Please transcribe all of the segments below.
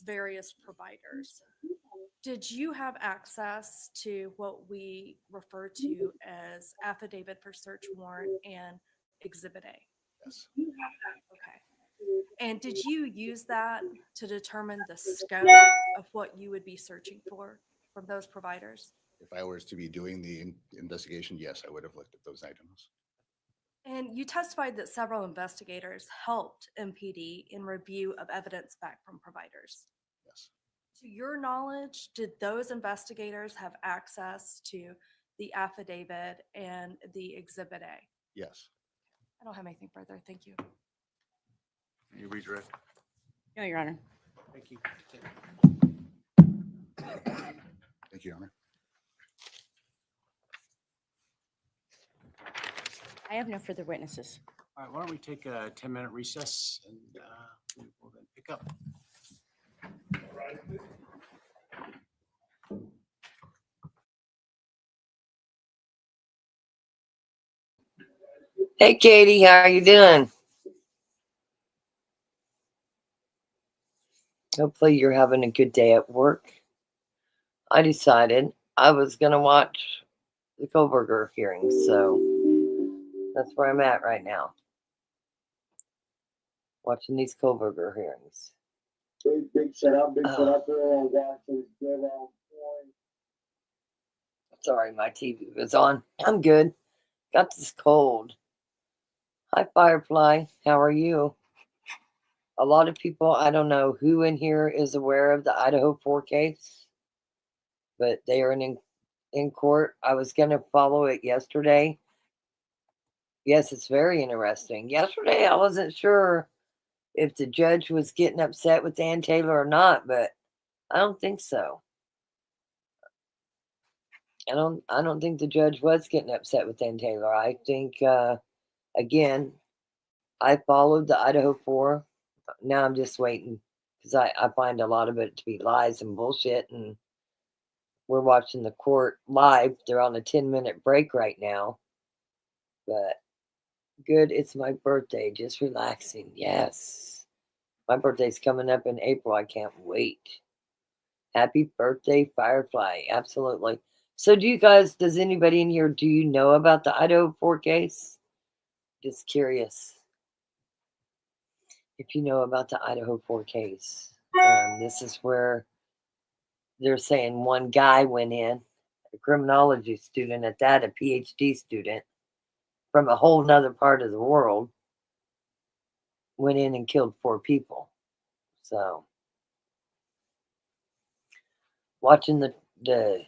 various providers. Did you have access to what we refer to as affidavit for search warrant and Exhibit A? Yes. Okay. And did you use that to determine the scope of what you would be searching for from those providers? If I was to be doing the investigation, yes, I would have looked at those items. And you testified that several investigators helped MPD in review of evidence back from providers. Yes. To your knowledge, did those investigators have access to the affidavit and the Exhibit A? Yes. I don't have anything further. Thank you. You redirect. No, Your Honor. Thank you. Thank you, Your Honor. I have no further witnesses. All right, why don't we take a 10-minute recess and we will then pick up. Hey, Katie, how are you doing? Hopefully you're having a good day at work. I decided I was going to watch the Kohlberger hearings, so that's where I'm at right now. Watching these Kohlberger hearings. Big setup there on Jackson's good on point. Sorry, my TV was on. I'm good. Got this cold. Hi, Firefly. How are you? A lot of people, I don't know who in here is aware of the Idah4 case, but they are in court. I was going to follow it yesterday. Yes, it's very interesting. Yesterday, I wasn't sure if the judge was getting upset with Dan Taylor or not, but I don't think so. I don't think the judge was getting upset with Dan Taylor. I think again, I followed the Idah4. Now I'm just waiting because I find a lot of it to be lies and bullshit, and we're watching the court live. They're on a 10-minute break right now, but good. It's my birthday. Just relaxing. Yes. My birthday's coming up in April. I can't wait. Happy birthday, Firefly. Absolutely. So does anybody in here, do you know about the Idah4 case? Just curious if you know about the Idah4 case. This is where they're saying one guy went in, a criminology student at that, a PhD student from a whole nother part of the world, went in and killed 4 people. So watching the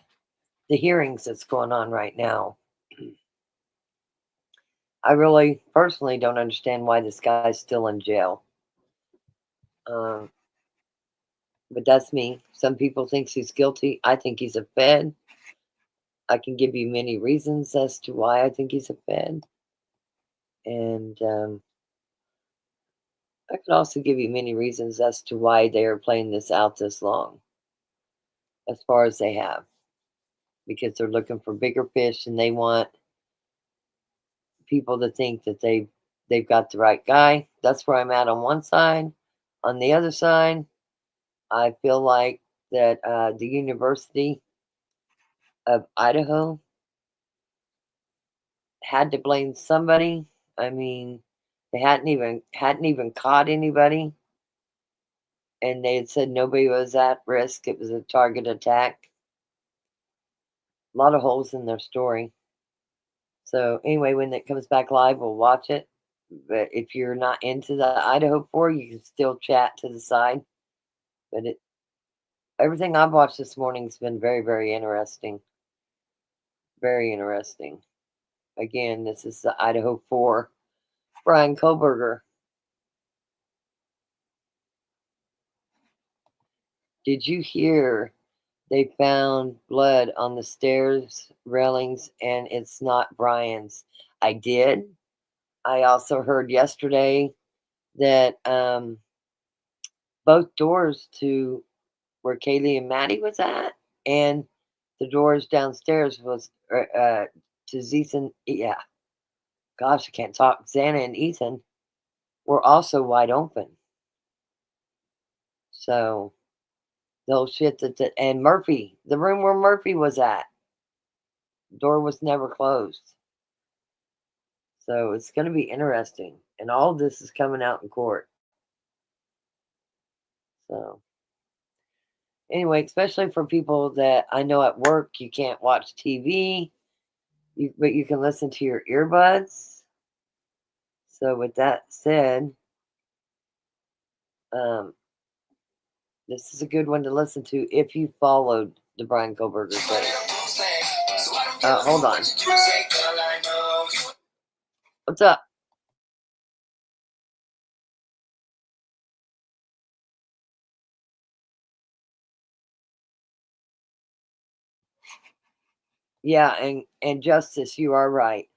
hearings that's going on right now, I really personally don't understand why this guy's still in jail. But that's me. Some people think he's guilty. I think he's a Fed. I can give you many reasons as to why I think he's a Fed. And I could also give you many reasons as to why they are playing this out this long, as far as they have. Because they're looking for bigger fish and they want people to think that they've got the right guy. That's where I'm at on one side. On the other side, I feel like that the University of Idaho had to blame somebody. I mean, they hadn't even caught anybody, and they had said nobody was at risk. It was a target attack. A lot of holes in their story. So anyway, when it comes back live, we'll watch it. But if you're not into the Idah4, you can still chat to the side. But everything I've watched this morning has been very, very interesting. Very interesting. Again, this is the Idah4. Brian Kohlberger. Did you hear they found blood on the stairs railings and it's not Brian's? I did. I also heard yesterday that both doors to where Kaylee and Maddie was at and the doors downstairs was to Ethan. Yeah. Gosh, I can't talk. Xana and Ethan were also wide open. So The whole shit and Murphy, the room where Murphy was at, door was never closed. So it's going to be interesting. And all of this is coming out in court. So anyway, especially for people that I know at work, you can't watch TV, but you can listen to your earbuds. So with that said, this is a good one to listen to if you followed the Brian Kohlberger case. Hold on. What's up? Yeah, and Justice, you are right.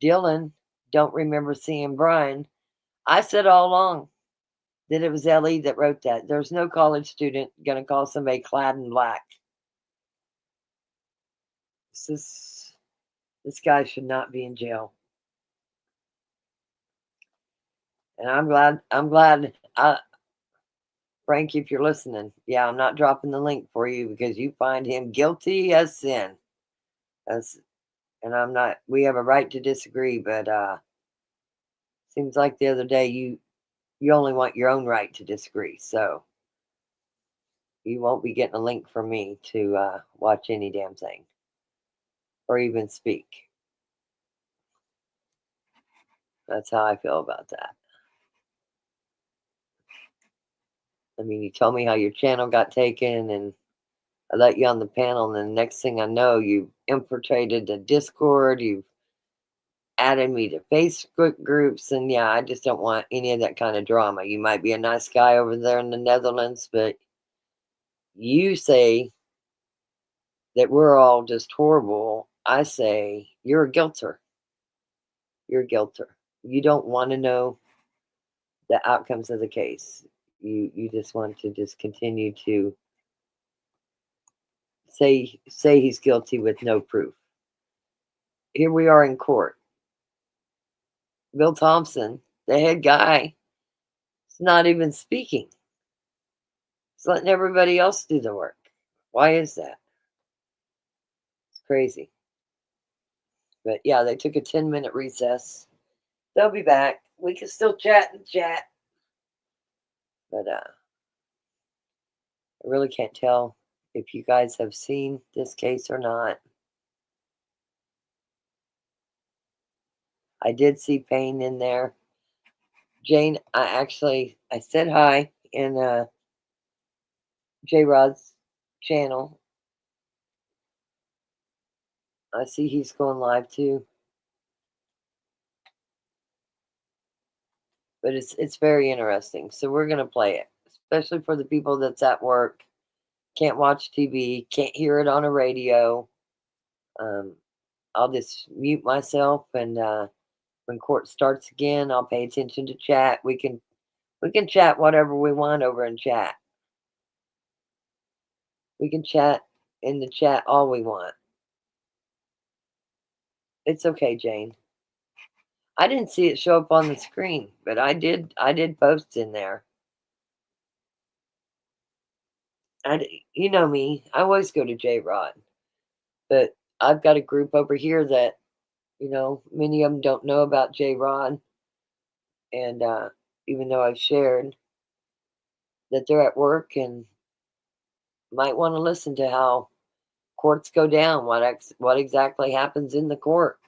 Dylan don't remember seeing Brian. I said all along that it was Ellie that wrote that. There's no college student going to call somebody clad in black. This guy should not be in jail. And I'm glad, Frank, if you're listening, yeah, I'm not dropping the link for you because you find him guilty as sin. And I'm not, we have a right to disagree, but seems like the other day you only want your own right to disagree. So you won't be getting a link from me to watch any damn thing or even speak. That's how I feel about that. I mean, you told me how your channel got taken and I let you on the panel, and then the next thing I know, you infiltrated the Discord, you've added me to Facebook groups, and yeah, I just don't want any of that kind of drama. You might be a nice guy over there in the Netherlands, but you say that we're all just horrible. I say you're a guilter. You're a guilter. You don't want to know the outcomes of the case. You just want to just continue to say he's guilty with no proof. Here we are in court. Bill Thompson, the head guy, is not even speaking. He's letting everybody else do the work. Why is that? It's crazy. But yeah, they took a 10-minute recess. They'll be back. We can still chat and chat. But I really can't tell if you guys have seen this case or not. I did see Payne in there. Jane, I said hi in J-Rod's channel. I see he's going live too. But it's very interesting. So we're going to play it, especially for the people that's at work, can't watch TV, can't hear it on a radio. I'll just mute myself, and when court starts again, I'll pay attention to chat. We can chat whatever we want over in chat. We can chat in the chat all we want. It's okay, Jane. I didn't see it show up on the screen, but I did post in there. You know me, I always go to J-Rod. But I've got a group over here that, many of them don't know about J-Rod. And even though I've shared that they're at work and might want to listen to how courts go down, what exactly happens in the court.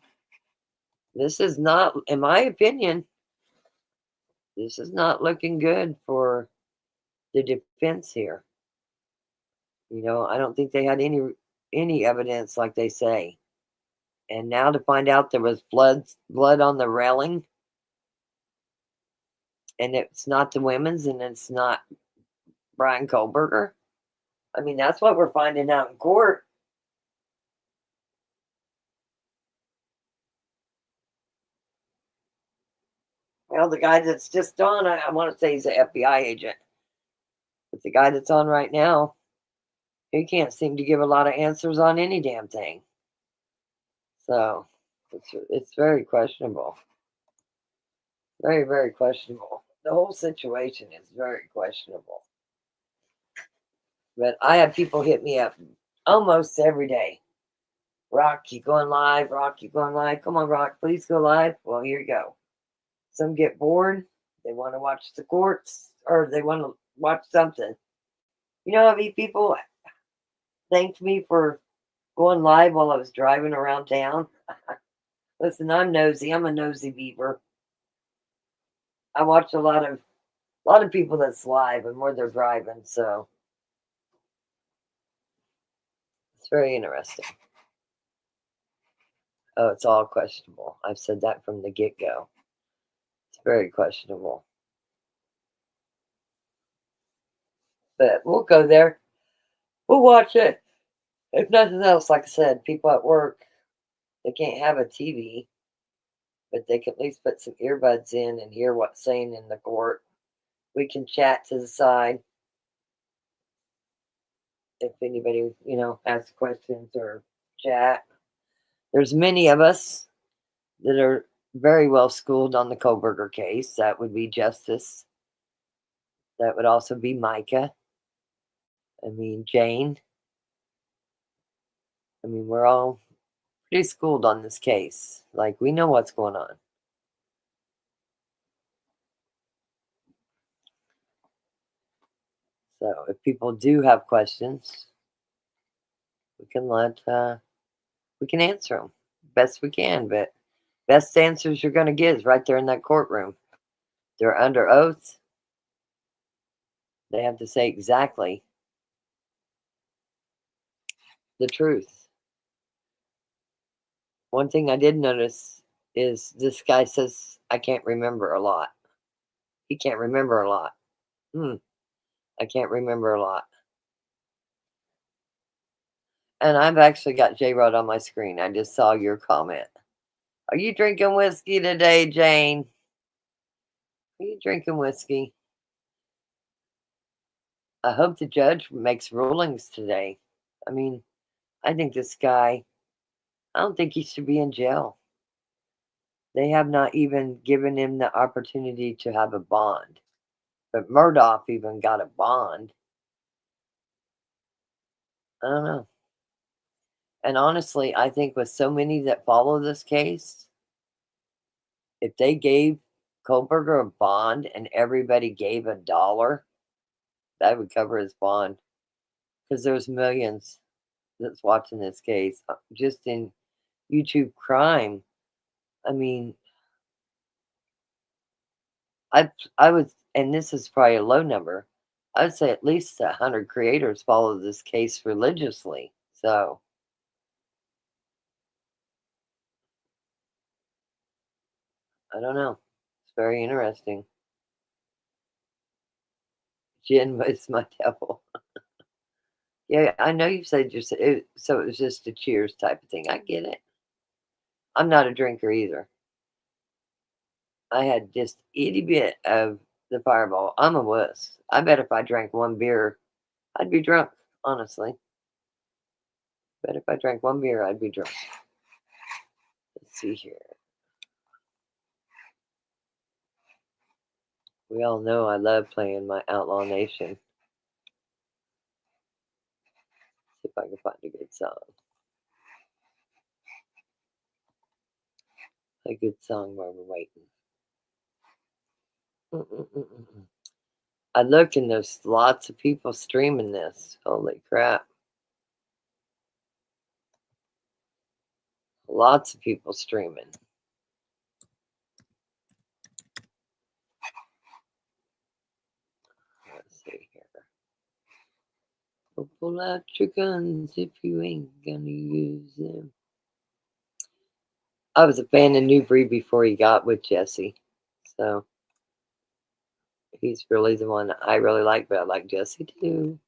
This is not, in my opinion, this is not looking good for the defense here. I don't think they had any evidence like they say. And now to find out there was blood on the railing, and it's not the women's, and it's not Brian Kohlberger. I mean, that's what we're finding out in court. Well, the guy that's just on, I want to say he's an FBI agent. But the guy that's on right now, he can't seem to give a lot of answers on any damn thing. So, it's very questionable. Very, very questionable. The whole situation is very questionable. But I have people hit me up almost every day. Rock, you going live? Rock, you going live? Come on, Rock, please go live. Well, here you go. Some get bored. They want to watch the courts or they want to watch something. You know how many people thanked me for going live while I was driving around town? Listen, I'm nosy. I'm a nosy beaver. I watch a lot of people that's live and where they're driving, so it's very interesting. Oh, it's all questionable. I've said that from the get-go. It's very questionable. But we'll go there. We'll watch it. If nothing else, like I said, people at work, they can't have a TV, but they can at least put some earbuds in and hear what's saying in the court. We can chat to the side if anybody, has questions or chat. There's many of us that are very well schooled on the Kohlberger case. That would be Justice. That would also be Micah. Jane. We're all pretty schooled on this case. Like, we know what's going on. So if people do have questions, we can answer them best we can. But best answers you're going to get is right there in that courtroom. They're under oath. They have to say exactly the truth. One thing I did notice is this guy says, I can't remember a lot. He can't remember a lot. I can't remember a lot. And I've actually got J-Rod on my screen. I just saw your comment. Are you drinking whiskey today, Jane? Are you drinking whiskey? I hope the judge makes rulings today. I think this guy, I don't think he should be in jail. They have not even given him the opportunity to have a bond. But Murdoch even got a bond. I don't know. And honestly, I think with so many that follow this case, if they gave Kohlberger a bond and everybody gave $1, that would cover his bond. Because there's millions that's watching this case. Just in YouTube crime. I would, and this is probably a low number, I would say at least 100 creators follow this case religiously. So, I don't know. It's very interesting. Jen was my devil. Yeah, I know you said so it was just a cheers type of thing. I get it. I'm not a drinker either. I had just itty bit of the Fireball. I'm a wuss. I bet if I drank one beer, I'd be drunk, honestly. But if I drank one beer, I'd be drunk. Let's see here. We all know I love playing my Outlaw Nation. See if I can find a good song. A good song while we're waiting. I look and there's lots of people streaming this. Holy crap. Lots of people streaming. Let's see here. Well, pull out your guns if you ain't gonna use them. I was a fan of New Breed before he got with Jesse. So he's really the one I really like, but I like Jesse too.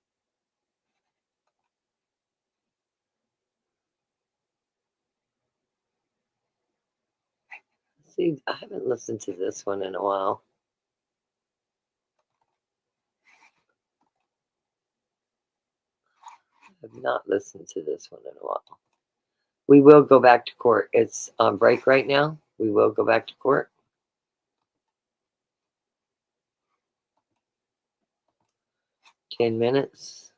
See, I haven't listened to this one in a while. I have not listened to this one in a while. We will go back to court. It's on break right now. We will go back to court. $10 minutes.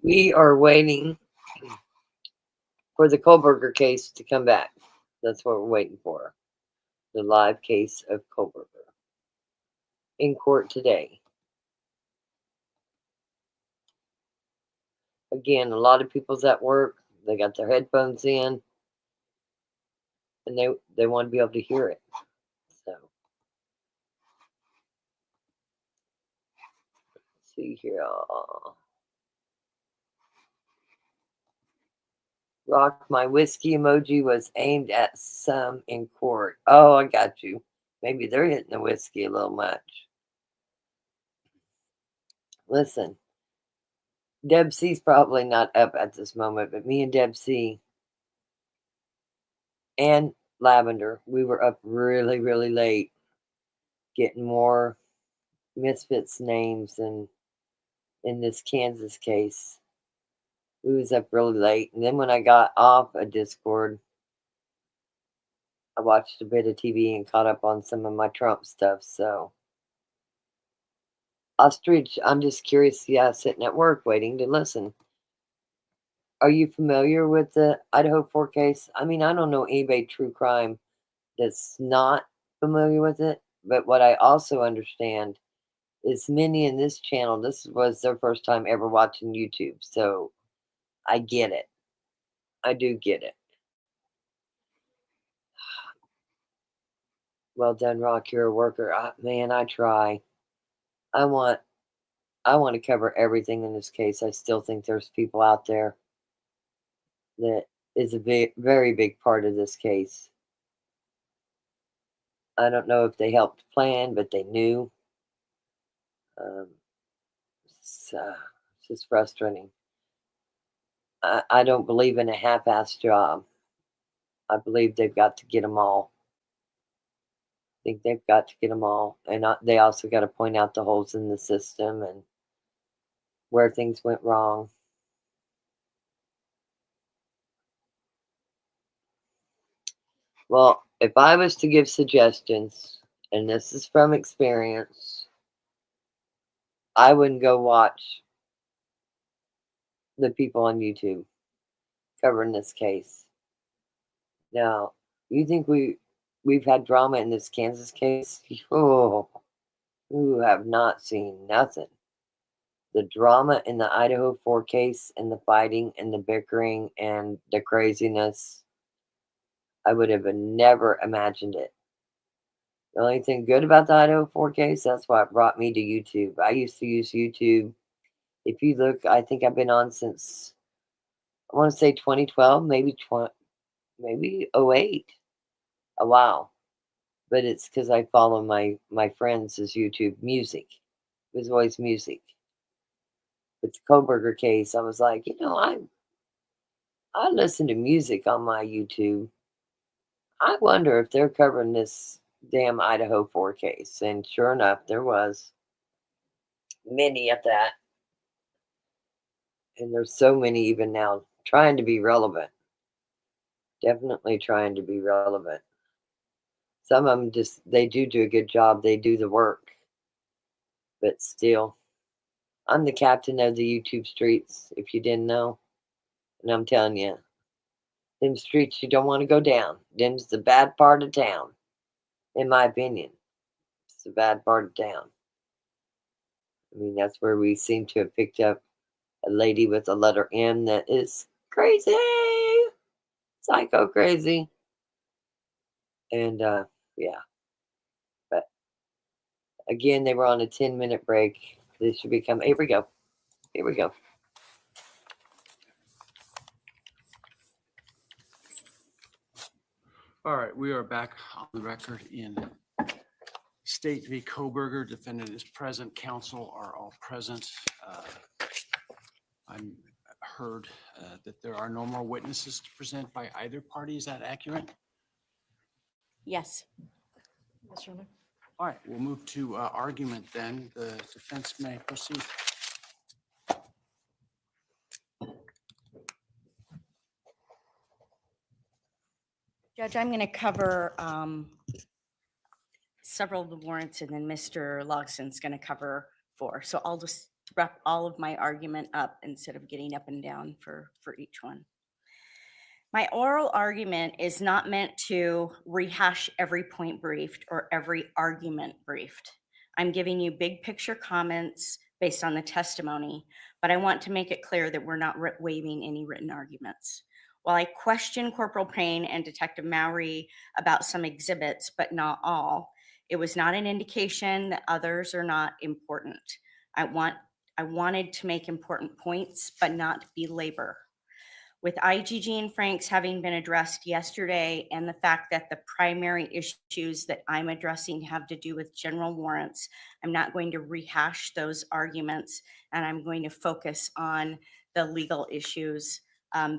We are waiting for the Kohlberger case to come back. That's what we're waiting for. The live case of Kohlberger in court today. Again, a lot of people's at work. They got their headphones in, and they want to be able to hear it. So, let's see here. Rock, my whiskey emoji was aimed at some in court. Oh, I got you. Maybe they're hitting the whiskey a little much. Listen, Deb C's probably not up at this moment, but me and Deb C and Lavender, we were up really, really late getting more misfits names and in this Kansas case. We was up really late. And then when I got off of Discord, I watched a bit of TV and caught up on some of my Trump stuff. So Ostrich, I'm just curious, sitting at work waiting to listen. Are you familiar with the Idah4 case? I mean, I don't know anybody true crime that's not familiar with it, but what I also understand is many in this channel, this was their first time ever watching YouTube. So I get it. I do get it. Well done, Rock. You're a worker. Man, I try. I want to cover everything in this case. I still think there's people out there that is a very big part of this case. I don't know if they helped plan, but they knew. It's just frustrating. I don't believe in a half-assed job. I believe they've got to get them all. I think they've got to get them all. And they also got to point out the holes in the system and where things went wrong. Well, if I was to give suggestions, and this is from experience, I wouldn't go watch the people on YouTube covering this case. Now, you think we've had drama in this Kansas case? Oh, you have not seen nothing. The drama in the Idah4 case and the fighting and the bickering and the craziness, I would have never imagined it. The only thing good about the Idah4 case, that's why it brought me to YouTube. I used to use YouTube. If you look, I think I've been on since, I want to say 2012, maybe 08. A while. But it's because I follow my friends' YouTube music. It was always music. With the Kohlberger case, I was like, I listen to music on my YouTube. I wonder if they're covering this damn Idah4 case. And sure enough, there was many of that. And there's so many even now trying to be relevant. Definitely trying to be relevant. Some of them they do a good job. They do the work. But still, I'm the captain of the YouTube streets, if you didn't know. And I'm telling you, them streets you don't want to go down. Them's the bad part of town, in my opinion. It's the bad part of town. I mean, that's where we seem to have picked up a lady with a letter M that is crazy. Psycho crazy. And, yeah. But, again, they were on a 10-minute break. This should become, here we go. Here we go. All right, we are back on the record in State v. Kohlberger. Defendant is present. Counsel are all present. I'm heard that there are no more witnesses to present by either party. Is that accurate? Yes. Yes, Your Honor. All right, we'll move to argument then. The defense may proceed. Judge, I'm going to cover several of the warrants, and then Mr. Logson's going to cover 4. So I'll just wrap all of my argument up instead of getting up and down for each one. My oral argument is not meant to rehash every point briefed or every argument briefed. I'm giving you big picture comments based on the testimony, but I want to make it clear that we're not waiving any written arguments. While I question Corporal Payne and Detective Mowry about some exhibits, but not all, it was not an indication that others are not important. I wanted to make important points, but not belabor. With IGG and Franks having been addressed yesterday, and the fact that the primary issues that I'm addressing have to do with general warrants, I'm not going to rehash those arguments, and I'm going to focus on the legal issues,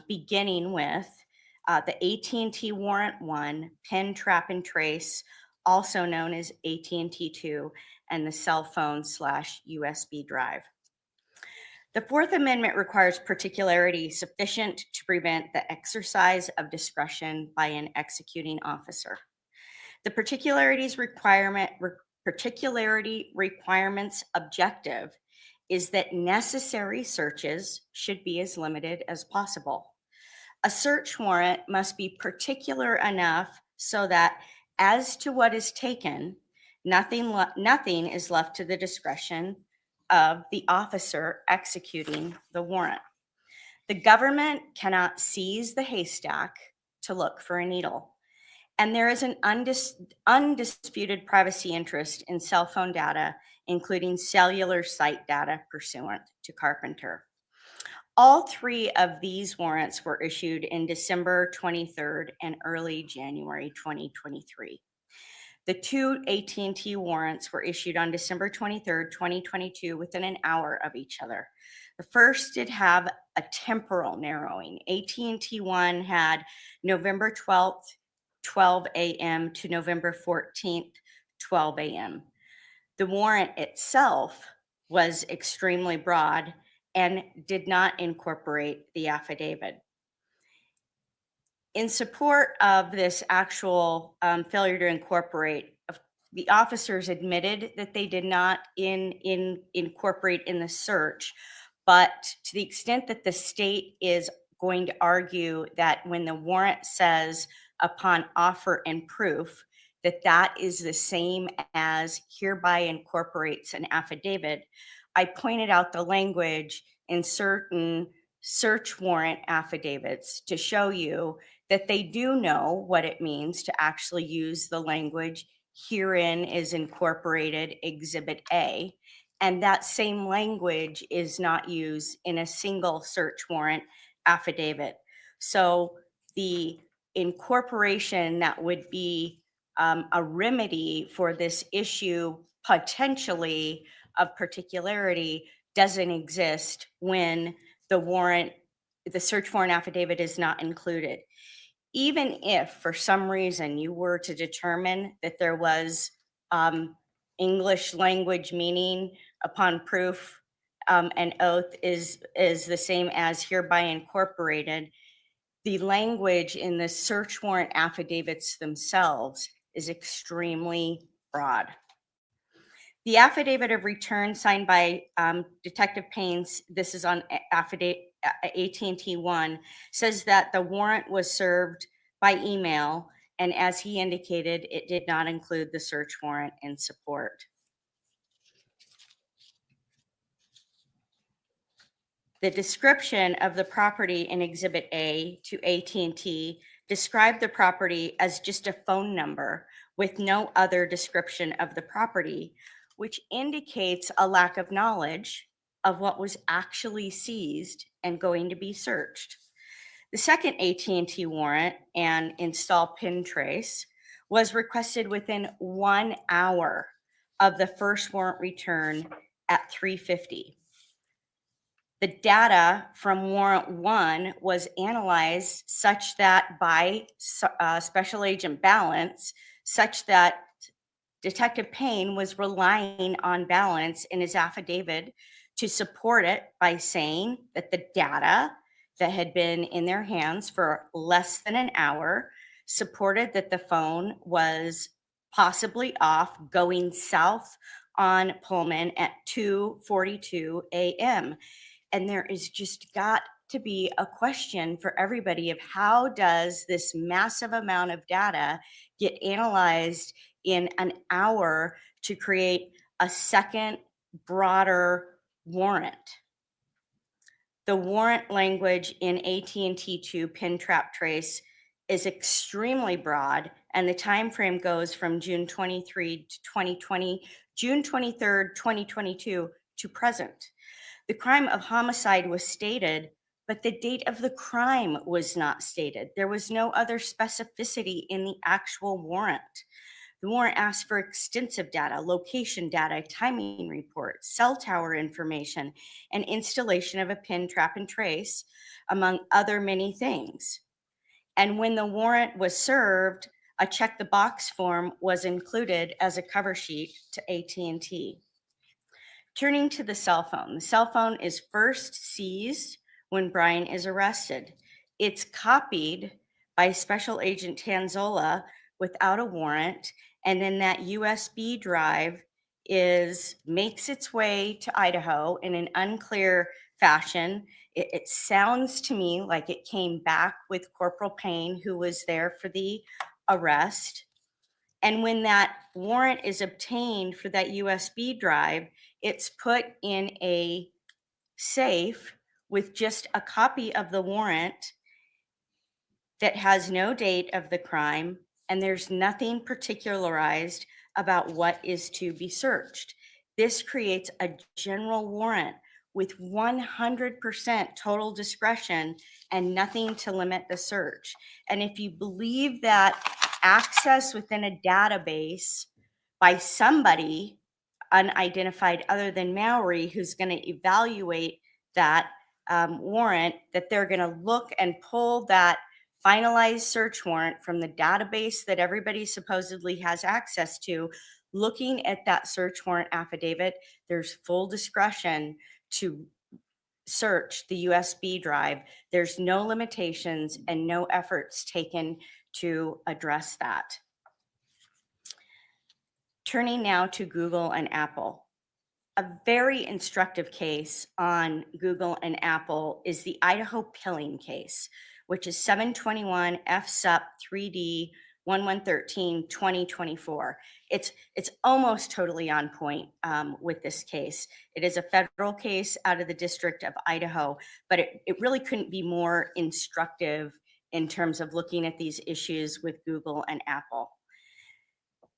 beginning with the AT&T Warrant 1, Pin, Trap, and Trace, also known as AT&T 2, and the cell phone / USB drive. The Fourth Amendment requires particularity sufficient to prevent the exercise of discretion by an executing officer. The particularity requirement's objective is that necessary searches should be as limited as possible. A search warrant must be particular enough so that as to what is taken, nothing is left to the discretion of the officer executing the warrant. The government cannot seize the haystack to look for a needle. And there is an undisputed privacy interest in cell phone data, including cellular site data pursuant to Carpenter. All three of these warrants were issued in December 23rd and early January 2023. The two AT&T warrants were issued on December 23rd, 2022, within an hour of each other. The first did have a temporal narrowing. AT&T 1 had November 12th, 12 a.m. to November 14th, 12 a.m. The warrant itself was extremely broad and did not incorporate the affidavit. In support of this actual failure to incorporate, the officers admitted that they did not incorporate in the search, but to the extent that the state is going to argue that when the warrant says upon offer and proof, that is the same as hereby incorporates an affidavit, I pointed out the language in certain search warrant affidavits to show you that they do know what it means to actually use the language herein is incorporated Exhibit A. And that same language is not used in a single search warrant affidavit. So the incorporation that would be a remedy for this issue potentially of particularity doesn't exist when the search warrant affidavit is not included. Even if for some reason you were to determine that there was English language meaning upon proof and oath is the same as hereby incorporated, the language in the search warrant affidavits themselves is extremely broad. The affidavit of return signed by Detective Paynes, this is on affidavit AT&T 1, says that the warrant was served by email, and as he indicated, it did not include the search warrant in support. The description of the property in Exhibit A to AT&T described the property as just a phone number with no other description of the property, which indicates a lack of knowledge of what was actually seized and going to be searched. The second AT&T warrant and install pin trace was requested within 1 hour of the first warrant return at 3:50. The data from warrant 1 was analyzed such that by Special Agent Balance, such that Detective Payne was relying on Balance in his affidavit to support it by saying that the data that had been in their hands for less than an hour supported that the phone was possibly off going south on Pullman at 2:42 a.m. And there is just got to be a question for everybody of how does this massive amount of data get analyzed in an hour to create a second broader warrant? The warrant language in AT&T2 pin trap trace is extremely broad, and the time frame goes from June 23 to 2020, June 23rd, 2022 to present. The crime of homicide was stated, but the date of the crime was not stated. There was no other specificity in the actual warrant. The warrant asked for extensive data, location data, timing reports, cell tower information, and installation of a pin, trap, and trace, among other many things. And when the warrant was served, a check the box form was included as a cover sheet to AT&T. Turning to the cell phone is first seized when Brian is arrested. It's copied by Special Agent Tanzola without a warrant, and then that USB drive makes its way to Idaho in an unclear fashion. It sounds to me like it came back with Corporal Payne, who was there for the arrest. And when that warrant is obtained for that USB drive, it's put in a safe with just a copy of the warrant that has no date of the crime, and there's nothing particularized about what is to be searched. This creates a general warrant with 100% total discretion and nothing to limit the search. And if you believe that access within a database by somebody unidentified other than Maori, who's going to evaluate that warrant, that they're going to look and pull that finalized search warrant from the database that everybody supposedly has access to, looking at that search warrant affidavit, there's full discretion to search the USB drive. There's no limitations and no efforts taken to address that. Turning now to Google and Apple. A very instructive case on Google and Apple is the Idaho pilling case, which is 721 FSUP 3D 1113 2024. It's almost totally on point with this case. It is a federal case out of the District of Idaho, but it really couldn't be more instructive in terms of looking at these issues with Google and Apple.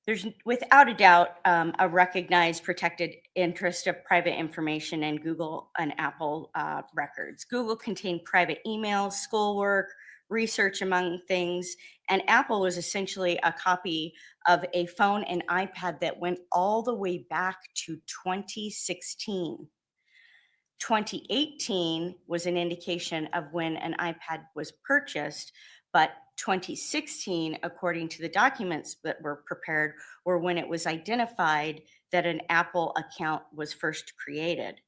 There's without a doubt a recognized protected interest of private information in Google and Apple records. Google contained private emails, schoolwork, research, among things, and Apple was essentially a copy of a phone and iPad that went all the way back to 2016. 2018 was an indication of when an iPad was purchased, but 2016, according to the documents that were prepared, were when it was identified that an Apple account was first created.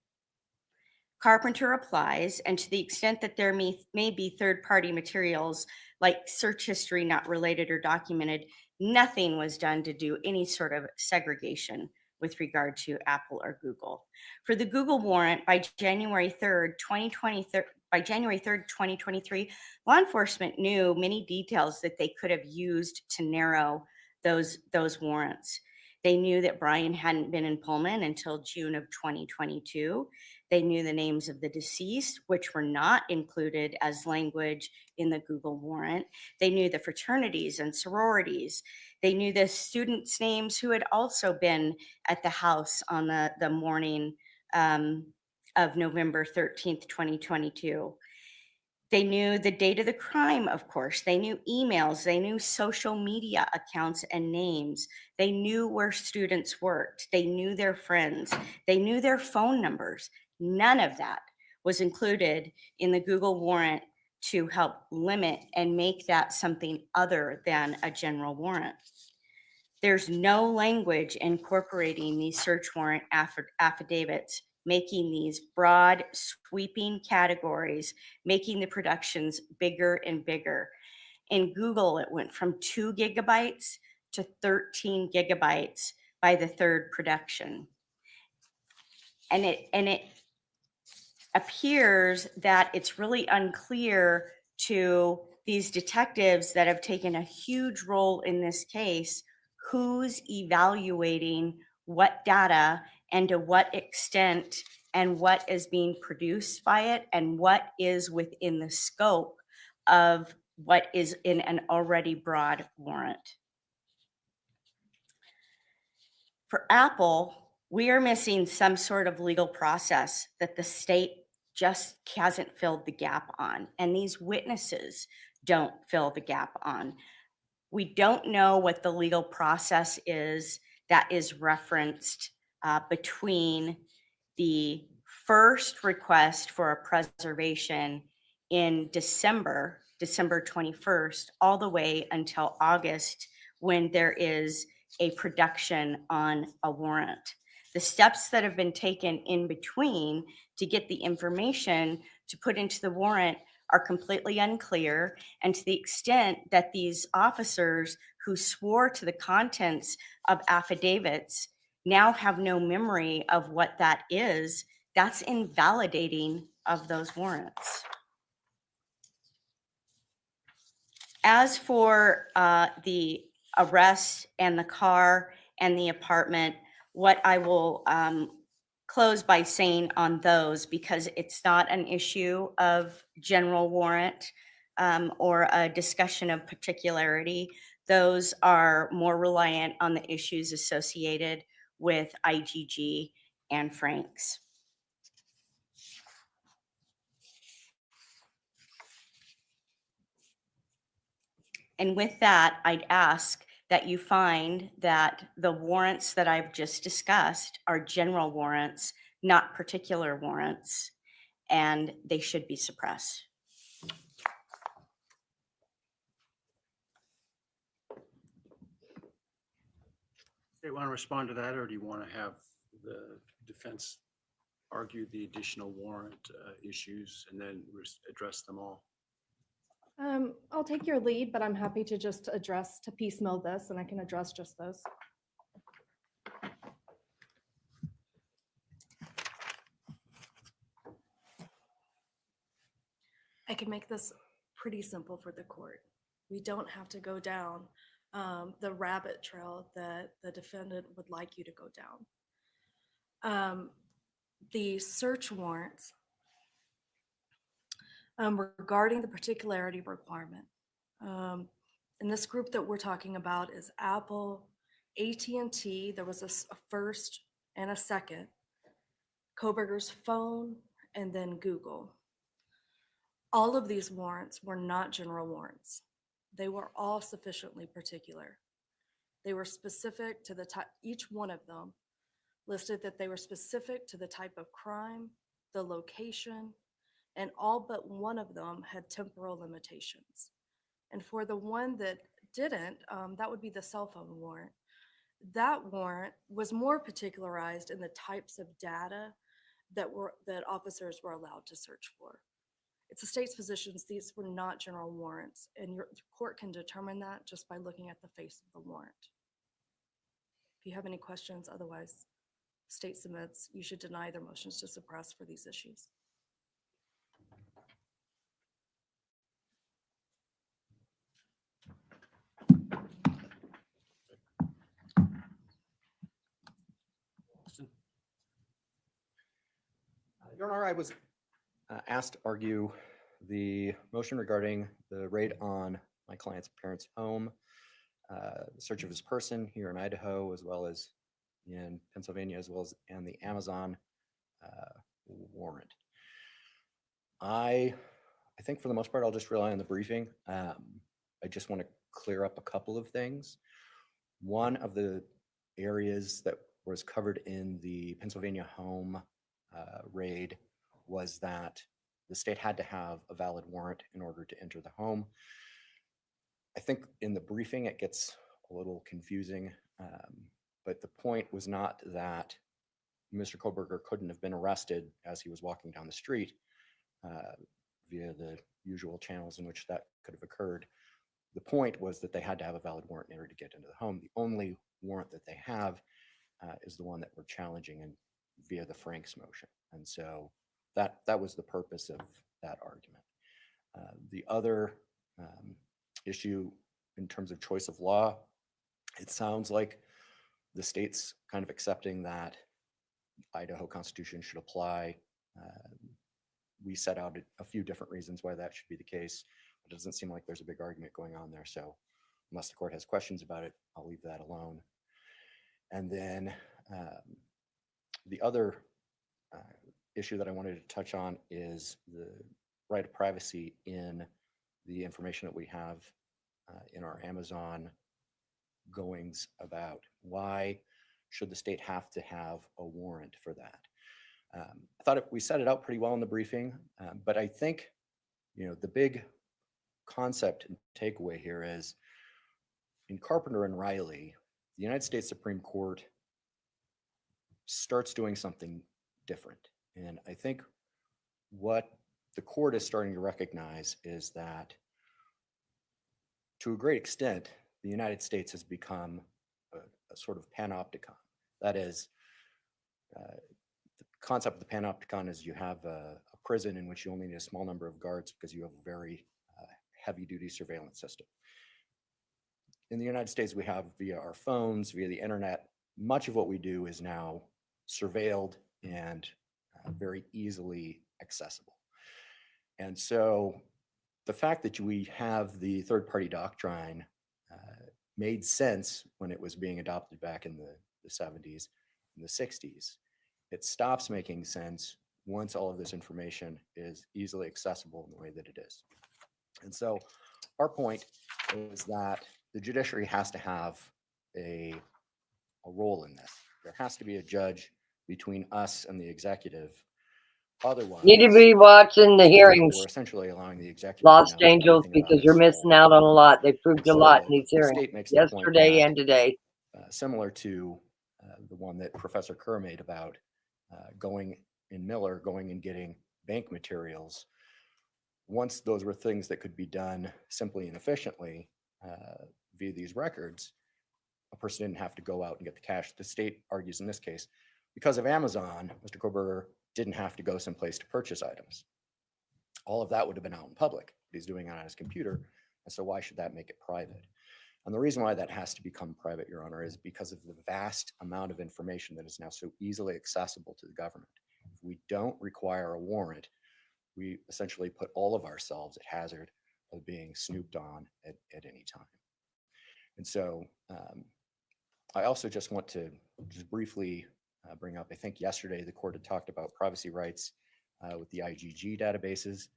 Carpenter applies, and to the extent that there may be third-party materials like search history not related or documented, nothing was done to do any sort of segregation with regard to Apple or Google. For the Google warrant, by January 3rd, 2023, law enforcement knew many details that they could have used to narrow those warrants. They knew that Brian hadn't been in Pullman until June of 2022. They knew the names of the deceased, which were not included as language in the Google warrant. They knew the fraternities and sororities. They knew the students' names who had also been at the house on the morning of November 13th, 2022. They knew the date of the crime, of course. They knew emails. They knew social media accounts and names. They knew where students worked. They knew their friends. They knew their phone numbers. None of that was included in the Google warrant to help limit and make that something other than a general warrant. There's no language incorporating these search warrant affidavits, making these broad, sweeping categories, making the productions bigger and bigger. In Google, it went from 2 gigabytes to 13 gigabytes by the third production. And it appears that it's really unclear to these detectives that have taken a huge role in this case, who's evaluating what data and to what extent and what is being produced by it and what is within the scope of what is in an already broad warrant. For Apple, we are missing some sort of legal process that the state just hasn't filled the gap on, and these witnesses don't fill the gap on. We don't know what the legal process is that is referenced between the first request for a preservation in December 21st, all the way until August, when there is a production on a warrant. The steps that have been taken in between to get the information to put into the warrant are completely unclear. And to the extent that these officers who swore to the contents of affidavits now have no memory of what that is, that's invalidating of those warrants. As for the arrest and the car and the apartment, what I will close by saying on those, because it's not an issue of general warrant or a discussion of particularity, those are more reliant on the issues associated with IGG and Franks. And with that, I'd ask that you find that the warrants that I've just discussed are general warrants, not particular warrants, and they should be suppressed. They want to respond to that, or do you want to have the defense argue the additional warrant issues and then address them all? I'll take your lead, but I'm happy to just to piecemeal this, and I can address just those. I can make this pretty simple for the court. We don't have to go down the rabbit trail that the defendant would like you to go down. The search warrants regarding the particularity requirement. And this group that we're talking about is Apple, AT&T, there was a first and a second, Koberger's phone, and then Google. All of these warrants were not general warrants. They were all sufficiently particular. They were specific to the type, each one of them listed that they were specific to the type of crime, the location, and all but one of them had temporal limitations. And for the one that didn't, that would be the cell phone warrant. That warrant was more particularized in the types of data that officers were allowed to search for. It's the state's positions, these were not general warrants, and your court can determine that just by looking at the face of the warrant. If you have any questions, otherwise, state submits, you should deny their motions to suppress for these issues. Your Honor, I was asked to argue the motion regarding the raid on my client's parents' home, the search of his person here in Idaho, as well as in Pennsylvania, as well as and the Amazon warrant. I think for the most part, I'll just rely on the briefing. I just want to clear up a couple of things. One of the areas that was covered in the Pennsylvania home raid was that the state had to have a valid warrant in order to enter the home. I think in the briefing it gets a little confusing, but the point was not that Mr. Koberger couldn't have been arrested as he was walking down the street via the usual channels in which that could have occurred. The point was that they had to have a valid warrant in order to get into the home. The only warrant that they have is the one that we're challenging, and via the Franks motion. And so that was the purpose of that argument. The other issue in terms of choice of law, it sounds like the state's kind of accepting that Idaho Constitution should apply. We set out a few different reasons why that should be the case. It doesn't seem like there's a big argument going on there. So unless the court has questions about it, I'll leave that alone. And then the other issue that I wanted to touch on is the right of privacy in the information that we have in our Amazon goings about why should the state have to have a warrant for that. I thought we set it out pretty well in the briefing, but I think, the big concept and takeaway here is in Carpenter and Riley, the United States Supreme Court starts doing something different. And I think what the court is starting to recognize is that to a great extent, the United States has become a sort of panopticon. That is, the concept of the panopticon is you have a prison in which you only need a small number of guards because you have a very heavy-duty surveillance system. In the United States, we have via our phones, via the internet, much of what we do is now surveilled and very easily accessible. And so the fact that we have the third-party doctrine made sense when it was being adopted back in the 70s and the 60s. It stops making sense once all of this information is easily accessible in the way that it is. And so our point is that the judiciary has to have a role in this. There has to be a judge between us and the executive. Otherwise, Need to be watching the hearings, we're essentially allowing the executive Lost to know Angels, everything about because you're us missing all out the on a time. lot. They proved a So lot in the these hearings, state makes the point yesterday that, and today. similar to the one that Professor Kerr made about going and getting bank materials. Once those were things that could be done simply and efficiently via these records, a person didn't have to go out and get the cash. The state argues in this case, because of Amazon, Mr. Koberger didn't have to go someplace to purchase items. All of that would have been out in public, but he's doing it on his computer. And so why should that make it private? And the reason why that has to become private, Your Honor, is because of the vast amount of information that is now so easily accessible to the government. If we don't require a warrant, we essentially put all of ourselves at hazard of being snooped on at any time. And so I also just want to just briefly bring up, I think yesterday the court had talked about privacy rights with the IgG databases.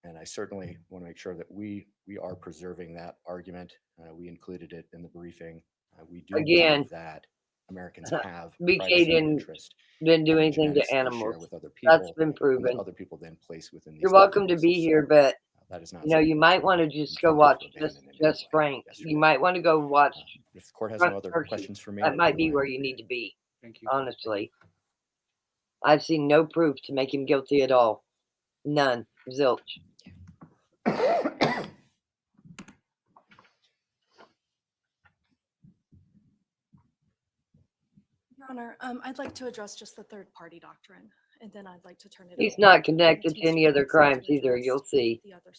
And I certainly want to make sure that we are preserving that argument. We included it in the briefing. We do Again, believe that Americans have BK privacy didn't interest do in the anything genetics to they share animals. with other That's people, been and that proven. other people then place within these You're welcome to databases. be here, but That is not you something might that want to we just go intend watch to abandon in any Just way Frank. yesterday. You might want to go watch If the court has Front no other Churches. questions for me, That might I'll be rely where on the you need to briefing. be, Thank you. honestly. I've seen no proof to make him guilty at all. None. Zilch. Your Honor, I'd like to address just the third-party doctrine, and then I'd like to turn it He's over not connected to to any Mr. other Johnson crimes to either. address You'll see. the other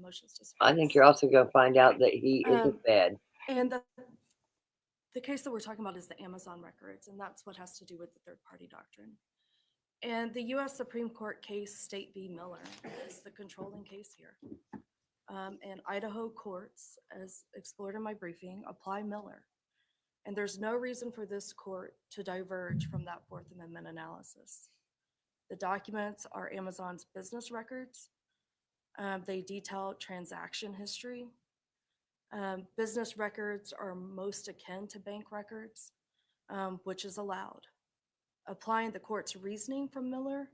motions to I think suppress. you're also going to find out that he isn't Um, bad. And the case that we're talking about is the Amazon records, and that's what has to do with the third-party doctrine. And the U.S. Supreme Court case State v. Miller is the controlling case here. And Idaho courts, as explored in my briefing, apply Miller. And there's no reason for this court to diverge from that Fourth Amendment analysis. The documents are Amazon's business records. They detail transaction history. Business records are most akin to bank records, which is allowed. Applying the court's reasoning from Miller,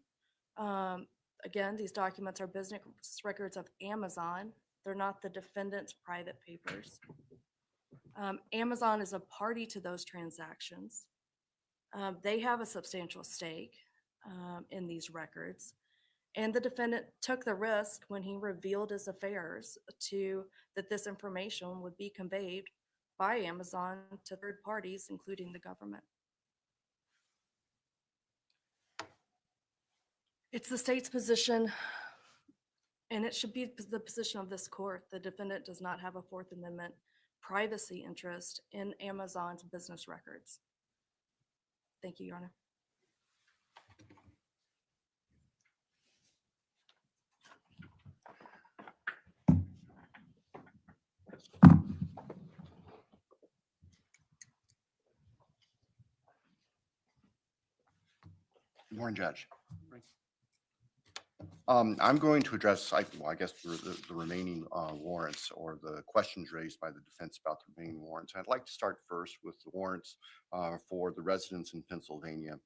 again, these documents are business records of Amazon. They're not the defendant's private papers. Amazon is a party to those transactions. They have a substantial stake in these records. And the defendant took the risk when he revealed his affairs that this information would be conveyed by Amazon to third parties, including the government. It's the state's position, and it should be the position of this court. The defendant does not have a Fourth Amendment privacy interest in Amazon's business records. Thank you, Your Honor. Good morning, Judge. Right. I'm going to address, I guess, the remaining warrants or the questions raised by the defense about the remaining warrants. I'd like to start first with the warrants for the residents in Pennsylvania.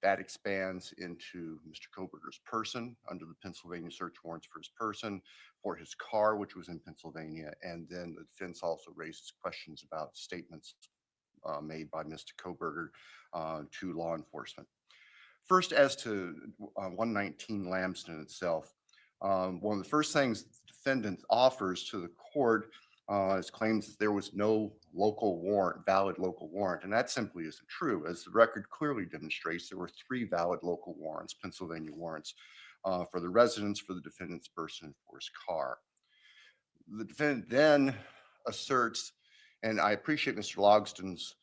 That expands into Mr. Koberger's person under the Pennsylvania search warrants for his person, for his car, which was in Pennsylvania, and then the defense also raises questions about statements made by Mr. Koberger to law enforcement. First, as to 119 Lambston itself, one of the first things the defendant offers to the court is claims that there was no local warrant, valid local warrant, and that simply isn't true. As the record clearly demonstrates, there were 3 valid local warrants, Pennsylvania warrants, for the residence, for the defendant's person, and for his car. The defendant then asserts, and I appreciate Mr. Logston's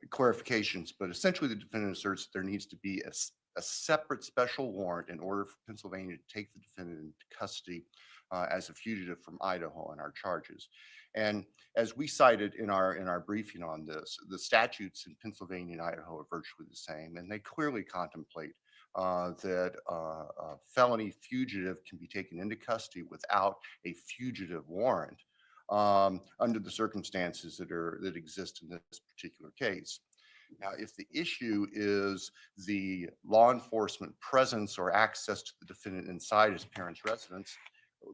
clarifications, but essentially the defendant asserts that there needs to be a separate special warrant in order for Pennsylvania to take the defendant into custody as a fugitive from Idaho on our charges. And as we cited in our briefing on this, the statutes in Pennsylvania and Idaho are virtually the same, and they clearly contemplate that a felony fugitive can be taken into custody without a fugitive warrant under the circumstances that exist in this particular case. Now, if the issue is the law enforcement presence or access to the defendant inside his parents' residence,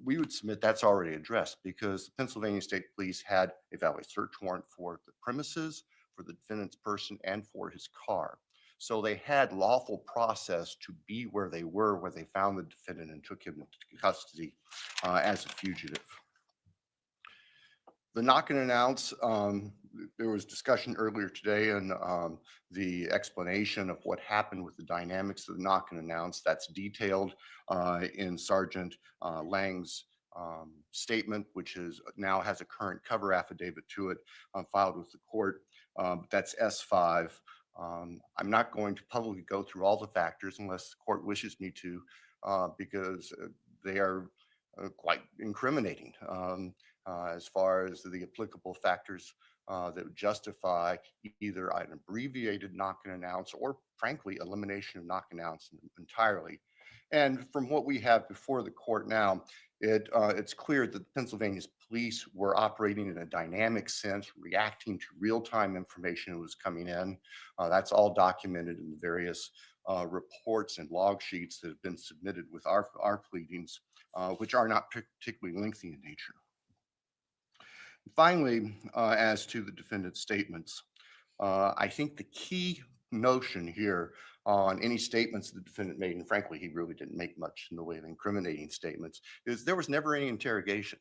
we would submit that's already addressed because the Pennsylvania State Police had a valid search warrant for the premises, for the defendant's person, and for his car. So they had lawful process to be where they were, where they found the defendant and took him into custody as a fugitive. The knock and announce, there was discussion earlier today and the explanation of what happened with the dynamics of the knock and announce. That's detailed in Sergeant Lang's statement, which now has a current cover affidavit to it filed with the court. That's S5. I'm not going to publicly go through all the factors unless the court wishes me to, because they are quite incriminating as far as the applicable factors that would justify either an abbreviated knock and announce or, frankly, elimination of knock and announce entirely. And from what we have before the court now, it's clear that Pennsylvania's police were operating in a dynamic sense, reacting to real-time information that was coming in. That's all documented in the various reports and log sheets that have been submitted with our pleadings, which are not particularly lengthy in nature. Finally, as to the defendant's statements, I think the key notion here on any statements the defendant made, and frankly, he really didn't make much in the way of incriminating statements, is there was never any interrogation.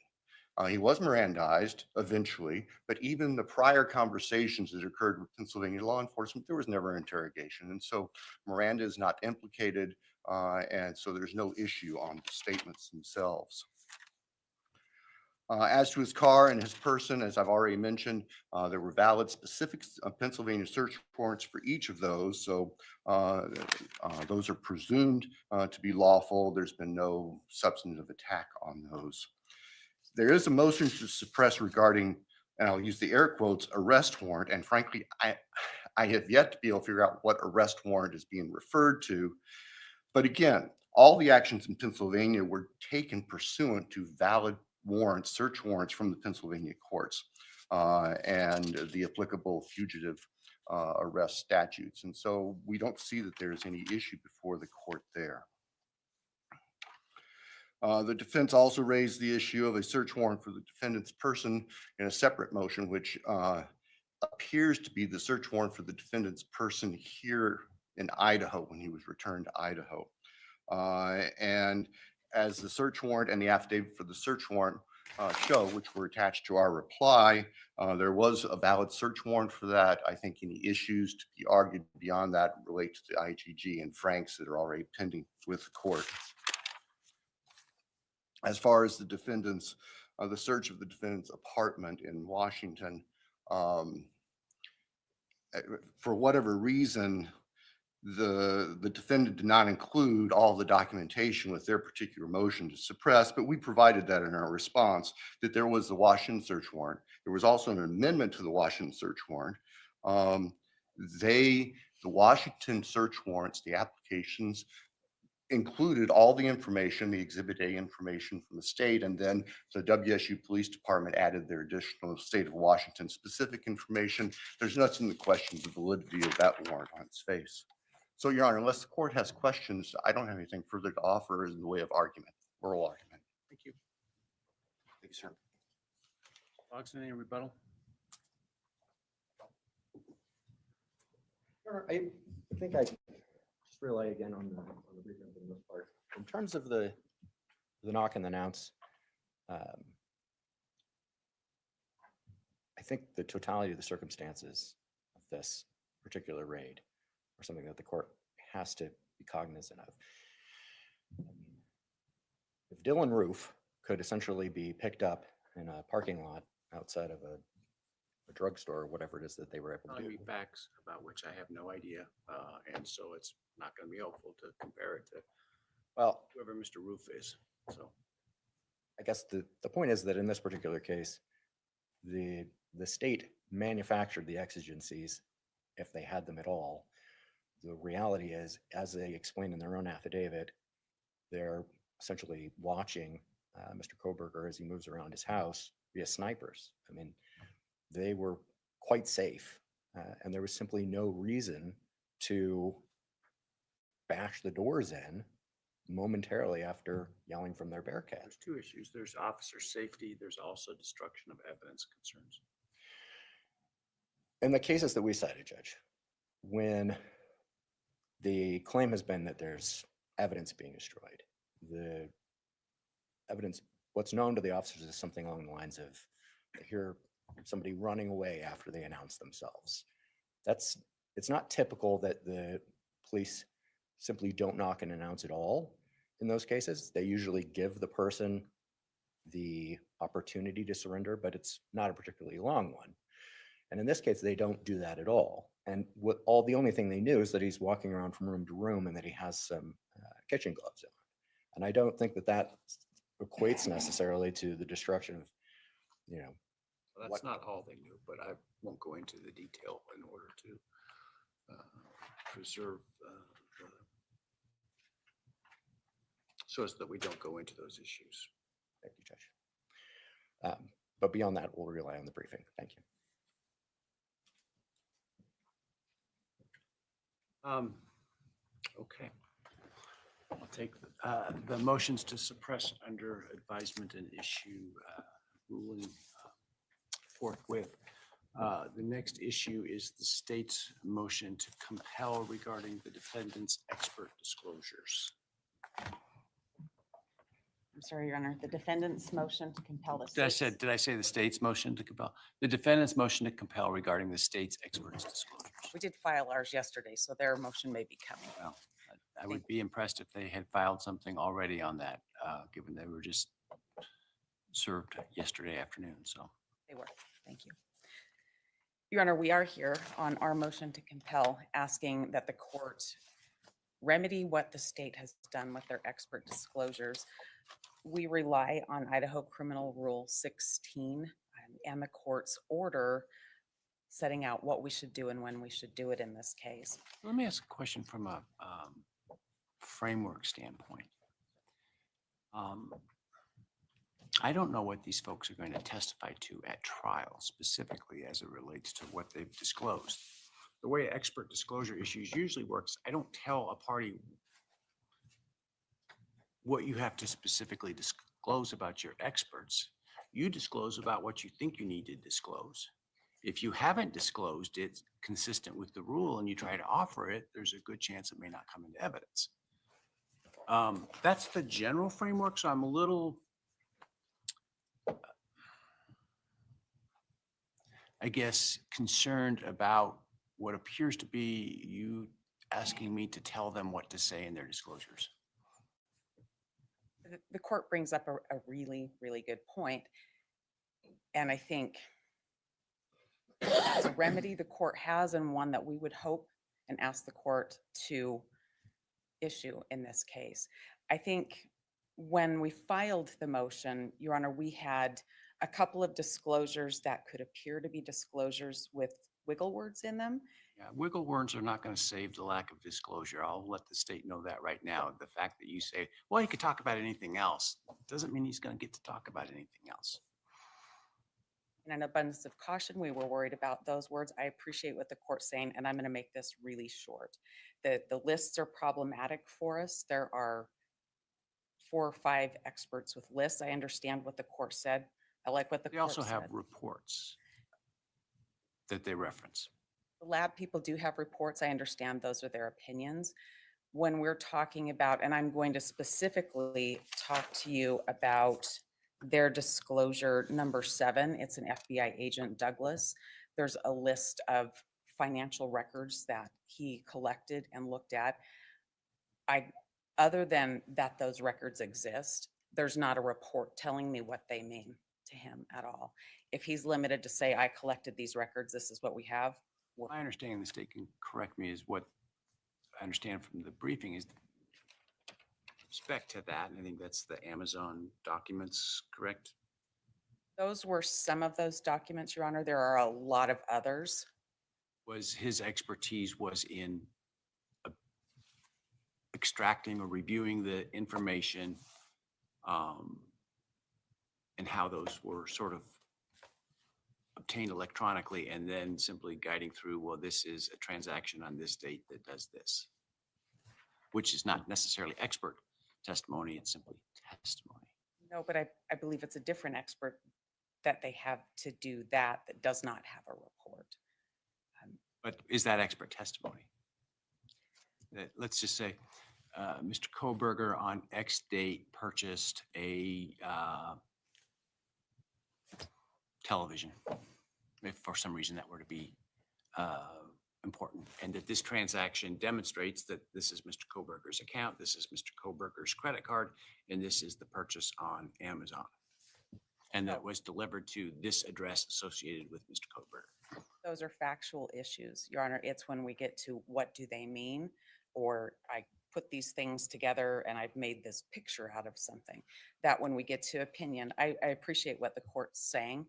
He was Mirandized eventually, but even the prior conversations that occurred with Pennsylvania law enforcement, there was never interrogation. And so Miranda is not implicated, and so there's no issue on the statements themselves. As to his car and his person, as I've already mentioned, there were valid specific Pennsylvania search warrants for each of those. So those are presumed to be lawful. There's been no substantive attack on those. There is a motion to suppress regarding, and I'll use the air quotes, arrest warrant. And frankly, I have yet to be able to figure out what arrest warrant is being referred to. But again, all the actions in Pennsylvania were taken pursuant to valid warrants, search warrants from the Pennsylvania courts and the applicable fugitive arrest statutes. And so we don't see that there's any issue before the court there. The defense also raised the issue of a search warrant for the defendant's person in a separate motion, which appears to be the search warrant for the defendant's person here in Idaho when he was returned to Idaho. And as the search warrant and the affidavit for the search warrant show, which were attached to our reply. There was a valid search warrant for that. I think any issues to be argued beyond that relate to the IGG and Franks that are already pending with the court. As far as the defendants, the search of the defendant's apartment in Washington, for whatever reason, the defendant did not include all the documentation with their particular motion to suppress, but we provided that in our response, that there was the Washington search warrant. There was also an amendment to the Washington search warrant. The Washington search warrants, the applications included all the information, the Exhibit A information from the state, and then the WSU Police Department added their additional state of Washington specific information. There's nothing that questions the validity of that warrant on its face. So, Your Honor, unless the court has questions, I don't have anything further to offer in the way of argument, oral argument. Thank you. Thank you, sir. Hodgson, any rebuttal? I think I just rely again on the briefing for the most part. In terms of the knock and announce, I think the totality of the circumstances of this particular raid are something that the court has to be cognizant of. If Dylan Roof could essentially be picked up in a parking lot outside of a drugstore or whatever it is that they were able to Telling do. me facts about which I have no idea, and so it's not going to be helpful to compare it to Well, whoever Mr. Roof is. So I guess the point is that in this particular case, the state manufactured the exigencies if they had them at all. The reality is, as they explained in their own affidavit, they're essentially watching Mr. Koberger as he moves around his house via snipers. I mean, they were quite safe, and there was simply no reason to bash the doors in momentarily after yelling from their Bearcat. there's two issues. There's officer safety. There's also destruction of evidence concerns. In the cases that we cited, Judge, when the claim has been that there's evidence being destroyed, the evidence, what's known to the officers is something along the lines of, they hear somebody running away after they announce themselves. It's not typical that the police simply don't knock and announce at all in those cases. They usually give the person the opportunity to surrender, but it's not a particularly long one. And in this case, they don't do that at all. And the only thing they knew is that he's walking around from room to room and that he has some kitchen gloves on. And I don't think that equates necessarily to the destruction of, Well, that's not all they knew, but I won't go into the detail in order to preserve so as that we don't go into those issues. Thank you, Judge. But beyond that, we'll rely on the briefing. Thank you. Okay. I'll take the motions to suppress under advisement and issue ruling forthwith. The next issue is the state's motion to compel regarding the defendant's expert disclosures. I'm sorry, Your Honor, the defendant's motion to compel the. Did I say the state's motion to compel? The defendant's motion to compel regarding the state's expert's disclosures. We did file ours yesterday, so their motion may be coming. Well, I would be impressed if they had filed something already on that, given they were just served yesterday afternoon, so. They were. Thank you. Your Honor, we are here on our motion to compel, asking that the court remedy what the state has done with their expert disclosures. We rely on Idaho Criminal Rule 16 and the court's order setting out what we should do and when we should do it in this case. Let me ask a question from a framework standpoint. I don't know what these folks are going to testify to at trial, specifically as it relates to what they've disclosed. The way expert disclosure issues usually works, I don't tell a party what you have to specifically disclose about your experts. You disclose about what you think you need to disclose. If you haven't disclosed it consistent with the rule and you try to offer it, there's a good chance it may not come into evidence. That's the general framework, so I'm a little I guess, concerned about what appears to be you asking me to tell them what to say in their disclosures. The court brings up a really, really good point. And I think it's a remedy the court has and one that we would hope and ask the court to issue in this case. I think when we filed the motion, Your Honor, we had a couple of disclosures that could appear to be disclosures with wiggle words in them. Yeah, wiggle words are not going to save the lack of disclosure. I'll let the state know that right now. The fact that you say, well, he could talk about anything else, doesn't mean he's going to get to talk about anything else. In an abundance of caution, we were worried about those words. I appreciate what the court's saying, and I'm going to make this really short. The lists are problematic for us. There are 4 or 5 experts with lists. I understand what the court said. I like what the They court also have said. reports that they reference. The lab people do have reports. I understand those are their opinions. When we're talking about, and I'm going to specifically talk to you about their disclosure number 7, it's an FBI agent, Douglas. There's a list of financial records that he collected and looked at. Other than that those records exist, there's not a report telling me what they mean to him at all. If he's limited to say, I collected these records, this is what we have. My understanding, the state can correct me, is what I understand from the briefing is respect to that. And I think that's the Amazon documents, correct? Those were some of those documents, Your Honor. There are a lot of others. Was his expertise was in extracting or reviewing the information and how those were sort of obtained electronically and then simply guiding through, well, this is a transaction on this date that does this, which is not necessarily expert testimony, it's simply testimony. No, but I believe it's a different expert that they have to do that does not have a report. But is that expert testimony? Let's just say Mr. Koberger on X date purchased a television, if for some reason that were to be important, and that this transaction demonstrates that this is Mr. Koberger's account, this is Mr. Koberger's credit card, and this is the purchase on Amazon. And that was delivered to this address associated with Mr. Koberger. Those are factual issues, Your Honor. It's when we get to what do they mean, or I put these things together and I've made this picture out of something, that when we get to opinion, I appreciate what the court's saying.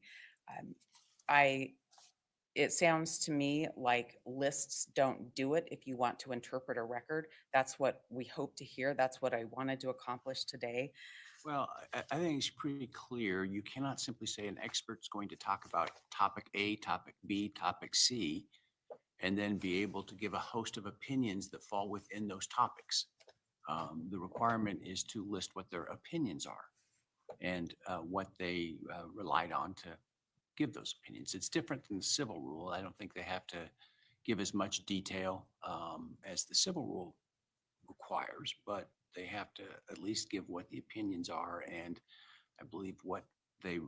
It sounds to me like lists don't do it if you want to interpret a record. That's what we hope to hear. That's what I wanted to accomplish today. Well, I think it's pretty clear. You cannot simply say an expert's going to talk about topic A, topic B, topic C, and then be able to give a host of opinions that fall within those topics. The requirement is to list what their opinions are and what they relied on to give those opinions. It's different than the civil rule. I don't think they have to give as much detail as the civil rule requires, but they have to at least give what the opinions are, and I believe what they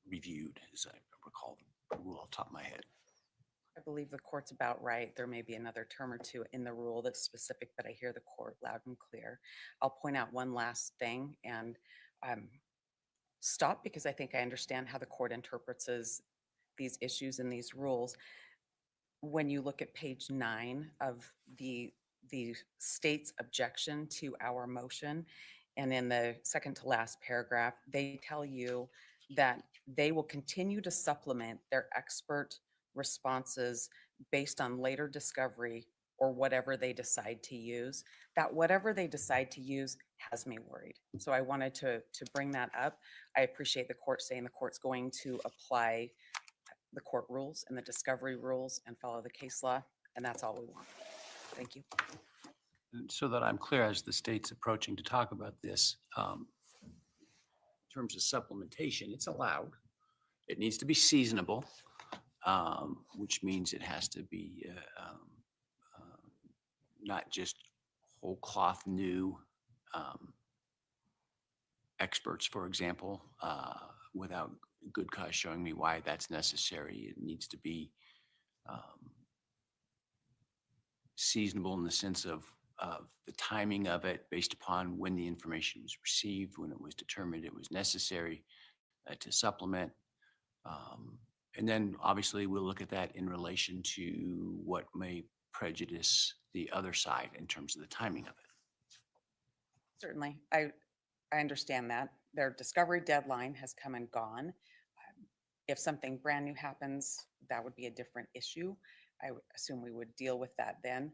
reviewed, as I recall the rule off the top of my head. I believe the court's about right. There may be another term or two in the rule that's specific, but I hear the court loud and clear. I'll point out one last thing and stop, because I think I understand how the court interprets these issues and these rules. When you look at page 9 of the state's objection to our motion, and in the second to last paragraph, they tell you that they will continue to supplement their expert responses based on later discovery or whatever they decide to use. That whatever they decide to use has me worried. So I wanted to bring that up. I appreciate the court saying the court's going to apply the court rules and the discovery rules and follow the case law, and that's all we want. Thank you. And so that I'm clear, as the state's approaching to talk about this, in terms of supplementation, it's allowed. It needs to be seasonable, which means it has to be not just whole cloth new experts, for example, without good cause showing me why that's necessary. It needs to be seasonable in the sense of the timing of it based upon when the information was received, when it was determined it was necessary to supplement. And then obviously we'll look at that in relation to what may prejudice the other side in terms of the timing of it. Certainly, I understand that. Their discovery deadline has come and gone. If something brand new happens, that would be a different issue. I would assume we would deal with that then.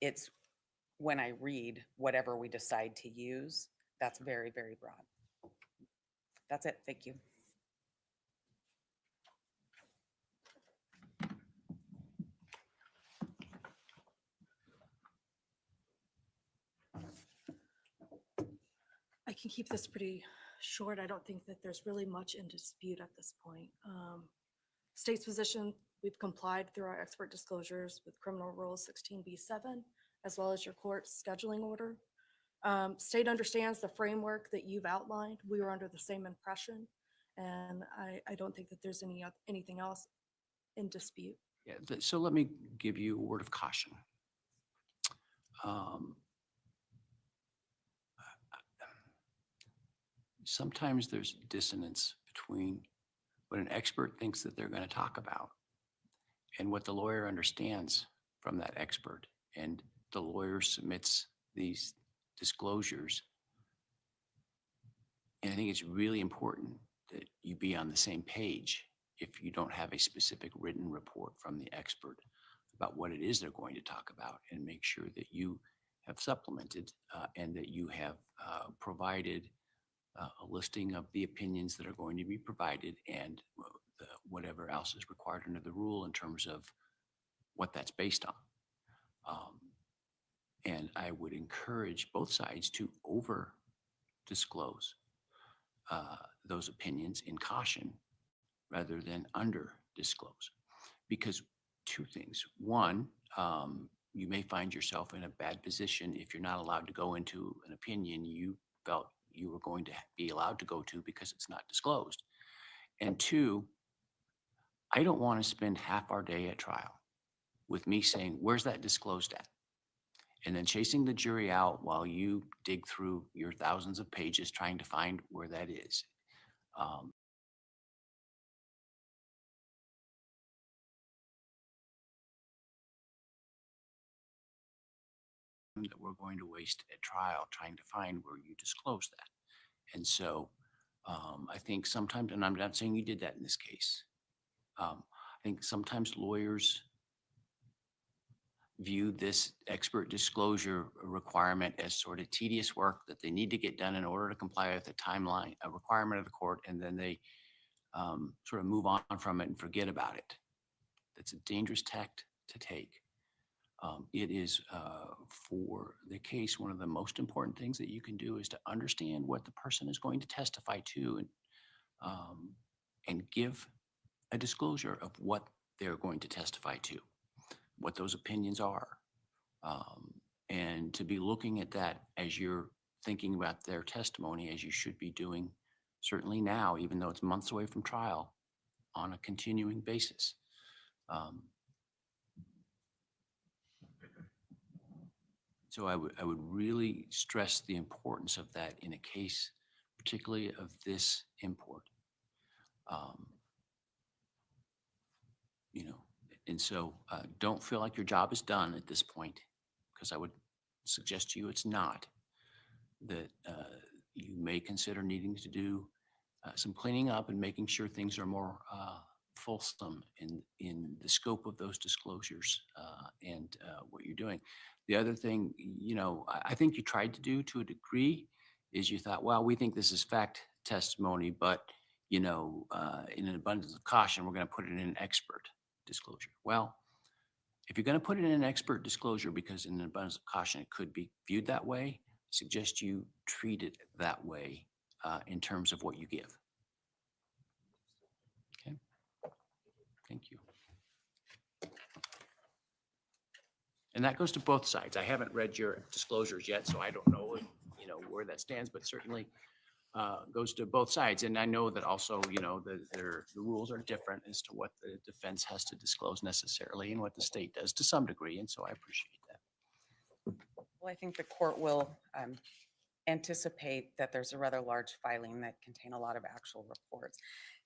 It's when I read whatever we decide to use, that's very, very broad. That's it. Thank you. I can keep this pretty short. I don't think that there's really much in dispute at this point. State's position, we've complied through our expert disclosures with Criminal Rule 16b7, as well as your court's scheduling order. State understands the framework that you've outlined. We were under the same impression, and I don't think that there's anything else in dispute. Yeah, so let me give you a word of caution. Sometimes there's dissonance between what an expert thinks that they're going to talk about and what the lawyer understands from that expert. And the lawyer submits these disclosures. And I think it's really important that you be on the same page if you don't have a specific written report from the expert about what it is they're going to talk about, and make sure that you have supplemented and that you have provided a listing of the opinions that are going to be provided and whatever else is required under the rule in terms of what that's based on. And I would encourage both sides to over disclose those opinions in caution rather than under disclose. Because two things. One, you may find yourself in a bad position if you're not allowed to go into an opinion you felt you were going to be allowed to go to because it's not disclosed. And two, I don't want to spend half our day at trial with me saying, where's that disclosed at? And then chasing the jury out while you dig through your thousands of pages trying to find where that is. That we're going to waste at trial trying to find where you disclose that. And so I think sometimes, and I'm not saying you did that in this case, I think sometimes lawyers view this expert disclosure requirement as sort of tedious work that they need to get done in order to comply with the timeline, a requirement of the court, and then they sort of move on from it and forget about it. That's a dangerous tact to take. It is for the case, one of the most important things that you can do is to understand what the person is going to testify to and give a disclosure of what they're going to testify to, what those opinions are, and to be looking at that as you're thinking about their testimony, as you should be doing certainly now, even though it's months away from trial, on a continuing basis. So I would really stress the importance of that in a case, particularly of this import. And so don't feel like your job is done at this point, because I would suggest to you it's not. That you may consider needing to do some cleaning up and making sure things are more fulsome in the scope of those disclosures and what you're doing. The other thing, I think you tried to do to a degree is you thought, well, we think this is fact testimony, but, in an abundance of caution, we're going to put it in an expert disclosure. Well, if you're going to put it in an expert disclosure because in an abundance of caution, it could be viewed that way, I suggest you treat it that way in terms of what you give. Okay. Thank you. And that goes to both sides. I haven't read your disclosures yet, so I don't know, where that stands, but certainly goes to both sides. And I know that also, the rules are different as to what the defense has to disclose necessarily and what the state does to some degree. And so I appreciate that. Well, I think the court will anticipate that there's a rather large filing that contain a lot of actual reports.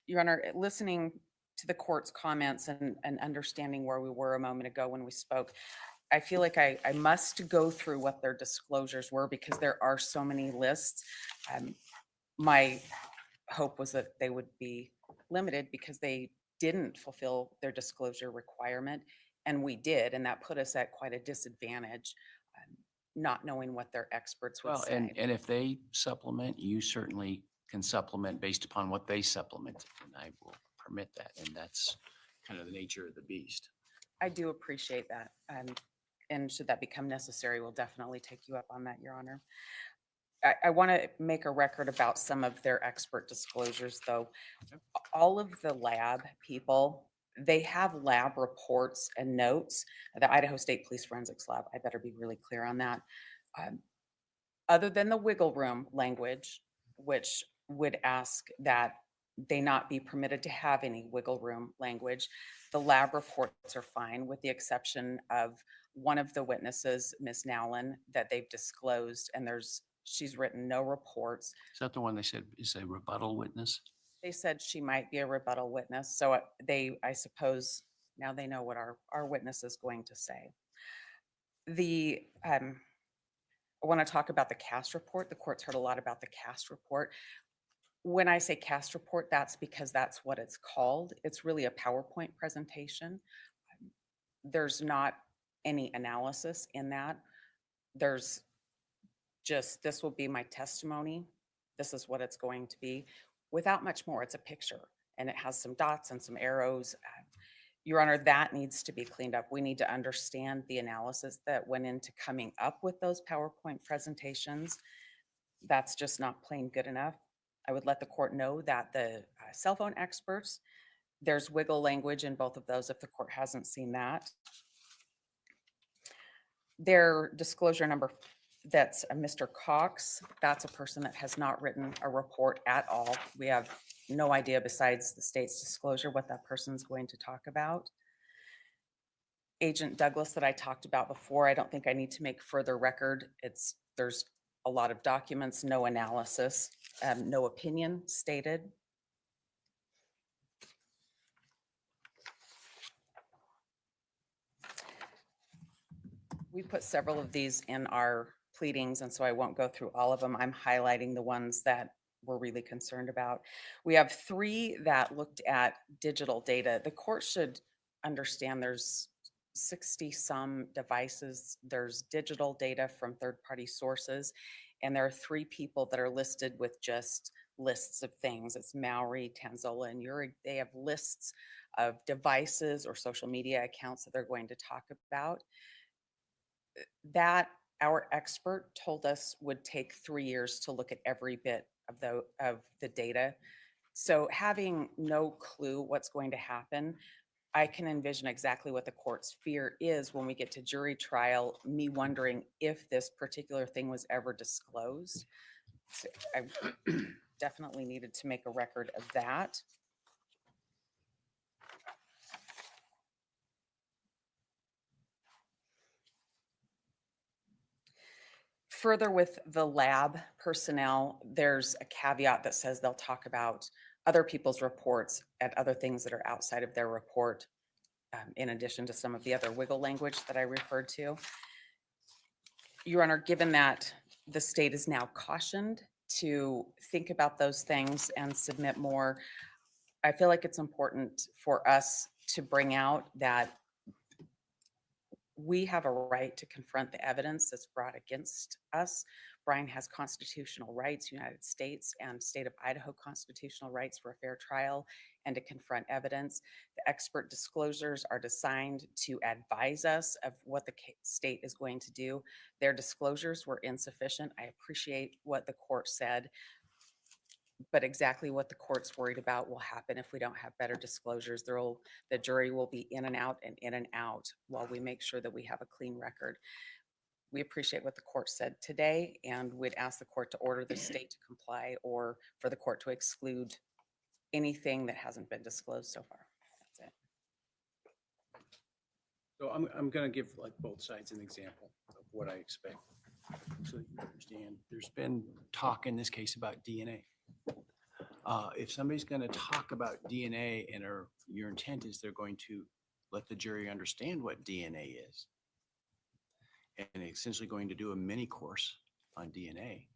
Your Honor, listening to the court's comments and understanding where we were a moment ago when we spoke, I feel like I must go through what their disclosures were because there are so many lists. My hope was that they would be limited because they didn't fulfill their disclosure requirement, and we did, and that put us at quite a disadvantage, not knowing what their experts would Well, say. and if they supplement, you certainly can supplement based upon what they supplemented, and I will permit that. And that's kind of the nature of the beast. I do appreciate that. And should that become necessary, we'll definitely take you up on that, Your Honor. I want to make a record about some of their expert disclosures, though. All of the lab people, they have lab reports and notes. The Idaho State Police Forensics Lab, I better be really clear on that. Other than the wiggle room language, which would ask that they not be permitted to have any wiggle room language, the lab reports are fine, with the exception of one of the witnesses, Ms. Nowlin, that they've disclosed, and she's written no reports. Is that the one they said is a rebuttal witness? They said she might be a rebuttal witness, so I suppose now they know what our witness is going to say. I want to talk about the cast report. The court's heard a lot about the cast report. When I say cast report, that's because that's what it's called. It's really a PowerPoint presentation. There's not any analysis in that. There's just, this will be my testimony. This is what it's going to be. Without much more, it's a picture, and it has some dots and some arrows. Your Honor, that needs to be cleaned up. We need to understand the analysis that went into coming up with those PowerPoint presentations. That's just not plain good enough. I would let the court know that the cell phone experts, there's wiggle language in both of those if the court hasn't seen that. Their disclosure number, that's Mr. Cox, that's a person that has not written a report at all. We have no idea, besides the state's disclosure, what that person's going to talk about. Agent Douglas that I talked about before, I don't think I need to make further record. There's a lot of documents, no analysis, no opinion stated. We put several of these in our pleadings, and so I won't go through all of them. I'm highlighting the ones that we're really concerned about. We have 3 that looked at digital data. The court should understand there's 60 some devices. There's digital data from third-party sources, and there are 3 people that are listed with just lists of things. It's Mowry, Tanzola, and Uric. They have lists of devices or social media accounts that they're going to talk about. That our expert told us would take 3 years to look at every bit of the data. So having no clue what's going to happen, I can envision exactly what the court's fear is when we get to jury trial, me wondering if this particular thing was ever disclosed. So I definitely needed to make a record of that. Further, with the lab personnel, there's a caveat that says they'll talk about other people's reports and other things that are outside of their report, in addition to some of the other wiggle language that I referred to. Your Honor, given that the state is now cautioned to think about those things and submit more, I feel like it's important for us to bring out that we have a right to confront the evidence that's brought against us. Brian has constitutional rights, United States and state of Idaho constitutional rights for a fair trial and to confront evidence. The expert disclosures are designed to advise us of what the state is going to do. Their disclosures were insufficient. I appreciate what the court said, but exactly what the court's worried about will happen if we don't have better disclosures. The jury will be in and out while we make sure that we have a clean record. we appreciate what the court said today and would ask the court to order the state to comply or for the court to exclude anything that hasn't been disclosed so far. That's it. So I'm going to give like both sides an example of what I expect. So that you understand, there's been talk in this case about DNA. If somebody's going to talk about DNA and your intent is they're going to let the jury understand what DNA is, and essentially going to do a mini course on DNA,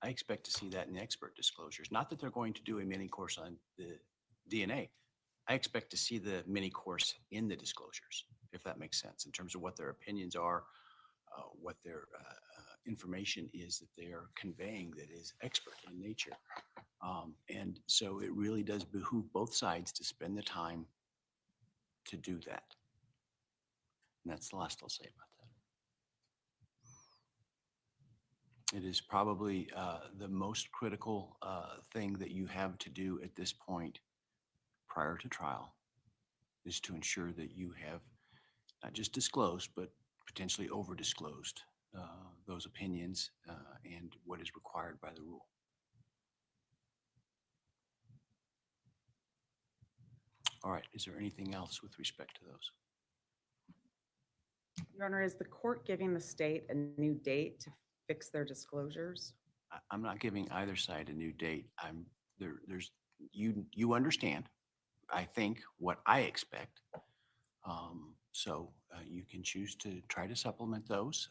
I expect to see that in expert disclosures. Not that they're going to do a mini course on the DNA. I expect to see the mini course in the disclosures, if that makes sense, in terms of what their opinions are, what their information is that they are conveying that is expert in nature. And so it really does behoove both sides to spend the time to do that. And that's the last I'll say about that. It is probably the most critical thing that you have to do at this point prior to trial is to ensure that you have not just disclosed, but potentially over disclosed those opinions and what is required by the rule. All right, is there anything else with respect to those? Your Honor, is the court giving the state a new date to fix their disclosures? I'm not giving either side a new date. You understand, I think, what I expect. So you can choose to try to supplement those.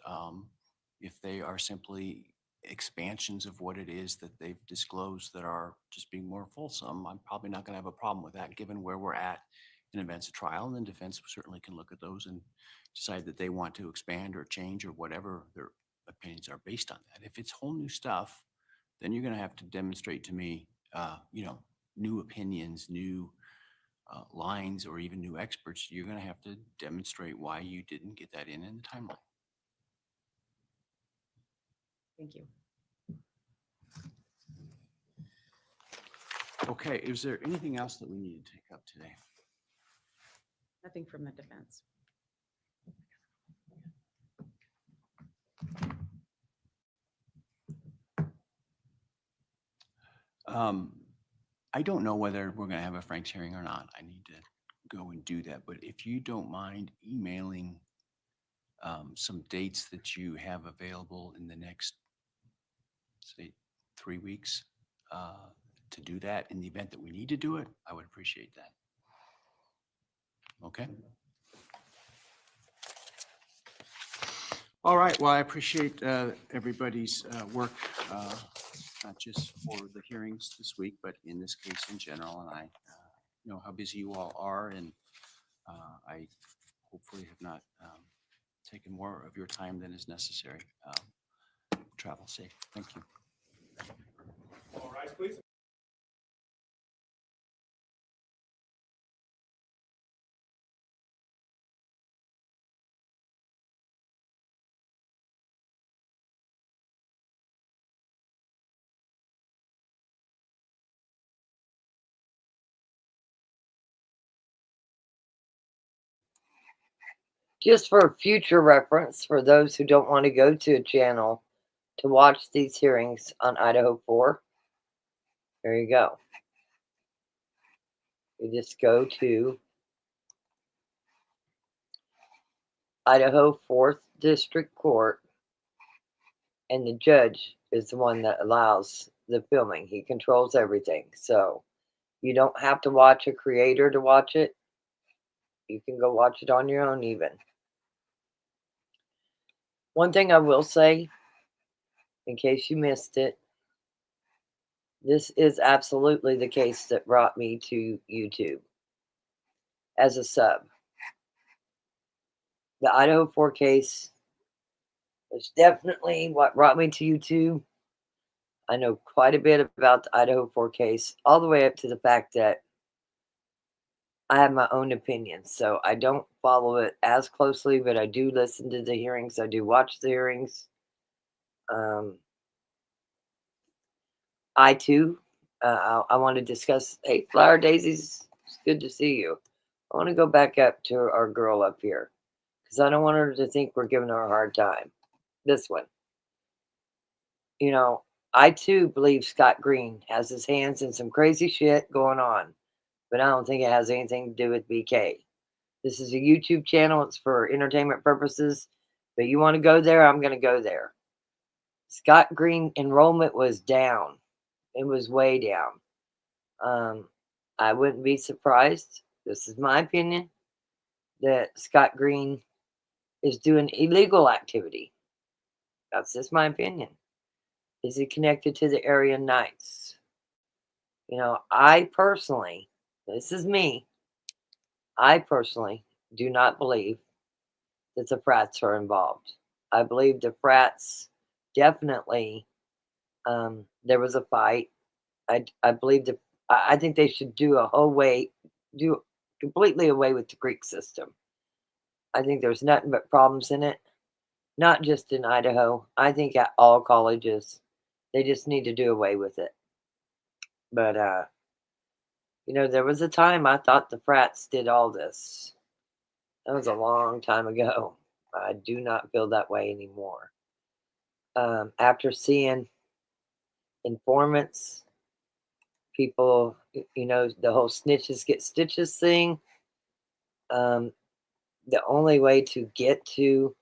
If they are simply expansions of what it is that they've disclosed that are just being more fulsome, I'm probably not going to have a problem with that given where we're at in advance of trial. And then defense certainly can look at those and decide that they want to expand or change or whatever their opinions are based on that. If it's whole new stuff, then you're going to have to demonstrate to me, new opinions, new lines, or even new experts. You're going to have to demonstrate why you didn't get that in the timeline. Thank you. Okay, is there anything else that we need to take up today? Nothing from the defense. I don't know whether we're going to have a Frank's hearing or not. I need to go and do that. But if you don't mind emailing some dates that you have available in the next, say, 3 weeks to do that in the event that we need to do it, I would appreciate that. Okay. All right. Well, I appreciate everybody's work, not just for the hearings this week, but in this case in general. And I know how busy you all are, and I hopefully have not taken more of your time than is necessary. Travel safe. Thank you. All rise, please. Just for future reference, for those who don't want to go to a channel to watch these hearings on Idaho4, there you go. You just go to Idaho 4th District Court, and the judge is the one that allows the filming. He controls everything. So you don't have to watch a creator to watch it. You can go watch it on your own even. One thing I will say, in case you missed it, this is absolutely the case that brought me to YouTube as a sub. The Idaho4 case is definitely what brought me to YouTube. I know quite a bit about the Idaho4 case, all the way up to the fact that I have my own opinions. So I don't follow it as closely, but I do listen to the hearings. I do watch the hearings. I too, I want to discuss, hey, Flower Daisies, it's good to see you. I want to go back up to our girl up here because I don't want her to think we're giving her a hard time. this one. You know, I too believe Scott Green has his hands in some crazy shit going on, but I don't think it has anything to do with BK. This is a YouTube channel. It's for entertainment purposes. But you want to go there, I'm going to go there. Scott Green enrollment was down. It was way down. I wouldn't be surprised, this is my opinion, that Scott Green is doing illegal activity. That's just my opinion. Is he connected to the area Knights? You know, I personally, this is me, I personally do not believe that the frats are involved. I believe the frats definitely, there was a fight. I believe I think they should do completely away with the Greek system. I think there's nothing but problems in it, not just in Idaho. I think at all colleges, they just need to do away with it. But, you know, there was a time I thought the frats did all this. That was a long time ago. I do not feel that way anymore. After seeing informants, people, you know, the whole snitches get stitches thing, the only way to get to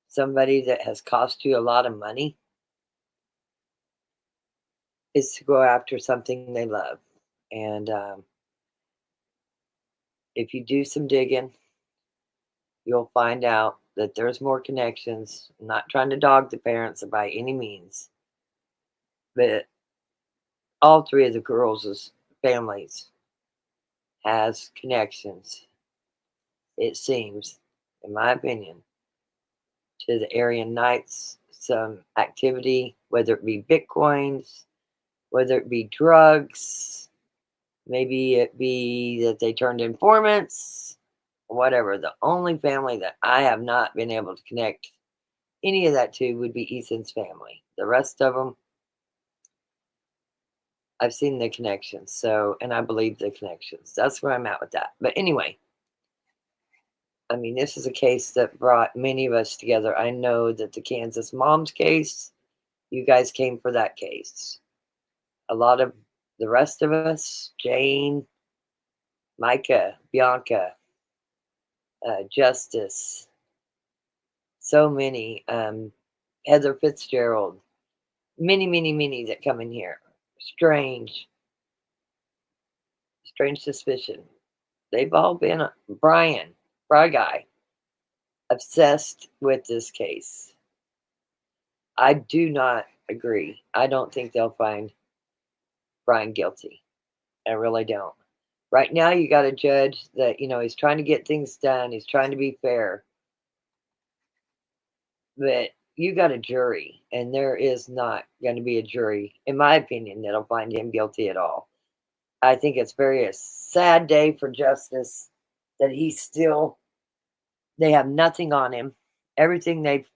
somebody that has cost you a lot of money is to go after something they love. And if you do some digging, you'll find out that there's more connections. I'm not trying to dog the parents by any means, but all three of the girls' families has connections, it seems, in my opinion, to the Aryan Knights, some activity, whether it be Bitcoins, whether it be drugs, maybe it be that they turned informants, whatever. The only family that I have not been able to connect any of that to would be Ethan's family. The rest of them, I've seen the connections. So, and I believe the connections. That's where I'm at with that. But anyway, I mean, this is a case that brought many of us together. I know that the Kansas mom's case, you guys came for that case. A lot of the rest of us, Jane, Micah, Bianca, Justice, so many, Heather Fitzgerald, many that come in here. Strange Suspicion. They've all been, Brian, Fry Guy, obsessed with this case. I do not agree. I don't think they'll find Brian guilty. I really don't. Right now, you got a judge that, you know, he's trying to get things done. He's trying to be fair. But you got a jury, and there is not going to be a jury, in my opinion, that'll find him guilty at all. I think it's a sad day for justice that they have nothing on him. Everything they've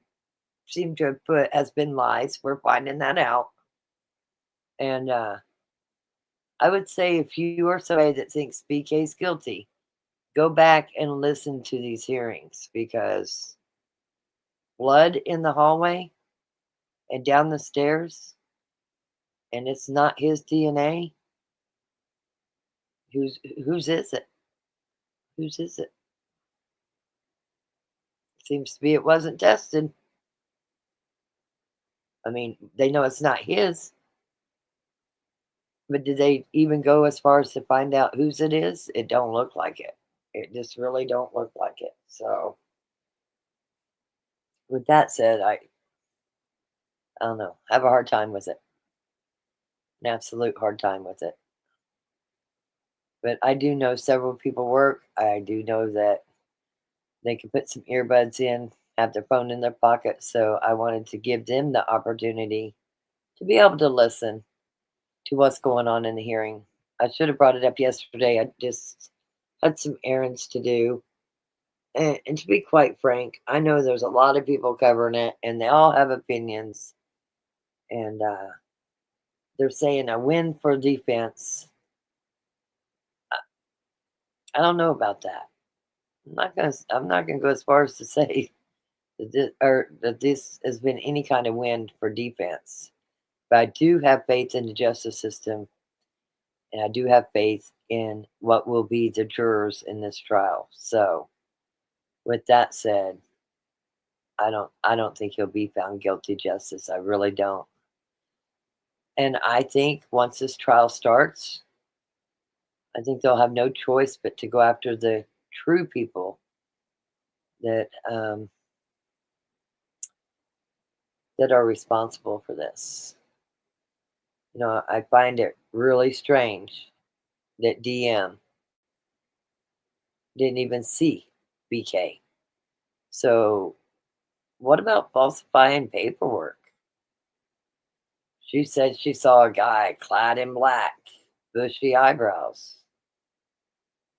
seemed to have put has been lies. We're finding that out. And I would say if you are somebody that thinks BK's guilty, go back and listen to these hearings, because blood in the hallway and down the stairs, and it's not his DNA. Whose is it? Whose is it? Seems to be it wasn't tested. I mean, they know it's not his. But did they even go as far as to find out whose it is? It don't look like it. It just really don't look like it. So with that said, I don't know. I have a hard time with it. An absolute hard time with it. But I do know several people work. I do know that they can put some earbuds in, have their phone in their pocket. So I wanted to give them the opportunity to be able to listen to what's going on in the hearing. I should have brought it up yesterday. I just had some errands to do. And to be quite frank, I know there's a lot of people covering it, and they all have opinions. And they're saying a win for defense. I don't know about that. I'm not gonna go as far as to say that this has been any kind of win for defense. But I do have faith in the justice system, and I do have faith in what will be the jurors in this trial. So, with that said, I don't think he'll be found guilty, Justice. I really don't. And I think once this trial starts, I think they'll have no choice but to go after the true people that that are responsible for this. You know, I find it really strange that DM didn't even see BK. So, what about falsifying paperwork? She said she saw a guy clad in black, bushy eyebrows.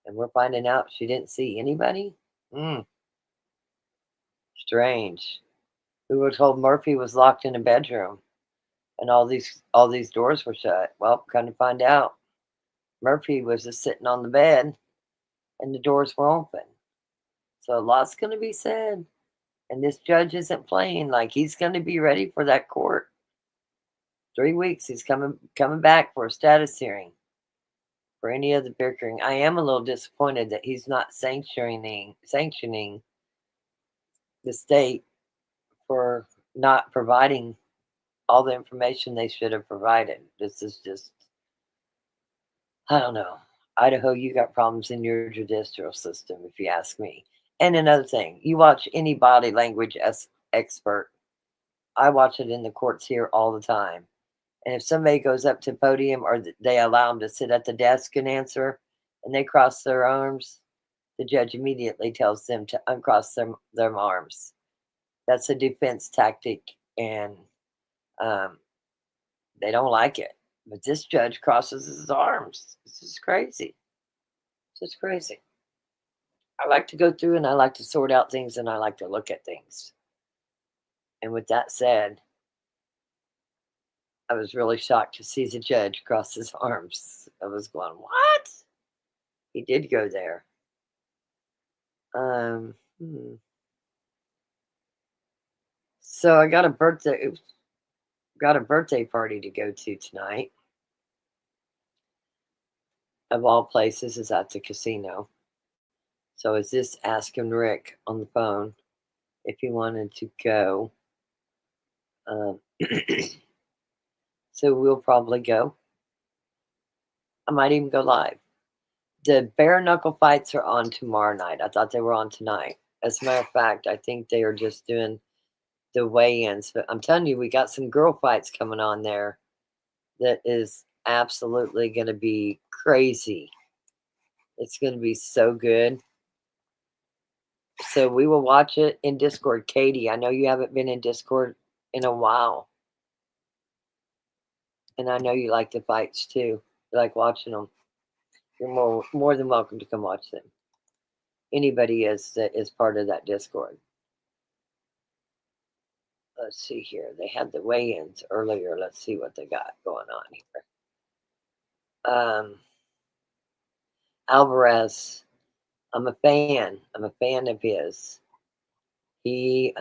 And we're finding out she didn't see anybody? Strange. We were told Murphy was locked in a bedroom and all these doors were shut. Well, come to find out, Murphy was just sitting on the bed and the doors were open. So a lot's going to be said. And this judge isn't playing. Like, he's going to be ready for that court. 3 weeks, he's coming back for a status hearing for any of the bickering. I am a little disappointed that he's not sanctioning the state for not providing all the information they should have provided. This is just, I don't know. Idaho, you got problems in your judicial system, if you ask me. And another thing, you watch any body language expert. I watch it in the courts here all the time. And if somebody goes up to the podium or they allow them to sit at the desk and answer, and they cross their arms, the judge immediately tells them to uncross their arms. That's a defense tactic, and they don't like it. But this judge crosses his arms. This is crazy. This is crazy. I like to go through and I like to sort out things and I like to look at things. And with that said, I was really shocked to see the judge cross his arms. I was going, what? He did go there. So I got a birthday party to go to tonight. Of all places, is at the casino. So I was just asking Rick on the phone if he wanted to go. So we'll probably go. I might even go live. The bare knuckle fights are on tomorrow night. I thought they were on tonight. As a matter of fact, I think they are just doing the weigh-ins. But I'm telling you, we got some girl fights coming on there that is absolutely going to be crazy. It's going to be so good. So we will watch it in Discord. Katie, I know you haven't been in Discord in a while. And I know you like the fights too. You like watching them. You're more than welcome to come watch them. Anybody that is part of that Discord. Let's see here. They had the weigh-ins earlier. Let's see what they got going on here. Alvarez. I'm a fan. I'm a fan of his. He,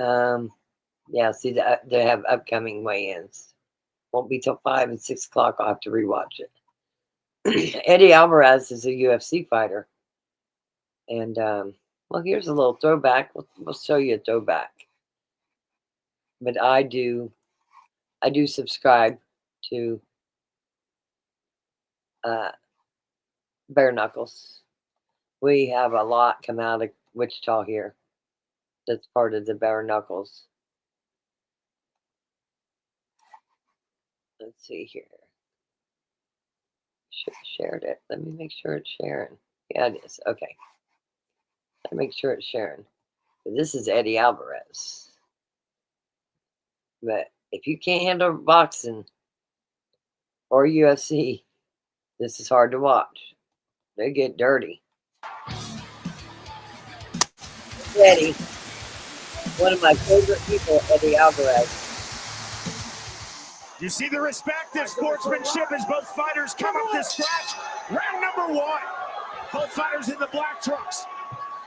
see, they have upcoming weigh-ins. Won't be till 5 and 6 o'clock. I'll have to rewatch it. Eddie Alvarez is a UFC fighter. And, well, here's a little throwback. We'll show you a throwback. But I do subscribe to Bare Knuckles. We have a lot come out of Wichita here that's part of the Bare Knuckles. Let's see here. Shared it. Let me make sure it's sharing. Yeah, it is. Okay. Let me make sure it's sharing. But this is Eddie Alvarez. But if you can't handle boxing or UFC, this is hard to watch. They get dirty. Eddie, one of my favorite people, Eddie Alvarez. You see the respect and sportsmanship as both fighters come up the stretch. Round number 1. Both fighters in the black trunks.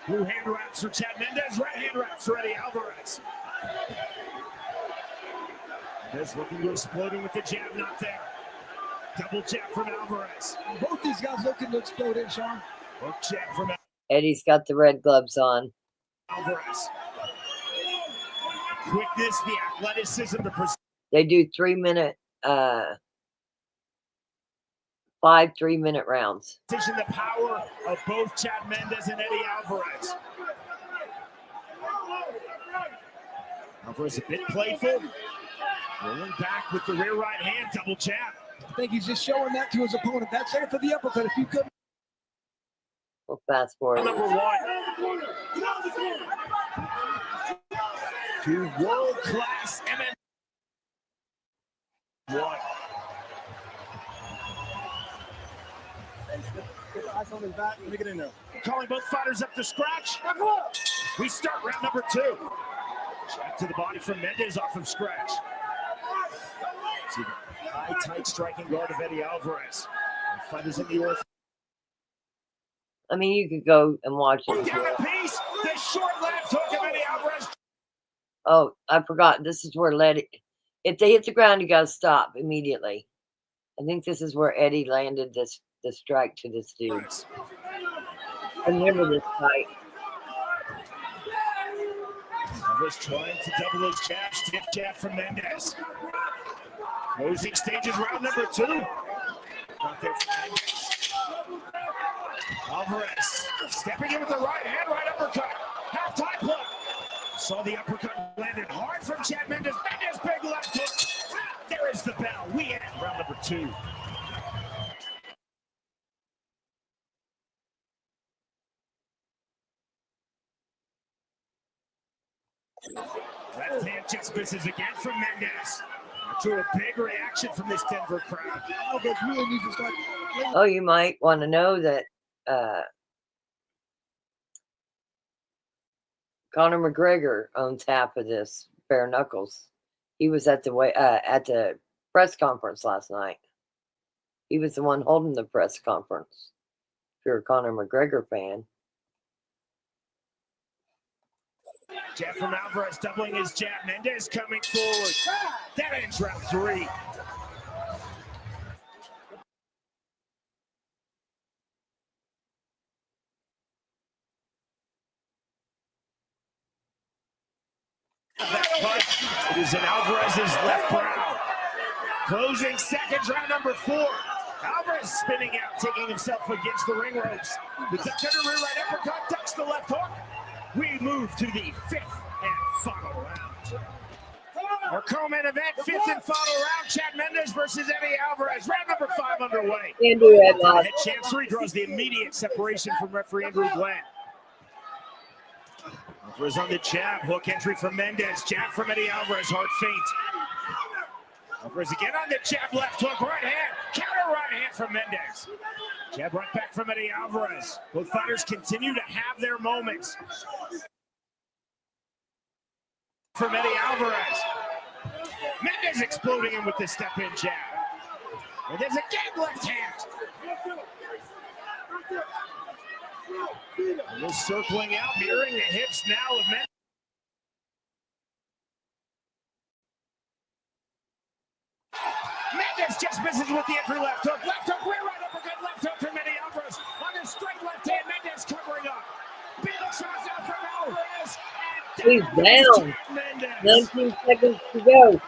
Blue hand wraps for Chad Mendez, red hand wraps for Eddie Alvarez. This looking to exploding with the jab, not there. Double jab from Alvarez. Both these guys looking to explode in, Sean. Hook jab from Eddie's got the red gloves on. Alvarez. Quickness, the athleticism, the precision. They do 3-minute, 5 3-minute rounds. The power of both Chad Mendes and Eddie Alvarez. Alvarez a bit playful. Rolling back with the rear right hand, double jab. I think he's just showing that to his opponent. That's it for the uppercut. If you could. We'll fast forward. Number one. To world-class MMA. One. Get the eyes on his back. Let me get in there. Calling both fighters up to scratch. We start round number 2. Jab to the body from Mendes off of scratch. See the high, tight striking guard of Eddie Alvarez. The fighters in the orth. I mean, you could go and watch it. Down a piece. The short left hook of Eddie Alvarez. Oh, I forgot. This is where if they hit the ground, you got to stop immediately. I think this is where Eddie landed the strike to this dude. I remember this fight. Alvarez trying to double his jab. Stiff jab from Mendes. Closing stages round number 2. Not there for Mendes. Alvarez stepping in with the right hand, right uppercut. Half-time play. Saw the uppercut landed hard from Chad Mendes. Mendes big left hook. There is the bell. We end round number 2. Left hand just misses again from Mendes. To a big reaction from this Denver crowd. Alvarez really needs to start. Oh, you might want to know that Conor McGregor owns half of this bare knuckles. He was at the press conference last night. He was the one holding the press conference. If you're a Conor McGregor fan. Jab from Alvarez doubling his jab. Mendes coming forward. That ends round 3. It is in Alvarez's left brow. Closing seconds, round number 4. Alvarez spinning out, taking himself against the ring ropes. The duck under rear right uppercut, ducks the left hook. We move to the 5th and final round. Our co-main event, 5th and final round, Chad Mendes versus Eddie Alvarez. Round number 5 underway. Andrew had lost. Head Chancery draws the immediate separation from referee Andrew Glenn. Alvarez on the jab, hook entry from Mendes, jab from Eddie Alvarez, hard feint. Alvarez again on the jab, left hook, right hand, counter right hand from Mendes. Jab right back from Eddie Alvarez. Both fighters continue to have their moments. From Eddie Alvarez. Mendes exploding in with the step-in jab. Mendes again, left hand. A little circling out, mirroring the hips now of Mendes. Mendes just misses with the entry left hook. Left hook, rear right uppercut, left hook from Eddie Alvarez. On his straight left hand, Mendes covering up. Big shots out from Alvarez. He's down. 19 seconds to go.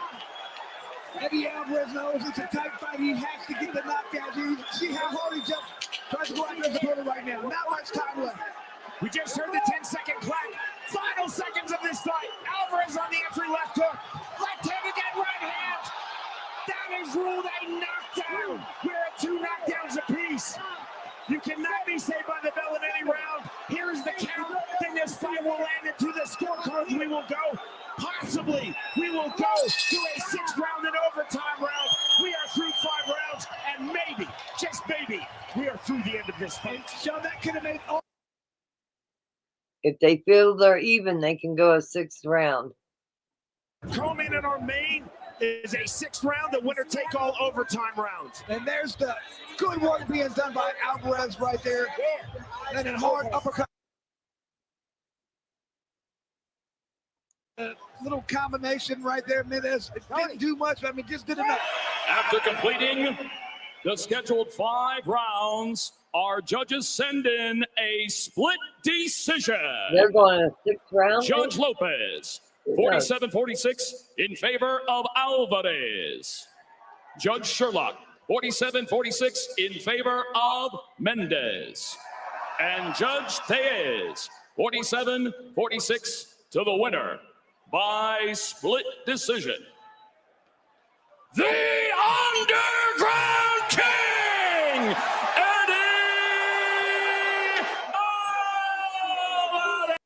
Eddie Alvarez knows it's a tight fight. He has to get the knockdown. You see how hard he just tries to go after his opponent right now. Not much time left. We just heard the 10-second clap. Final seconds of this fight. Alvarez on the entry left hook. Left hand again, right hand. That is ruled a knockdown. We're at 2 knockdowns apiece. You cannot be saved by the bell in any round. Here's the count. Then this fight will land into the scorecards. We will go. Possibly, we will go to a 6th round and overtime round. We are through 5 rounds, and maybe, just maybe, we are through the end of this fight. So that could have made all. If they feel they're even, they can go a 6th round. Co-main in our main is a 6th round, the winner take all overtime round. And there's the good work being done by Alvarez right there. And then hard uppercut. little combination right there, Mendez. It didn't do much, but I mean, just did enough. After completing the scheduled 5 rounds, our judges send in a split decision. They're going to 6th round. Judge Lopez, Who knows? 47-46 in favor of Alvarez. Judge Sherlock, 47-46 in favor of Mendez. And Judge Tellez, 47-46 to the winner by split decision. The Underground King, Eddie Alvarez.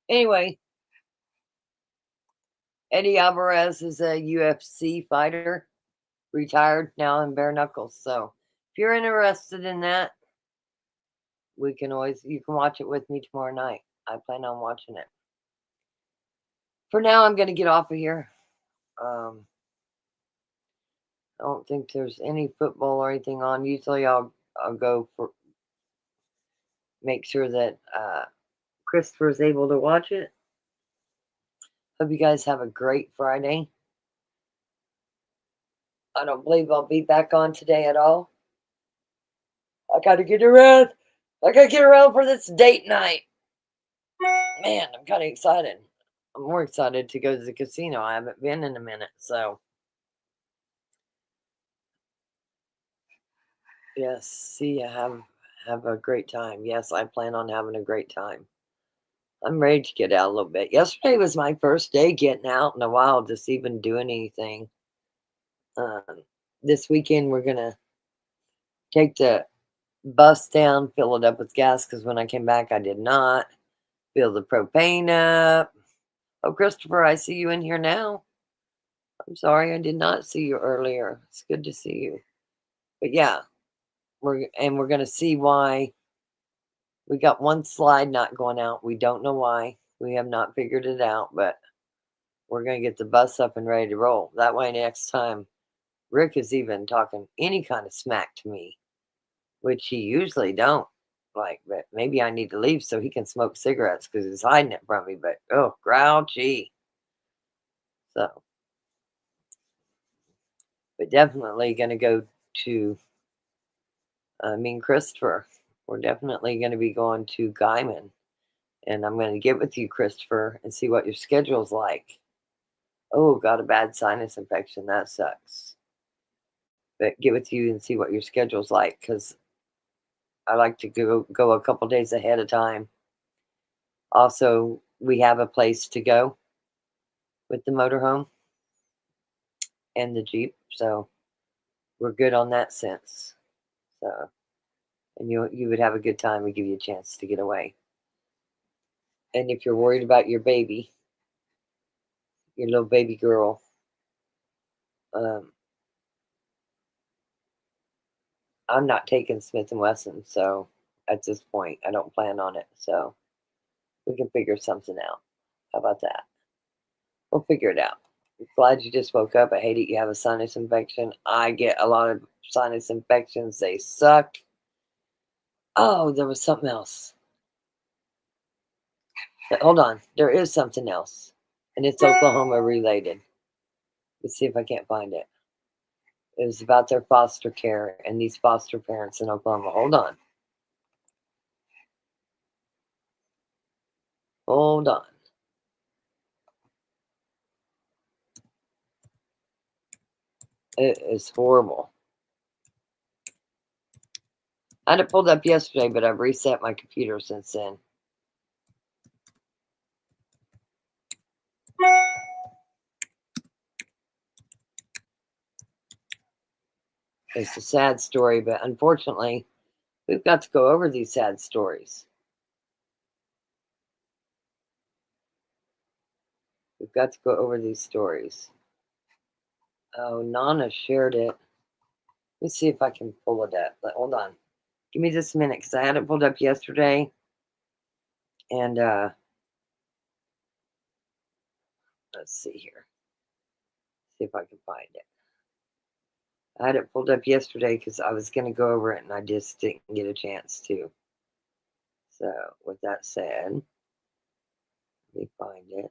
Anyway, Eddie Alvarez is a UFC fighter, retired now in bare knuckles. So if you're interested in that, you can watch it with me tomorrow night. I plan on watching it. For now, I'm going to get off of here. I don't think there's any football or anything on. Usually I'll go for, make sure that Christopher's able to watch it. Hope you guys have a great Friday. I don't believe I'll be back on today at all. I got to get around. I got to get around for this date night. Man, I'm kind of excited. I'm more excited to go to the casino. I haven't been in a minute, so. Yes, see, have a great time. Yes, I plan on having a great time. I'm ready to get out a little bit. Yesterday was my first day getting out in a while, just even doing anything. This weekend, we're going to take the bus down, fill it up with gas, because when I came back, I did not. Fill the propane up. Oh, Christopher, I see you in here now. I'm sorry, I did not see you earlier. It's good to see you. But yeah, we're going to see why we got one slide not going out. We don't know why. We have not figured it out, but we're going to get the bus up and ready to roll. That way next time, Rick is even talking any kind of smack to me, which he usually don't. Like, but maybe I need to leave so he can smoke cigarettes because he's hiding it from me. But, oh, grouchy. So, but definitely going to go to, me and Christopher. We're definitely going to be going to Guyman. And I'm going to get with you, Christopher, and see what your schedule's like. Oh, got a bad sinus infection. That sucks. But get with you and see what your schedule's like, because I like to go a couple days ahead of time. Also, we have a place to go with the motorhome and the Jeep, so we're good on that sense. So, and you would have a good time. We give you a chance to get away. And if you're worried about your baby, your little baby girl, I'm not taking Smith & Wesson, so at this point, I don't plan on it. So we can figure something out. How about that? We'll figure it out. I'm glad you just woke up. I hate it. You have a sinus infection. I get a lot of sinus infections. They suck. Oh, there was something else. But hold on. There is something else. And it's Oklahoma related. Let's see if I can't find it. It was about their foster care and these foster parents in Oklahoma. Hold on. Hold on. It is horrible. I had it pulled up yesterday, but I've reset my computer since then. It's a sad story, but unfortunately, we've got to go over these sad stories. We've got to go over these stories. Oh, Nana shared it. Let's see if I can pull it up. But hold on. Give me just a minute, because I had it pulled up yesterday. And let's see here. See if I can find it. I had it pulled up yesterday because I was going to go over it and I just didn't get a chance to. So, with that said, let me find it.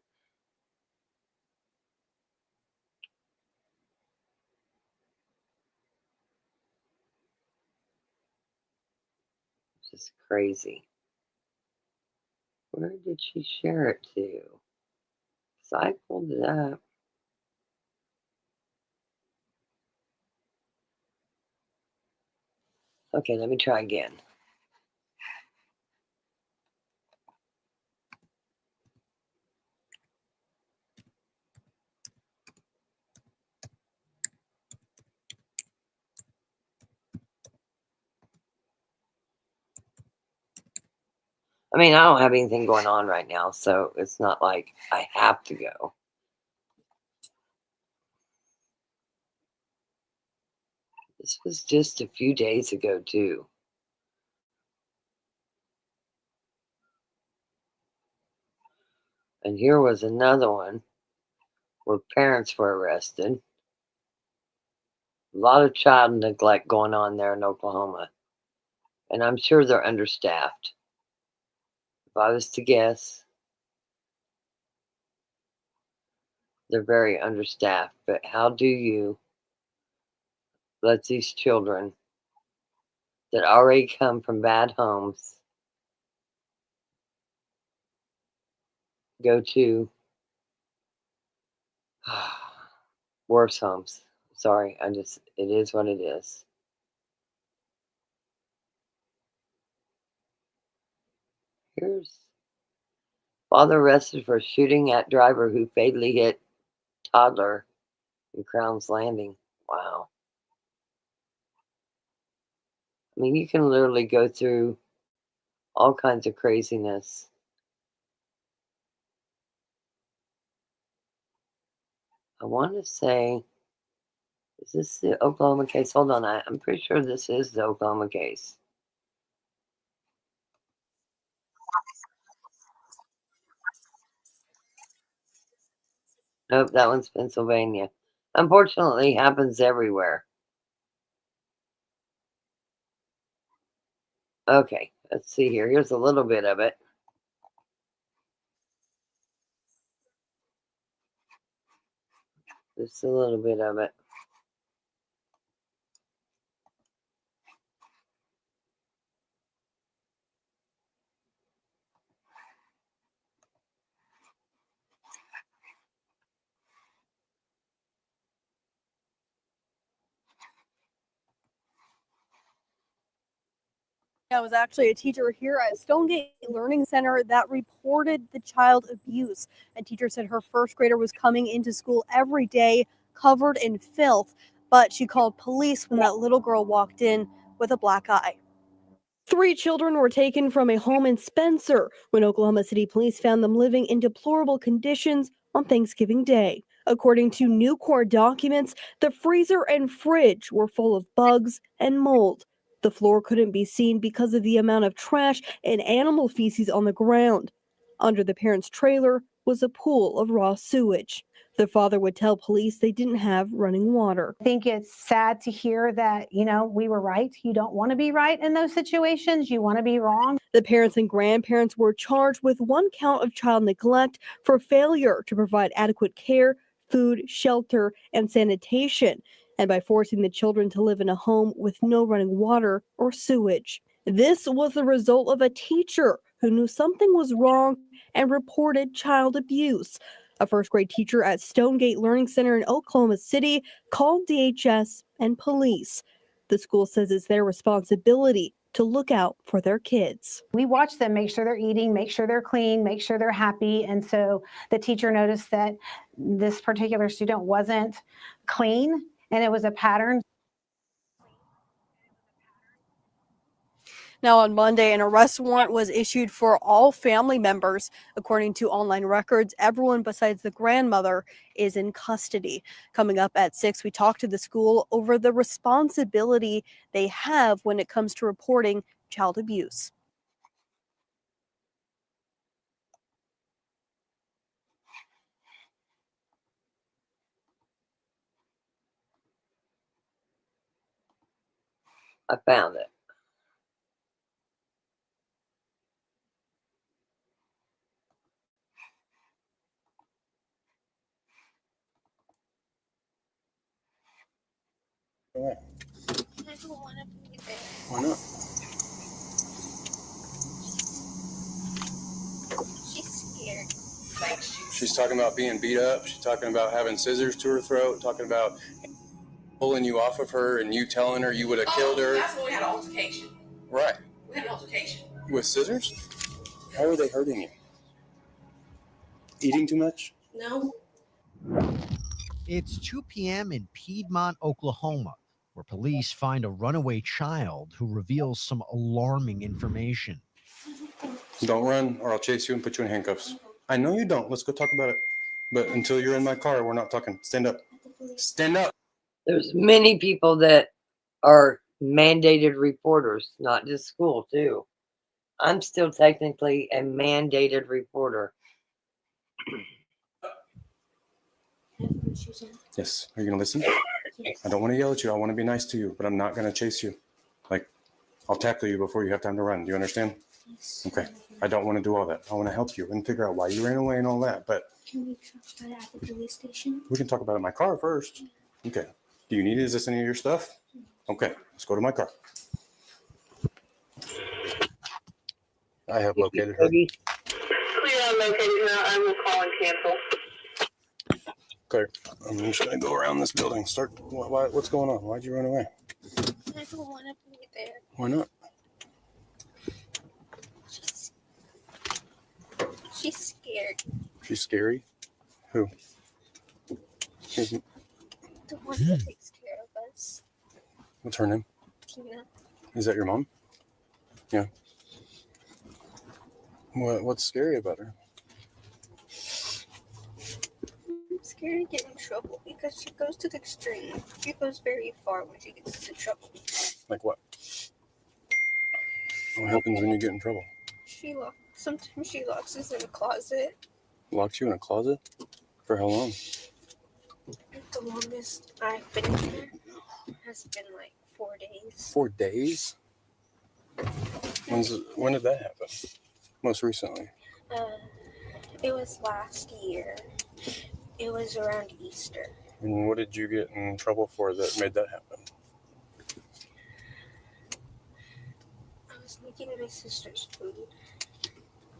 Just crazy. Where did she share it to? 'Cause I pulled it up. Okay, let me try again. I mean, I don't have anything going on right now, so it's not like I have to go. This was just a few days ago, too. And here was another one where parents were arrested. A lot of child neglect going on there in Oklahoma. And I'm sure they're understaffed. If I was to guess, they're very understaffed. But how do you let these children that already come from bad homes go to worse homes? Sorry, it is what it is. Here's father arrested for shooting at driver who fatally hit toddler in Crown's Landing. Wow. I mean, you can literally go through all kinds of craziness. I want to say, is this the Oklahoma case? Hold on, I'm pretty sure this is the Oklahoma case. Nope, that one's Pennsylvania. Unfortunately, happens everywhere. Okay, let's see here. Here's a little bit of it. Just a little bit of it. I was actually a teacher here at Stonegate Learning Center that reported the child abuse. A teacher said her first grader was coming into school every day covered in filth, but she called police when that little girl walked in with a black eye. 3 children were taken from a home in Spencer when Oklahoma City police found them living in deplorable conditions on Thanksgiving Day. According to new court documents, the freezer and fridge were full of bugs and mold. The floor couldn't be seen because of the amount of trash and animal feces on the ground. Under the parents' trailer was a pool of raw sewage. The father would tell police they didn't have running water. I think it's sad to hear that, we were right. You don't want to be right in those situations. You want to be wrong. The parents and grandparents were charged with 1 count of child neglect for failure to provide adequate care, food, shelter, and sanitation, and by forcing the children to live in a home with no running water or sewage. This was the result of a teacher who knew something was wrong and reported child abuse. A first grade teacher at Stonegate Learning Center in Oklahoma City called DHS and police. The school says it's their responsibility to look out for their kids. We watch them, make sure they're eating, make sure they're clean, make sure they're happy. And so the teacher noticed that this particular student wasn't clean and it was a pattern. Now, on Monday, an arrest warrant was issued for all family members. According to online records, everyone besides the grandmother is in custody. Coming up at 6, we talk to the school over the responsibility they have when it comes to reporting child abuse. I found it. Why not? She's talking about being beat up. She's talking about having scissors to her throat, talking about pulling you off of her and you telling her you would have killed her. That's when we had an altercation. Right. We had an altercation. With scissors? How are they hurting you? Eating too much? No. It's 2 p.m. in Piedmont, Oklahoma, where police find a runaway child who reveals some alarming information. Don't run or I'll chase you and put you in handcuffs. I know you don't. Let's go talk about it. But until you're in my car, we're not talking. Stand up. Stand up. There's many people that are mandated reporters, not just school too. I'm still technically a mandated reporter. Yes. Are you going to listen? I don't want to yell at you. I want to be nice to you, but I'm not going to chase you. Like, I'll tackle you before you have time to run. Do you understand? Okay. I don't want to do all that. I want to help you and figure out why you ran away and all that. But can we talk about it at the police station? We can talk about it in my car first. Okay. Do you need it? Is this any of your stuff? Okay. Let's go to my car. I have located her. Clear on located her. I will call and cancel. Okay. I'm just going to go around this building. What's going on? Why'd you run away? I don't want to be there. Why not? She's scared. She's scary? Who? The one that takes care of us. What's her name? Tina. Is that your mom? Yeah. What's scary about her? I'm scared to get in trouble because she goes to the extreme. She goes very far when she gets into trouble. Like what? What happens when you get in trouble? Sometimes she locks us in a closet. Locks you in a closet? For how long? The longest I've been here has been like 4 days. 4 days? When did that happen? Most recently? It was last year. It was around Easter. And what did you get in trouble for that made that happen? I was making my sister's food.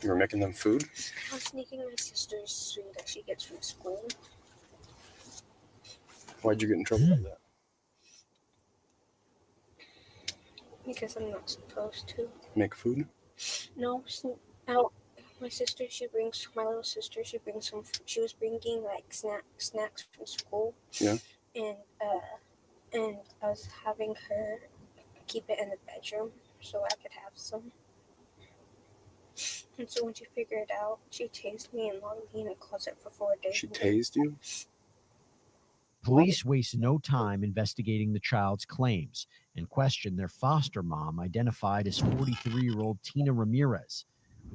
You were making them food? I was making my sister's food that she gets from school. Why'd you get in trouble for that? Because I'm not supposed to. Make food? No, my sister, my little sister, she was bringing like snacks from school. Yeah. And I was having her keep it in the bedroom so I could have some. And so when she figured it out, she tased me and locked me in a closet for 4 days. She tased you? Police waste no time investigating the child's claims and question their foster mom, identified as 43-year-old Tina Ramirez.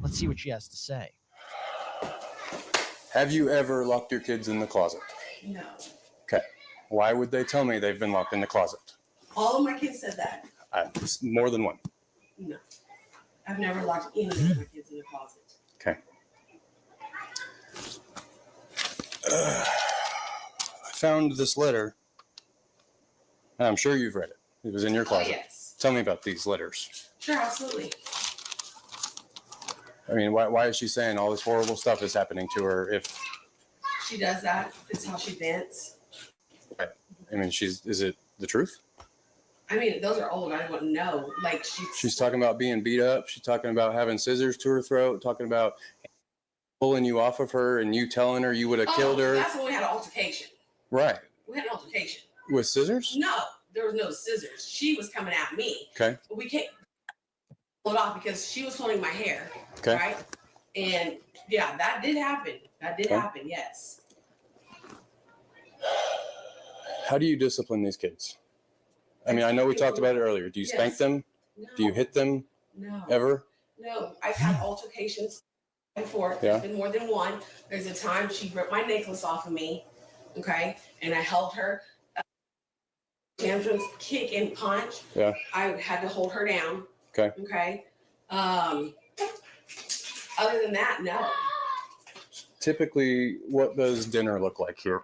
Let's see what she has to say. Have you ever locked your kids in the closet? No. Okay. Why would they tell me they've been locked in the closet? All of my kids said that. More than one. No. I've never locked any of my kids in the closet. Okay. I found this letter, and I'm sure you've read it. It was in your closet. Yes. Tell me about these letters. Sure, absolutely. I mean, why is she saying all this horrible stuff is happening to her if... She does that. It's how she vents. I mean, is it the truth? I mean, those are old. I wouldn't know. Like She's talking about being beat up. She's talking about having scissors to her throat, talking about pulling you off of her and you telling her you would have killed her. That's when we had an altercation. Right. We had an altercation. With scissors? No, there was no scissors. She was coming at me. Okay. But we can't pull it off because she was holding my hair. Okay. Right? And yeah, that did happen. That did Okay. happen, yes. How do you discipline these kids? I mean, I know we talked about it earlier. Do you spank Yes. them? No. Do you hit them No. ever? No, I've had altercations before. Yeah. There's been more than one. There's a time she ripped my necklace off of me, okay, and I held her. Tantrums, kick and punch. Yeah. I had to hold her down. Okay. Okay. Other than that, no. Typically, what does dinner look like here?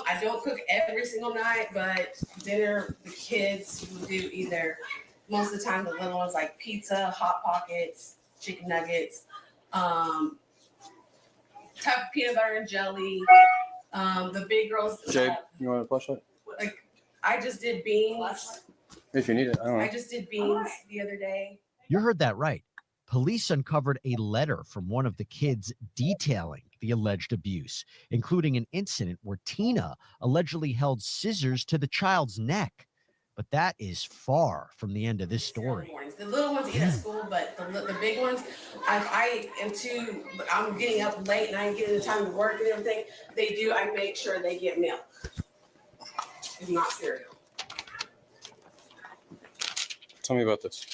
I don't cook every single night, but dinner, the kids will do either, most of the time, the little ones like pizza, Hot Pockets, chicken nuggets, have peanut butter and jelly. The big girls. Jade, you want a flashlight? Like I just did beans. If you need it, I don't know. I just did beans the other day. You heard that right. Police uncovered a letter from one of the kids detailing the alleged abuse, including an incident where Tina allegedly held scissors to the child's neck. But that is far from the end of this story. The little ones eat at school, but the big ones, I am too. I'm getting up late and I ain't getting the time to work and everything. They do. I make sure they get milk. It's not cereal. Tell me about this.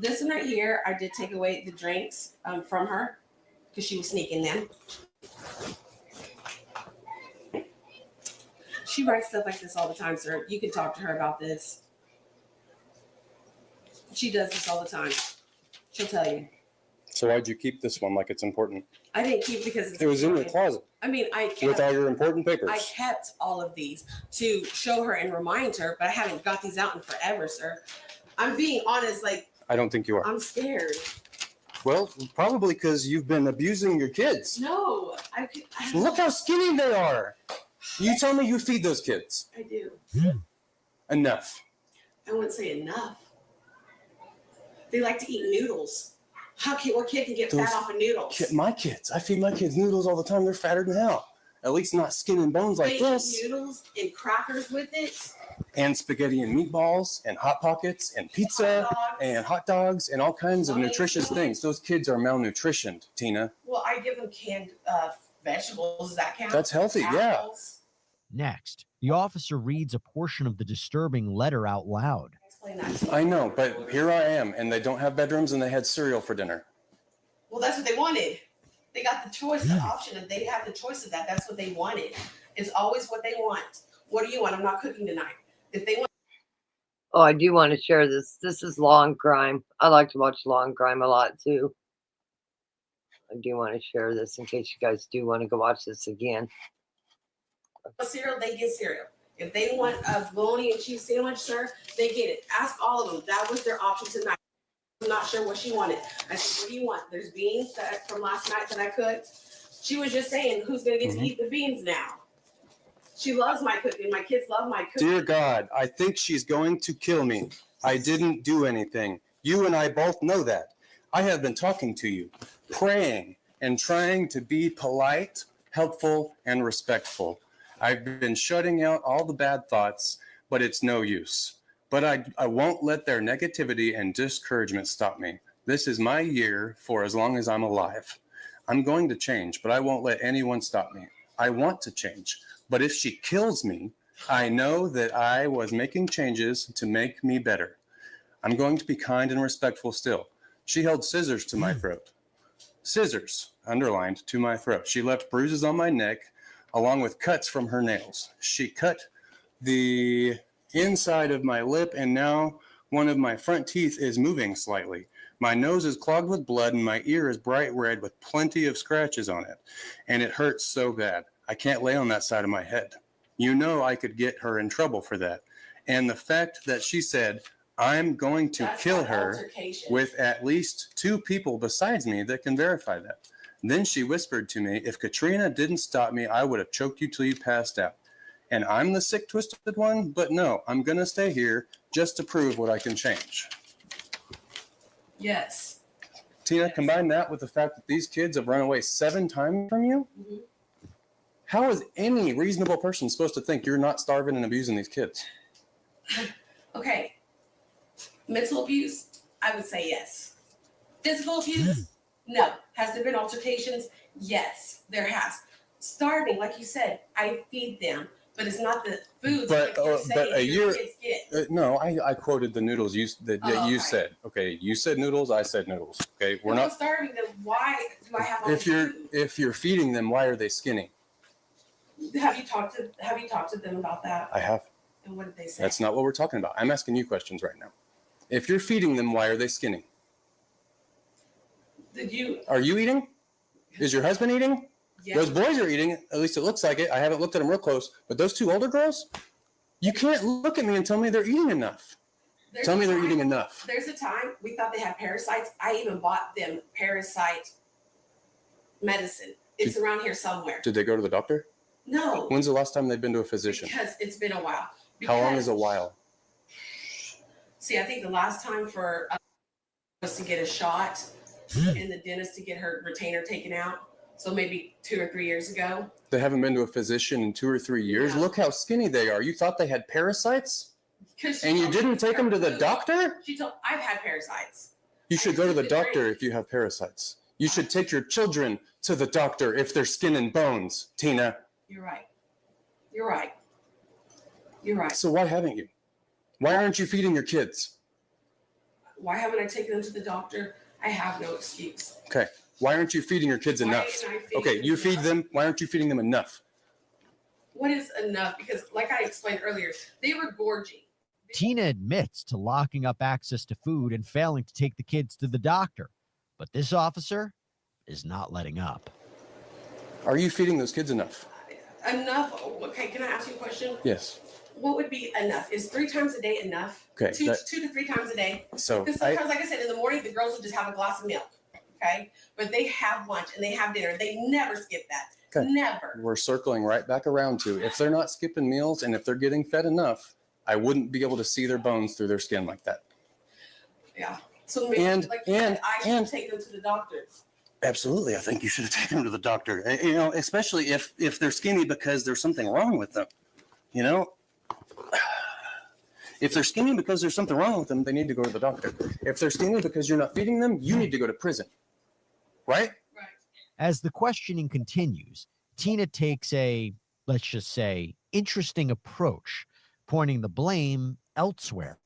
This one right here, I did take away the drinks from her because she was sneaking them. She writes stuff like this all the time, sir. You can talk to her about this. She does this all the time. She'll tell you. So why'd you keep this one like it's important? I didn't keep it because it's It was in your important. closet I mean, I kept, with all your important papers. I kept all of these to show her and remind her, but I haven't got these out in forever, sir. I'm being honest, like, I don't think you are. I'm scared. Well, probably because you've been abusing your kids. No, I Look how skinny they are. You tell me you feed those kids. I do. Enough. I wouldn't say enough. They like to eat noodles. What kid can get Those fat off of noodles? My kids. I feed my kids noodles all the time. They're fatter than hell. At least not skin and bones like They this. eat noodles and crackers with it. And spaghetti and meatballs and Hot Pockets and pizza and hot dogs and all kinds of nutritious things. Those kids are malnutritioned, Tina. Well, I give them canned vegetables. Does that count? That's healthy, yeah. Apples. Next, the officer reads a portion of the disturbing letter out loud. Explain that to me. I know, but here I am, and they don't have bedrooms, and they had cereal for dinner. Well, that's what they wanted. They got the choice, the option, and they have the choice of that. That's what they wanted. It's always what they want. What do you want? I'm not cooking tonight. If they want. Oh, I do want to share this. This is Law and Crime. I like to watch Law and Crime a lot too. I do want to share this in case you guys do want to go watch this again. Cereal, they get cereal. If they want a bologna and cheese sandwich, sir, they get it. Ask all of them. That was their option tonight. I'm not sure what she wanted. I said, what do you want? There's beans from last night that I cooked. She was just saying, who's going to get to eat the beans now? She loves my cooking. My kids love my cooking. Dear God, I think she's going to kill me. I didn't do anything. You and I both know that. I have been talking to you, praying and trying to be polite, helpful, and respectful. I've been shutting out all the bad thoughts, but it's no use. But I won't let their negativity and discouragement stop me. This is my year for as long as I'm alive. I'm going to change, but I won't let anyone stop me. I want to change, but if she kills me, I know that I was making changes to make me better. I'm going to be kind and respectful still. She held scissors to my throat. Scissors, underlined, to my throat. She left bruises on my neck, along with cuts from her nails. She cut the inside of my lip, and now one of my front teeth is moving slightly. My nose is clogged with blood, and my ear is bright red with plenty of scratches on it. And it hurts so bad. I can't lay on that side of my head. You know I could get her in trouble for that. And the fact that she said, I'm going to kill her with at least 2 people besides me that can verify that. Then she whispered to me, if Katrina didn't stop me, I would have choked you till you passed out. And I'm the sick, twisted one, but no, I'm going to stay here just to prove what I can change. Yes. Tina, combine that with the fact that these kids have run away 7 times from you. Mm-hmm. How is any reasonable person supposed to think you're not starving and abusing these kids? Okay. Mental abuse, I would say yes. Physical abuse, no. Has there been altercations? Yes, there has. Starving, like you said, I feed them, but it's not the foods But a year, kids get. no, I quoted the noodles you said. Okay, you said noodles, I said noodles. Okay, we're If I'm not. starving them, why do I have all If you're feeding them, why are they skinny? Have you talked to them about that? I have. And what did they say? That's not what we're talking about. I'm asking you questions right now. If you're feeding them, why are they skinny? Are you eating? Is your husband eating? Yeah. Those boys are eating. At least it looks like it. I haven't looked at them real close. But those 2 older girls, you can't look at me and tell me they're eating enough. There's Tell a me they're time- eating enough. There's a time we thought they had parasites. I even bought them parasite medicine. It's around here somewhere. Did they go to the doctor? No, When's the last time they've been to a physician? because it's been a while. How long is a Because- while? See, I think the last time for was to get a shot and the dentist to get her retainer taken out. So maybe 2 or 3 years ago. They haven't been to a physician in 2 or 3 years. Yeah. Look how skinny they are. You thought they had parasites? 'Cause she And you told me didn't take them to the food. doctor? She told I've had parasites. You should I go to just the did doctor drink. if you have parasites. You should take your children to the doctor if they're skin and bones, Tina. You're right. You're right. You're right. So why haven't you? Why aren't you feeding your kids? Why haven't I taken them to the doctor? I have no excuse. Okay. Why aren't you feeding your kids Why enough? ain't I feeding Okay, them you feed enough? them. Why aren't you feeding them enough? What is enough? Because like I explained earlier, they were gorging. Tina admits to locking up access to food and failing to take the kids to the doctor. But this officer is not letting up. Are you feeding those kids enough? Enough. Okay, can I ask you a question? Yes. What would be enough? Is 3 times a day enough? Okay, Two that- 2 to 3 times a day. So Because I, sometimes, like I said, in the morning the girls will just have a glass of milk. Okay, but they have lunch and they have dinner. They never skip that. Okay. Never. we're circling right back around to if they're not skipping meals and if they're getting fed enough, I wouldn't be able to see their bones through their skin like that. Yeah. So maybe, And- like you said, and- I should and- take them to the doctor. Absolutely. I think you should have taken them to the doctor. You know, especially if they're skinny because there's something wrong with them. You know, if they're skinny because there's something wrong with them, they need to go to the doctor. If they're skinny because you're not feeding them, you need to go to prison. Right? As the questioning continues, Tina takes a, let's just say, interesting approach, pointing the blame elsewhere.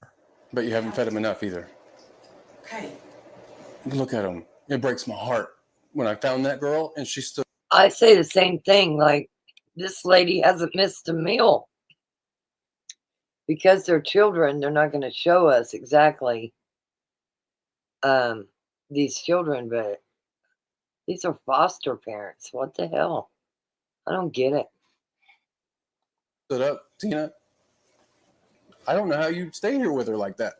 But you haven't fed them enough either. Okay. Look at them. It breaks my heart when I found that girl and she still. I say the same thing. Like, this lady hasn't missed a meal. Because they're children, they're not going to show us exactly these children, but these are foster parents. What the hell? I don't get it. Stood up, Tina. I don't know how you stay here with her like that.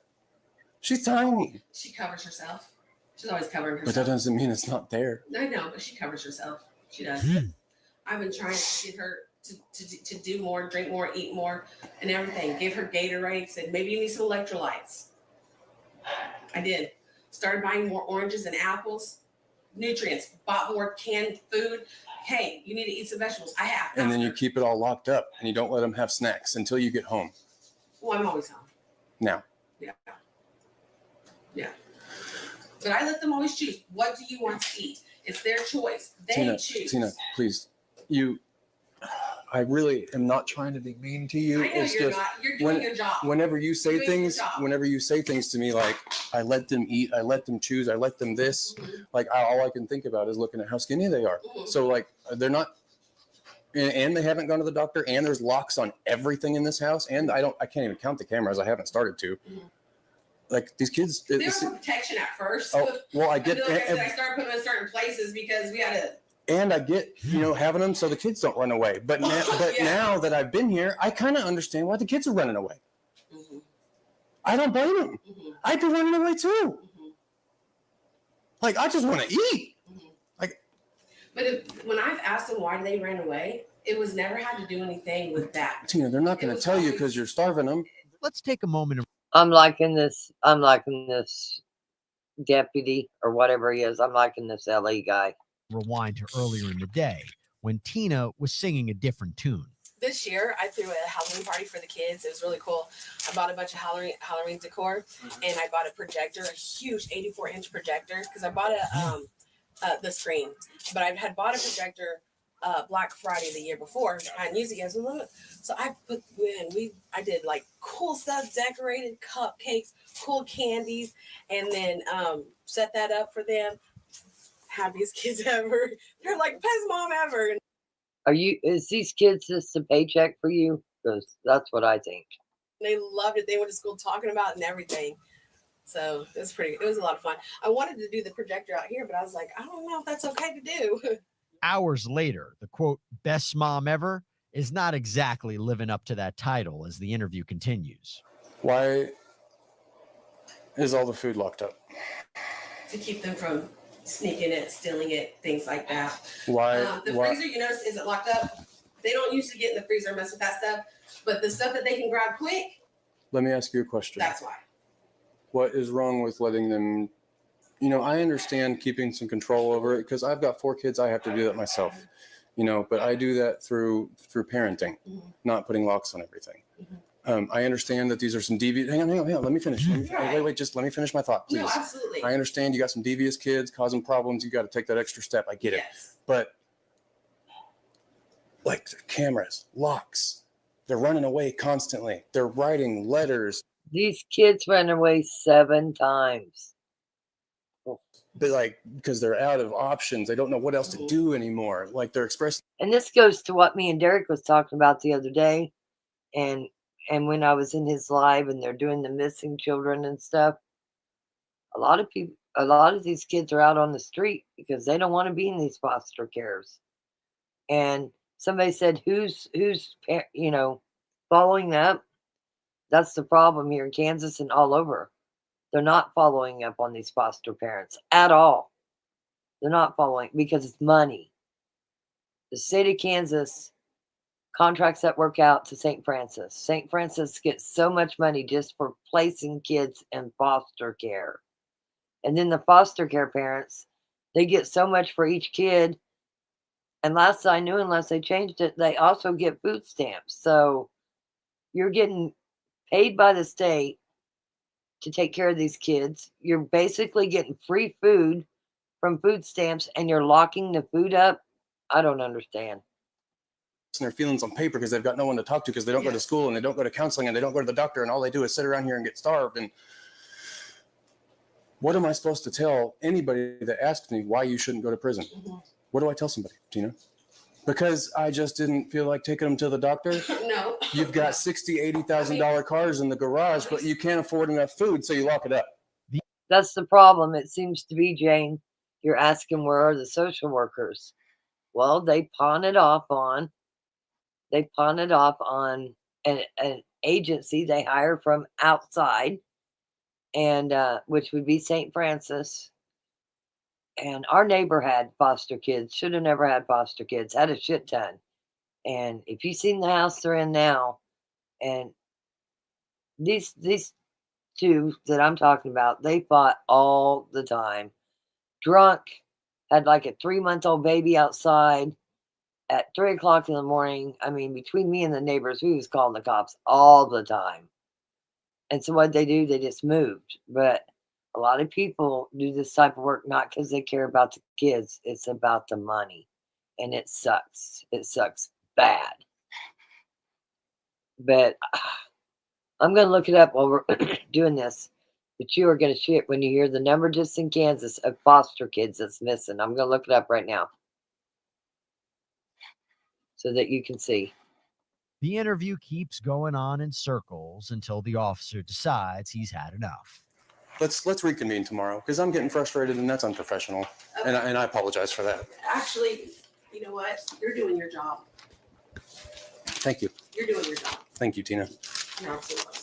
She's tiny. She covers herself. She's always covering But herself. that doesn't mean it's not there. I know, but she covers herself. She does. I've been trying to get her to do more, drink more, eat more, and everything. Give her Gatorade. Said maybe you need some electrolytes. I did. Started buying more oranges and apples, nutrients. Bought more canned food. Hey, you need to eat some vegetables. I have. And then you keep it all locked up and you don't let them have snacks until you get home. Well, I'm always home. Now, Yeah. Yeah. But I let them always choose. What do you want to eat? It's their choice. They choose. Tina, please. I really am not trying to be mean to you. I know It's you're just not. You're doing your job. whenever you say You're doing your things, job. whenever you say things to me like, I let them eat, I let them choose, I let them this, like all I can think about is looking at how skinny they are. So like they're not, and they haven't gone to the doctor, and there's locks on everything in this house, and I can't even count the cameras. I haven't started to. Like these kids. They were for protection at first. Oh, well, I get, Like I said, I started putting them in certain places because we had to. and I get, having them so the kids don't run away. But now that I've been here, I kind of understand why the kids are running away. I don't blame them. I'd be running away too. Like, I just want to eat. But when I've asked them why they ran away, it was never had to do anything with that. Tina, they're not going to tell you because you're starving them. Let's take a moment and I'm liking this deputy or whatever he is. I'm liking this LA guy. rewind to earlier in the day when Tina was singing a different tune. This year, I threw a Halloween party for the kids. It was really cool. I bought a bunch of Halloween decor, and I bought a projector, a huge 84-inch projector, because I bought the screen. But I had bought a projector Black Friday the year before. I hadn't used it yet. So I I did like cool stuff, decorated cupcakes, cool candies, and then set that up for them. Happiest kids ever. They're like best mom ever. Is these kids just a paycheck for you? Because that's what I think. They loved it. They went to school talking about it and everything. So it was a lot of fun. I wanted to do the projector out here, but I was like, I don't know if that's okay to do. Hours later, the quote, best mom ever, is not exactly living up to that title as the interview continues. Why is all the food locked up? To keep them from sneaking it, stealing it, things like that. Why? The freezer, you notice, isn't locked up. They don't usually get in the freezer and mess with that stuff, but the stuff that they can grab quick, Let me ask you a question. that's why. What is wrong with letting them, I understand keeping some control over it because I've got 4 kids. I have to do that myself, but I do that through parenting, not putting locks on everything. I understand that these are some devious, hang on, let me finish. Wait, just let me finish my thought, please. No, absolutely. I understand you got some devious kids causing problems. You got to take that extra step. I get it. But like the cameras, locks, they're running away constantly. They're writing letters. These kids ran away 7 times. But because they're out of options, they don't know what else to do anymore. Like they're expressing. And this goes to what me and Derek was talking about the other day. And when I was in his live and they're doing the missing children and stuff, a lot of these kids are out on the street because they don't want to be in these foster cares. And somebody said, who's following up? That's the problem here in Kansas and all over. They're not following up on these foster parents at all. They're not following because it's money. The state of Kansas contracts that work out to St. Francis. St. Francis gets so much money just for placing kids in foster care. And then the foster care parents, they get so much for each kid. And last I knew, unless they changed it, they also get food stamps. So you're getting paid by the state to take care of these kids. You're basically getting free food from food stamps and you're locking the food up. I don't understand. Their feelings on paper because they've got no one to talk to because they don't go to school and they don't go to counseling and they don't go to the doctor and all they do is sit around here and get starved. And what am I supposed to tell anybody that asks me why you shouldn't go to prison? What do I tell somebody, Tina? Because I just didn't feel like taking them to the doctor. No. You've got $60,000, $80,000 cars in the garage, but you can't afford enough food, so you lock it up. That's the problem. It seems to be, Jane. You're asking where are the social workers? Well, they pawn it off on an agency they hire from outside, and which would be St. Francis. And our neighbor had foster kids, should have never had foster kids, had a shit ton. And if you've seen the house they're in now, and these 2 that I'm talking about, they fought all the time. Drunk, had like a 3-month-old baby outside at 3 o'clock in the morning. I mean, between me and the neighbors, we was calling the cops all the time. And so what they do, they just moved. But a lot of people do this type of work not because they care about the kids. It's about the money. And it sucks. It sucks bad. But I'm going to look it up while we're doing this. But you are going to shit when you hear the number just in Kansas of foster kids that's missing. I'm going to look it up right now so that you can see. The interview keeps going on in circles until the officer decides he's had enough. Let's reconvene tomorrow because I'm getting frustrated and that's unprofessional. And I apologize for that. Actually, you know what? You're doing your job. Thank you. You're doing your job. Thank you, Tina. You're absolutely welcome.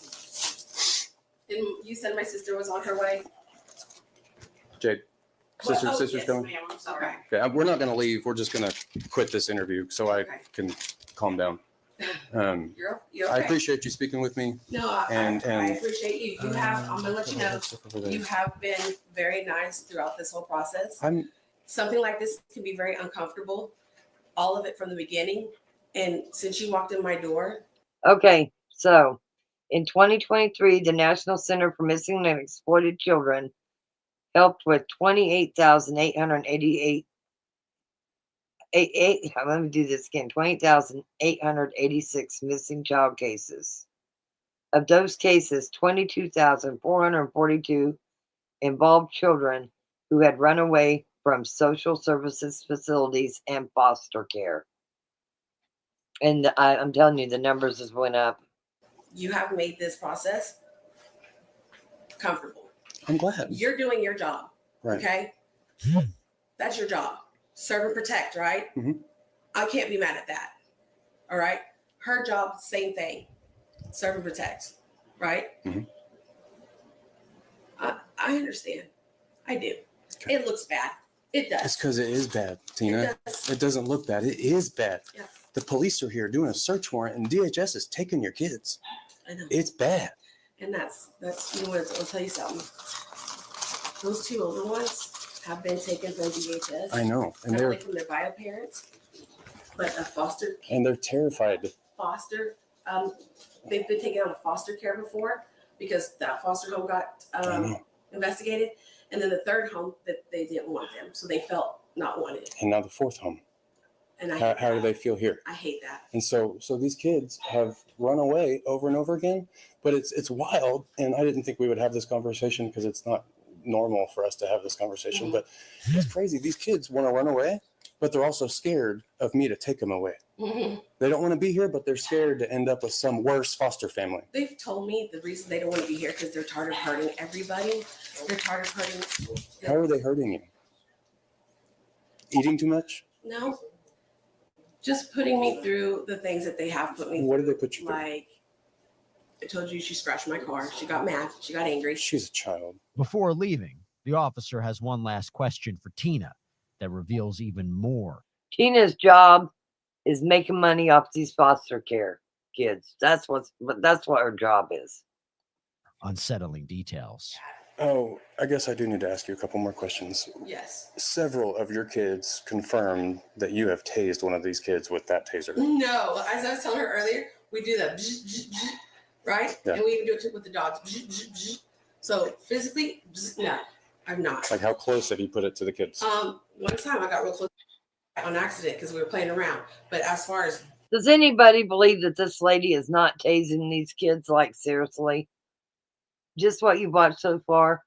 And you said my sister was on her way? Jade, sister's yes, coming? ma'am, I'm sorry. Okay, we're not going to leave. We're just going to quit this interview so I can calm down. You're okay. I appreciate you speaking with me. No, I appreciate you. You have, I'm gonna let you know, you have been very nice throughout this whole process. Something like this can be very uncomfortable, all of it from the beginning. And since you walked in my door. Okay, so in 2023, the National Center for Missing and Exploited Children helped with 28,888. Let me do this again. 28,886 missing child cases. Of those cases, 22,442 involved children who had run away from social services facilities and foster care. And I'm telling you, the numbers just went up. You have made this process comfortable. I'm glad. You're doing your job. Right. Okay? That's your job. Serve and protect, right? I can't be mad at that. All right? Her job, same thing. Serve and protect, right? I understand. I do. It looks bad. It does. It's because it is bad, Tina. does. It doesn't look bad. It is bad. Yeah. The police are here doing a search warrant, and DHS is taking your kids. I know. It's bad. And that's you know what? I'll tell you something. Those two older ones have been taken from DHS. I know, and not they're only from their bio parents, but a foster. and they're terrified. Foster. They've been taken out of foster care before because that foster home got investigated, and then the third home that they didn't want them, so they felt not wanted. And now the fourth home. And I How do they feel here? I hate that. And so these kids have run away over and over again, but it's wild. And I didn't think we would have this conversation because it's not normal for us to have this conversation, but it's crazy. These kids want to run away, but they're also scared of me to take them away. They don't want to be here, but they're scared to end up with some worse foster family. They've told me the reason they don't want to be here because they're tired of hurting everybody. They're tired of hurting. How are they hurting you? Eating too much? No. Just putting me through the things that they have put me through. What did they put you through? Like, I told you she scratched my car. She got mad. She got angry. She's a child. Before leaving, the officer has one last question for Tina that reveals even more. Tina's job is making money off these foster care kids. That's what her job is. Unsettling details. Oh, I guess I do need to ask you a couple more questions. Yes. Several of your kids confirmed that you have tased one of these kids with that taser. No, as I was telling her earlier, we do that, right? Yeah. And we even do it with the dogs. So physically, no, I'm not. Like how close have you put it to the kids? One time I got real close on accident because we were playing around. But as far as Does anybody believe that this lady is not tasing these kids? Like, seriously? Just what you've watched so far?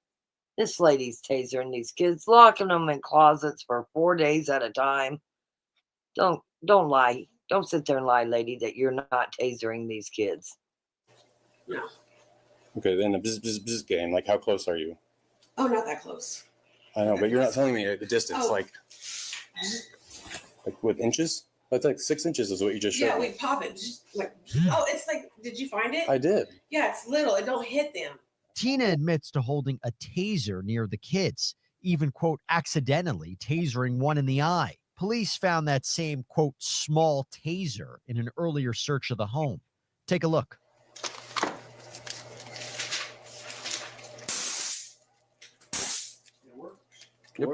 This lady's tasering these kids, locking them in closets for 4 days at a time. Don't lie. Don't sit there and lie, lady, that you're not tasering these kids. No. Okay, then the bzz game, like how close are you? Oh, not that close. I know, but you're not telling me the distance, Oh. like with inches? That's like 6 inches is what you just showed Yeah, me. we pop it. Like, oh, it's like, did you find it? I did. Yeah, it's little. It don't hit them. Tina admits to holding a taser near the kids, even, quote, accidentally tasering one in the eye. Police found that same, quote, small taser in an earlier search of the home. Take a look. Yep.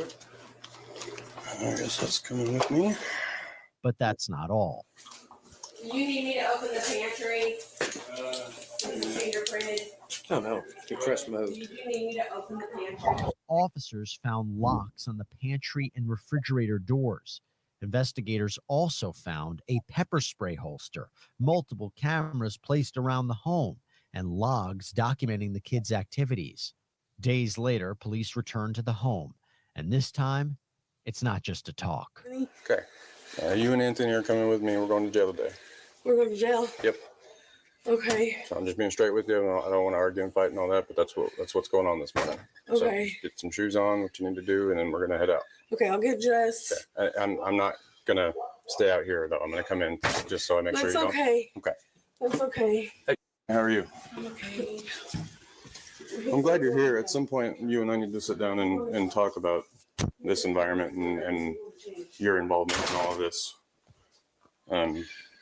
I guess that's coming with me. But that's not all. You need me to open the pantry? Fingerprinted? Oh, no. Depressed mode. You do need me to open the pantry? Officers found locks on the pantry and refrigerator doors. Investigators also found a pepper spray holster, multiple cameras placed around the home, and logs documenting the kids' activities. Days later, police returned to the home, and this time, it's not just a talk. Okay. You and Anthony are coming with me. We're going to jail today. We're going to jail? Yep. Okay. So I'm just being straight with you. I don't want to argue and fight and all that, but that's what's going on this morning. So Okay. just get some shoes on, what you need to do, and then we're gonna head out. Okay, I'll get dressed. Okay. I'm not gonna stay out here though. I'm gonna come in just so I make sure That's you okay. don't. Okay. That's okay. Hey, how are you? I'm okay. I'm glad you're here. At some point, you and I need to sit down and talk about this environment and your involvement in all of this.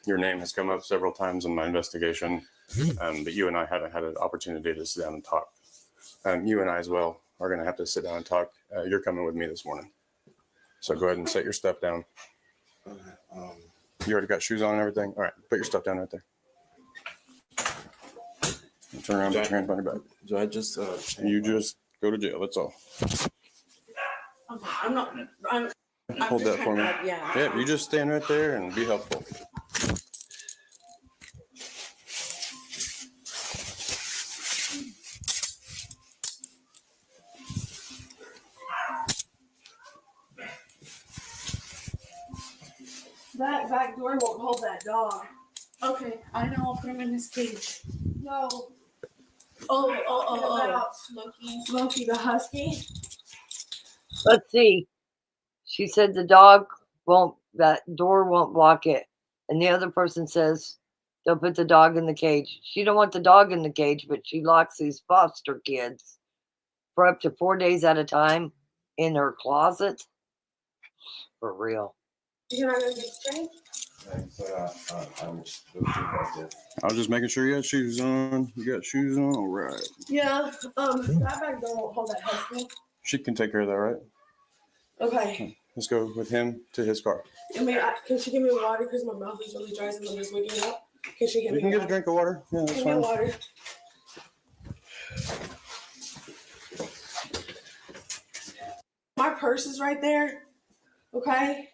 Your name has come up several times in my investigation, but you and I haven't had an opportunity to sit down and talk. You and I as well are going to have to sit down and talk. You're coming with me this morning. So go ahead and set your stuff down. You already got shoes on and everything? All right, put your stuff down right there. Turn around, put your hands on your back. Do I just You just go to jail, that's all. I'm not. I'm Hold just that for me. trying to- yeah. Yeah, you just stand right there and be helpful. That back door won't hold that dog. Okay, I know. I'll put him in his cage. No. Smokey the husky. Let's see. She said the dog won't, that door won't block it. And the other person says they'll put the dog in the cage. She don't want the dog in the cage, but she locks these foster kids for up to 4 days at a time in her closet? For real. You're not gonna get trained? I was just making sure you had shoes on. You got shoes on? All right. Yeah. That bag don't hold that husky. She can take care of that, right? Okay. Let's go with him to his car. Can she give me water because my mouth is really dry since I'm just waking up? Can she give You me can get a water? drink of water. Yeah, that's Give me fine. water. My purse is right there. Okay.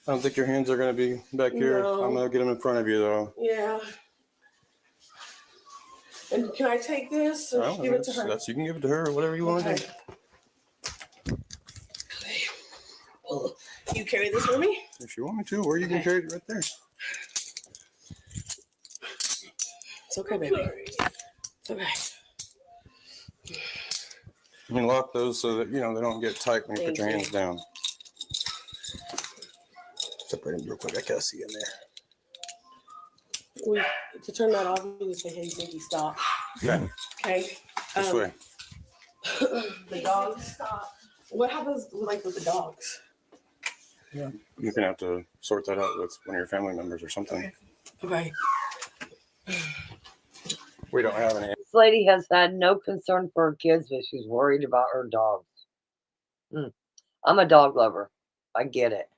I don't think your hands are going to be back here. No. I'm going to get them in front of you, though. Yeah. And can I take this or Well, give it to her? you can give it to her or whatever you want to do. Well, you carry this for me? If you want me to, or you can carry it right there. It's okay, baby. It's okay. You can lock those so that, they don't get tight when you put your hands down. Separate them real quick. I can't see in there. To turn that off, you just say, hey, Stinky, stop. Okay. Okay. This way. The dogs. What happens with the dogs? Yeah. You're going to have to sort that out with one of your family members or something. Okay. We don't have any. This lady has had no concern for her kids, but she's worried about her dogs. I'm a dog lover. I get it.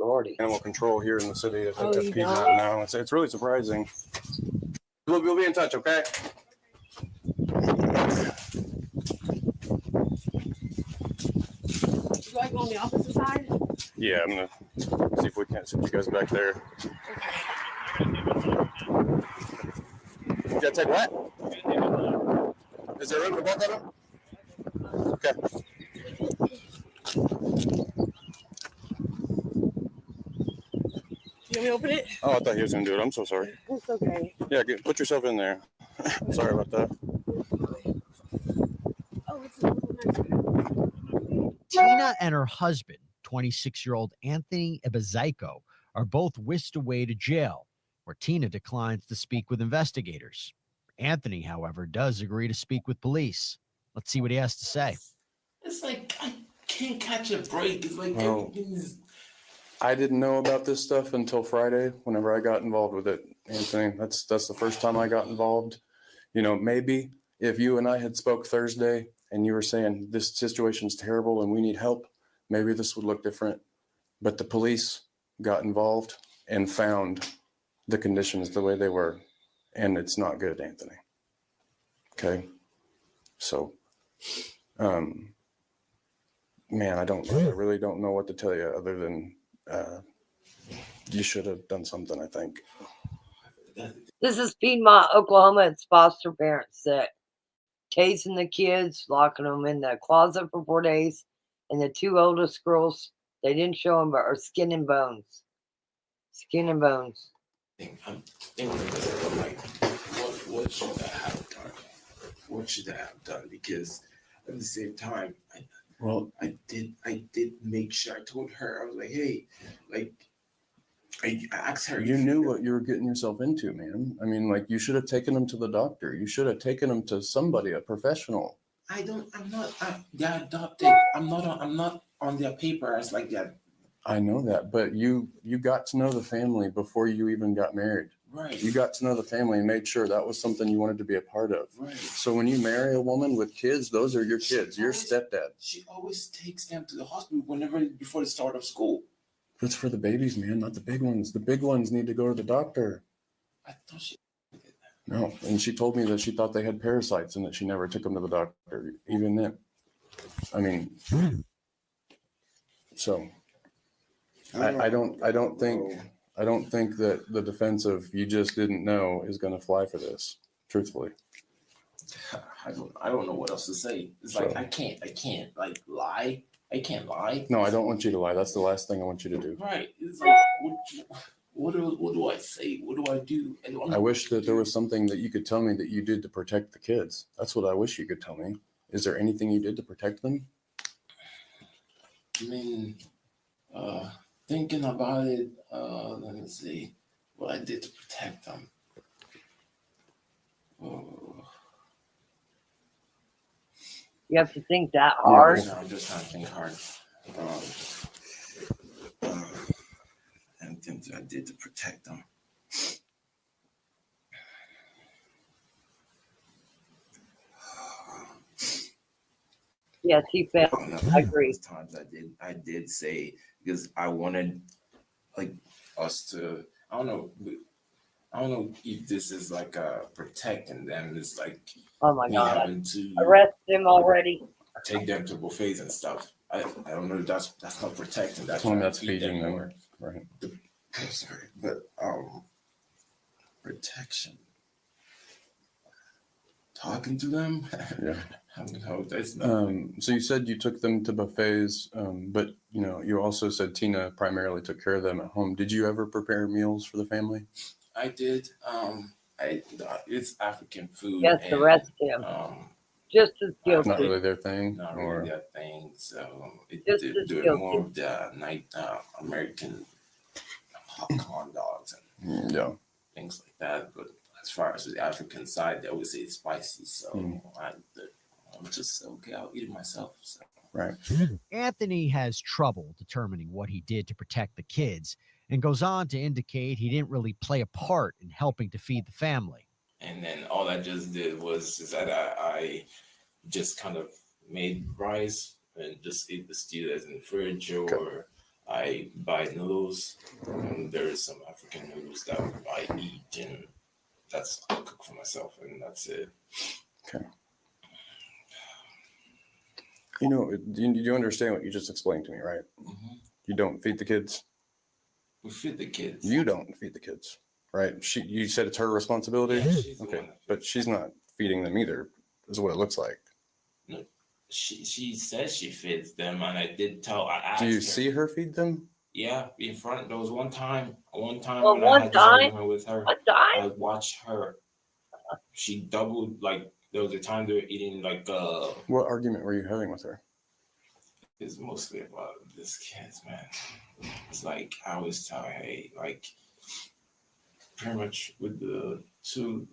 Lordy. Animal control here in the city at Oh, you Piedmont don't? now. It's really surprising. We'll be in touch, okay? Would you like go on the opposite side? Yeah, I'm gonna see if we can't sit you guys back there. You gotta take what? Is there room for both of them? Okay. You want me to open it? Oh, I thought he was gonna do it. I'm so sorry. It's okay. Yeah, put yourself in there. Sorry about that. Tina and her husband, 26-year-old Anthony Ebezaiko, are both whisked away to jail, where Tina declines to speak with investigators. Anthony, however, does agree to speak with police. Let's see what he has to say. It's like I can't catch a break. It's like Well, everything's. I didn't know about this stuff until Friday, whenever I got involved with it, Anthony. That's the first time I got involved. Maybe if you and I had spoke Thursday and you were saying this situation's terrible and we need help, maybe this would look different. But the police got involved and found the conditions the way they were. And it's not good, Anthony. Okay. So, man, I really don't know what to tell you other than you should have done something, I think. This is Piedmont, Oklahoma. It's foster parents that tasing the kids, locking them in the closet for 4 days. And the two oldest girls, they didn't show them, but are skin and bones. Skin and bones. I'm thinking like, what should I have done? What should I have done? Because at the same time, I did make sure I told her. I was like, hey, like, I asked her. You knew what you were getting yourself into, man. I mean, like, you should have taken them to the doctor. You should have taken them to somebody, a professional. They're adopted. I'm not on their paper as like that. I know that, but you got to know the family before you even got married. Right. You got to know the family and made sure that was something you wanted to be a part of. Right. So when you marry a woman with kids, those are your kids, your stepdad. She always takes them to the hospital before the start of school. That's for the babies, man, not the big ones. The big ones need to go to the doctor. I thought she. No, and she told me that she thought they had parasites and that she never took them to the doctor. Even then, I mean, so I don't think that the defense of you just didn't know is going to fly for this. Truthfully, I don't know what else to say. It's like So- I can't like lie. I can't lie. no, I don't want you to lie. That's the last thing I want you to do. Right. It's like what do I say? What do I do? And I wish that there was something that you could tell me that you did to protect the kids. That's what I wish you could tell me. Is there anything you did to protect them? I mean, thinking about it, let me see what I did to protect them. You have to think that Yeah, hard. right now I'm just trying to think hard. And things that I did to protect them. Yes, he felt. I agree. Times I did say, because I wanted like us to, I don't know if this is like protecting them. It's like Oh my me God. having to Arrest him already. take them to buffets and stuff. I don't know if that's not protecting. That's Well, trying to that's feed them feeding them, more. right? I'm sorry, but protection. Talking to them. Yeah. No, that's not. So you said you took them to buffets, but you know, you also said Tina primarily took care of them at home. Did you ever prepare meals for the family? I did. It's African food. Yes, and, arrest him. Just as guilty. Not really their thing. Not or... really their thing. So Just they're as doing guilty. more of the night American corn dogs and yeah, things like that. But as far as the African side, they always say it's spicy. So I'm just okay. I'll eat it myself. So. Right. Anthony has trouble determining what he did to protect the kids and goes on to indicate he didn't really play a part in helping to feed the family. And then all I just did was that I just kind of made rice and just ate the stew that's in the fridge, or I buy noodles. And there's some African noodles that I eat, and that's I cook for myself, and that's it. Okay. You know, you understand what you just explained to me, right? Mm-hmm. You don't feed the kids. We feed the kids. You don't feed the kids, right? You said it's her responsibility. Yeah, she's the okay, one. but she's not feeding them either. Is what it looks like. No, she says she feeds them, and I did tell. I asked Do you her. see her feed them? Yeah, in front. There was one time Well, when I one had this time? argument with her. One time? I watched her. She doubled, like there was a time they were eating like What argument were you having with her? It's mostly about this kids, man. It's like I always tell her, hey, like pretty much with the two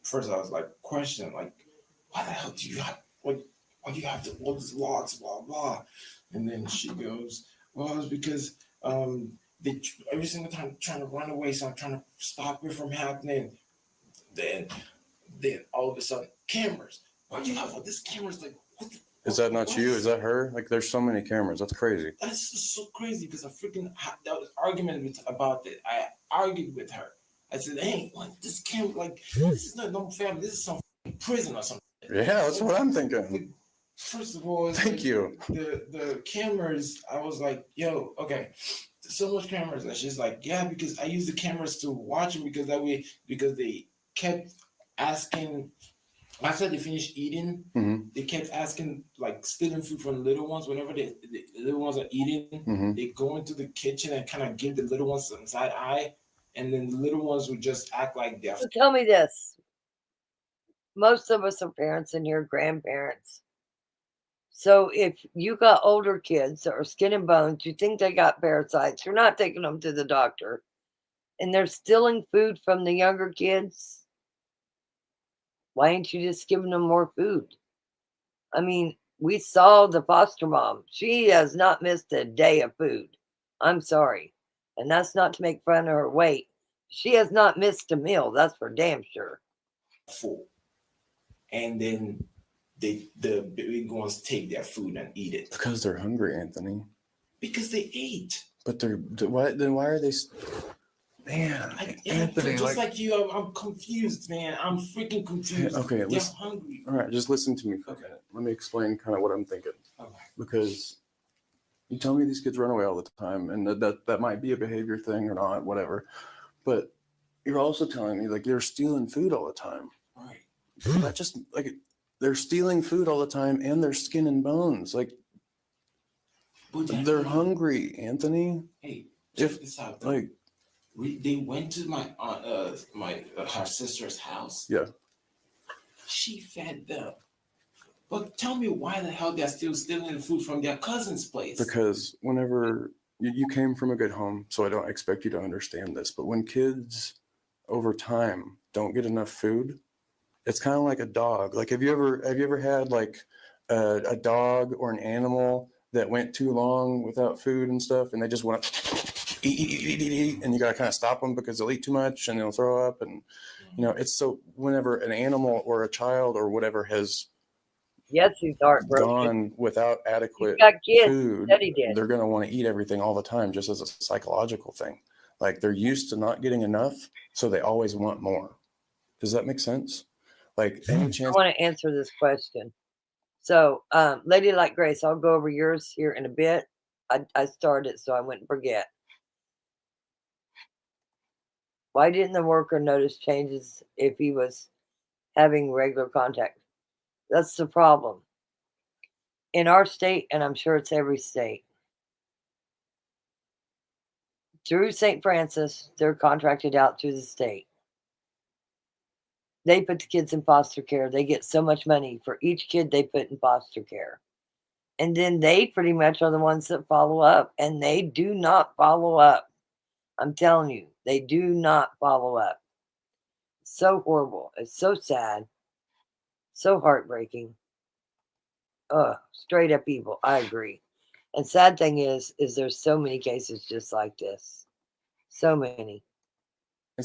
first I was like questioning, like, why the hell do you have why do you have to all these logs, blah blah? And then she goes, well, it's because they every single time trying to run away, so I'm trying to stop it from happening. Then all of a sudden, cameras. Why do you have all these cameras? Like, what the Is that not you? Is that her? Like, there's so many cameras. That's crazy. That's just so crazy because I freaking had that was argument about it. I argued with her. I said, "Hey, like this can't like this is not no family. This is some prison or something." Yeah, that's what I'm thinking. First of all, Thank you. The cameras. I was like, "Yo, okay, there's so much cameras," and she's like, "Yeah, because I use the cameras to watch them because that way because they kept asking." After they finished eating, they kept asking, like stealing food from the little ones. Whenever the little ones are eating, they go into the kitchen and kind of give the little ones some side eye, and then the little ones would just act like they're. So tell me this. Most of us are parents and you're grandparents. So if you got older kids that are skin and bones, you think they got parasites, you're not taking them to the doctor, and they're stealing food from the younger kids, why ain't you just giving them more food? I mean, we saw the foster mom. She has not missed a day of food. I'm sorry. And that's not to make fun of her weight. She has not missed a meal. That's for damn sure. Full. And then the big ones take their food and eat it. Because they're hungry, Anthony. Because they ate. But why are they? Man, Anthony, just like you, I'm confused, man. I'm freaking confused. Okay, They're listen. hungry. All right, just listen to me for a minute. Let me explain kind of what I'm thinking. Okay. Because you tell me these kids run away all the time, and that might be a behavior thing or not, whatever. But you're also telling me like they're stealing food all the time. Right. That just like they're stealing food all the time, and they're skin and bones. Like they're hungry, Anthony. Hey, check this out. Though. Like. They went to my her sister's house. Yeah. She fed them. But tell me why the hell they're still stealing the food from their cousin's place? Because whenever you came from a good home, so I don't expect you to understand this, but when kids over time don't get enough food, it's kind of like a dog. Like have you ever had like a dog or an animal that went too long without food and stuff, and they just want to eat, and you got to kind of stop them because they'll eat too much and they'll throw up. And, you know, it's so whenever an animal or a child or whatever has Yes, he's heartbroken. gone without adequate got kids. food, Said he did. they're going to want to eat everything all the time, just as a psychological thing. Like they're used to not getting enough, so they always want more. Does that make sense? Like any I chance? want to answer this question. So, Lady Like Grace, I'll go over yours here in a bit. I started so I wouldn't forget. Why didn't the worker notice changes if he was having regular contact? That's the problem. In our state, and I'm sure it's every state, through St. Francis, they're contracted out through the state. They put the kids in foster care. They get so much money for each kid they put in foster care. And then they pretty much are the ones that follow up, and they do not follow up. I'm telling you, they do not follow up. It's so horrible. It's so sad. So heartbreaking. Straight up evil. I agree. And sad thing is there's so many cases just like this. So many.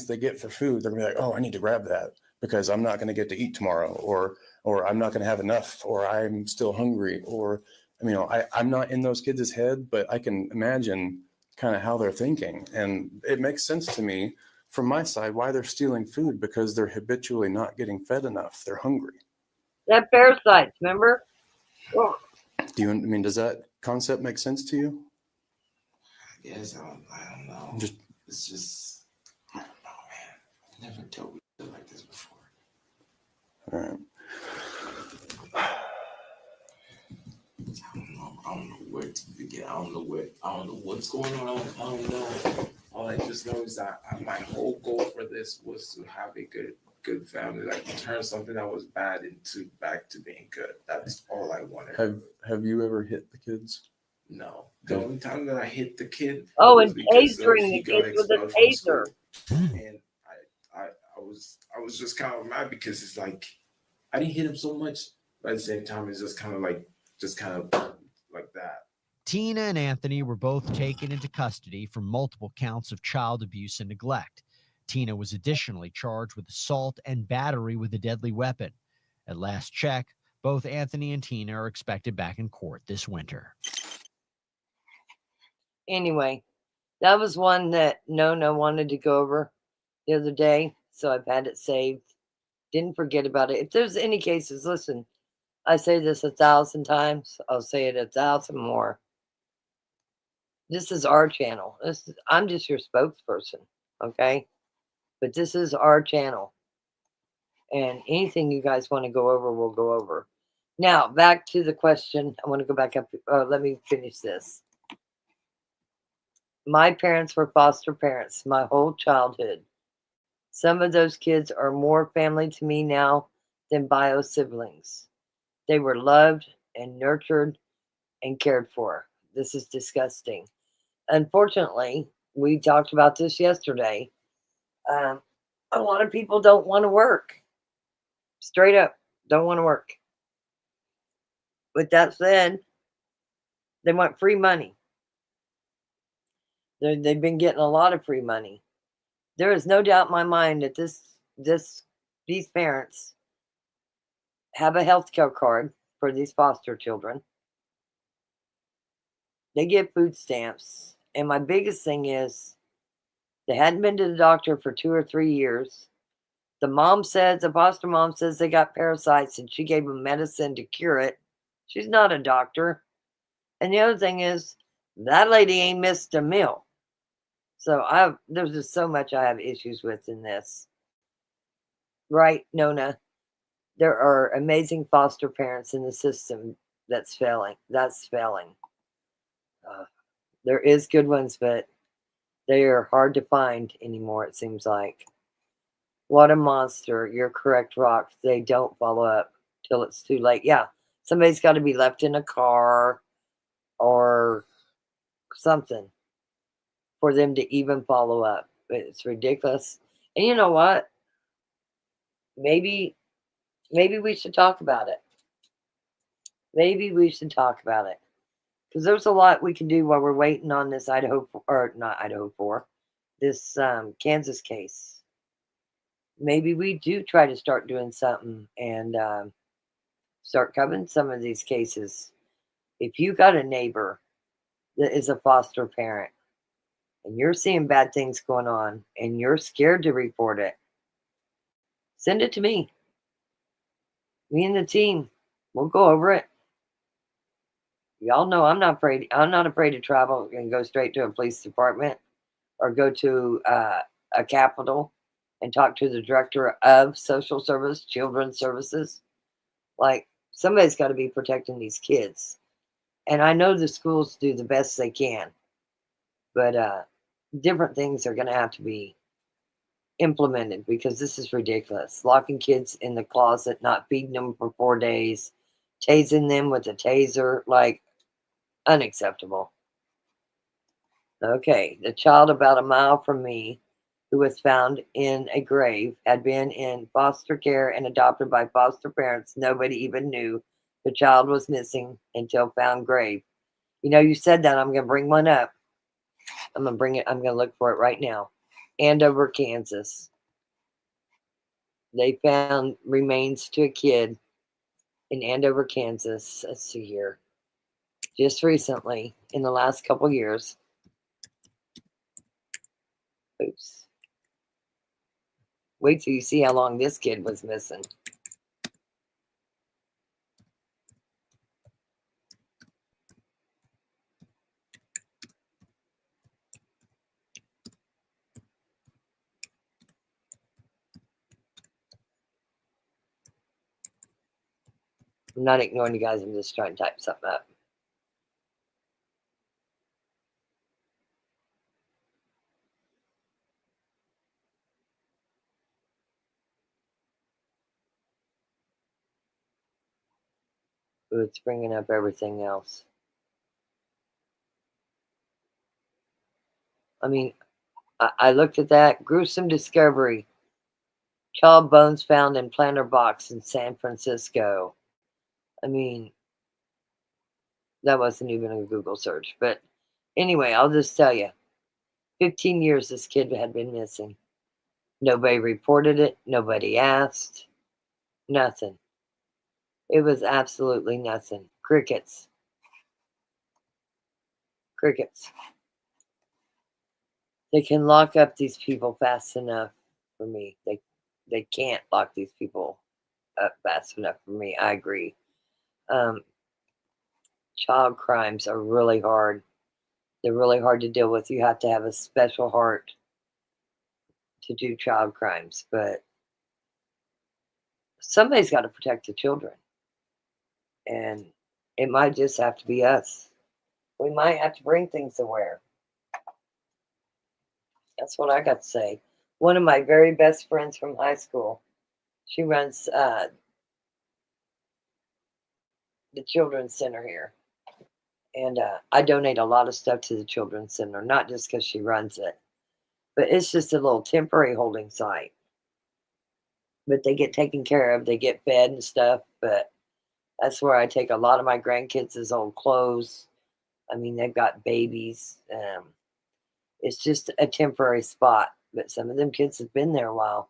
They get for food, they're gonna be like, oh, I need to grab that because I'm not going to get to eat tomorrow, or I'm not going to have enough, or I'm still hungry, or you know, I'm not in those kids' head, but I can imagine kind of how they're thinking, and it makes sense to me from my side why they're stealing food, because they're habitually not getting fed enough. They're hungry. That parasites, remember? Oh. I mean, does that concept make sense to you? Yes, I don't know. It's just, I don't know, man. I never dealt with it like this before. All right. I don't know where to begin. I don't know what's going on. I don't know. All I just know is that my whole goal for this was to have a good family, like turn something that was bad back to being good. That's all I wanted. Have you ever hit the kids? No. The only time that I hit the kid. Oh, was and because tasering he the got kids with a expelled from school. taser. And I was just kind of mad because it's like I didn't hit him so much, but at the same time it's just kind of like that. Tina and Anthony were both taken into custody for multiple counts of child abuse and neglect. Tina was additionally charged with assault and battery with a deadly weapon. At last check, both Anthony and Tina are expected back in court this winter. Anyway, that was one that Nona wanted to go over the other day, so I've had it saved. Didn't forget about it. If there's any cases, listen, I say this 1,000 times. I'll say it 1,000 more. This is our channel. I'm just your spokesperson, okay? But this is our channel. And anything you guys want to go over, we'll go over. Now, back to the question. I want to go back up. Let me finish this. My parents were foster parents my whole childhood. Some of those kids are more family to me now than bio siblings. They were loved and nurtured and cared for. This is disgusting. Unfortunately, we talked about this yesterday. A lot of people don't want to work. Straight up, don't want to work. With that said, they want free money. They've been getting a lot of free money. There is no doubt in my mind that these parents have a health care card for these foster children. They get food stamps. And my biggest thing is they hadn't been to the doctor for 2 or 3 years. The foster mom says they got parasites and she gave them medicine to cure it. She's not a doctor. And the other thing is that lady ain't missed a meal. So there's just so much I have issues with in this. Right, Nona? There are amazing foster parents in the system that's failing. There is good ones, but they are hard to find anymore, it seems like. What a monster. You're correct, Rock. They don't follow up till it's too late. Yeah, somebody's got to be left in a car or something for them to even follow up. It's ridiculous. And you know what? Maybe we should talk about it. maybe we should talk about it. Because there's a lot we can do while we're waiting on this not Idaho 4, this Kansas case. Maybe we do try to start doing something and start covering some of these cases. If you got a neighbor that is a foster parent and you're seeing bad things going on and you're scared to report it, send it to me. Me and the team, we'll go over it. Y'all know I'm not afraid to travel and go straight to a police department or go to a capitol and talk to the director of social service, children's services. Like, somebody's got to be protecting these kids. And I know the schools do the best they can, but different things are going to have to be implemented because this is ridiculous. Locking kids in the closet, not feeding them for 4 days, tasing them with a taser, like, unacceptable. Okay, the child about a mile from me who was found in a grave had been in foster care and adopted by foster parents. Nobody even knew the child was missing until found grave. You know, you said that. I'm going to bring one up. I'm going to bring it. I'm going to look for it right now. Andover, Kansas. They found remains to a kid in Andover, Kansas. Let's see here. Just recently, in the last couple years. Oops. Wait till you see how long this kid was missing. I'm not ignoring you guys. I'm just trying to type something up. Ooh, it's bringing up everything else. I mean, I looked at that. Gruesome discovery. Child bones found in planter box in San Francisco. I mean, that wasn't even a Google search. But anyway, I'll just tell you. 15 years this kid had been missing. Nobody reported it. Nobody asked. Nothing. It was absolutely nothing. Crickets. Crickets. They can lock up these people fast enough for me. They can't lock these people up fast enough for me. I agree. Child crimes are really hard. They're really hard to deal with. You have to have a special heart to do child crimes, but somebody's got to protect the children. And it might just have to be us. We might have to bring things to wear. That's what I got to say. One of my very best friends from high school, she runs the Children's Center here. And I donate a lot of stuff to the Children's Center, not just because she runs it, but it's just a little temporary holding site. But they get taken care of. They get fed and stuff. But that's where I take a lot of my grandkids' old clothes. I mean, they've got babies. It's just a temporary spot. But some of them kids have been there a while.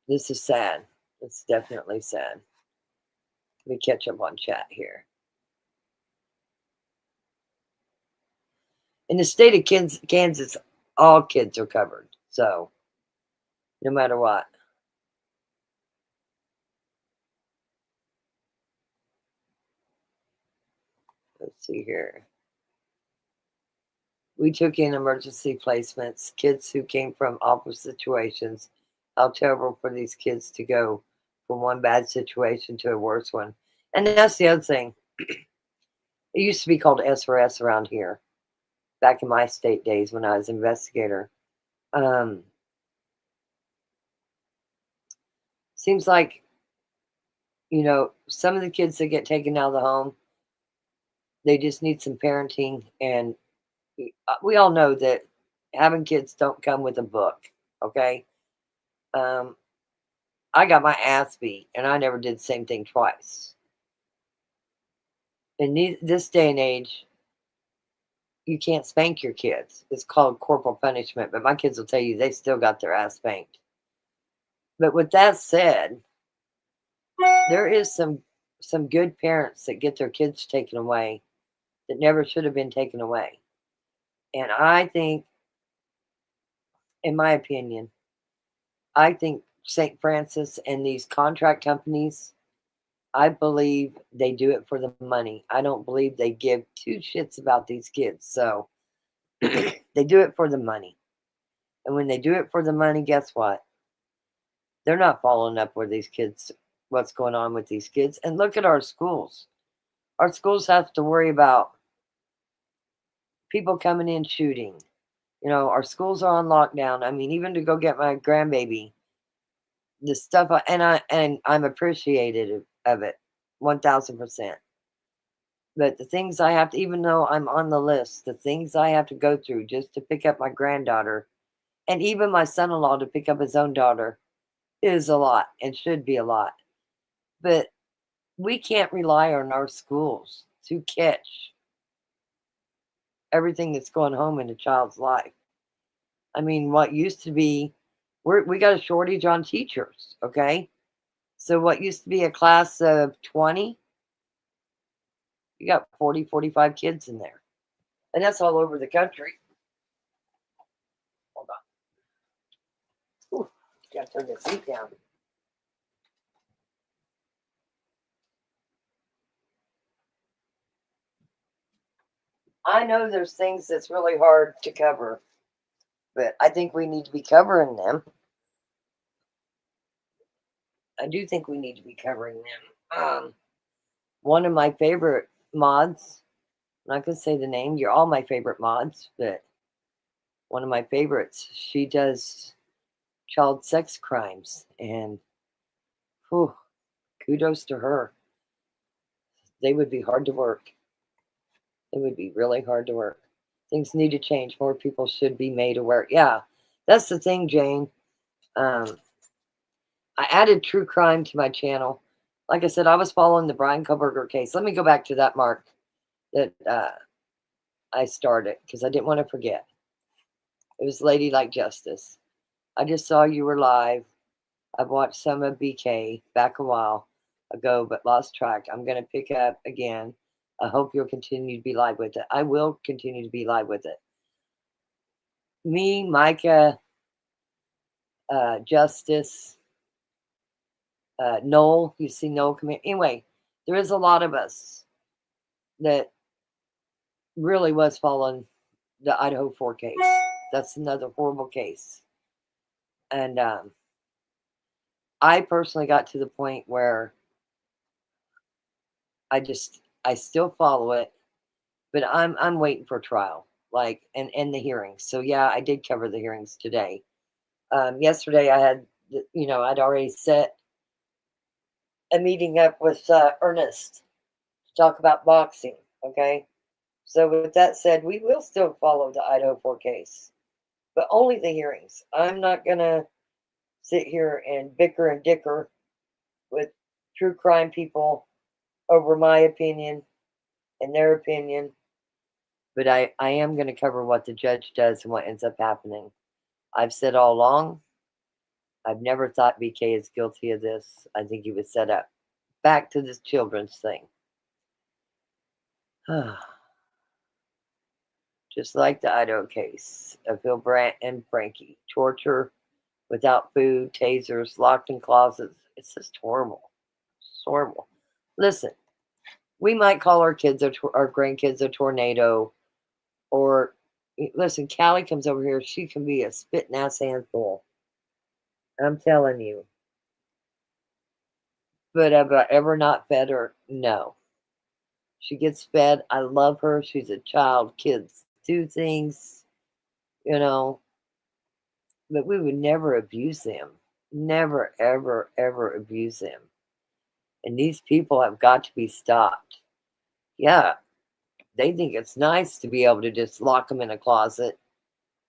This is sad. It's definitely sad. Let me catch up on chat here. In the state of Kansas, all kids are covered. So, no matter what. Let's see here. We took in emergency placements, kids who came from awful situations. How terrible for these kids to go from one bad situation to a worse one. And that's the other thing. It used to be called SRS around here, back in my state days when I was investigator. Seems like, you know, some of the kids that get taken out of the home, they just need some parenting. And we all know that having kids don't come with a book, okay? I got my ass beat, and I never did the same thing twice. in this day and age, you can't spank your kids. It's called corporal punishment, but my kids will tell you they still got their ass spanked. But with that said, there is some good parents that get their kids taken away that never should have been taken away. And I think, in my opinion, I think St. Francis and these contract companies, I believe they do it for the money. I don't believe they give two shits about these kids. So they do it for the money. And when they do it for the money, guess what? They're not following up with these kids, what's going on with these kids. And look at our schools. Our schools have to worry about people coming in shooting. You know, our schools are on lockdown. I mean, even to go get my grandbaby, the stuff and I'm appreciative of it, 1000%. But the things I have to, even though I'm on the list, the things I have to go through just to pick up my granddaughter, and even my son-in-law to pick up his own daughter, is a lot and should be a lot. But we can't rely on our schools to catch everything that's going home in a child's life. I mean, what used to be, we got a shortage on teachers, okay? So what used to be a class of 20, you got 40, 45 kids in there. And that's all over the country. Hold on. Ooh, gotta turn this heat down. I know there's things that's really hard to cover, but I think we need to be covering them. I do think we need to be covering them. One of my favorite mods, I'm not going to say the name, you're all my favorite mods, but one of my favorites, she does child sex crimes, and whew, kudos to her. They would be hard to work. They would be really hard to work. Things need to change. More people should be made aware. Yeah, that's the thing, Jane. I added true crime to my channel. Like I said, I was following the Brian Koberger case. Let me go back to that, Mark, that I started, because I didn't want to forget. It was Ladylike Justice. I just saw you were live. I've watched some of BK back a while ago, but lost track. I'm going to pick up again. I hope you'll continue to be live with it. I will continue to be live with it. Me, Micah, Justice, Noel. You see Noel come in. Anyway, there is a lot of us that really was following the Idah4 case. That's another horrible case. And I personally got to the point where I still follow it, but I'm waiting for trial, like, and the hearings. So yeah, I did cover the hearings today. Yesterday I had, I'd already set a meeting up with Ernest to talk about boxing. Okay. So with that said, we will still follow the Idah4 case, but only the hearings. I'm not going to sit here and bicker and dicker with true crime people over my opinion and their opinion. But I am going to cover what the judge does and what ends up happening. I've said all along, I've never thought BK is guilty of this. I think he was set up. Back to this children's thing. Just like the Idaho case of Bill Brandt and Frankie. Torture without food, tasers, locked in closets. It's just horrible. It's horrible. Listen, we might call our kids, our grandkids, a tornado. Or, listen, Callie comes over here. She can be a spitting ass handful. I'm telling you. But have I ever not fed her? No. She gets fed. I love her. She's a child. Kids do things, But we would never abuse them. Never, ever, ever abuse them. And these people have got to be stopped. Yeah. They think it's nice to be able to just lock them in a closet.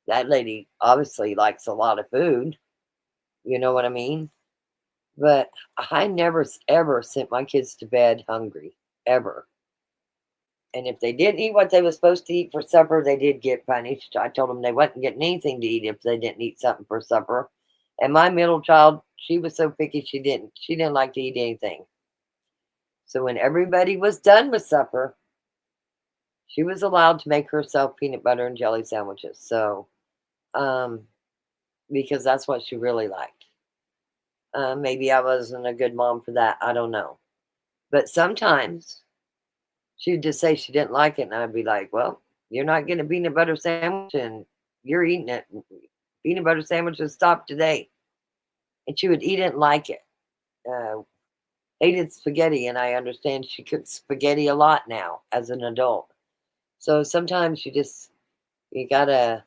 That lady obviously likes a lot of food. You know what I mean? But I never, ever sent my kids to bed hungry. Ever. And if they didn't eat what they were supposed to eat for supper, they did get punished. I told them they wasn't getting anything to eat if they didn't eat something for supper. And my middle child, she was so picky she didn't like to eat anything. So when everybody was done with supper, she was allowed to make herself peanut butter and jelly sandwiches. So, because that's what she really liked. Maybe I wasn't a good mom for that. I don't know. But sometimes she'd just say she didn't like it, and I'd be like, well, you're not getting a peanut butter sandwich, and you're eating it. Peanut butter sandwiches stopped today. And she would eat it and like it. Hated spaghetti, and I understand she cooks spaghetti a lot now as an adult. So sometimes you gotta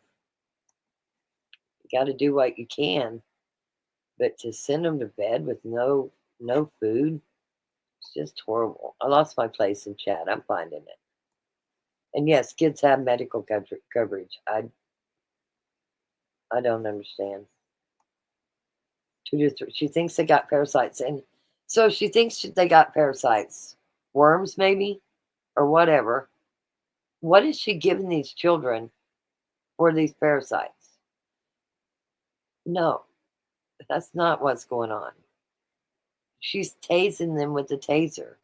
do what you can, but to send them to bed with no food, it's just horrible. I lost my place in chat. I'm finding it. And yes, kids have medical coverage. I don't understand. 2 to 3. She thinks they got parasites, and so she thinks they got parasites, worms maybe, or whatever. What is she giving these children for these parasites? No, that's not what's going on. She's tasing them with the taser.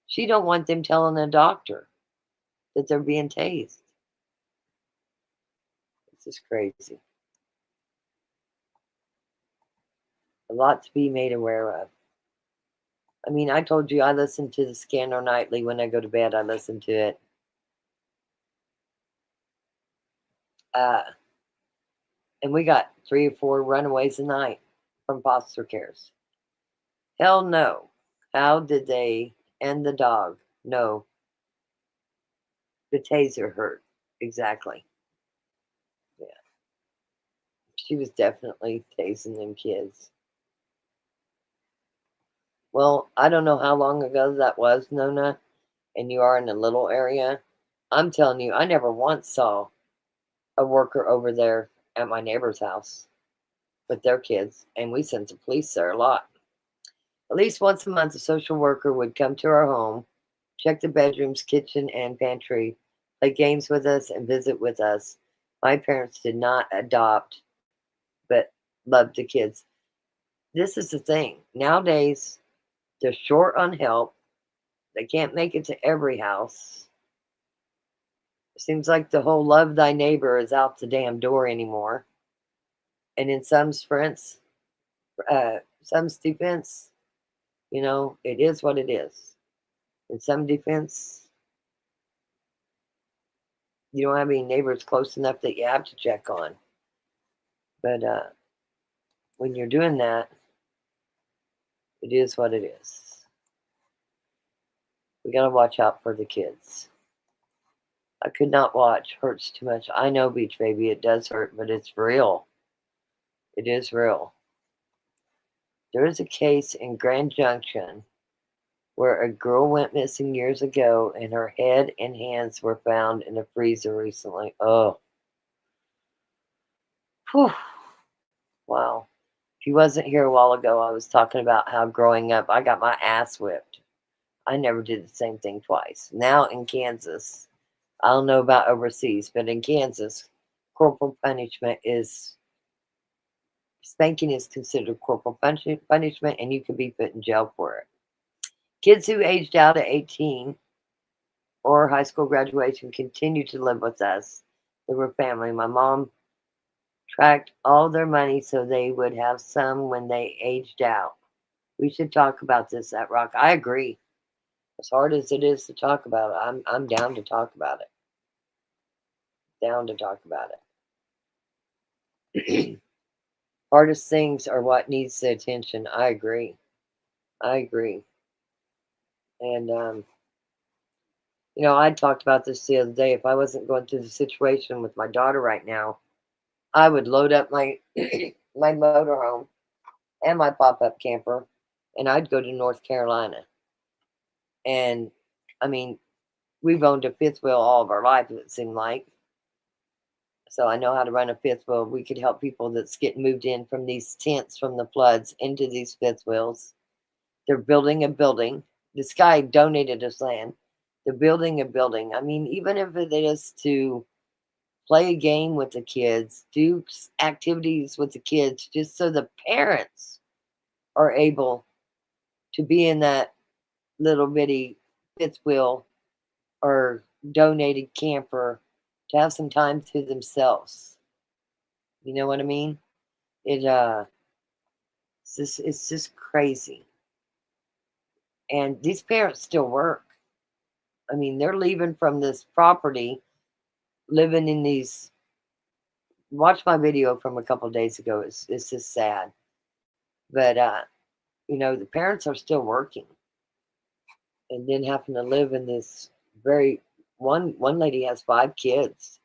She don't want them telling a doctor that they're being tased. This is crazy. A lot to be made aware of. I mean, I told you I listen to the Scanner nightly when I go to bed. I listen to it. And we got 3 or 4 runaways a night from foster cares. Hell no. How did they and the dog know the taser hurt? Exactly. Yeah. She was definitely tasing them kids. Well, I don't know how long ago that was, Nona, and you are in a little area. I'm telling you, I never once saw a worker over there at my neighbor's house with their kids, and we sent the police there a lot. At least once a month, a social worker would come to our home, check the bedrooms, kitchen, and pantry, play games with us, and visit with us. My parents did not adopt, but loved the kids. This is the thing. Nowadays, they're short on help. They can't make it to every house. It seems like the whole love thy neighbor is out the damn door anymore. And in some defense, it is what it is. In some defense, you don't have any neighbors close enough that you have to check on. But when you're doing that, it is what it is. We got to watch out for the kids. I could not watch. Hurts too much. I know, Beach Baby, it does hurt, but it's real. It is real. There is a case in Grand Junction where a girl went missing years ago and her head and hands were found in a freezer recently. Oh. Whew. Wow. If you wasn't here a while ago, I was talking about how growing up, I got my ass whipped. I never did the same thing twice. Now in Kansas, I don't know about overseas, but in Kansas, corporal punishment is, spanking is considered corporal punishment, and you can be put in jail for it. Kids who aged out at 18 or high school graduation continue to live with us. They were family. My mom tracked all their money so they would have some when they aged out. We should talk about this at Rock. I agree. As hard as it is to talk about it, I'm down to talk about it. Down to talk about it. Hardest things are what needs the attention. I agree. And I talked about this the other day. If I wasn't going through the situation with my daughter right now, I would load up my my motorhome and my pop-up camper, and I'd go to North Carolina. And I mean, we've owned a fifth wheel all of our life, it seemed like. So I know how to run a fifth wheel. We could help people that's getting moved in from these tents from the floods into these fifth wheels. They're building a building. This guy donated us land. the building a building. I mean, even if it is to play a game with the kids, do activities with the kids, just so the parents are able to be in that little bitty fifth wheel or donated camper to have some time to themselves. You know what I mean? It's just crazy. And these parents still work. I mean, they're leaving from this property, living in these. Watch my video from a couple of days ago. It's just sad. But the parents are still working, and then having to live in this one lady has 5 kids.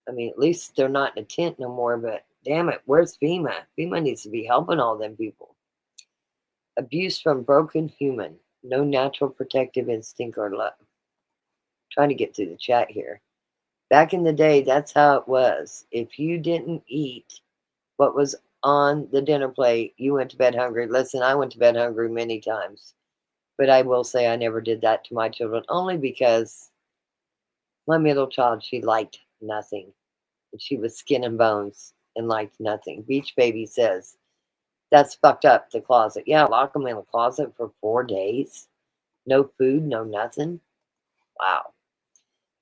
I mean, at least they're not in a tent no more, but damn it, where's FEMA? FEMA needs to be helping all them people. Abuse from broken human, no natural protective instinct or love. Trying to get through the chat here. Back in the day, that's how it was. If you didn't eat what was on the dinner plate, you went to bed hungry. Listen, I went to bed hungry many times, but I will say I never did that to my children, only because my middle child, she liked nothing. She was skin and bones and liked nothing. Beach Baby says, that's fucked up, the closet. Yeah, lock them in the closet for 4 days. No food, no nothing. Wow.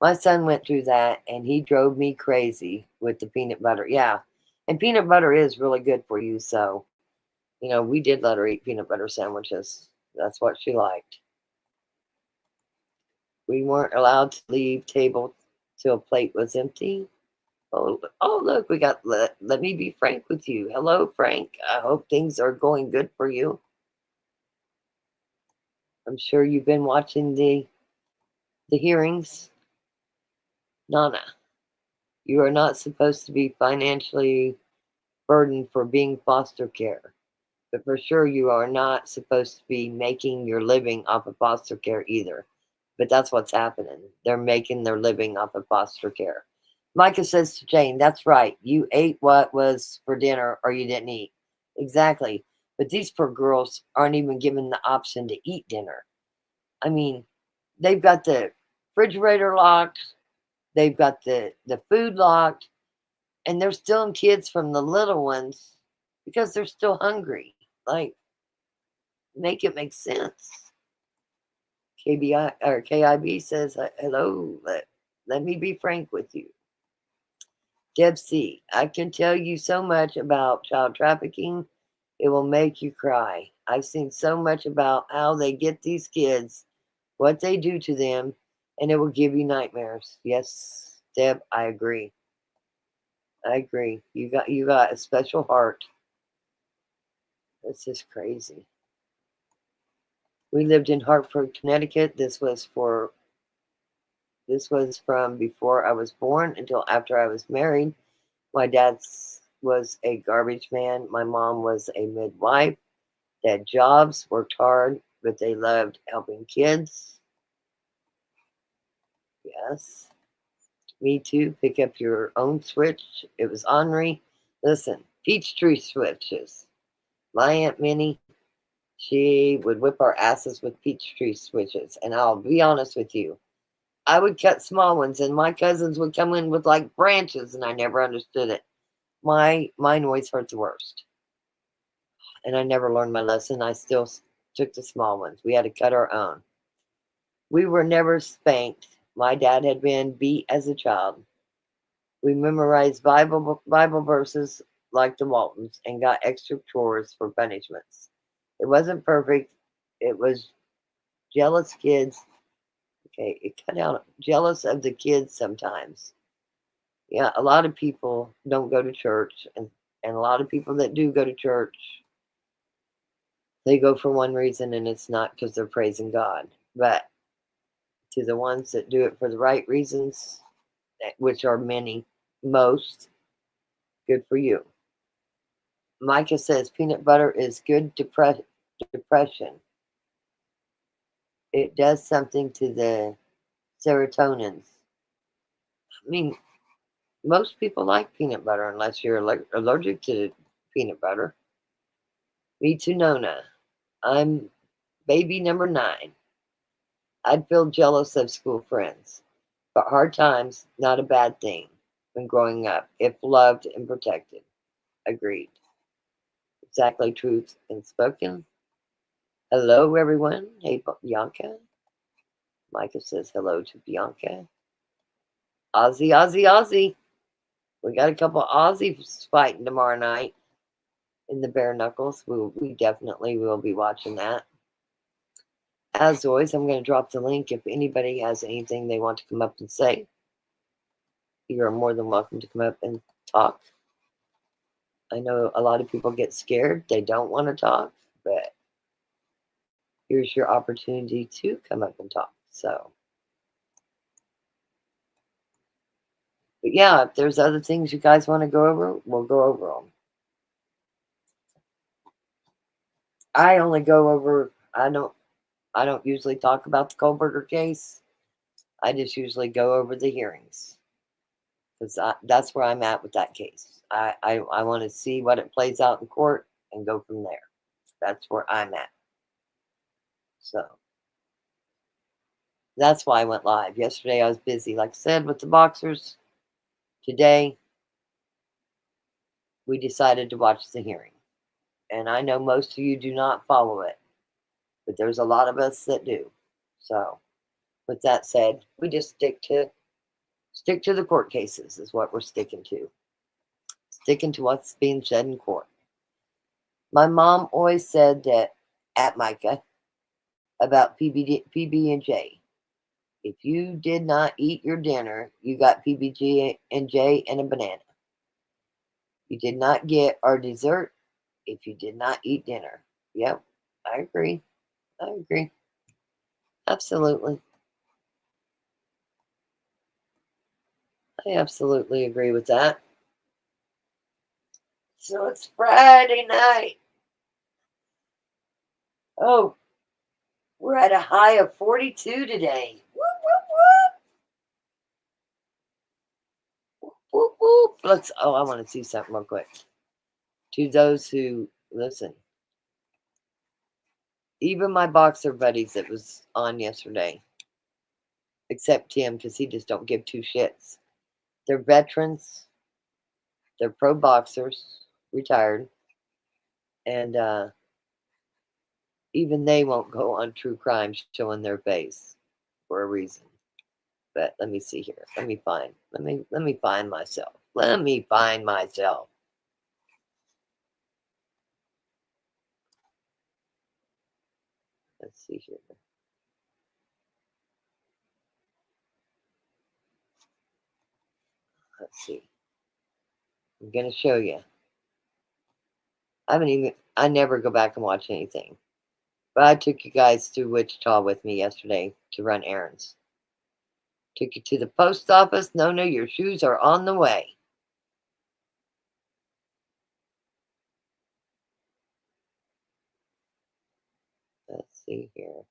My son went through that, and he drove me crazy with the peanut butter. Yeah, and peanut butter is really good for you, so, we did let her eat peanut butter sandwiches. That's what she liked. We weren't allowed to leave table till a plate was empty. Oh, look, we got, let me be frank with you. Hello, Frank. I hope things are going good for you. I'm sure you've been watching the hearings. Nana, you are not supposed to be financially burdened for being foster care. But for sure, you are not supposed to be making your living off of foster care either. But that's what's happening. They're making their living off of foster care. Micah says to Jane, that's right. You ate what was for dinner or you didn't eat. Exactly. But these poor girls aren't even given the option to eat dinner. I mean, they've got the refrigerator locked. They've got the food locked. And they're stealing kids from the little ones because they're still hungry. Like, make it make sense. KIB says, hello, let me be frank with you. Deb C, I can tell you so much about child trafficking, it will make you cry. I've seen so much about how they get these kids, what they do to them, and it will give you nightmares. Yes, Deb, I agree. You got a special heart. It's just crazy. We lived in Hartford, Connecticut. This was from before I was born until after I was married. My dad was a garbage man. My mom was a midwife. They had jobs, worked hard, but they loved helping kids. Yes. Me too. Pick up your own switch. It was ornery. Listen, Peachtree switches. My Aunt Minnie, she would whip our asses with Peachtree switches. And I'll be honest with you, I would cut small ones, and my cousins would come in with like branches, and I never understood it. Mine always hurt the worst. And I never learned my lesson. I still took the small ones. We had to cut our own. We were never spanked. My dad had been beat as a child. We memorized Bible verses like the Waltons and got extra chores for punishments. It wasn't perfect. It was jealous kids. Okay, it cut out jealous of the kids sometimes. Yeah, a lot of people don't go to church, and a lot of people that do go to church, they go for one reason, and it's not because they're praising God. But to the ones that do it for the right reasons, which are most, good for you. Micah says peanut butter is good depression. It does something to the serotonins. I mean, most people like peanut butter unless you're allergic to peanut butter. Me too, Nona. I'm baby number 9. I'd feel jealous of school friends. But hard times, not a bad thing when growing up, if loved and protected. Agreed. Exactly truth and spoken. Hello, everyone. Hey, Bianca. Micah says hello to Bianca. Aussie, Aussie, Aussie. We got a couple Aussies fighting tomorrow night in the bare knuckles. We definitely will be watching that. As always, I'm going to drop the link if anybody has anything they want to come up and say. You are more than welcome to come up and talk. I know a lot of people get scared. They don't want to talk, but here's your opportunity to come up and talk. So, but yeah, if there's other things you guys want to go over, we'll go over them. I only go over, I don't usually talk about the Kohlberger case. I just usually go over the hearings because that's where I'm at with that case. I want to see what it plays out in court and go from there. That's where I'm at. So that's why I went live. Yesterday I was busy, like I said, with the boxers. Today we decided to watch the hearing. And I know most of you do not follow it, but there's a lot of us that do. So with that said, we just stick to the court cases is what we're sticking to. Sticking to what's being said in court. My mom always said that at Micah about PB&J. If you did not eat your dinner, you got PB&J and a banana. You did not get our dessert if you did not eat dinner. Yep, I agree. I agree. Absolutely. I absolutely agree with that. So it's Friday night. Oh, we're at a high of 42 today. Whoop, whoop, whoop. Whoop, whoop. I want to see something real quick. To those who listen, even my boxer buddies that was on yesterday, except Tim, because he just don't give two shits. They're veterans. They're pro boxers, retired. And even they won't go on true crime showing their face for a reason. But let me see here. Let me find myself. Let me find myself. Let's see here. Let's see. I'm gonna show you. I never go back and watch anything. But I took you guys through Wichita with me yesterday to run errands. Took you to the post office. No, your shoes are on the way. Let's see here.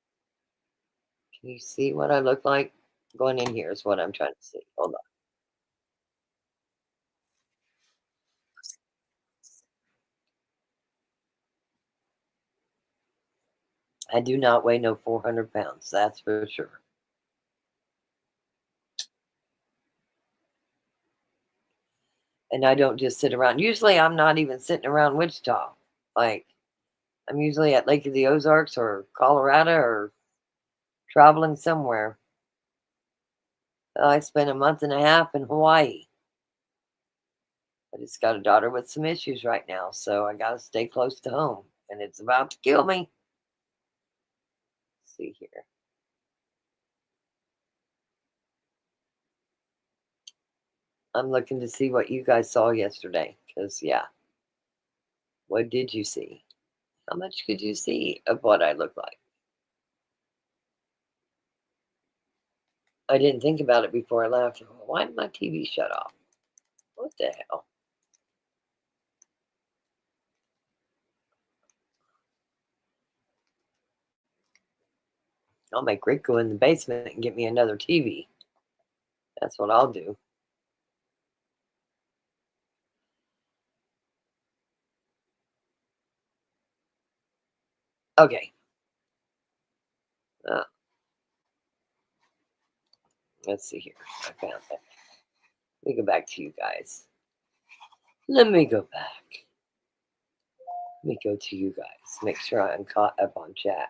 Can you see what I look like? Going in here is what I'm trying to see. Hold on. I do not weigh no 400 pounds. That's for sure. And I don't just sit around. Usually I'm not even sitting around Wichita. Like, I'm usually at Lake of the Ozarks or Colorado or traveling somewhere. I spent a month and a half in Hawaii. I just got a daughter with some issues right now, so I got to stay close to home. And it's about to kill me. Let's see here. I'm looking to see what you guys saw yesterday. Because, yeah. What did you see? How much could you see of what I look like? I didn't think about it before I left. Why did my TV shut off? What the hell? I'll make Rick go in the basement and get me another TV. That's what I'll do. Okay. Let's see here. I found it. Let me go back to you guys. Let me go back. Let me go to you guys. Make sure I'm caught up on chat.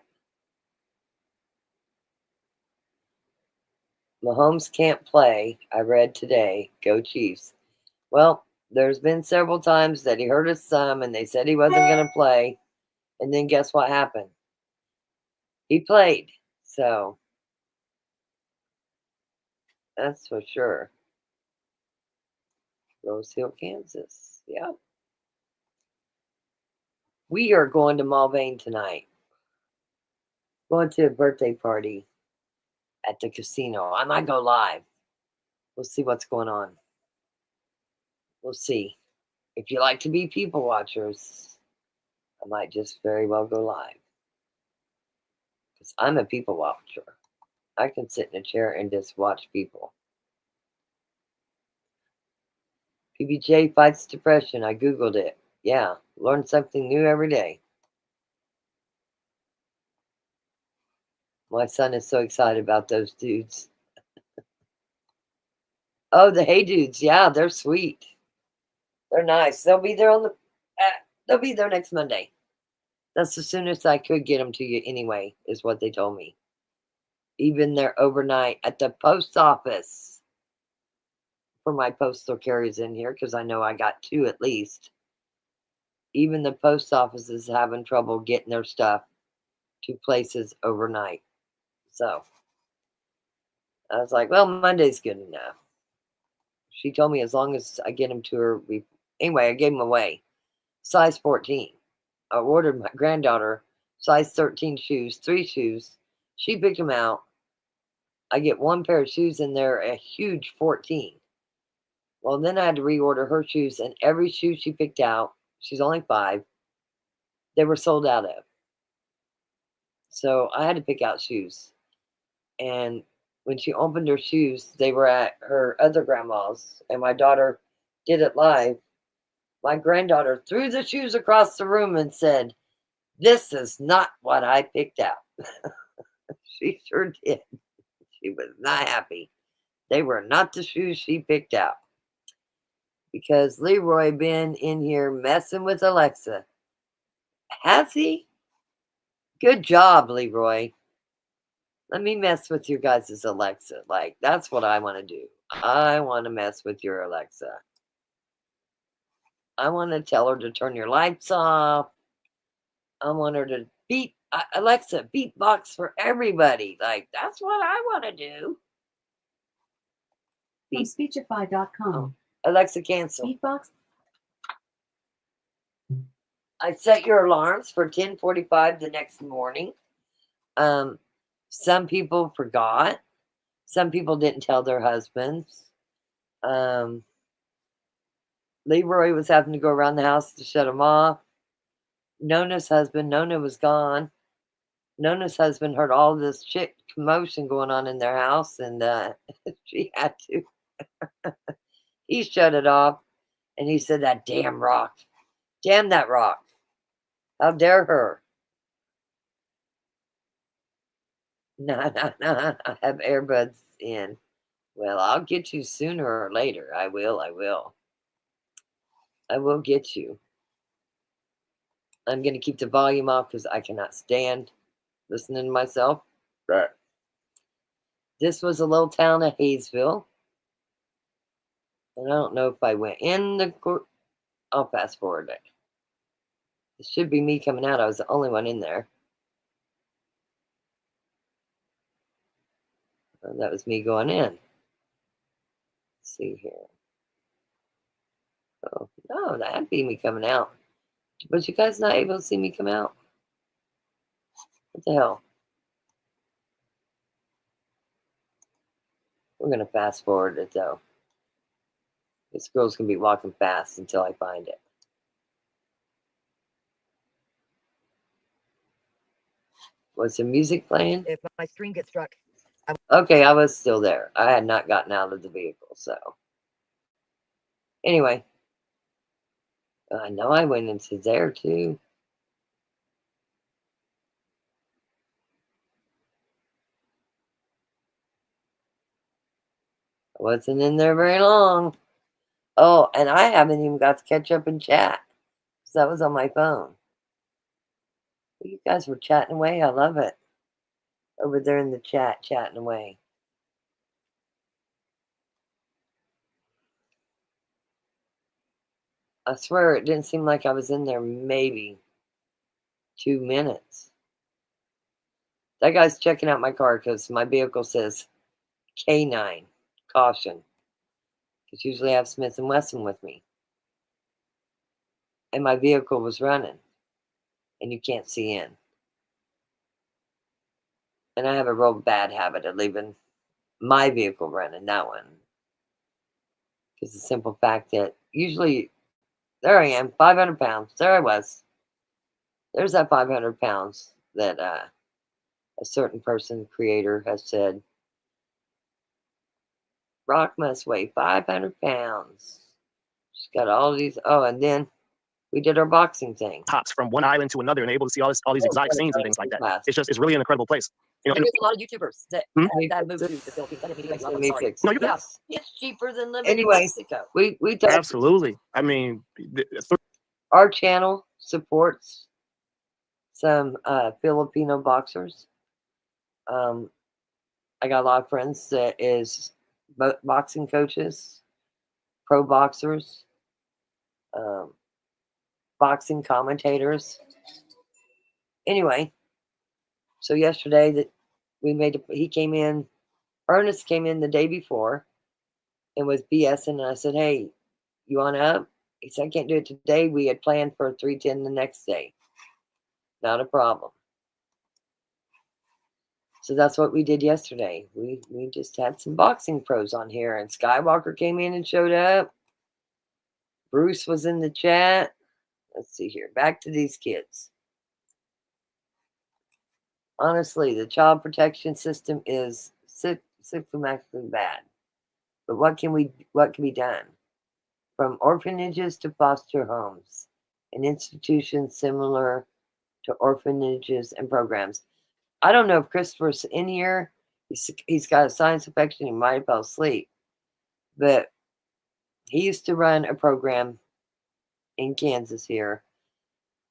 Mahomes can't play. I read today. Go Chiefs. Well, there's been several times that he hurt his thumb and they said he wasn't going to play. And then guess what happened? He played. So that's for sure. Rose Hill, Kansas. Yep. We are going to Mulvane tonight. Going to a birthday party at the casino. I might go live. We'll see what's going on. We'll see. If you like to be people watchers, I might just very well go live. Because I'm a people watcher. I can sit in a chair and just watch people. PBJ fights depression. I Googled it. Yeah, learn something new every day. My son is so excited about those dudes. Oh, the Hey Dudes. Yeah, they're sweet. They're nice. They'll be there they'll be there next Monday. That's the soonest I could get them to you anyway, is what they told me. Even they're overnight at the post office for my postal carriers in here, because I know I got 2 at least. Even the post office is having trouble getting their stuff to places overnight. So I was like, well, Monday's good enough. She told me as long as I get them to her. Anyway, I gave them away. Size 14. I ordered my granddaughter size 13 shoes, 3 shoes. She picked them out. I get 1 pair of shoes and they're a huge 14. Well, then I had to reorder her shoes, and every shoe she picked out, she's only 5, they were sold out of. So I had to pick out shoes. And when she opened her shoes, they were at her other grandma's, and my daughter did it live. My granddaughter threw the shoes across the room and said, "This is not what I picked out." She sure did. She was not happy. They were not the shoes she picked out. Because Leroy been in here messing with Alexa. Has he? Good job, Leroy. Let me mess with your guys' Alexa. Like, that's what I want to do. I want to mess with your Alexa. I want to tell her to turn your lights off. I want her to beat Alexa, beatbox for everybody. Like, that's what I want to do. From Speechify.com. Alexa, cancel. Beatbox. I set your alarms for 10:45 the next morning. Some people forgot. Some people didn't tell their husbands. Leroy was having to go around the house to shut them off. Nona's husband, Nona was gone. Nona's husband heard all this shit commotion going on in their house, and she had to. He shut it off, and he said, "That damn rock. Damn that rock. How dare her." No, I have earbuds in. Well, I'll get you sooner or later. I will. I will get you. I'm going to keep the volume off because I cannot stand listening to myself. Right. This was a little town of Hayesville. And I don't know if I went in the court. I'll fast forward it. It should be me coming out. I was the only one in there. That was me going in. Let's see here. Oh, no, that'd be me coming out. But you guys not able to see me come out? What the hell? We're going to fast forward it, though. This girl's going to be walking fast until I find it. Was the music playing? If my screen gets struck. Okay, I was still there. I had not gotten out of the vehicle, so. Anyway. I know I went into there, too. Wasn't in there very long. Oh, and I haven't even got to catch up and chat. 'Cause that was on my phone. But you guys were chatting away. I love it. Over there in the chat, chatting away. I swear it didn't seem like I was in there maybe 2 minutes. That guy's checking out my car because my vehicle says K9, caution. Because usually I have Smith & Wesson with me. And my vehicle was running. And you can't see in. And I have a real bad habit of leaving my vehicle running, that one. Because the simple fact that usually, there I am, 500 pounds. There I was. There's that 500 pounds that a certain person, creator, has said, Rock must weigh 500 pounds. She's got all these. Oh, and then we did our boxing thing. Hops from one island to another and able to see all these exotic scenes and things like that. It's really an incredible place. You know, There's a lot of YouTubers that Hmm? have moved to the Philippines. I didn't mean to cut you off, I'm Me sorry. fix. No, you're good. Yes, it's cheaper than living in Mexico. We talked. Absolutely. I mean, Our channel supports some Filipino boxers. I got a lot of friends that is boxing coaches, pro boxers, boxing commentators. Anyway, so yesterday that he came in, Ernest came in the day before and was BSing, and I said, hey, you want up? He said, I can't do it today. We had planned for 3:10 the next day. Not a problem. So that's what we did yesterday. We just had some boxing pros on here, and Skywalker came in and showed up. Bruce was in the chat. Let's see here. Back to these kids. Honestly, the child protection system is systematically bad. But what can be done? From orphanages to foster homes and institutions similar to orphanages and programs. I don't know if Christopher's in here. He's got a sinus infection. He might have fell asleep. But he used to run a program in Kansas here.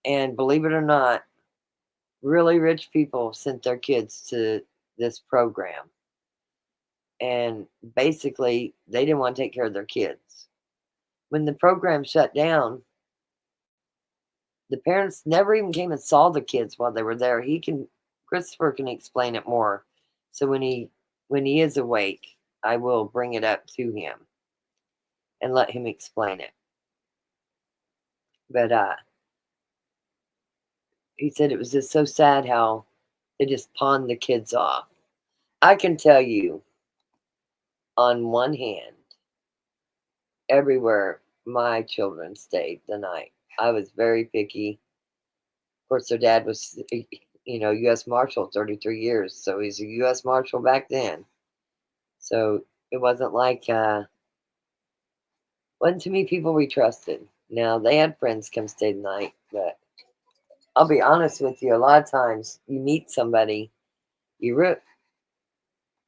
And believe it or not, really rich people sent their kids to this program. And basically, they didn't want to take care of their kids. When the program shut down, the parents never even came and saw the kids while they were there. Christopher can explain it more. So when he is awake, I will bring it up to him and let him explain it. But he said it was just so sad how they just pawned the kids off. I can tell you, on one hand, everywhere my children stayed the night, I was very picky. Of course, their dad was, U.S. Marshal 33 years, so he's a U.S. Marshal back then. So it wasn't like, wasn't too many people we trusted. Now, they had friends come stay the night, but I'll be honest with you, a lot of times you meet somebody, you're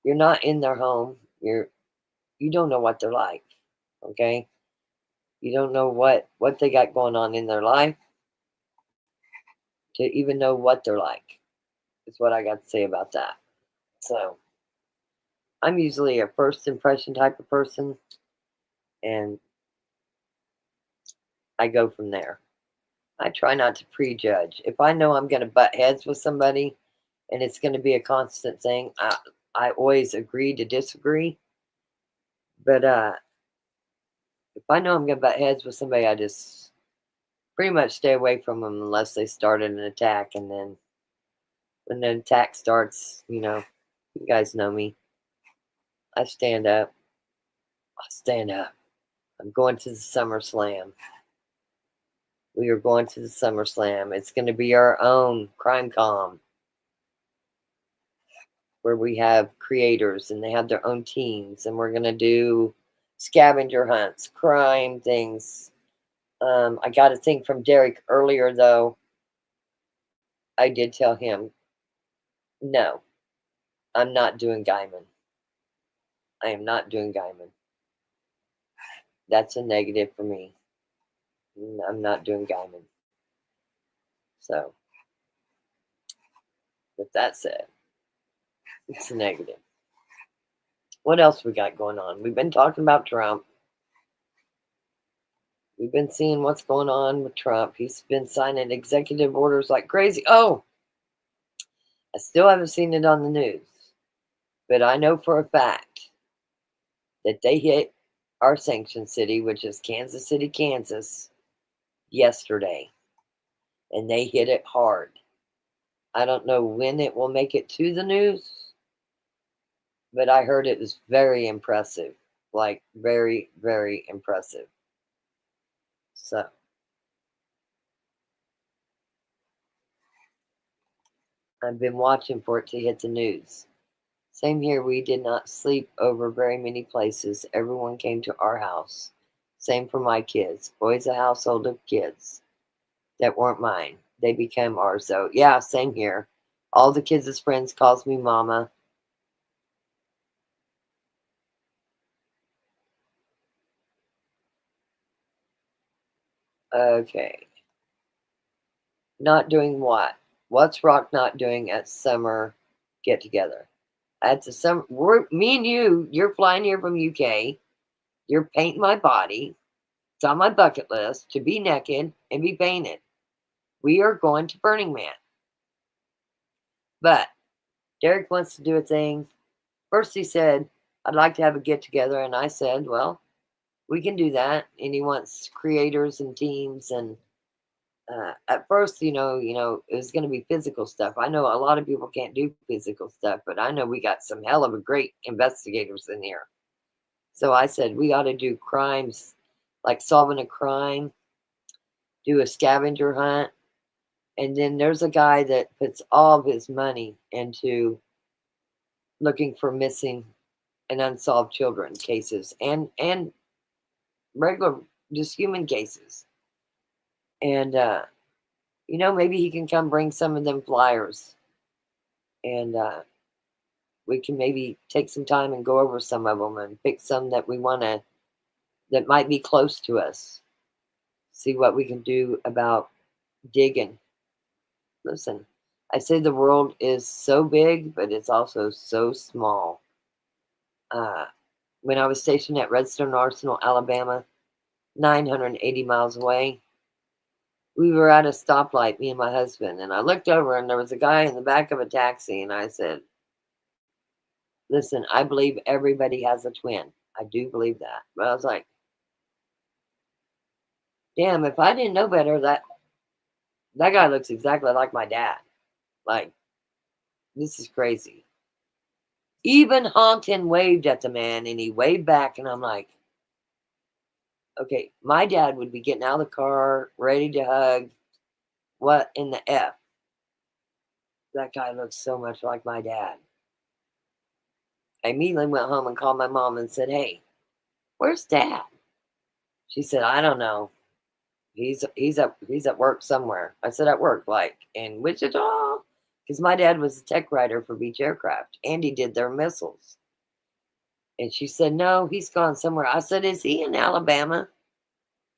not in their home, you don't know what they're like, okay? You don't know what they got going on in their life to even know what they're like, is what I got to say about that. So, I'm usually a first impression type of person, and I go from there. I try not to prejudge. If I know I'm going to butt heads with somebody and it's going to be a constant thing, I always agree to disagree. But if I know I'm going to butt heads with somebody, I just pretty much stay away from them unless they started an attack. And then when the attack starts, you guys know me. I stand up. I'm going to the SummerSlam. We are going to the SummerSlam. It's going to be our own crime com, where we have creators and they have their own teams, and we're going to do scavenger hunts, crime things. I got a thing from Derek earlier, though. I did tell him, no, I'm not doing Gaiman. I am not doing Gaiman. That's a negative for me. I'm not doing Guyman. So, with that said, it's a negative. What else we got going on? We've been talking about Trump. We've been seeing what's going on with Trump. He's been signing executive orders like crazy. Oh, I still haven't seen it on the news, but I know for a fact that they hit our sanction city, which is Kansas City, Kansas, yesterday, and they hit it hard. I don't know when it will make it to the news, but I heard it was very impressive, like very, very impressive. So, I've been watching for it to hit the news. Same here, we did not sleep over very many places. Everyone came to our house. Same for my kids. Boys, a household of kids that weren't mine. They became ours, though. Yeah, same here. All the kids' friends calls me mama. Okay. Not doing what? What's Rock not doing at summer get together? At the summer, me and you're flying here from UK. You're painting my body. It's on my bucket list to be naked and be painted. We are going to Burning Man. But Derek wants to do a thing. First he said, I'd like to have a get together. And I said, well, we can do that. And he wants creators and teams. And at first, it was going to be physical stuff. I know a lot of people can't do physical stuff, but I know we got some hell of a great investigators in here. So I said, we ought to do crimes, like solving a crime, do a scavenger hunt. And then there's a guy that puts all of his money into looking for missing and unsolved children cases and regular, just human cases. And, maybe he can come bring some of them flyers. And we can maybe take some time and go over some of them and pick some that we want to, that might be close to us. See what we can do about digging. Listen, I say the world is so big, but it's also so small. When I was stationed at Redstone Arsenal, Alabama, 980 miles away, we were at a stoplight, me and my husband, and I looked over and there was a guy in the back of a taxi, and I said, listen, I believe everybody has a twin. I do believe that. But I was like, damn, if I didn't know better, that guy looks exactly like my dad. Like, this is crazy. Even honked and waved at the man, and he waved back, and I'm like, okay, my dad would be getting out of the car, ready to hug. What in the F? That guy looks so much like my dad. I immediately went home and called my mom and said, hey, where's Dad? She said, I don't know. He's at work somewhere. I said, at work, like in Wichita? Because my dad was a tech writer for Beach Aircraft, and he did their missiles. And she said, no, he's gone somewhere. I said, is he in Alabama?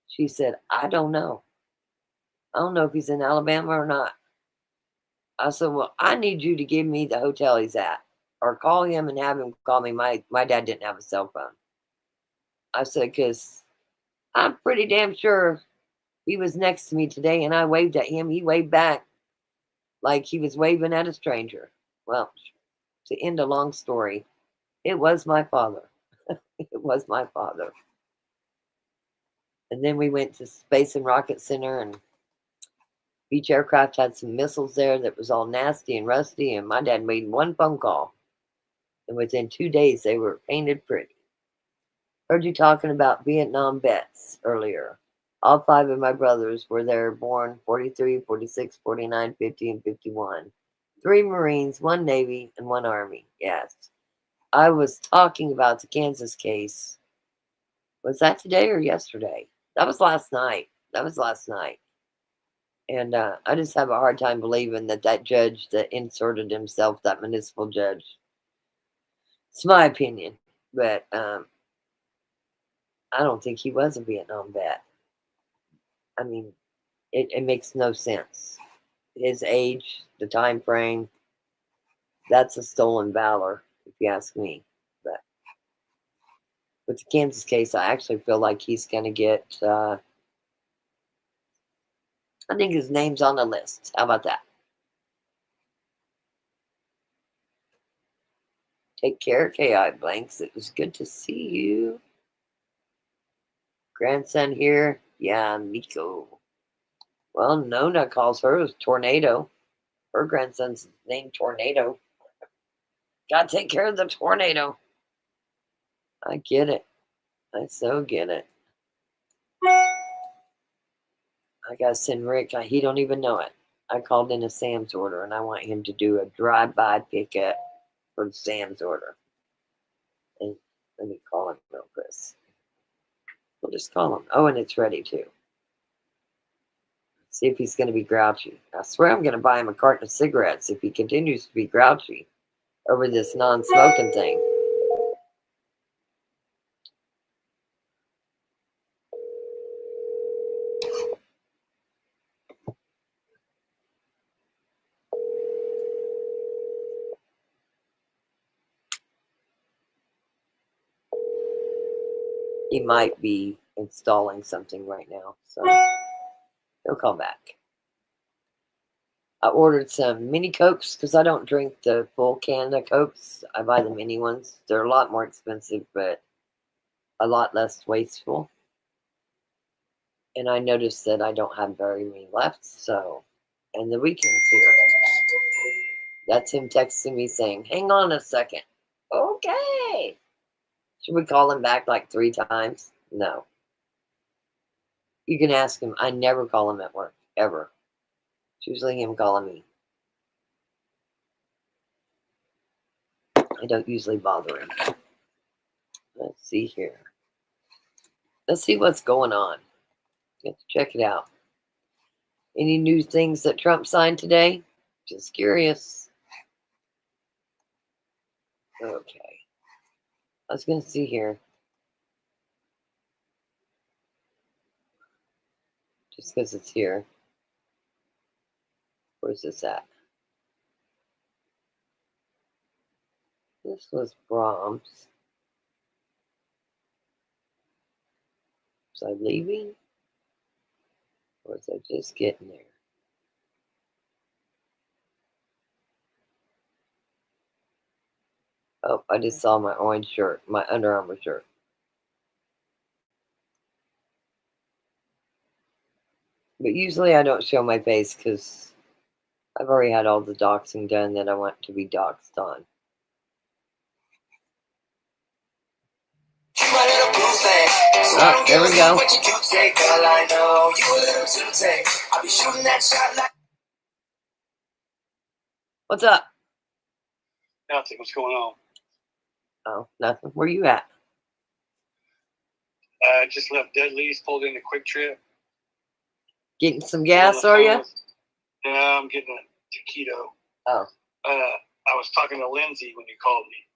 She said, I don't know. I don't know if he's in Alabama or not. I said, well, I need you to give me the hotel he's at, or call him and have him call me. My dad didn't have a cell phone. I said, because I'm pretty damn sure he was next to me today, and I waved at him. He waved back like he was waving at a stranger. Well, to end a long story, it was my father. It was my father. And then we went to Space and Rocket Center, and Beach Aircraft had some missiles there that was all nasty and rusty, and my dad made one phone call, and within 2 days they were painted pretty. Heard you talking about Vietnam vets earlier. All 5 of my brothers were there, born 43, 46, 49, 50, and 51. 3 Marines, 1 Navy, and 1 Army. Yes. I was talking about the Kansas case. Was that today or yesterday? That was last night. And I just have a hard time believing that judge that inserted himself, that municipal judge. It's my opinion. But I don't think he was a Vietnam vet. I mean, it makes no sense. His age, the time frame, that's a stolen valor, if you ask me. But with the Kansas case, I actually feel like he's going to get, I think his name's on the list. How about that? Take care, KI Blanks. It was good to see you. Grandson here. Yeah, Miko. Well, Nona calls her Tornado. Her grandson's named Tornado. Gotta take care of the tornado. I get it. I so get it. I gotta send Rick. He don't even know it. I called in a Sam's order, and I want him to do a drive-by pickup for the Sam's order. And let me call him real quick. We'll just call him. Oh, and it's ready too. See if he's going to be grouchy. I swear I'm going to buy him a carton of cigarettes if he continues to be grouchy over this non-smoking thing. He might be installing something right now, so he'll call back. I ordered some mini Cokes because I don't drink the full can of Cokes. I buy the mini ones. They're a lot more expensive, but a lot less wasteful. And I noticed that I don't have very many left, so, and the weekend's here. That's him texting me saying, hang on a second. Okay. Should we call him back like 3 times? No. You can ask him. I never call him at work, ever. It's usually him calling me. I don't usually bother him. Let's see here. Let's see what's going on. Let's check it out. Any new things that Trump signed today? Just curious. Okay. I was going to see here. Just because it's here. Where's this at? This was Brahms. Was I leaving? Or was I just getting there? Oh, I just saw my orange shirt, my Under Armour shirt. But usually I don't show my face because I've already had all the doxing done that I want to be doxed on. Oh, there we go. What's up? Nothing. What's going on? Oh, nothing. Where you at? I just left Deadly's, pulled in a Quick Trip. Getting some gas, are you? Yeah, I'm getting a taquito. Oh. I was talking to Lindsay when you called me.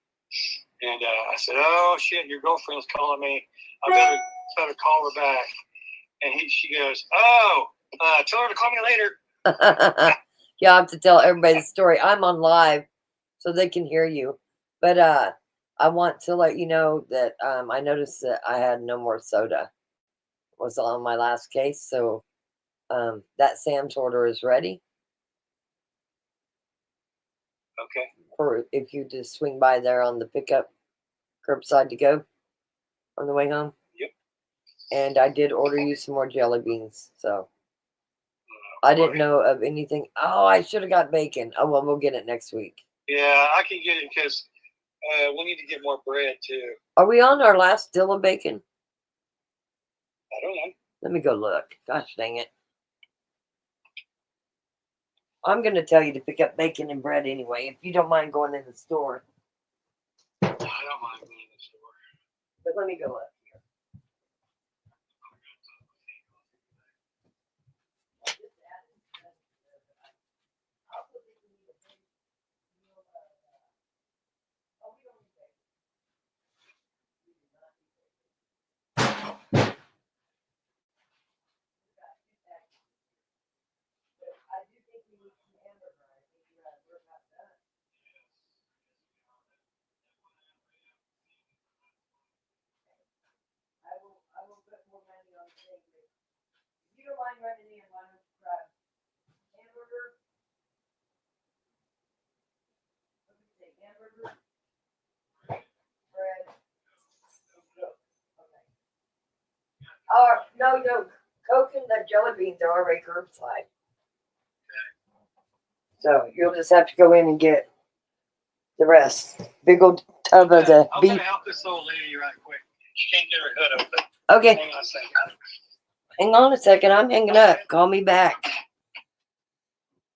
And I said, oh, shit, your girlfriend's calling me. I better call her back. And she goes, oh, tell her to call me later. Yeah, I have to tell everybody the story. I'm on live so they can hear you. But I want to let you know that I noticed that I had no more soda. Was on my last case. So that Sam's order is ready. Okay. Or if you just swing by there on the pickup curbside to go on the way home. Yep. And I did order you some more jelly beans. So I didn't know of anything. Oh, I should have got bacon. Oh, well, we'll get it next week. Yeah, I can get it because we need to get more bread too. Are we on our last still of bacon? I don't know. Let me go look. Gosh dang it. I'm going to tell you to pick up bacon and bread anyway, if you don't mind going in the store. I don't mind going in the store. But let me go up here. No, Coke and the jelly beans are already curbside. So you'll just have to go in and get the rest. Big old tub of the I'm beef. gonna help this old lady right quick. She can't get her hood open. Okay. Hang on a second. Hang on a second. I'm hanging up. Call me back.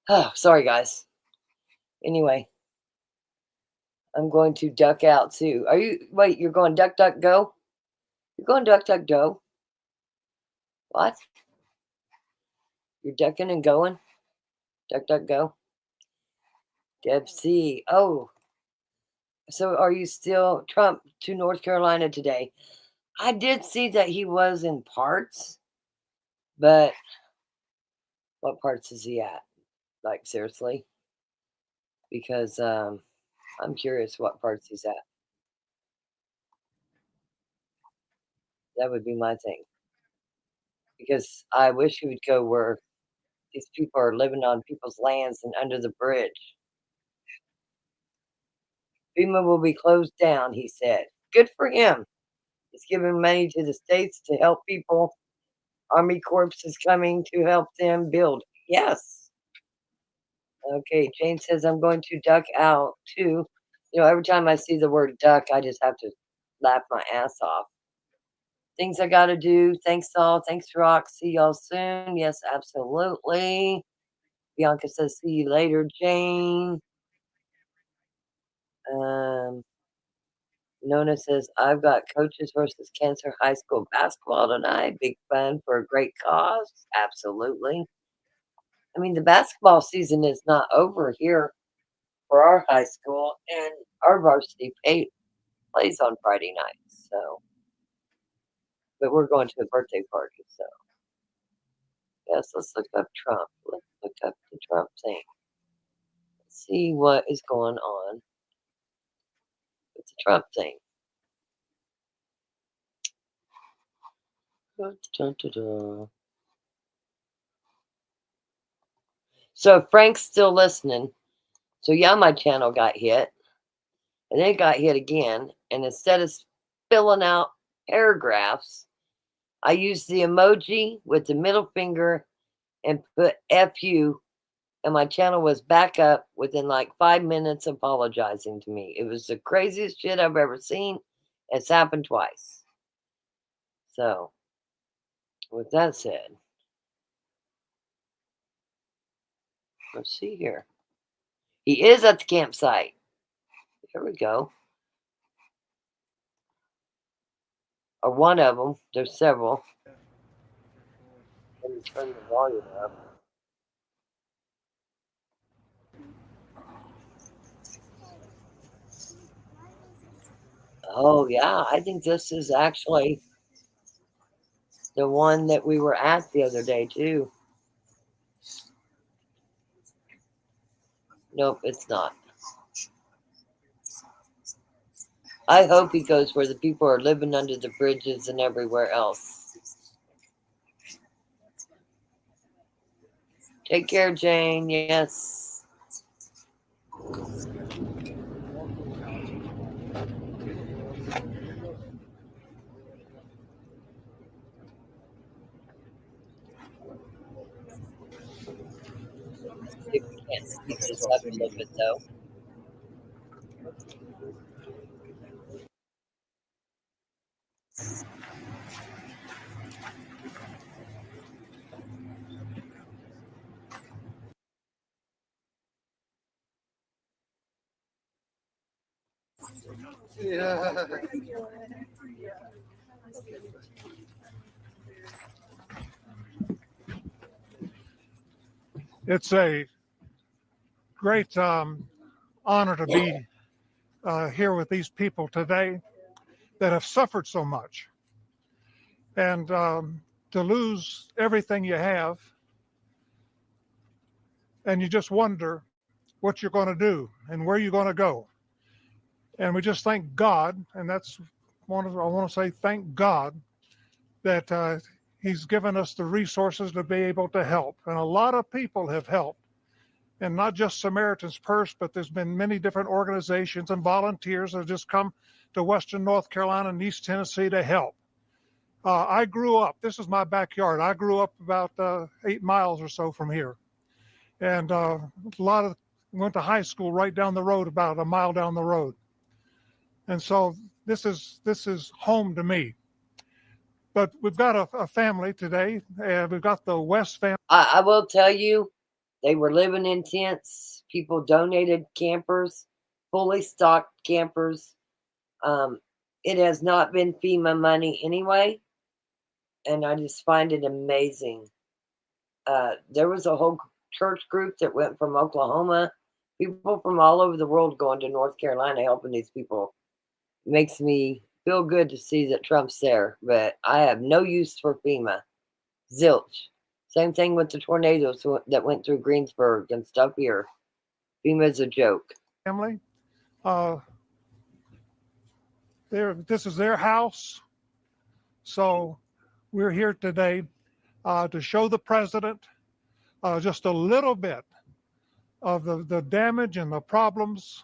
Oh, sorry, guys. Anyway, I'm going to duck out too. Wait, you're going duck, duck, go? You're going duck, duck, go? What? You're ducking and going? Duck, duck, go? Deb C. Oh, so are you still Trump to North Carolina today? I did see that he was in parts, but what parts is he at? Like, seriously? Because I'm curious what parts he's at. That would be my thing. Because I wish he would go where these people are living on people's lands and under the bridge. FEMA will be closed down, he said. Good for him. He's giving money to the states to help people. Army Corps is coming to help them build. Yes. Okay, Jane says I'm going to duck out too. You know, every time I see the word duck, I just have to laugh my ass off. Things I gotta do. Thanks all. Thanks, Rock. See y'all soon. Yes, absolutely. Bianca says, see you later, Jane. Nona says, I've got Coaches versus Cancer High School basketball tonight. Big fun for a great cause. Absolutely. I mean, the basketball season is not over here for our high school, and our varsity plays on Friday nights. So, but we're going to a birthday party. So, yes, let's look up Trump. Let's look up the Trump thing. Let's see what is going on with the Trump thing. Dun, dun, dun, dun. So if Frank's still listening, so yeah, my channel got hit, and then it got hit again. And instead of spilling out paragraphs, I used the emoji with the middle finger and put FU, and my channel was back up within like 5 minutes apologizing to me. It was the craziest shit I've ever seen. It's happened twice. So, with that said, let's see here. He is at the campsite. Here we go. Or one of them. There's several. Let me turn the volume up. Oh, yeah. I think this is actually the one that we were at the other day, too. Nope, it's not. I hope he goes where the people are living under the bridges and everywhere else. Take care, Jane. Yes. If we can't speed this up a little bit, though. Yeah. It's a great honor to be here with these people today that have suffered so much. And to lose everything you have, and you just wonder what you're going to do and where you're going to go. And we just thank God, and I want to say thank God that He's given us the resources to be able to help. And a lot of people have helped. And not just Samaritan's Purse, but there's been many different organizations and volunteers that have just come to Western North Carolina and East Tennessee to help. I grew up, this is my backyard. I grew up about 8 miles or so from here. And went to high school right down the road, about a mile down the road. And so this is home to me. But we've got a family today. We've got the West family. I will tell you, they were living in tents. People donated campers, fully stocked campers. It has not been FEMA money anyway, and I just find it amazing. There was a whole church group that went from Oklahoma, people from all over the world going to North Carolina helping these people. It makes me feel good to see that Trump's there, but I have no use for FEMA. Zilch. Same thing with the tornadoes that went through Greensburg and stuff here. FEMA's a joke. Family. This is their house. So we're here today to show the president just a little bit of the damage and the problems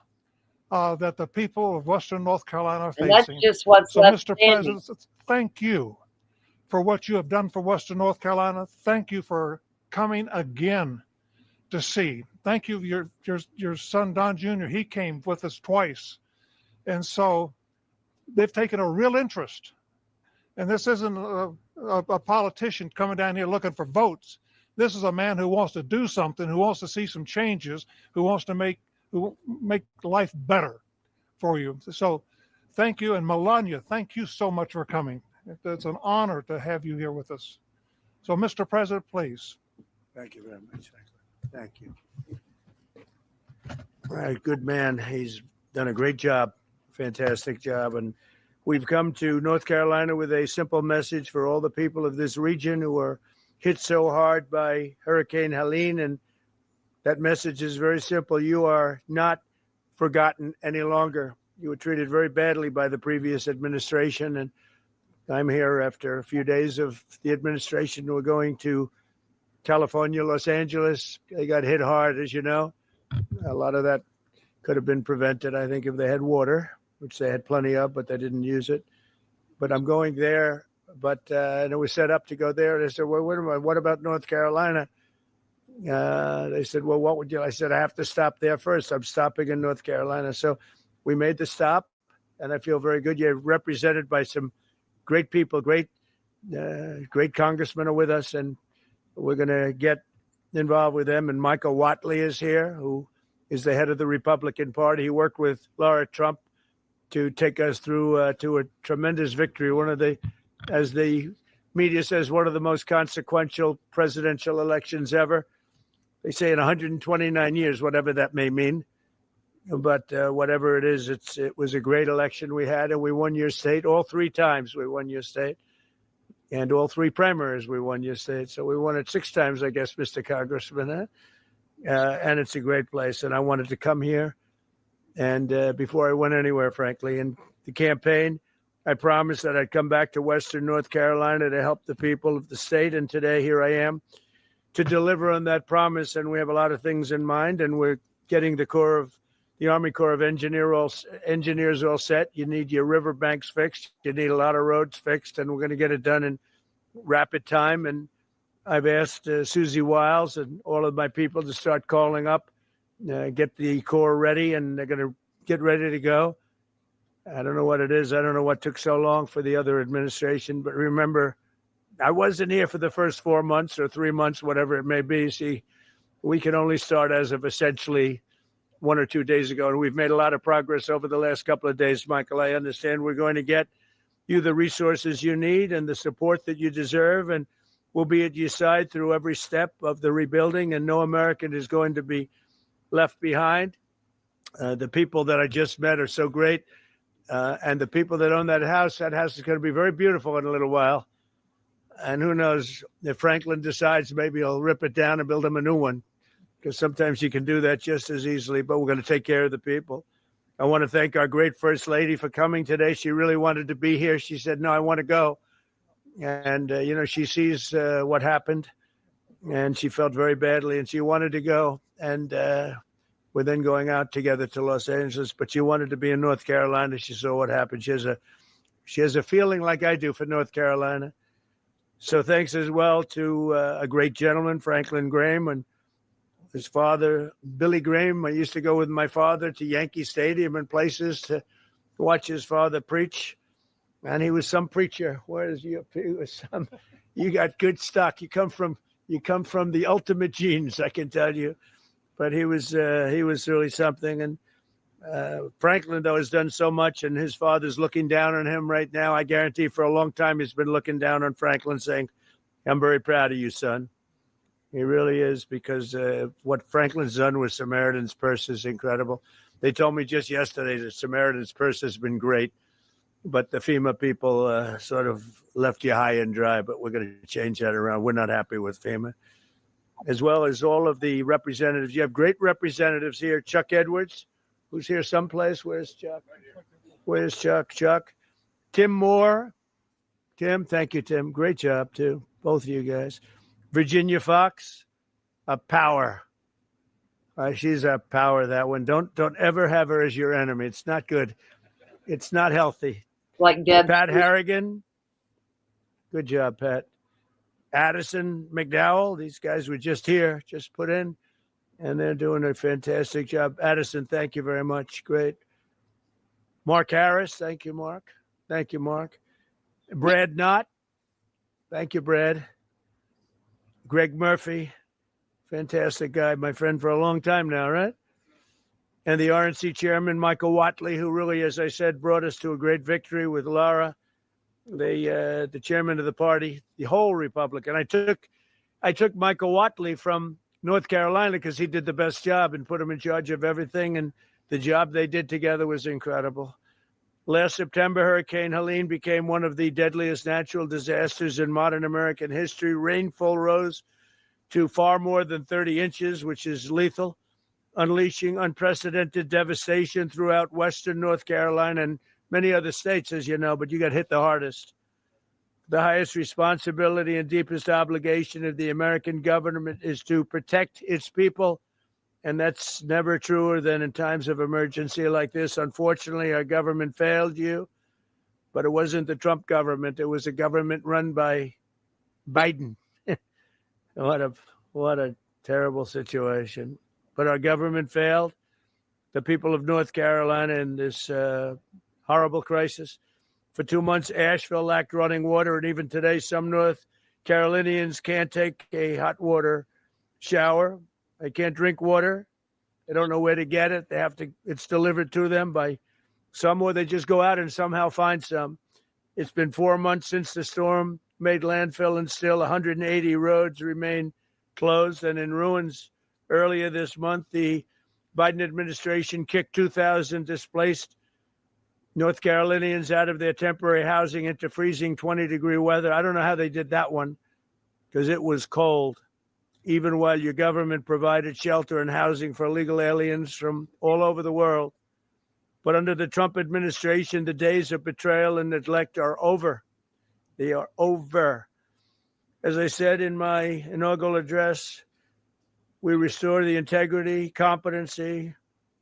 that the people of Western North Carolina are And that's facing. just what's so, left Mr. standing. President, thank you for what you have done for Western North Carolina. Thank you for coming again to see. Thank you, your son Don Jr. He came with us twice, and so they've taken a real interest. And this isn't a politician coming down here looking for votes. This is a man who wants to do something, who wants to see some changes, who wants to make life better for you. So thank you. And Melania, thank you so much for coming. It's an honor to have you here with us. So, Mr. President, please. Thank you very much. Thank you. All right, good man. He's done a great job, fantastic job. And we've come to North Carolina with a simple message for all the people of this region who are hit so hard by Hurricane Helene. And that message is very simple. You are not forgotten any longer. You were treated very badly by the previous administration. And I'm here after a few days of the administration. We're going to California, Los Angeles. They got hit hard, as you know. A lot of that could have been prevented, I think, if they had water, which they had plenty of, but they didn't use it. But I'm going there. And it was set up to go there. They said, well, wait a minute, what about North Carolina? They said, well, what would you? I said, I have to stop there first. I'm stopping in North Carolina. So we made the stop, and I feel very good. You're represented by some great people, great congressmen are with us, and we're going to get involved with them. And Michael Watley is here, who is the head of the Republican Party. He worked with Laura Trump to take us through to a tremendous victory. One of the, as the media says, one of the most consequential presidential elections ever. They say in 129 years, whatever that may mean. But whatever it is, it was a great election we had, and we won your state all 3 times. We won your state, and all 3 primaries we won your state. So we won it 6 times, I guess, Mr. Congressman. And it's a great place, and I wanted to come here. And before I went anywhere, frankly, in the campaign, I promised that I'd come back to Western North Carolina to help the people of the state. And today, here I am to deliver on that promise. And we have a lot of things in mind, and we're getting the Army Corps of Engineers all set. You need your riverbanks fixed. You need a lot of roads fixed, and we're going to get it done in rapid time. And I've asked Susie Wiles and all of my people to start calling up, get the Corps ready, and they're going to get ready to go. I don't know what it is. I don't know what took so long for the other administration, but remember, I wasn't here for the first 4 months or 3 months, whatever it may be. See, we can only start as of essentially 1 or 2 days ago, and we've made a lot of progress over the last couple of days, Michael. I understand we're going to get you the resources you need and the support that you deserve, and we'll be at your side through every step of the rebuilding, and no American is going to be left behind. The people that I just met are so great, and the people that own that house is going to be very beautiful in a little while. And who knows, if Franklin decides, maybe he'll rip it down and build him a new one, because sometimes you can do that just as easily, but we're going to take care of the people. I want to thank our great First Lady for coming today. She really wanted to be here. She said, no, I want to go. And, she sees what happened, and she felt very badly, and she wanted to go. And we're then going out together to Los Angeles, but she wanted to be in North Carolina. She saw what happened. She has a She has a feeling like I do for North Carolina. So thanks as well to a great gentleman, Franklin Graham, and his father, Billy Graham. I used to go with my father to Yankee Stadium and places to watch his father preach. And he was some preacher. Whereas you, he was some, you got good stock. You come from the ultimate genes, I can tell you. But he was really something. And Franklin, though, has done so much, and his father's looking down on him right now. I guarantee for a long time he's been looking down on Franklin, saying, "I'm very proud of you, son." He really is, because what Franklin's done with Samaritan's Purse is incredible. They told me just yesterday that Samaritan's Purse has been great, but the FEMA people sort of left you high and dry, but we're going to change that around. We're not happy with FEMA. As well as all of the representatives. You have great representatives here. Chuck Edwards, who's here someplace. Where's Chuck? Where's Chuck? Chuck. Tim Moore. Tim, thank you, Tim. Great job, too. Both of you guys. Virginia Fox, a power. She's a power, that one. Don't ever have her as your enemy. It's not good. It's not healthy. Like Deb. Pat Harrigan. Good job, Pat. Addison McDowell. These guys were just here, just put in. And they're doing a fantastic job. Addison, thank you very much. Great. Mark Harris. Thank you, Mark. Thank you, Mark. Brad Knott. Thank you, Brad. Greg Murphy. Fantastic guy. My friend for a long time now, right? And the RNC chairman, Michael Watley, who really, as I said, brought us to a great victory with Laura, the chairman of the party, the whole Republican. I took Michael Watley from North Carolina because he did the best job and put him in charge of everything. And the job they did together was incredible. Last September, Hurricane Helene became one of the deadliest natural disasters in modern American history. Rainfall rose to far more than 30 inches, which is lethal, unleashing unprecedented devastation throughout Western North Carolina and many other states, as you know, but you got hit the hardest. The highest responsibility and deepest obligation of the American government is to protect its people, and that's never truer than in times of emergency like this. Unfortunately, our government failed you, but it wasn't the Trump government. It was a government run by Biden. What a terrible situation. But our government failed the people of North Carolina in this horrible crisis. For 2 months, Asheville lacked running water, and even today, some North Carolinians can't take a hot water shower. They can't drink water. They don't know where to get it. It's delivered to them by some, or they just go out and somehow find some. It's been 4 months since the storm made landfill, and still 180 roads remain closed and in ruins. Earlier this month, the Biden administration kicked 2,000 displaced North Carolinians out of their temporary housing into freezing 20-degree weather. I don't know how they did that one, because it was cold, even while your government provided shelter and housing for illegal aliens from all over the world. But under the Trump administration, the days of betrayal and neglect are over. They are over. As I said in my inaugural address, we restore the integrity, competency,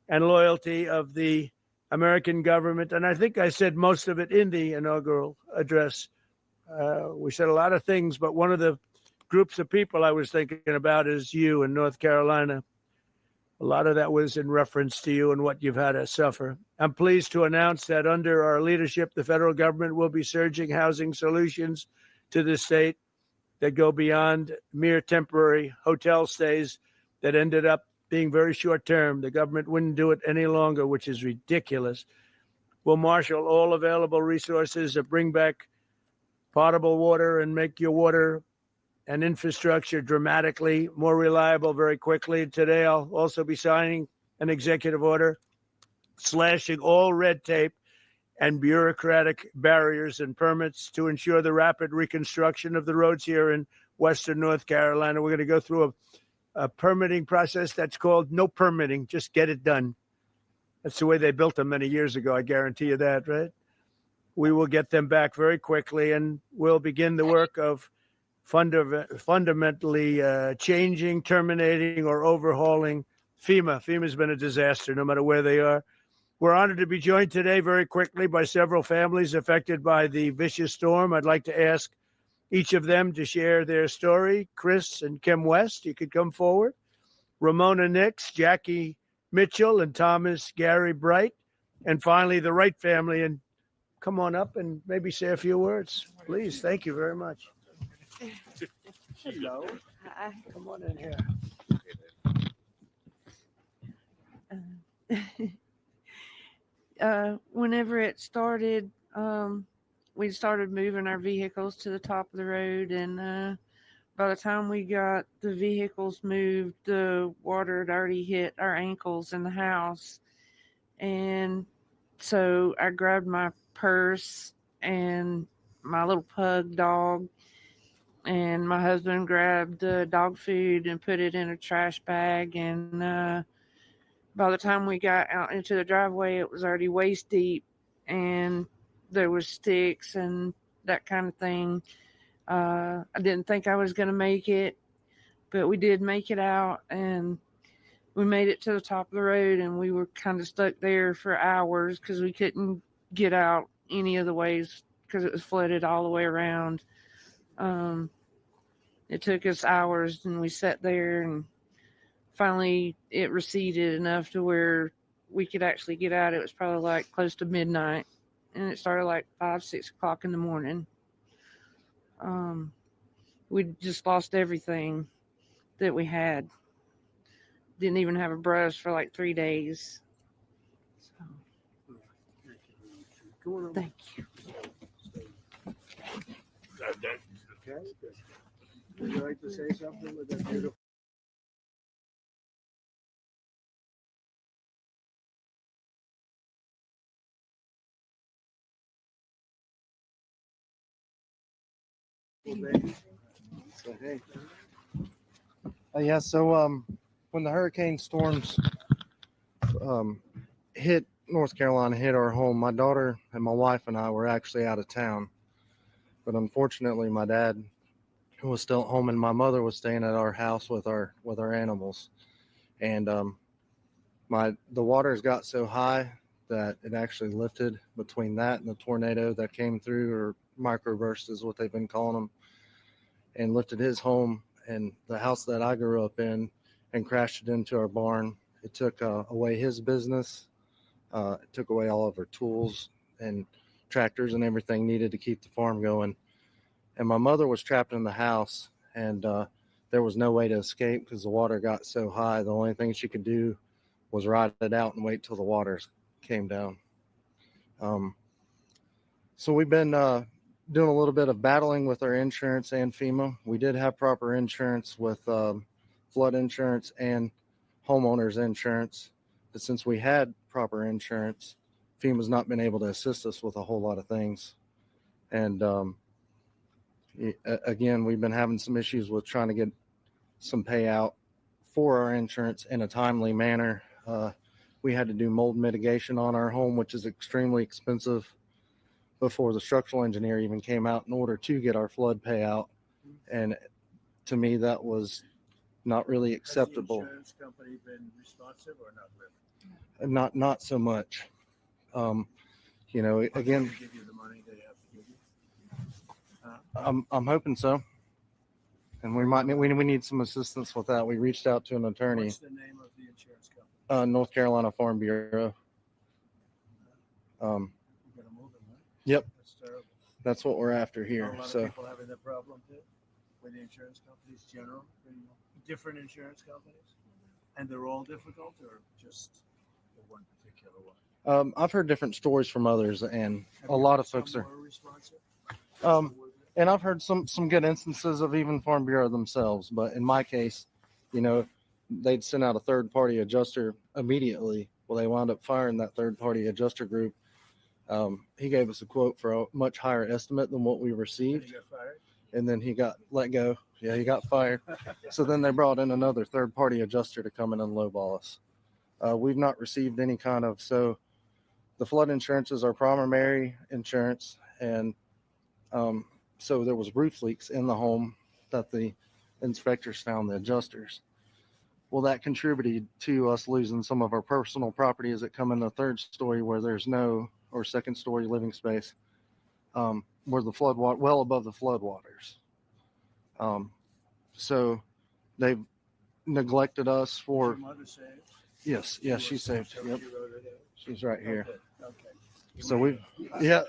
and loyalty of the American government. And I think I said most of it in the inaugural address. We said a lot of things, but one of the groups of people I was thinking about is you in North Carolina. A lot of that was in reference to you and what you've had to suffer. I'm pleased to announce that under our leadership, the federal government will be surging housing solutions to the state that go beyond mere temporary hotel stays that ended up being very short term. The government wouldn't do it any longer, which is ridiculous. We'll marshal all available resources to bring back potable water and make your water and infrastructure dramatically more reliable very quickly. Today, I'll also be signing an executive order slashing all red tape and bureaucratic barriers and permits to ensure the rapid reconstruction of the roads here in Western North Carolina. We're going to go through a permitting process that's called no permitting, just get it done. That's the way they built them many years ago. I guarantee you that, right? We will get them back very quickly, and we'll begin the work of fundamentally changing, terminating, or overhauling FEMA. FEMA's been a disaster, no matter where they are. We're honored to be joined today very quickly by several families affected by the vicious storm. I'd like to ask each of them to share their story. Chris and Kim West, you could come forward. Ramona Nix, Jackie Mitchell, and Thomas Gary Bright. And finally, the Wright family. And come on up and maybe say a few words, please. Thank you very much. Hello. Hi. Come on in here. Whenever it started, we started moving our vehicles to the top of the road, and by the time we got the vehicles moved, the water had already hit our ankles in the house. And so I grabbed my purse and my little pug dog, and my husband grabbed the dog food and put it in a trash bag. And by the time we got out into the driveway, it was already waist deep, and there was sticks and that kind of thing. I didn't think I was going to make it, but we did make it out, and we made it to the top of the road, and we were kind of stuck there for hours because we couldn't get out any of the ways because it was flooded all the way around. It took us hours, and we sat there, and finally it receded enough to where we could actually get out. It was probably like close to midnight, and it started like 5-6 o'clock in the morning. We just lost everything that we had. Didn't even have a brush for like 3 days. So, thank you. Okay. Would you like to say something with that beautiful? So, hey. Yeah, so when the hurricane storms hit North Carolina, hit our home, my daughter and my wife and I were actually out of town. But unfortunately, my dad was still at home, and my mother was staying at our house with our animals. And the waters got so high that it actually lifted between that and the tornado that came through, or microburst is what they've been calling them, and lifted his home and the house that I grew up in and crashed it into our barn. It took away his business. It took away all of our tools and tractors and everything needed to keep the farm going. And my mother was trapped in the house, and there was no way to escape because the water got so high. The only thing she could do was ride it out and wait till the waters came down. So we've been doing a little bit of battling with our insurance and FEMA. We did have proper insurance with flood insurance and homeowners insurance. But since we had proper insurance, FEMA's not been able to assist us with a whole lot of things. And again, we've been having some issues with trying to get some payout for our insurance in a timely manner. We had to do mold mitigation on our home, which is extremely expensive, before the structural engineer even came out in order to get our flood payout. And to me, that was not really acceptable. Has the insurance company been responsive or not really? Not so much. You know, again, They give you the money they have to give you? I'm hoping so. And we need some assistance with that. We reached out to an attorney. What's the name of the insurance company? North Carolina Farm Bureau. You gotta move it, right? Yep. That's terrible. That's what we're after Are here. a lot So of people having that problem too, with the insurance companies, general, different insurance companies, and they're all difficult, or just the one particular one? I've heard different stories from others, and a lot of folks are. Responsive. And I've heard some good instances of even Farm Bureau themselves. But in my case, you know, they'd send out a third-party adjuster immediately. Well, they wound up firing that third-party adjuster group. He gave us a quote for a much higher estimate than what we received. You got fired? And then he got let go. Yeah, he got fired. So then they brought in another third-party adjuster to come in and lowball us. We've not received any kind of, so the flood insurance is our primary insurance. And so there was roof leaks in the home that the inspectors found, the adjusters. Well, that contributed to us losing some of our personal property as it come in the third story where there's no, or second story living space, where the flood water, well above the floodwaters. So they've neglected us for. Your mother saved? Yes, she's saved. So Yep, she wrote it out? she's right here. Okay. You So made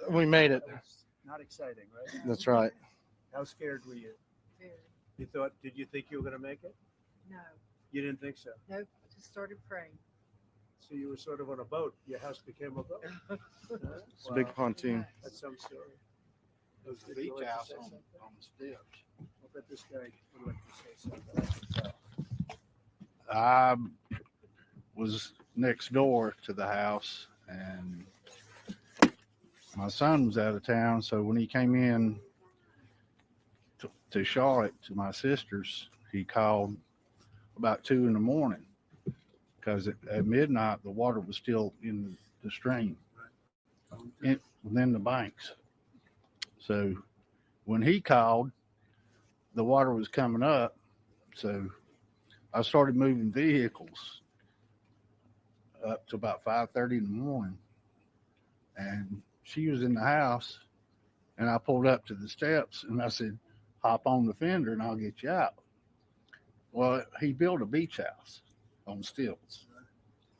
we made it. That's not exciting, right? That's right. How scared were you? Very. Did you think you were going to make it? No, You didn't think so? nope. I just started praying. So you were sort of on a boat. Your house became a boat. It's a big pontoon. That's some story. It was the beach house on the steps. I bet this guy would like to say something. I was next door to the house, and my son was out of town. So when he came in to Charlotte to my sister's, he called about 2 a.m. because at midnight the water was still in the stream, within the banks. So when he called, the water was coming up. So I started moving vehicles up to about 5:30 in the morning, and she was in the house, and I pulled up to the steps and I said, hop on the fender and I'll get you out. Well, he built a beach house on stilts,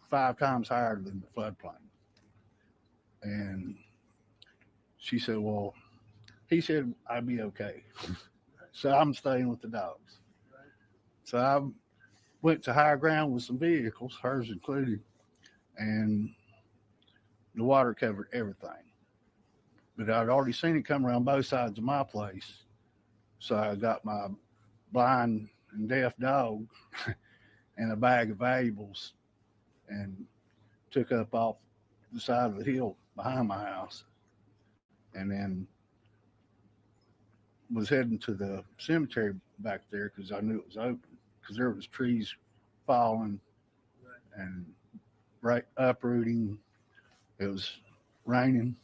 5 times higher than the floodplain. And she said, well, he said, I'd be okay. So I'm staying with the dogs. So I went to higher ground with some vehicles, hers included, and the water covered everything. But I'd already seen it come around both sides of my place. So I got my blind and deaf dog and a bag of valuables and took up off the side of the hill behind my house, and then was heading to the cemetery back there because I knew it was open, because there was trees falling and uprooting. It was raining.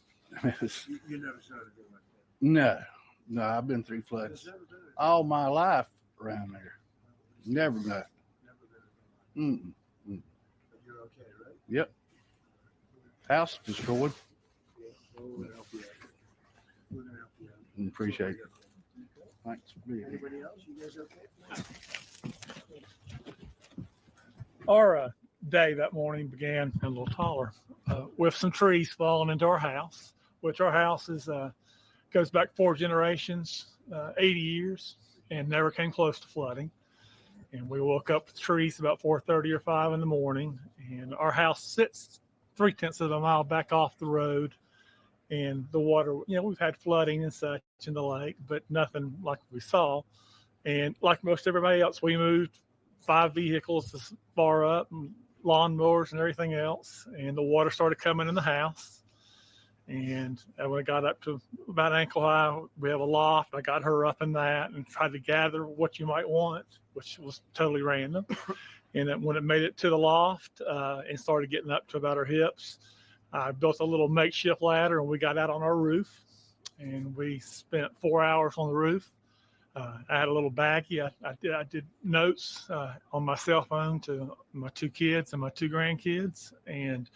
It was, You never saw it like that. no, I've been through floods all my life around there. Never met. Mm-mm. But you're okay, right? Yep. House destroyed. We'll help you out. We're gonna help you out. Appreciate it. Thanks for being here. Anybody else? You guys okay? Our day that morning began a little taller with some trees falling into our house, which our house is goes back 4 generations, 80 years, and never came close to flooding. And we woke up with trees about 4:30 or 5 in the morning, and our house sits 3/10 of a mile back off the road. And the water, we've had flooding and such in the lake, but nothing like we saw. And like most everybody else, we moved 5 vehicles as far up, and lawnmowers and everything else. And the water started coming in the house. And when it got up to about ankle high, we have a loft. I got her up in that and tried to gather what you might want, which was totally random. And then when it made it to the loft and started getting up to about her hips, I built a little makeshift ladder and we got out on our roof, and we spent 4 hours on the roof. I had a little baggie. I did notes on my cell phone to my 2 kids and my 2 grandkids, and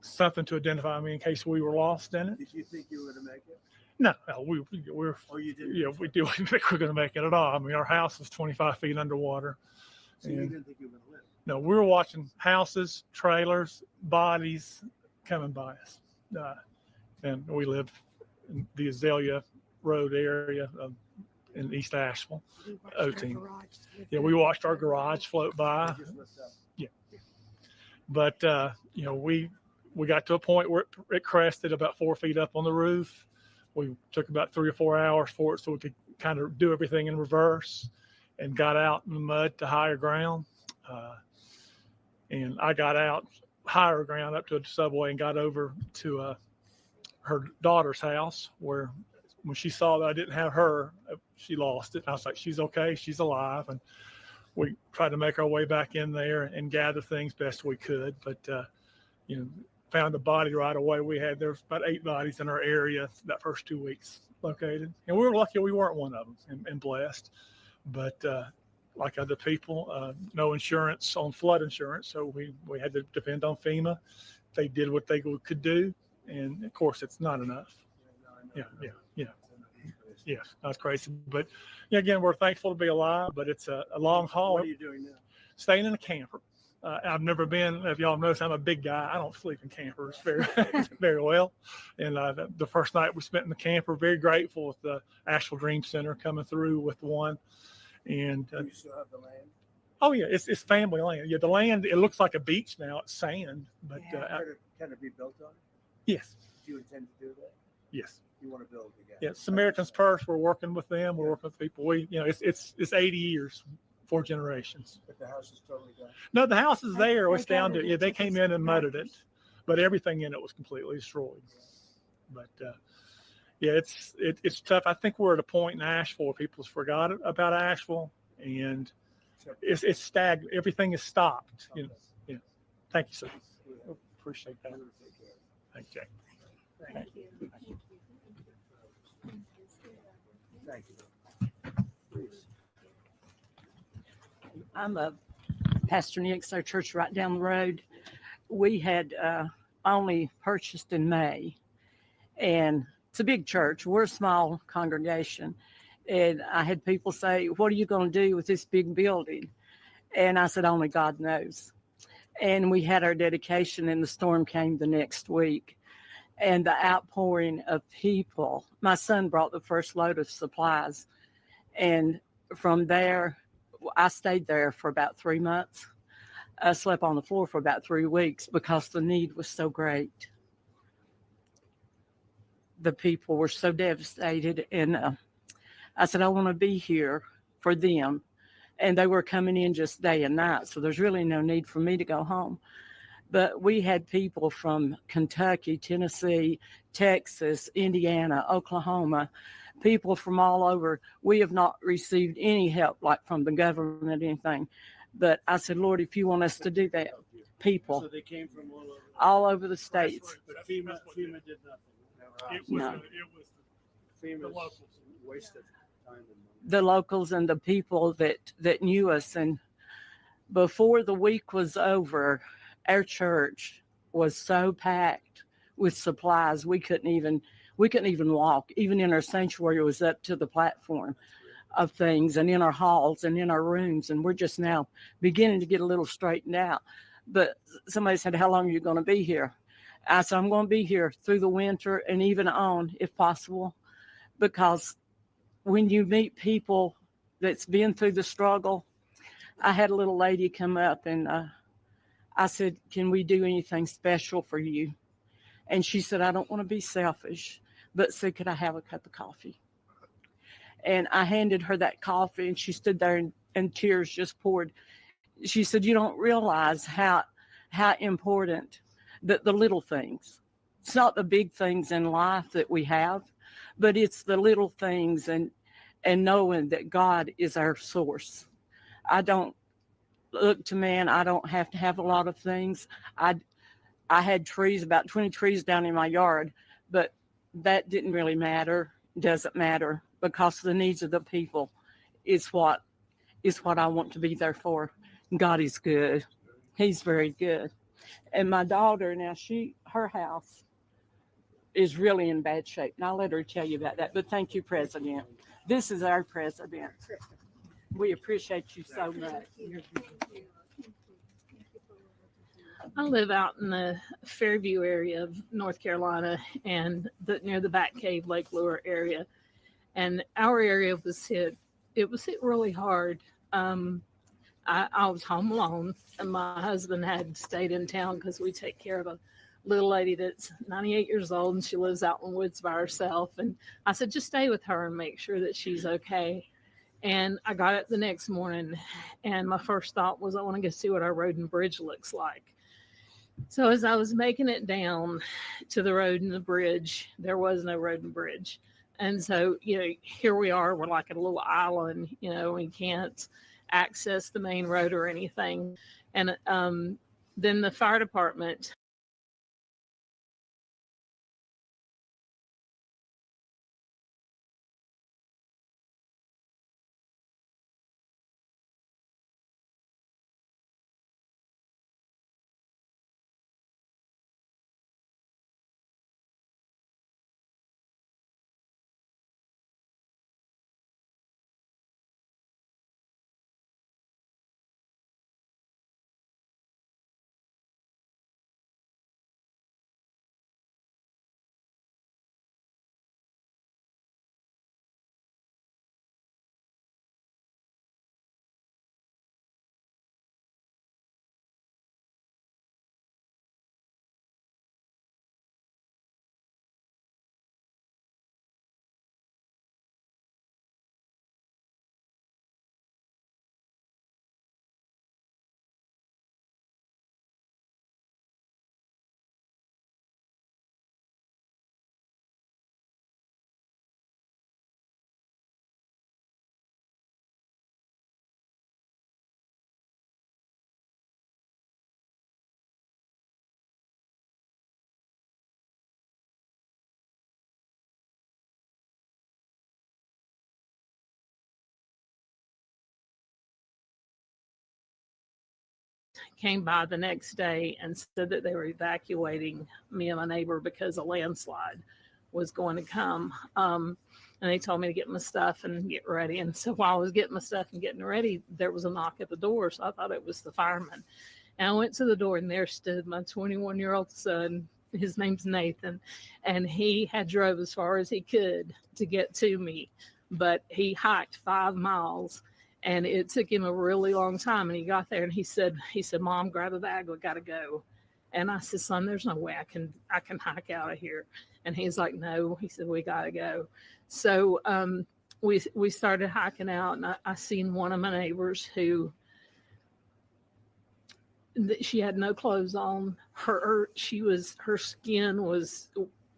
something to identify me in case we were lost in it. Did you think you were going to make it? No, we're. Oh, you didn't? Yeah, we didn't think we were going to make it at all. I mean, our house was 25 feet underwater. So you didn't think you were going to live? No, we were watching houses, trailers, bodies coming by us. And we lived in the Azalea Road area in East Asheville. Yeah, we watched our garage float by. Yeah. But, we got to a point where it crested about 4 feet up on the roof. We took about 3 or 4 hours for it so we could kind of do everything in reverse, and got out in the mud to higher ground. And I got out higher ground up to a subway and got over to her daughter's house, where when she saw that I didn't have her, she lost it. I was like, she's okay, she's alive. And we tried to make our way back in there and gather things best we could. But, found the body right away. There was about 8 bodies in our area that first 2 weeks located. And we were lucky we weren't one of them, and blessed. But like other people, no insurance on flood insurance. So we had to depend on FEMA. They did what they could do. And of course, it's not enough. Yeah. Yes, that's crazy. But yeah, again, we're thankful to be alive, but it's a long haul. What are you doing now? Staying in a camper. I've never been, if y'all notice, I'm a big guy. I don't sleep in campers very well. And the first night we spent in the camper, very grateful with the Asheville Dream Center coming through with one. And Do you still have the land? oh yeah, it's family land. Yeah, the land, it looks like a beach now. It's sand, but Can it be built on? yes, Do you intend to do that? yes. You want to build again? Yeah, Samaritan's Purse, we're working with them. We're working with people. It's 80 years, 4 generations. But the house is totally gone. No, the house is there. It's down to, they came in and mudded it, but everything in it was completely destroyed. But yeah, it's tough. I think we're at a point in Asheville where people's forgot about Asheville, and it's stagnant. Everything is stopped. Yeah. Thank you, sir. Appreciate that. Thank you, Jay. Thank you. Thank you. I'm a pastor next our church right down the road. We had only purchased in May, and it's a big church. We're a small congregation, and I had people say, "What are you going to do with this big building?" And I said, "Only God knows." And we had our dedication, and the storm came the next week. And the outpouring of people, my son brought the first load of supplies. And from there, I stayed there for about 3 months. I slept on the floor for about 3 weeks because the need was so great. The people were so devastated. And I said, I want to be here for them. And they were coming in just day and night. So there's really no need for me to go home. But we had people from Kentucky, Tennessee, Texas, Indiana, Oklahoma, people from all over. We have not received any help, like from the government or anything. But I said, Lord, if you want us to do that, people So they came from all over the states. But FEMA did nothing. It was No. FEMA's wasted time and money. The locals and the people that knew us. And before the week was over, our church was so packed with supplies we couldn't even walk. Even in our sanctuary, it was up to the platform of things, and in our halls and in our rooms. And we're just now beginning to get a little straightened out. But somebody said, "How long are you going to be here?" I said, "I'm going to be here through the winter and even on, if possible," because when you meet people that's been through the struggle. I had a little lady come up, and I said, "Can we do anything special for you?" And she said, "I don't want to be selfish, but said, could I have a cup of coffee?" And I handed her that coffee, and she stood there and tears just poured. She said, "You don't realize how important that the little things, it's not the big things in life that we have, but it's the little things and knowing that God is our source." I don't look to man. I don't have to have a lot of things. I had trees, about 20 trees down in my yard, but that didn't really matter. Doesn't matter, because the needs of the people is what I want to be there for. God is good. He's very good. And my daughter now, her house is really in bad shape. And I'll let her tell you about that. But thank you, President. This is our president. We appreciate you so much. I live out in the Fairview area of North Carolina, and near the Back Cave, Lake Lure area. And our area was hit. It was hit really hard. I was home alone, and my husband had stayed in town because we take care of a little lady that's 98 years old, and she lives out in the woods by herself. And I said, just stay with her and make sure that she's okay. And I got up the next morning, and my first thought was, I want to go see what our road and bridge looks like. So as I was making it down to the road and the bridge, there was no road and bridge. And so, here we are, we're like at a little island, we can't access the main road or anything. And then the fire department came by the next day and said that they were evacuating me and my neighbor because a landslide was going to come. And they told me to get my stuff and get ready. And so while I was getting my stuff and getting ready, there was a knock at the door. So I thought it was the fireman. And I went to the door, and there stood my 21-year-old son. His name's Nathan. And he had drove as far as he could to get to me. But he hiked 5 miles, and it took him a really long time. And he got there, and he said, Mom, grab a bag. We got to go. And I said, son, there's no way I can hike out of here. And he's like, no. He said, we got to go. So we started hiking out, and I seen one of my neighbors who, she had no clothes on. Her skin was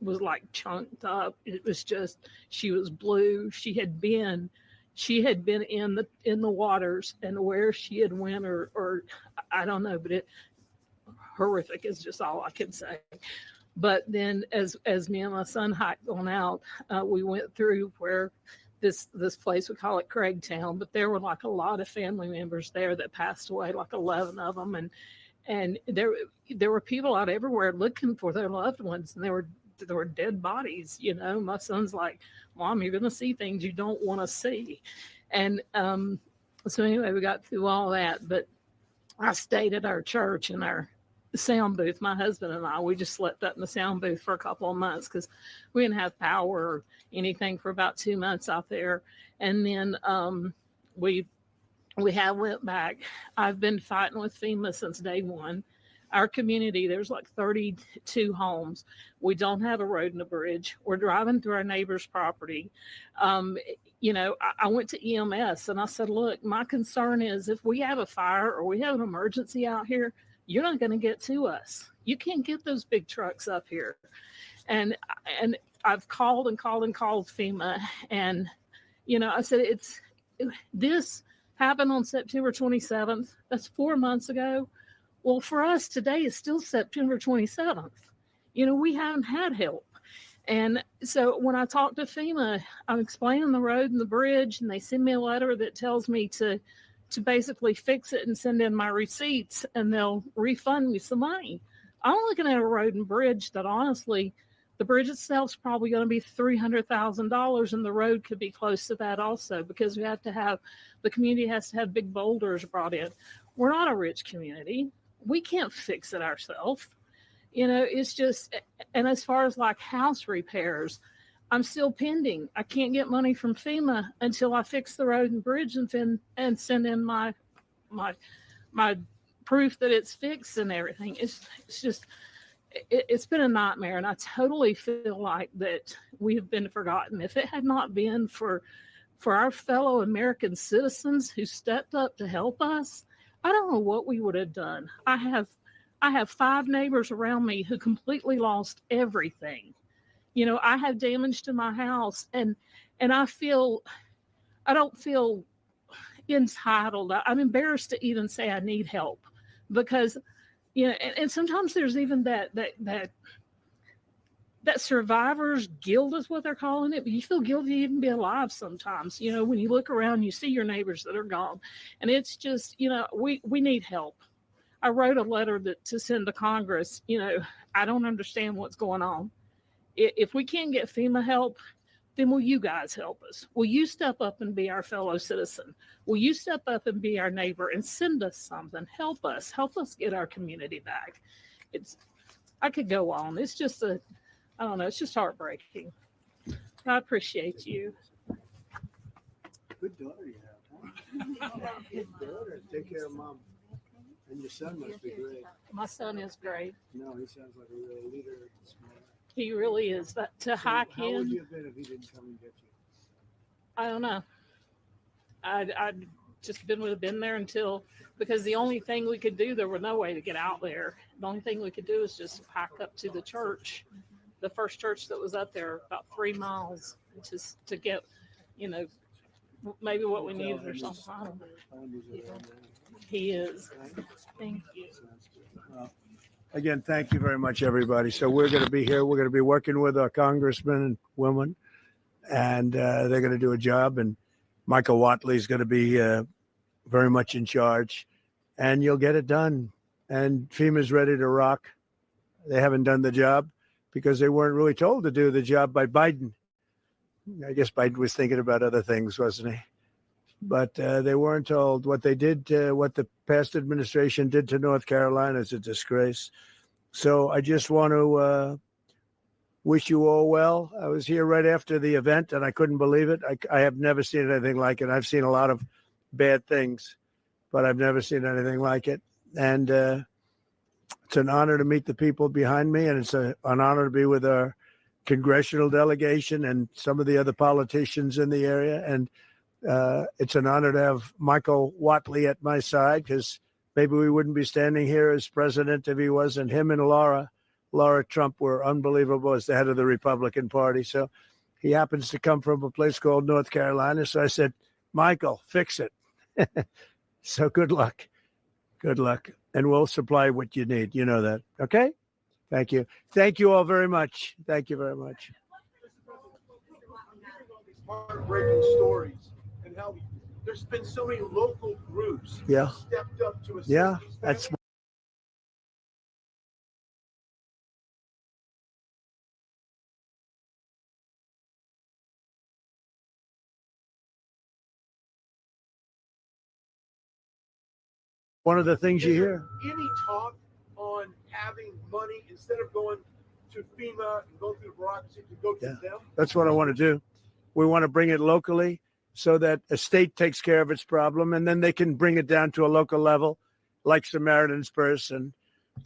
like chunked up. It was just, she was blue. She had been in the waters, and where she had went or I don't know, but it horrific is just all I can say. But then as me and my son hiked on out, we went through where this place, we call it Craigtown, but there were like a lot of family members there that passed away, like 11 of them. And there were people out everywhere looking for their loved ones, and there were dead bodies. You know, my son's like, Mom, you're going to see things you don't want to see. And so anyway, we got through all that, but I stayed at our church in our sound booth. My husband and I, we just slept up in the sound booth for a couple of months because we didn't have power or anything for about 2 months out there. And then we went back. I've been fighting with FEMA since day one. Our community, there's like 32 homes. We don't have a road and a bridge. We're driving through our neighbor's property. You know, I went to EMS and I said, look, my concern is if we have a fire or we have an emergency out here, you're not going to get to us. You can't get those big trucks up here. And I've called and called and called FEMA. And, you know, I said, this happened on September 27th. That's 4 months ago. Well, for us today, it's still September 27th. You know, we haven't had help. And so when I talk to FEMA, I'm explaining the road and the bridge, and they send me a letter that tells me to basically fix it and send in my receipts, and they'll refund me some money. I'm looking at a road and bridge that honestly, the bridge itself is probably going to be $300,000, and the road could be close to that also, because the community has to have big boulders brought in. We're not a rich community. We can't fix it ourselves. You know, it's just, and as far as like house repairs, I'm still pending. I can't get money from FEMA until I fix the road and bridge and send in my proof that it's fixed and everything. It's been a nightmare, and I totally feel like that we have been forgotten. If it had not been for our fellow American citizens who stepped up to help us, I don't know what we would have done. I have 5 neighbors around me who completely lost everything. You know, I have damage to my house, and I don't feel entitled. I'm embarrassed to even say I need help, because, you know, and sometimes there's even that survivor's guilt is what they're calling it, but you feel guilty to even be alive sometimes. You know, when you look around, you see your neighbors that are gone, and it's just, you know, we need help. I wrote a letter to send to Congress. You know, I don't understand what's going on. If we can't get FEMA help, then will you guys help us? Will you step up and be our fellow citizen? Will you step up and be our neighbor and send us something? Help us get our community back. I could go on. It's just I don't know. It's just heartbreaking. I appreciate you. Good daughter you have, huh? Good daughter. Take care of Mom. And your son must be great. My son is great. No, he sounds like a real leader. He really is. But to hike How would in, you have been if he didn't come and get you? I don't know. I'd just would have been there because the only thing we could do, there was no way to get out there. The only thing we could do is just hike up to the church, the first church that was up there, about 3 miles, just to get, you know, maybe what we needed or something. I don't know. He is. Thank you. Again, thank you very much, everybody. So we're going to be here. We're going to be working with our congressmen and women, and they're going to do a job. And Michael Watley is going to be very much in charge, and you'll get it done. and FEMA's ready to rock. They haven't done the job because they weren't really told to do the job by Biden. I guess Biden was thinking about other things, wasn't he? But they weren't told. What they did, what the past administration did to North Carolina is a disgrace. So I just want to wish you all well. I was here right after the event, and I couldn't believe it. I have never seen anything like it. I've seen a lot of bad things, but I've never seen anything like it. And it's an honor to meet the people behind me, and it's an honor to be with our congressional delegation and some of the other politicians in the area. And it's an honor to have Michael Watley at my side, because maybe we wouldn't be standing here as president if he wasn't. Him and Laura Trump were unbelievable as the head of the Republican Party. So he happens to come from a place called North Carolina. So I said, Michael, fix it. So good luck. Good luck. And we'll supply what you need. You know that. Okay? Thank you. Thank you all very much. Thank you very much. Heartbreaking stories and how there's been so many local groups Yeah. stepped up to assist Yeah, these that's families. one of the things you hear. Any talk on having money instead of going to FEMA and going through the bureaucracy to go to them? That's what I want to do. We want to bring it locally so that a state takes care of its problem, and then they can bring it down to a local level, like Samaritan's Purse and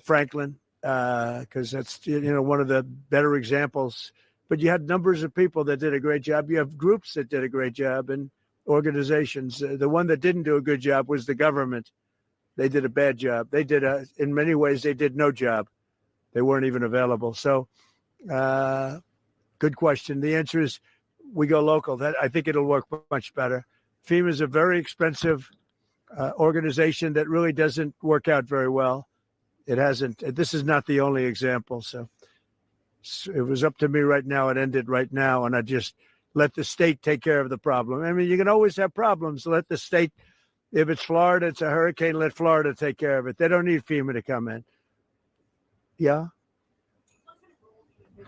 Franklin, because that's one of the better examples. But you had numbers of people that did a great job. You have groups that did a great job and organizations. The one that didn't do a good job was the government. They did a bad job. They did in many ways, they did no job. They weren't even available. So good question. The answer is we go local. That I think it'll work much better. FEMA is a very expensive organization that really doesn't work out very well. It hasn't. This is not the only example. So it was up to me right now. It ended right now. And I just let the state take care of the problem. I mean, you can always have problems. Let the state, if it's Florida, it's a hurricane, let Florida take care of it. They don't need FEMA to come in. Yeah. In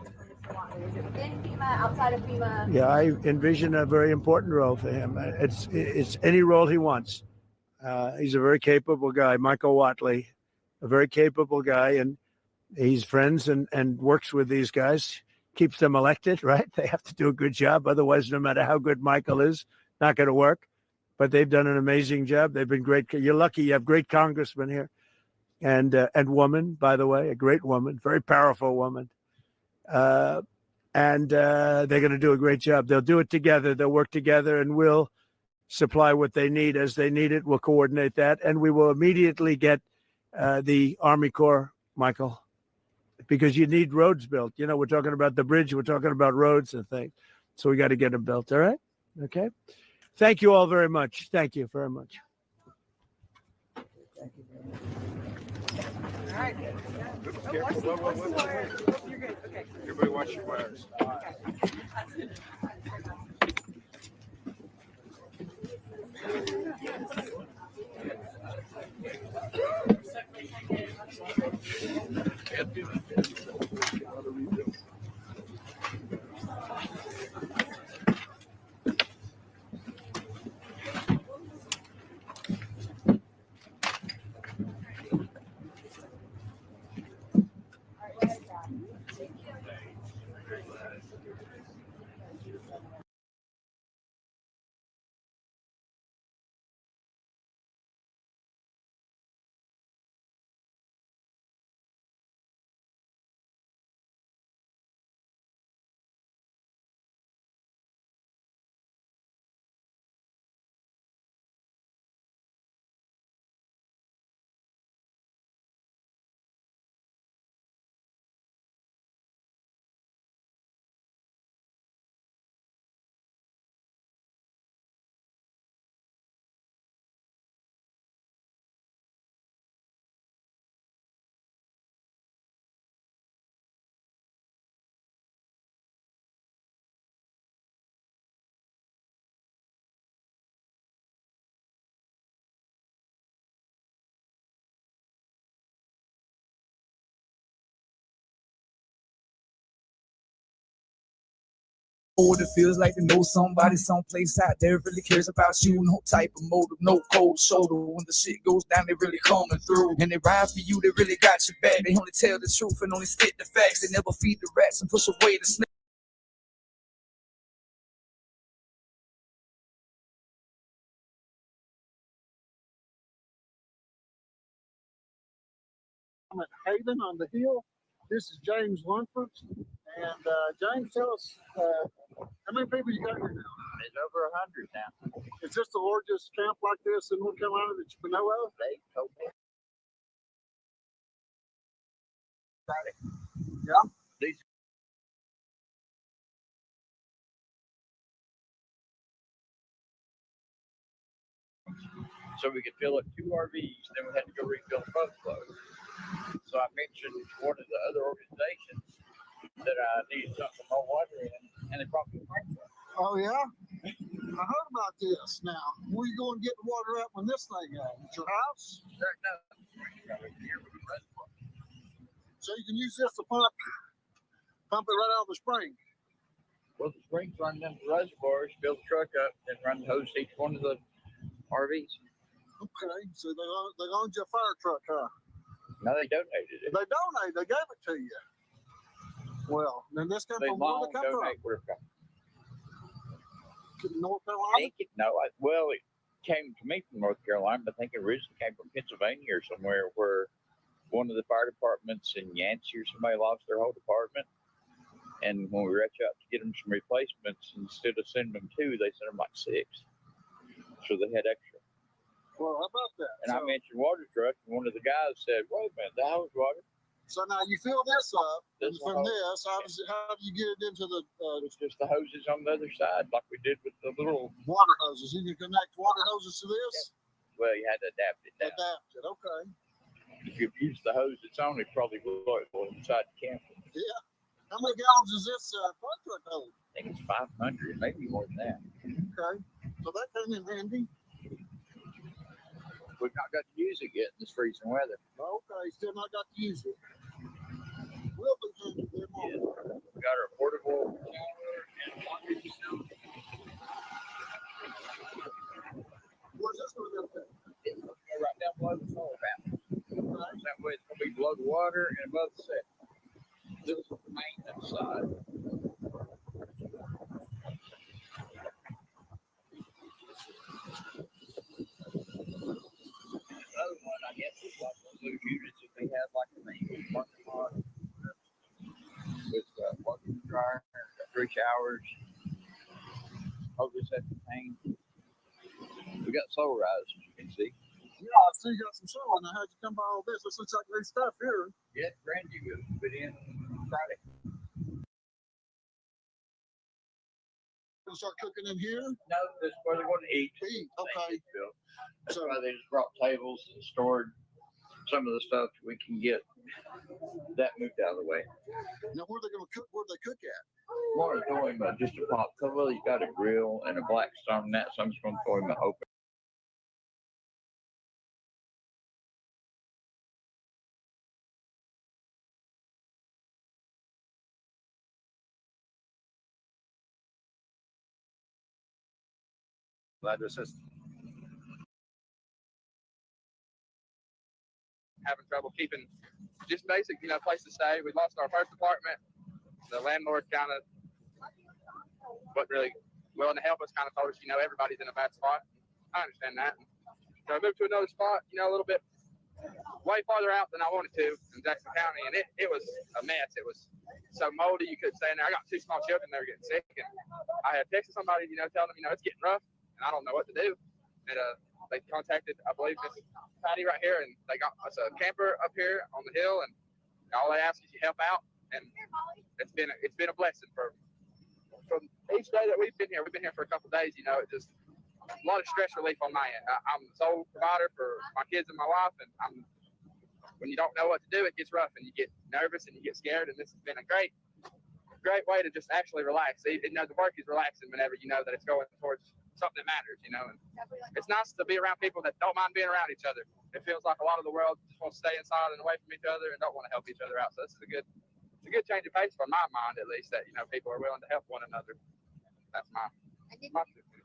FEMA, outside of FEMA? Yeah, I envision a very important role for him. It's any role he wants. He's a very capable guy, Michael Watley, a very capable guy, and he's friends and works with these guys, keeps them elected, right? They have to do a good job. Otherwise, no matter how good Michael is, not going to work. But they've done an amazing job. They've been great. You're lucky you have great congressmen here and woman, by the way, a great woman, very powerful woman. And they're going to do a great job. They'll do it together. They'll work together, and we'll supply what they need as they need it. We'll coordinate that, and we will immediately get the Army Corps, Michael, because you need roads built. We're talking about the bridge. We're talking about roads and things. So we got to get them built. All right? Okay. Thank you all very much. Thank you very much. Thank you very much. All right. You're good. Okay. Everybody watch your wires. Can't do that. What it feels like to know somebody someplace out there really cares about you. No type of motive, no cold shoulder. When the shit goes down, they really coming through. And they ride for you, they really got your back. They only tell the truth and only spit the facts. They never feed the rats and push away the snakes. I'm at Haven on the Hill. This is James Lunford. And James, tell us how many people you got here now? It's over 100 now. Is this the largest camp like this in North Carolina that you know of? They told me. Yeah. So we could fill up 2 RVs, then we had to go refill both loads. So I mentioned one of the other organizations that I needed something more water in, and they brought me a tank truck. Oh, yeah? I heard about this. Now, where you going to get the water at when this thing at? At your house? No. So you can use this to pump it right out of the spring. Well, the springs run down the reservoirs, fill the truck up, and run the hose to each one of the RVs. Okay, so they owned your fire truck, huh? No, they donated it. They donated. They gave it to you. Well, then this come from where did it come from? Where it come. North Carolina? Well, it came to me from North Carolina, but I think it originally came from Pennsylvania or somewhere where one of the fire departments in Yancey or somebody lost their whole department. And when we reached out to get them some replacements, instead of sending them 2, they sent them like 6. So they had extra. Well, how about that? And I mentioned water truck, and one of the guys said, "Wait a minute, that was water." So now you fill this up, and from this, how do you get it into the? It's just the hoses on the other side, like we did with the little water hoses. You can connect water hoses to this. Yeah. Well, you had to adapt it. Adapt it, okay. If you use the hose that's on it, probably blow it inside the camp. Yeah. How many gallons is this fire truck hold? I think it's 500, maybe more than that. Okay, so that came in handy. We've not got to use it yet in this freezing weather. Okay, still not got to use it. We'll be handy. Yeah. We got our portable shower and laundry facility. Where's this going to go? It's going to go right down below the solar panels. That way it's going to be below the water and above the set. This is the maintenance side. Another one, I guess, is like one of those units that they have like in the parking lot with washer and dryer, 3 showers, hoses at the tank. We got solarized, as you can see. Yeah, I see you got some solar. Now, how'd you come by all this? This looks like new stuff here. Yeah, Randy was put in Friday. Gonna start cooking in here? No, this is where they're going to eat. Okay. That's why they just brought tables and stored some of the stuff we can get that moved out of the way. Now, where are they going to cook? Where do they cook at? More throw him just a pop cover. He's got a grill and a black stone on that, so I'm just going to throw him an open. Glad to assist. Having trouble keeping just basic, place to stay. We lost our first apartment. The landlord kind of wasn't really willing to help us, kind of told us, everybody's in a bad spot. I understand that. So I moved to another spot, a little bit way farther out than I wanted to in Jackson County. And it was a mess. It was so moldy, you couldn't stay in there. I got 2 small children, they were getting sick. And I had texted somebody, telling them, it's getting rough. And I don't know what to do. And they contacted, I believe, Miss Patty right here, and they got us a camper up here on the hill, and all they ask is you help out. And it's been a blessing from each day that we've been here. We've been here for a couple of days. It just a lot of stress relief on my end. I'm the sole provider for my kids and my wife, and when you don't know what to do, it gets rough, and you get nervous and you get scared. And this has been a great way to just actually relax. The work is relaxing whenever you know that it's going towards something that matters, and it's nice to be around people that don't mind being around each other. It feels like a lot of the world just wants to stay inside and away from each other and don't want to help each other out. So this is a good change of pace for my mind, at least, that people are willing to help one another. that's my.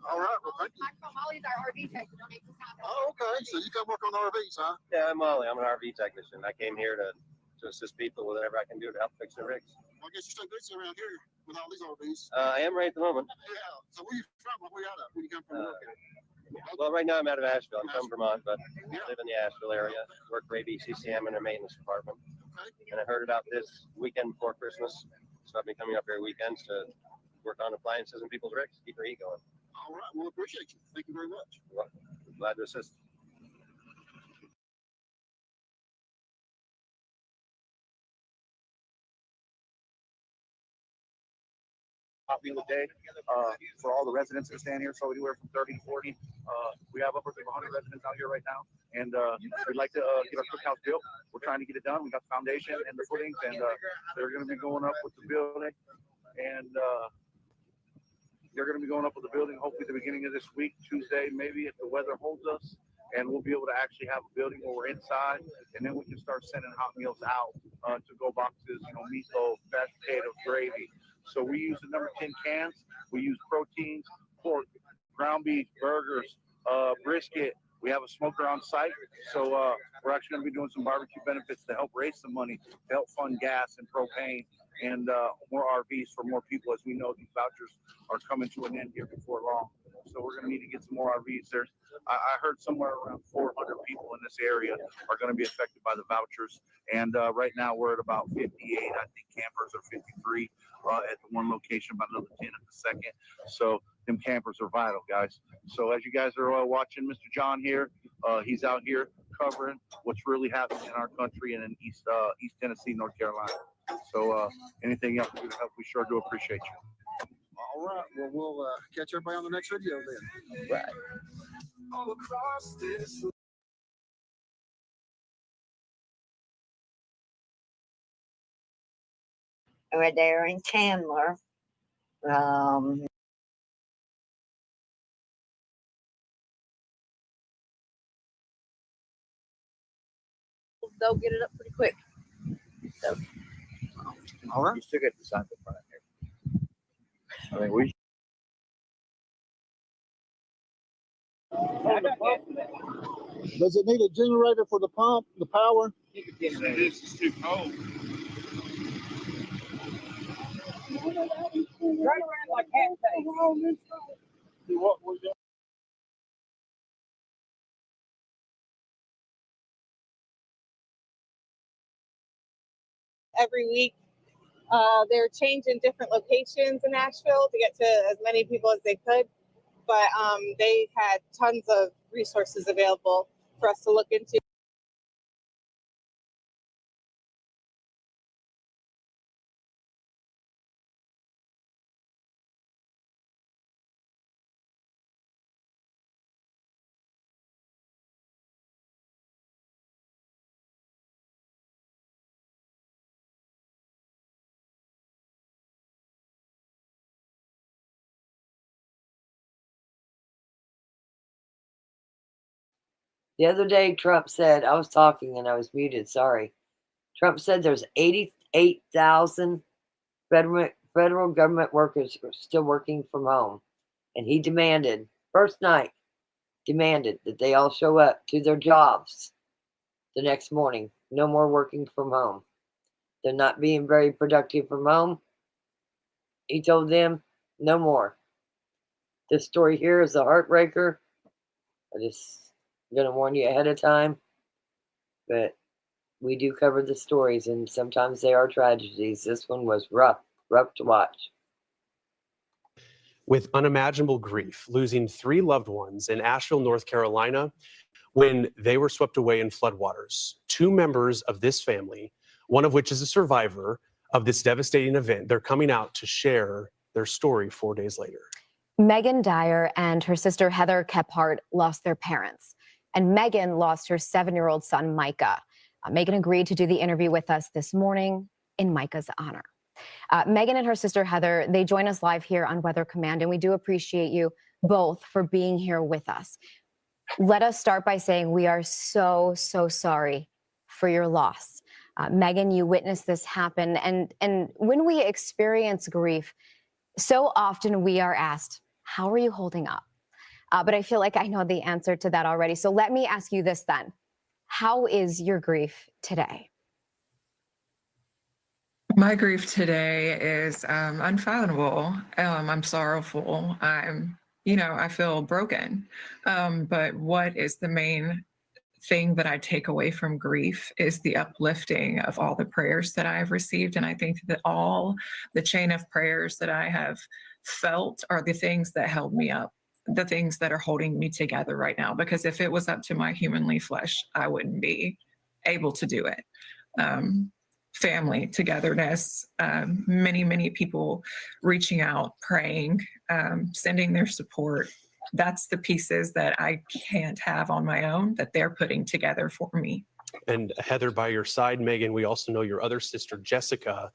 All right, well, thank you. Molly's our RV tech to donate this time. Oh, okay, so you come work on RVs, huh? Yeah, I'm Molly. I'm an RV technician. I came here to assist people with whatever I can do to help fix their rigs. Well, I guess you stay busy around here with all these RVs. I am right at the moment. Yeah, so where you from? Where you out of? Where you come from? Well, right now I'm out of Asheville. I'm from Vermont, but I live in the Asheville area. Work for ABCCM in their maintenance department. And I heard about this weekend before Christmas, so I've been coming up here weekends to work on appliances and people's rigs, keep their heat going. All right, well, appreciate you. Thank you very much. Well, glad to assist. Coffee of the day for all the residents that stand here. So anywhere from 30 to 40. We have upwards of 100 residents out here right now, and we'd like to get our cookhouse built. We're trying to get it done. We got the foundation and the footings, and they're going to be going up with the building, and they're going to be going up with the building hopefully the beginning of this week, Tuesday maybe, if the weather holds us, and we'll be able to actually have a building where we're inside, and then we can start sending hot meals out to go boxes, meatloaf, mashed potatoes, gravy. So we use the number 10 cans. We use proteins, pork, ground beef, burgers, brisket. We have a smoker on site. So we're actually going to be doing some barbecue benefits to help raise some money, to help fund gas and propane and more RVs for more people. As we know, these vouchers are coming to an end here before long. So we're going to need to get some more RVs. I heard somewhere around 400 people in this area are going to be affected by the vouchers. And right now we're at about 58. I think campers are 53 at the one location, about another 10 at the second. So them campers are vital, guys. So as you guys are watching Mr. John here, he's out here covering what's really happening in our country and in East Tennessee, North Carolina. So anything else to help, we sure do appreciate you. All right, well, we'll catch everybody on the next video then. Right. All across this. We're there in Chandler. They'll get it up pretty quick. So. All right. You still get the sign front here. I mean, we. Does it need a generator for the pump, the power? This is too cold. Right around like half Do what we do? Every week. They're changing different locations in Nashville to get to as many people as they could, but they had tons of resources available for us to look into. The other day, Trump said, I was talking and I was muted, sorry. Trump said there's 88,000 federal government workers who are still working from home. And he demanded, first night, demanded that they all show up to their jobs the next morning. No more working from home. They're not being very productive from home. He told them, no more. This story here is a heartbreaker. I just going to warn you ahead of time, but we do cover the stories, and sometimes they are tragedies. This one was rough to watch. With unimaginable grief, losing 3 loved ones in Asheville, North Carolina, when they were swept away in floodwaters. 2 members of this family, one of which is a survivor of this devastating event, they're coming out to share their story 4 days later. Megan Dyer and her sister Heather Kephart lost their parents, and Megan lost her 7-year-old son, Micah. Megan agreed to do the interview with us this morning in Micah's honor. Megan and her sister Heather, they join us live here on Weather Command, and we do appreciate you both for being here with us. Let us start by saying we are so sorry for your loss. Megan, you witnessed this happen, and when we experience grief, So often we are asked, how are you holding up? But I feel like I know the answer to that already. So let me ask you this then. How is your grief today? My grief today is unfathomable. I'm sorrowful. I feel broken. But what is the main thing that I take away from grief is the uplifting of all the prayers that I've received. And I think that all the chain of prayers that I have felt are the things that held me up, the things that are holding me together right now. Because if it was up to my humanly flesh, I wouldn't be able to do it. Family, togetherness, many people reaching out, praying, sending their support. That's the pieces that I can't have on my own that they're putting together for me. And Heather, by your side, Megan, we also know your other sister, Jessica.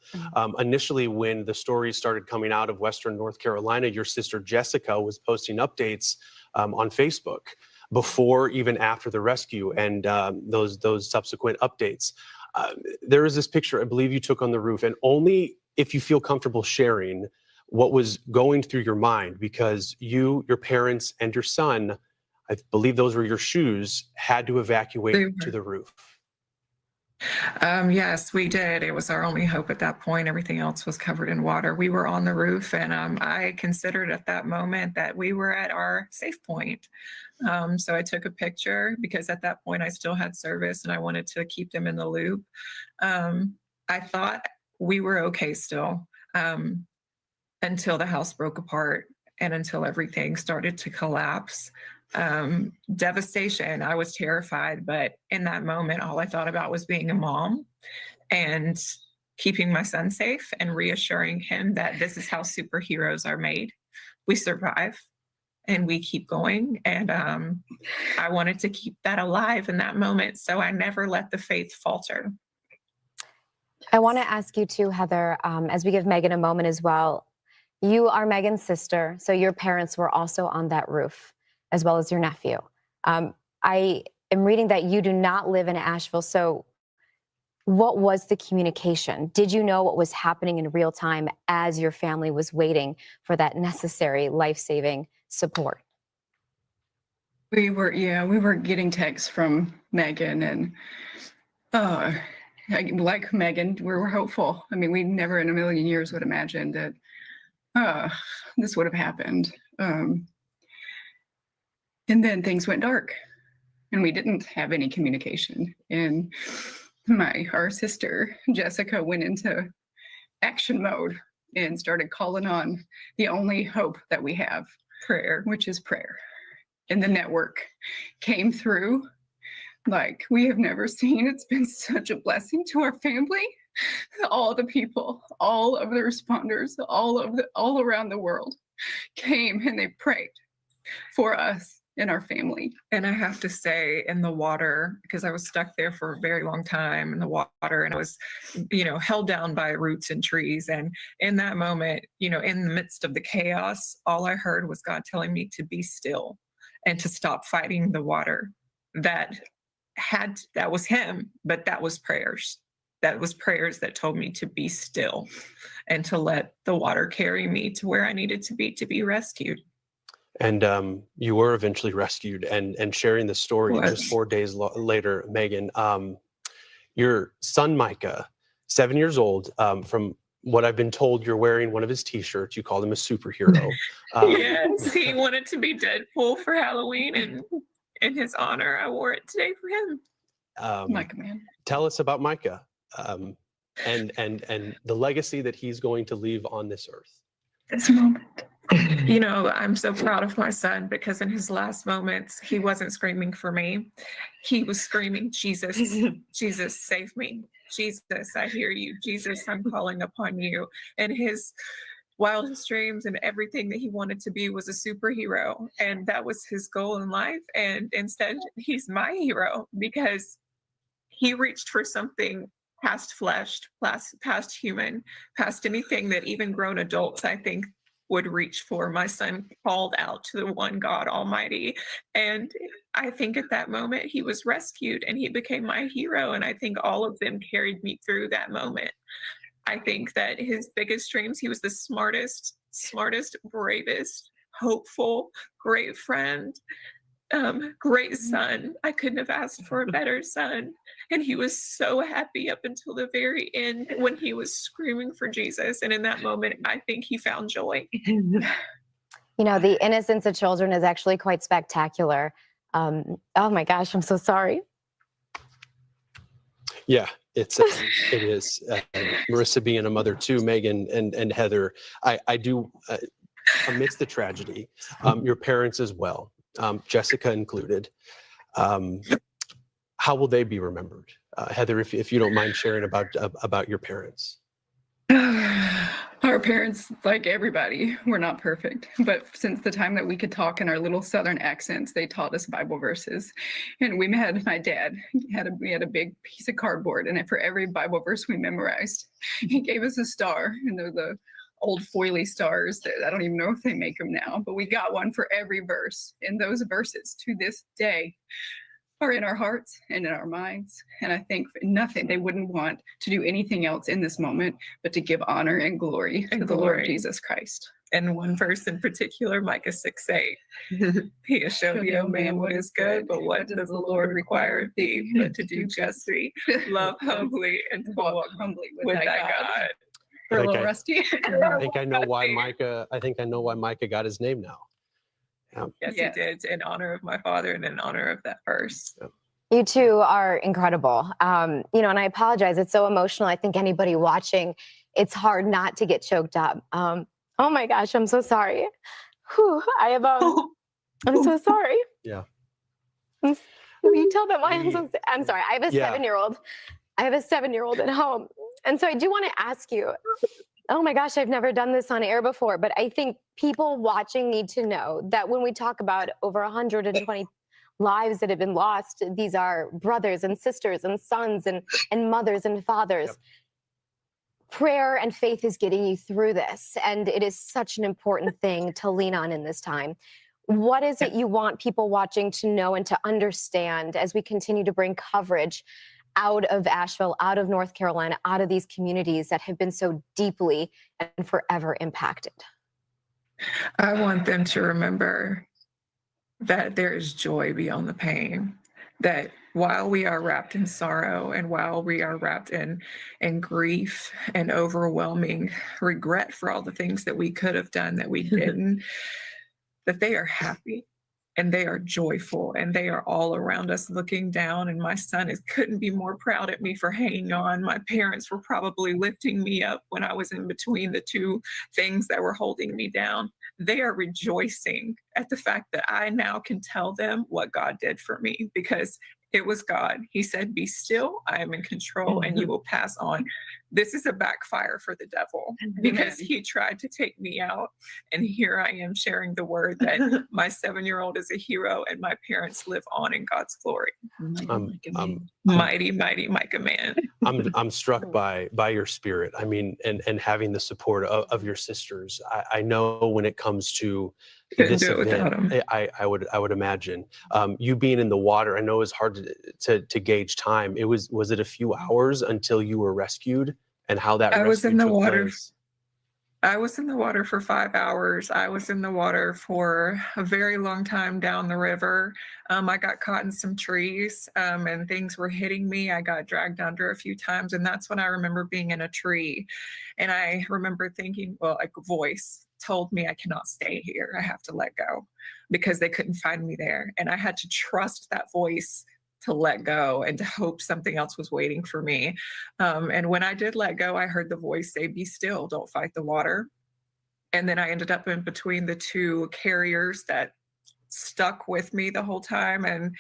Initially, when the stories started coming out of Western North Carolina, your sister Jessica was posting updates on Facebook before, even after the rescue, and those subsequent updates. There is this picture I believe you took on the roof, and only if you feel comfortable sharing what was going through your mind, because you, your parents, and your son, I believe those were your shoes, had to evacuate to the roof. Yes, we did. It was our only hope at that point. Everything else was covered in water. We were on the roof, and I considered at that moment that we were at our safe point. So I took a picture because at that point I still had service and I wanted to keep them in the loop. I thought we were okay still until the house broke apart and until everything started to collapse. Devastation. I was terrified, but in that moment, all I thought about was being a mom and keeping my son safe and reassuring him that this is how superheroes are made. We survive and we keep going. And I wanted to keep that alive in that moment, so I never let the faith falter. I want to ask you too, Heather, as we give Megan a moment as well. You are Megan's sister, so your parents were also on that roof, as well as your nephew. I am reading that you do not live in Asheville, so what was the communication? Did you know what was happening in real time as your family was waiting for that necessary life-saving support? We were getting texts from Megan, and like Megan, we were hopeful. I mean, we never in a million years would imagine that this would have happened. And then things went dark and we didn't have any communication. And our sister, Jessica, went into action mode and started calling on the only hope that we have, prayer, which is prayer. And the network came through like we have never seen. It's been such a blessing to our family. All the people, all of the responders, all around the world came and they prayed for us and our family. And I have to say, in the water, because I was stuck there for a very long time in the water, and I was, held down by roots and trees. And in that moment, in the midst of the chaos, all I heard was God telling me to be still and to stop fighting the water. That was him, but that was prayers. That was prayers that told me to be still and to let the water carry me to where I needed to be rescued. And you were eventually rescued, and sharing the story just 4 days later, Megan, your son, Micah, 7 years old, from what I've been told, you're wearing one of his t-shirts. You called him a superhero. Yes, he wanted to be Deadpool for Halloween, and in his honor, I wore it today for him. Micah, man. Tell us about Micah. And the legacy that he's going to leave on this earth. This moment. I'm so proud of my son because in his last moments, he wasn't screaming for me. He was screaming, Jesus, Jesus, save me. Jesus, I hear you. Jesus, I'm calling upon you. And his wildest dreams and everything that he wanted to be was a superhero. And that was his goal in life. And instead, he's my hero because he reached for something past flesh, past human, past anything that even grown adults, I think, would reach for. My son called out to the one God Almighty. And I think at that moment he was rescued and he became my hero. And I think all of them carried me through that moment. I think that his biggest dreams, he was the smartest smartest, bravest, hopeful, great friend, great son. I couldn't have asked for a better son. And he was so happy up until the very end when he was screaming for Jesus. And in that moment, I think he found joy. You know, the innocence of children is actually quite spectacular. Oh my gosh, I'm so sorry. Yeah, it is. Marissa being a mother too, Megan and Heather, I do, amidst the tragedy, your parents as well, Jessica included, how will they be remembered? Heather, if you don't mind sharing about your parents. Our parents, like everybody, were not perfect, but since the time that we could talk in our little Southern accents, they taught us Bible verses. And we had my dad we had a big piece of cardboard, and for every Bible verse we memorized, he gave us a star, and they're the old foily stars that I don't even know if they make them now, but we got one for every verse. And those verses to this day are in our hearts and in our minds. And I think nothing, they wouldn't want to do anything else in this moment but to give honor and glory to the Lord Jesus Christ. And one verse in particular, Micah 6:8. He has shown thee, O man, what is good, but what does the Lord require of thee, but to do justly, love humbly, and to walk humbly with thy God. We're a little rusty. I think I know why Micah got his name now. Yes, he did, in honor of my father and in honor of that verse. You two are incredible. You know, and I apologize. It's so emotional. I think anybody watching, it's hard not to get choked up. Oh my gosh, I'm so sorry. Whew, I'm so sorry. Yeah. Will you tell them why I'm sorry. I have a 7-year-old. I have a 7-year-old at home. And so I do want to ask you, oh my gosh, I've never done this on air before, but I think people watching need to know that when we talk about over 120 lives that have been lost, these are brothers and sisters and sons and mothers and fathers. Yep. Prayer and faith is getting you through this, and it is such an important thing to lean on in this time. What is it you want people watching to know and to understand as we continue to bring coverage out of Asheville, out of North Carolina, out of these communities that have been so deeply and forever impacted? I want them to remember that there is joy beyond the pain, that while we are wrapped in sorrow and while we are wrapped in grief and overwhelming regret for all the things that we could have done that we didn't, that they are happy and they are joyful and they are all around us looking down. And my son couldn't be more proud at me for hanging on. My parents were probably lifting me up when I was in between the two things that were holding me down. They are rejoicing at the fact that I now can tell them what God did for me, because it was God. He said, be still, I am in control, and you will pass on. This is a backfire for the devil, because he tried to take me out. And here I am sharing the word that my 7-year-old is a hero and my parents live on in God's glory. Mighty, mighty Micah man. I'm struck by your spirit. I mean, and having the support of your sisters. I know when it comes to this event, I would imagine you being in the water. I know it's hard to gauge time. Was it a few hours until you were rescued, and how that I was in the water. Place? I was in the water for 5 hours. I was in the water for a very long time down the river. I got caught in some trees and things were hitting me. I got dragged under a few times. And that's when I remember being in a tree. And I remember thinking, well, like a voice told me I cannot stay here. I have to let go, because they couldn't find me there. And I had to trust that voice to let go and to hope something else was waiting for me. And when I did let go, I heard the voice say, be still, don't fight the water. And then I ended up in between the two carriers that stuck with me the whole time. And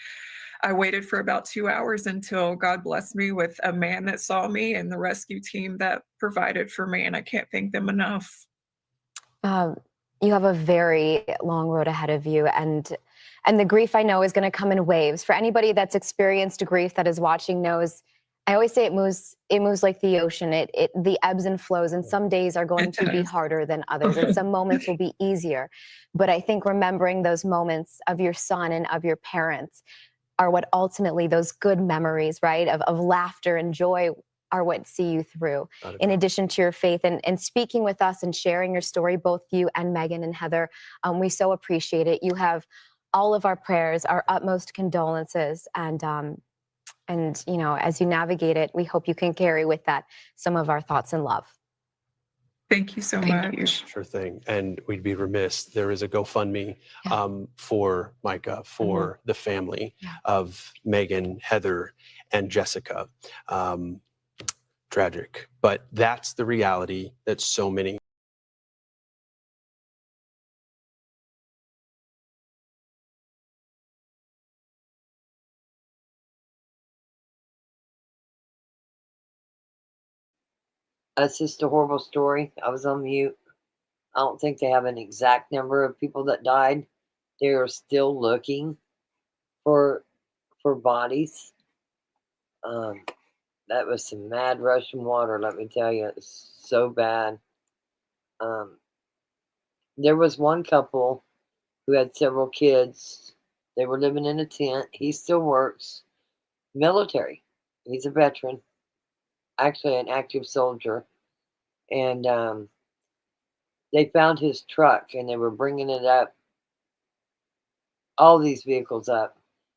I waited for about 2 hours until God blessed me with a man that saw me and the rescue team that provided for me. And I can't thank them enough. You have a very long road ahead of you, and the grief, I know, is going to come in waves. For anybody that's experienced grief that is watching knows, I always say it moves like the ocean. The ebbs and flows, and some days are going to be harder than others, and some moments will be easier. But I think remembering those moments of your son and of your parents are what ultimately, those good memories, right, of laughter and joy, are what see you through, in addition to your faith and speaking with us and sharing your story, both you and Megan and Heather. We so appreciate it. You have all of our prayers, our utmost condolences, and you know, as you navigate it, we hope you can carry with that some of our thoughts and love. Thank you so much. Sure thing. And we'd be remiss. There is a GoFundMe for Micah, for the family of Megan, Heather, and Jessica. Tragic. But that's the reality that so many That's just a horrible story. I was on mute. I don't think they have an exact number of people that died. They are still looking for bodies. That was some mad Russian water, let me tell you. It's so bad. There was one couple who had several kids. They were living in a tent. He still works. Military. He's a veteran. Actually an active soldier. And they found his truck and they were bringing it up. All these vehicles up.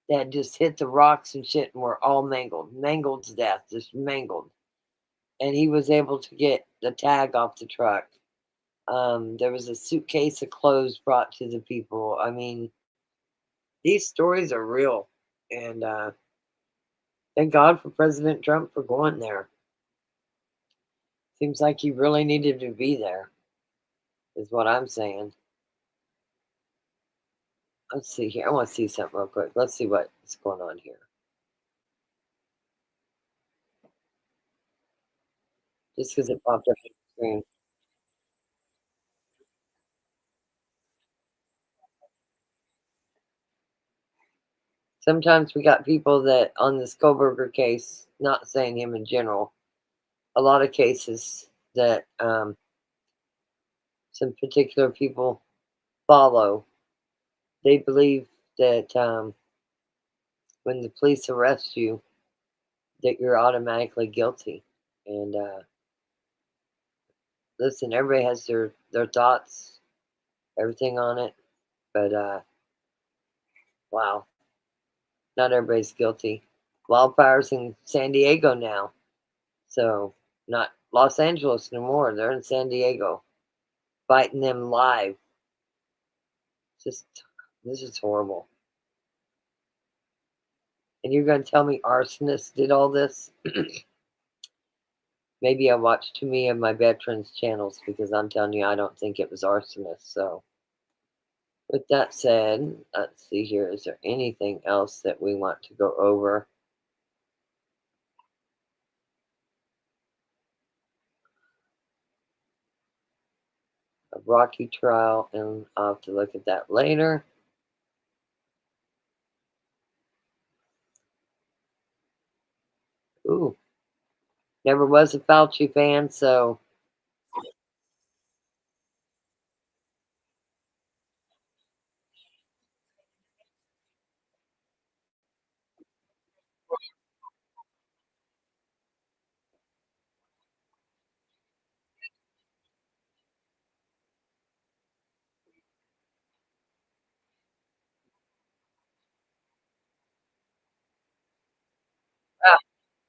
They had just hit the rocks and shit and were all mangled to death, just mangled. And he was able to get the tag off the truck. There was a suitcase of clothes brought to the people. I mean, these stories are real. And thank God for President Trump for going there. Seems like he really needed to be there, is what I'm saying. Let's see here. I want to see something real quick. Let's see what's going on here. Just because it popped up on the screen. Sometimes we got people that on this Koberger case, not saying him in general, a lot of cases that some particular people follow. They believe that when the police arrest you, that you're automatically guilty. And listen, everybody has their thoughts, everything on it. But wow, not everybody's guilty. Wildfires in San Diego now. So not Los Angeles no more. They're in San Diego. Fighting them live. This is horrible. And you're going to tell me arsonists did all this? Maybe I watched too many of my veterans channels because I'm telling you, I don't think it was arsonists. So with that said, let's see here. Is there anything else that we want to go over? A Rocky trial, and I'll have to look at that later. Ooh, never was a Fauci fan, so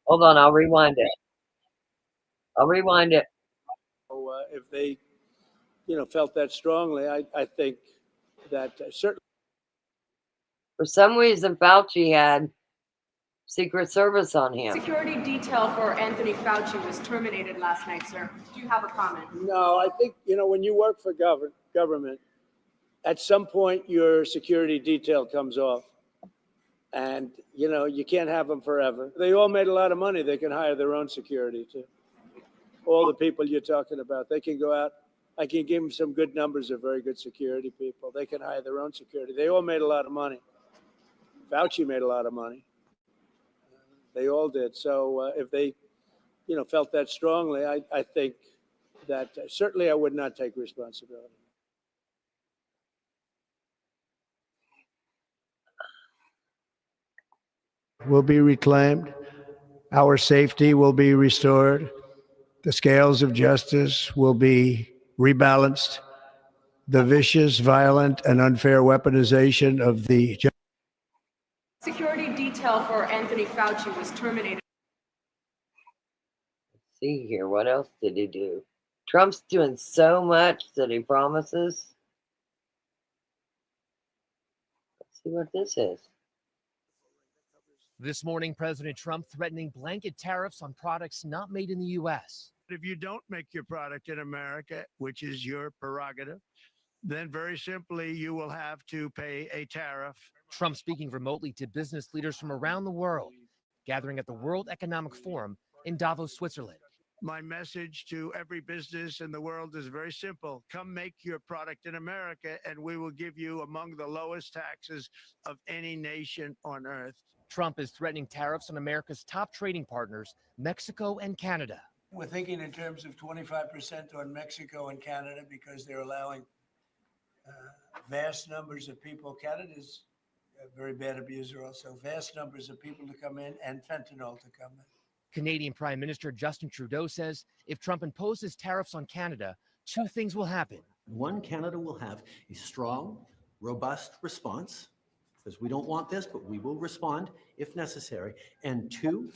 hold on, I'll rewind it. So, if they, felt that strongly, I think that certainly. For some reason, Fauci had Secret Service on him. Security detail for Anthony Fauci was terminated last night, sir. Do you have a comment? No, I think, when you work for government, at some point your security detail comes off. And, you can't have them forever. They all made a lot of money. They can hire their own security too. All the people you're talking about, they can go out. I can give them some good numbers of very good security people. They can hire their own security. They all made a lot of money. Fauci made a lot of money. They all did. So if they, felt that strongly, I think that certainly I would not take responsibility. Will be reclaimed. Our safety will be restored. The scales of justice will be rebalanced. The vicious, violent, and unfair weaponization of the Security detail for Anthony Fauci was terminated. Let's see here. What else did he do? Trump's doing so much that he promises. Let's see what this is. This morning, President Trump threatening blanket tariffs on products not made in the U.S. If you don't make your product in America, which is your prerogative, then very simply you will have to pay a tariff. Trump speaking remotely to business leaders from around the world, gathering at the World Economic Forum in Davos, Switzerland. My message to every business in the world is very simple. Come make your product in America, and we will give you among the lowest taxes of any nation on earth. Trump is threatening tariffs on America's top trading partners, Mexico and Canada. We're thinking in terms of 25% on Mexico and Canada because they're allowing vast numbers of people. Canada's a very bad abuser also. Vast numbers of people to come in and fentanyl to come in. Canadian Prime Minister Justin Trudeau says if Trump imposes tariffs on Canada, two things will happen. One, Canada will have a strong, robust response, because we don't want this, but we will respond if necessary. And two,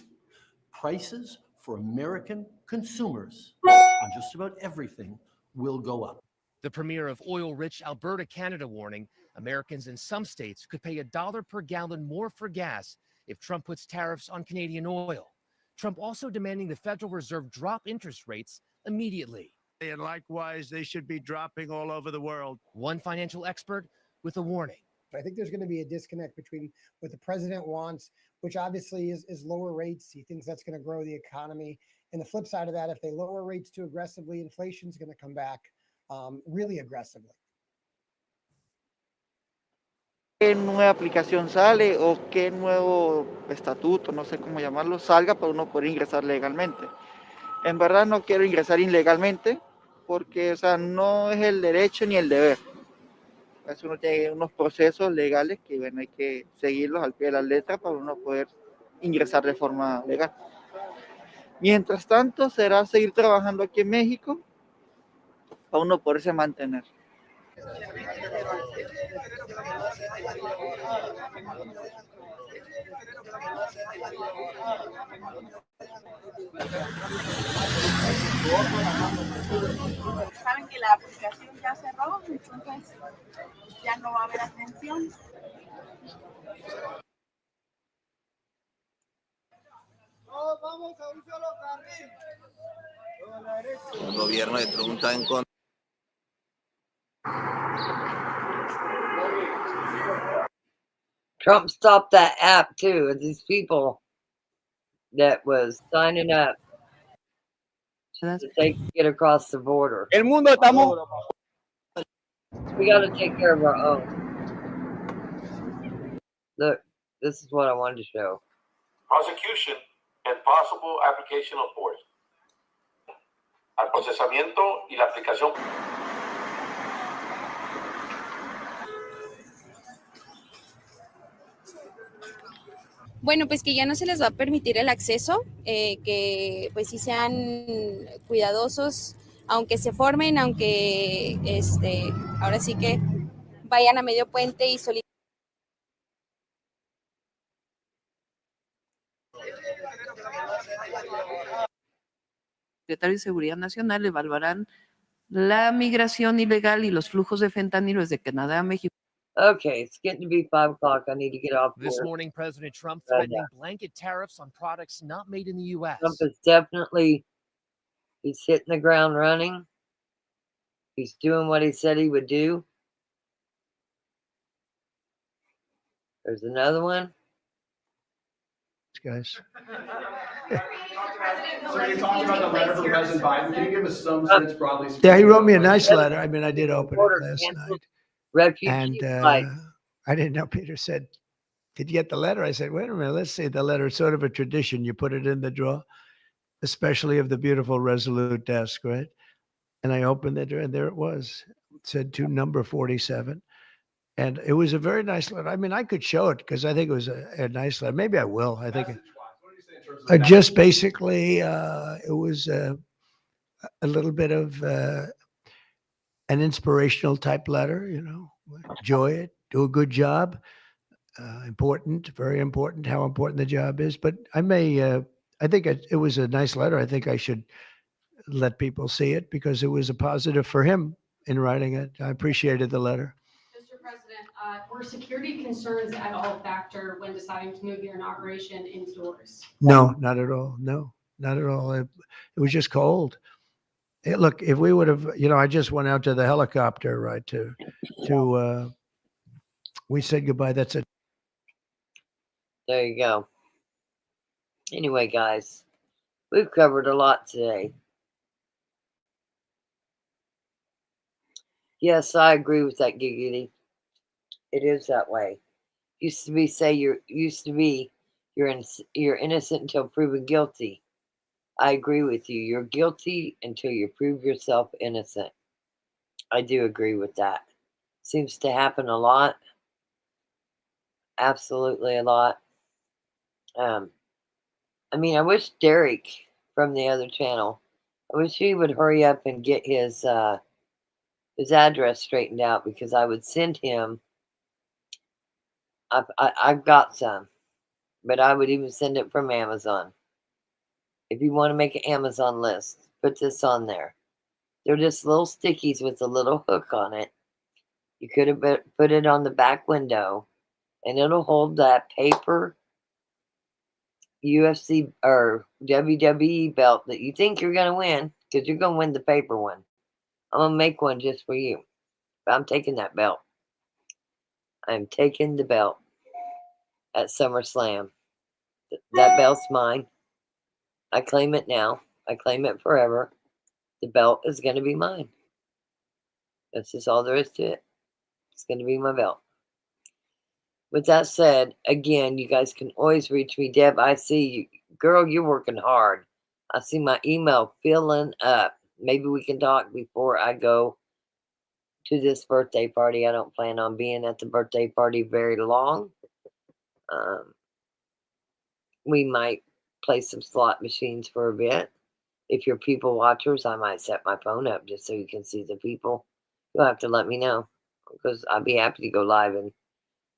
prices for American consumers on just about everything will go up. The premier of oil-rich Alberta, Canada, warning Americans in some states could pay $1 per gallon more for gas if Trump puts tariffs on Canadian oil. Trump also demanding the Federal Reserve drop interest rates immediately. And likewise, they should be dropping all over the world. One financial expert with a warning. I think there's going to be a disconnect between what the president wants, which obviously is lower rates. He thinks that's going to grow the economy. And the flip side of that, if they lower rates too aggressively, inflation is going to come back really aggressively. ¿Qué nueva aplicación sale o qué nuevo estatuto, no sé cómo llamarlo, salga para uno poder ingresar legalmente? En verdad no quiero ingresar ilegalmente porque, o sea, no es el derecho ni el deber. Uno tiene unos procesos legales que, bueno, hay que seguirlos al pie de la letra para uno poder ingresar de forma legal. Mientras tanto, será seguir trabajando aquí en México para uno poderse mantener. Saben que la aplicación ya cerró, entonces ya no va a haber atención. Vamos a un solo carril. El gobierno de Trump está en contra. Trump stopped that app too. These people that was signing up so that they could get across the border. El mundo estamos. We got to take care of our own. Look, this is what I wanted to show. Prosecution and possible application of force. Al procesamiento y la aplicación. Bueno, pues que ya no se les va a permitir el acceso, que pues sí sean cuidadosos, aunque se formen, aunque ahora sí que vayan a medio puente y solicitar. Secretario de Seguridad Nacional evaluarán la migración ilegal y los flujos de fentanilo desde Canadá a México. Okay, it's getting to be 5 o'clock. I need to get off This work. morning, President Trump threatening blanket tariffs on products not made in the U.S. Trump is definitely, he's hitting the ground running. He's doing what he said he would do. There's another one. Guys. So you talked about the letter from President Biden. Can you give us some sense broadly speaking? Yeah, he wrote me a nice letter. I mean, I did open it last night. Refugee And I didn't know. Peter said, "Did you get the letter?" I said, "Wait a minute. Let's see the letter. It's sort of a tradition. You put it in the drawer, especially of the beautiful Resolute desk, right?" And I opened it, and there it was. It said to number 47. And it was a very nice letter. I mean, I could show it because I think it was a nice letter. Maybe I will. I think. Just basically, it was a little bit of an inspirational type letter, enjoy it, do a good job. Important, very important, how important the job is. But I think it was a nice letter. I think I should let people see it because it was a positive for him in writing it. I appreciated the letter. Mr. President, were security concerns at all a factor when deciding to move your inauguration indoors? No, not at all. No, not at all. It was just cold. Look, if we would have, I just went out to the helicopter, right, we said goodbye. That's it. There you go. Anyway, guys, we've covered a lot today. Yes, I agree with that, Giggity. It is that way. Used to be you're innocent until proven guilty. I agree with you. You're guilty until you prove yourself innocent. I do agree with that. Seems to happen a lot. Absolutely a lot. I wish Derek from the other channel, I wish he would hurry up and get his address straightened out, because I would send him. I've got some, but I would even send it from Amazon. If you want to make an Amazon list, put this on there. They're just little stickies with a little hook on it. You could have put it on the back window, and it'll hold that paper UFC or WWE belt that you think you're going to win, because you're going to win the paper one. I'm going to make one just for you. But I'm taking that belt. I'm taking the belt at SummerSlam. That belt's mine. I claim it now. I claim it forever. The belt is going to be mine. That's just all there is to it. It's going to be my belt. With that said, again, you guys can always reach me. Deb, I see you. Girl, you're working hard. I see my email filling up. Maybe we can talk before I go to this birthday party. I don't plan on being at the birthday party very long. We might play some slot machines for a bit. If you're people watchers, I might set my phone up just so you can see the people. You'll have to let me know, because I'd be happy to go live and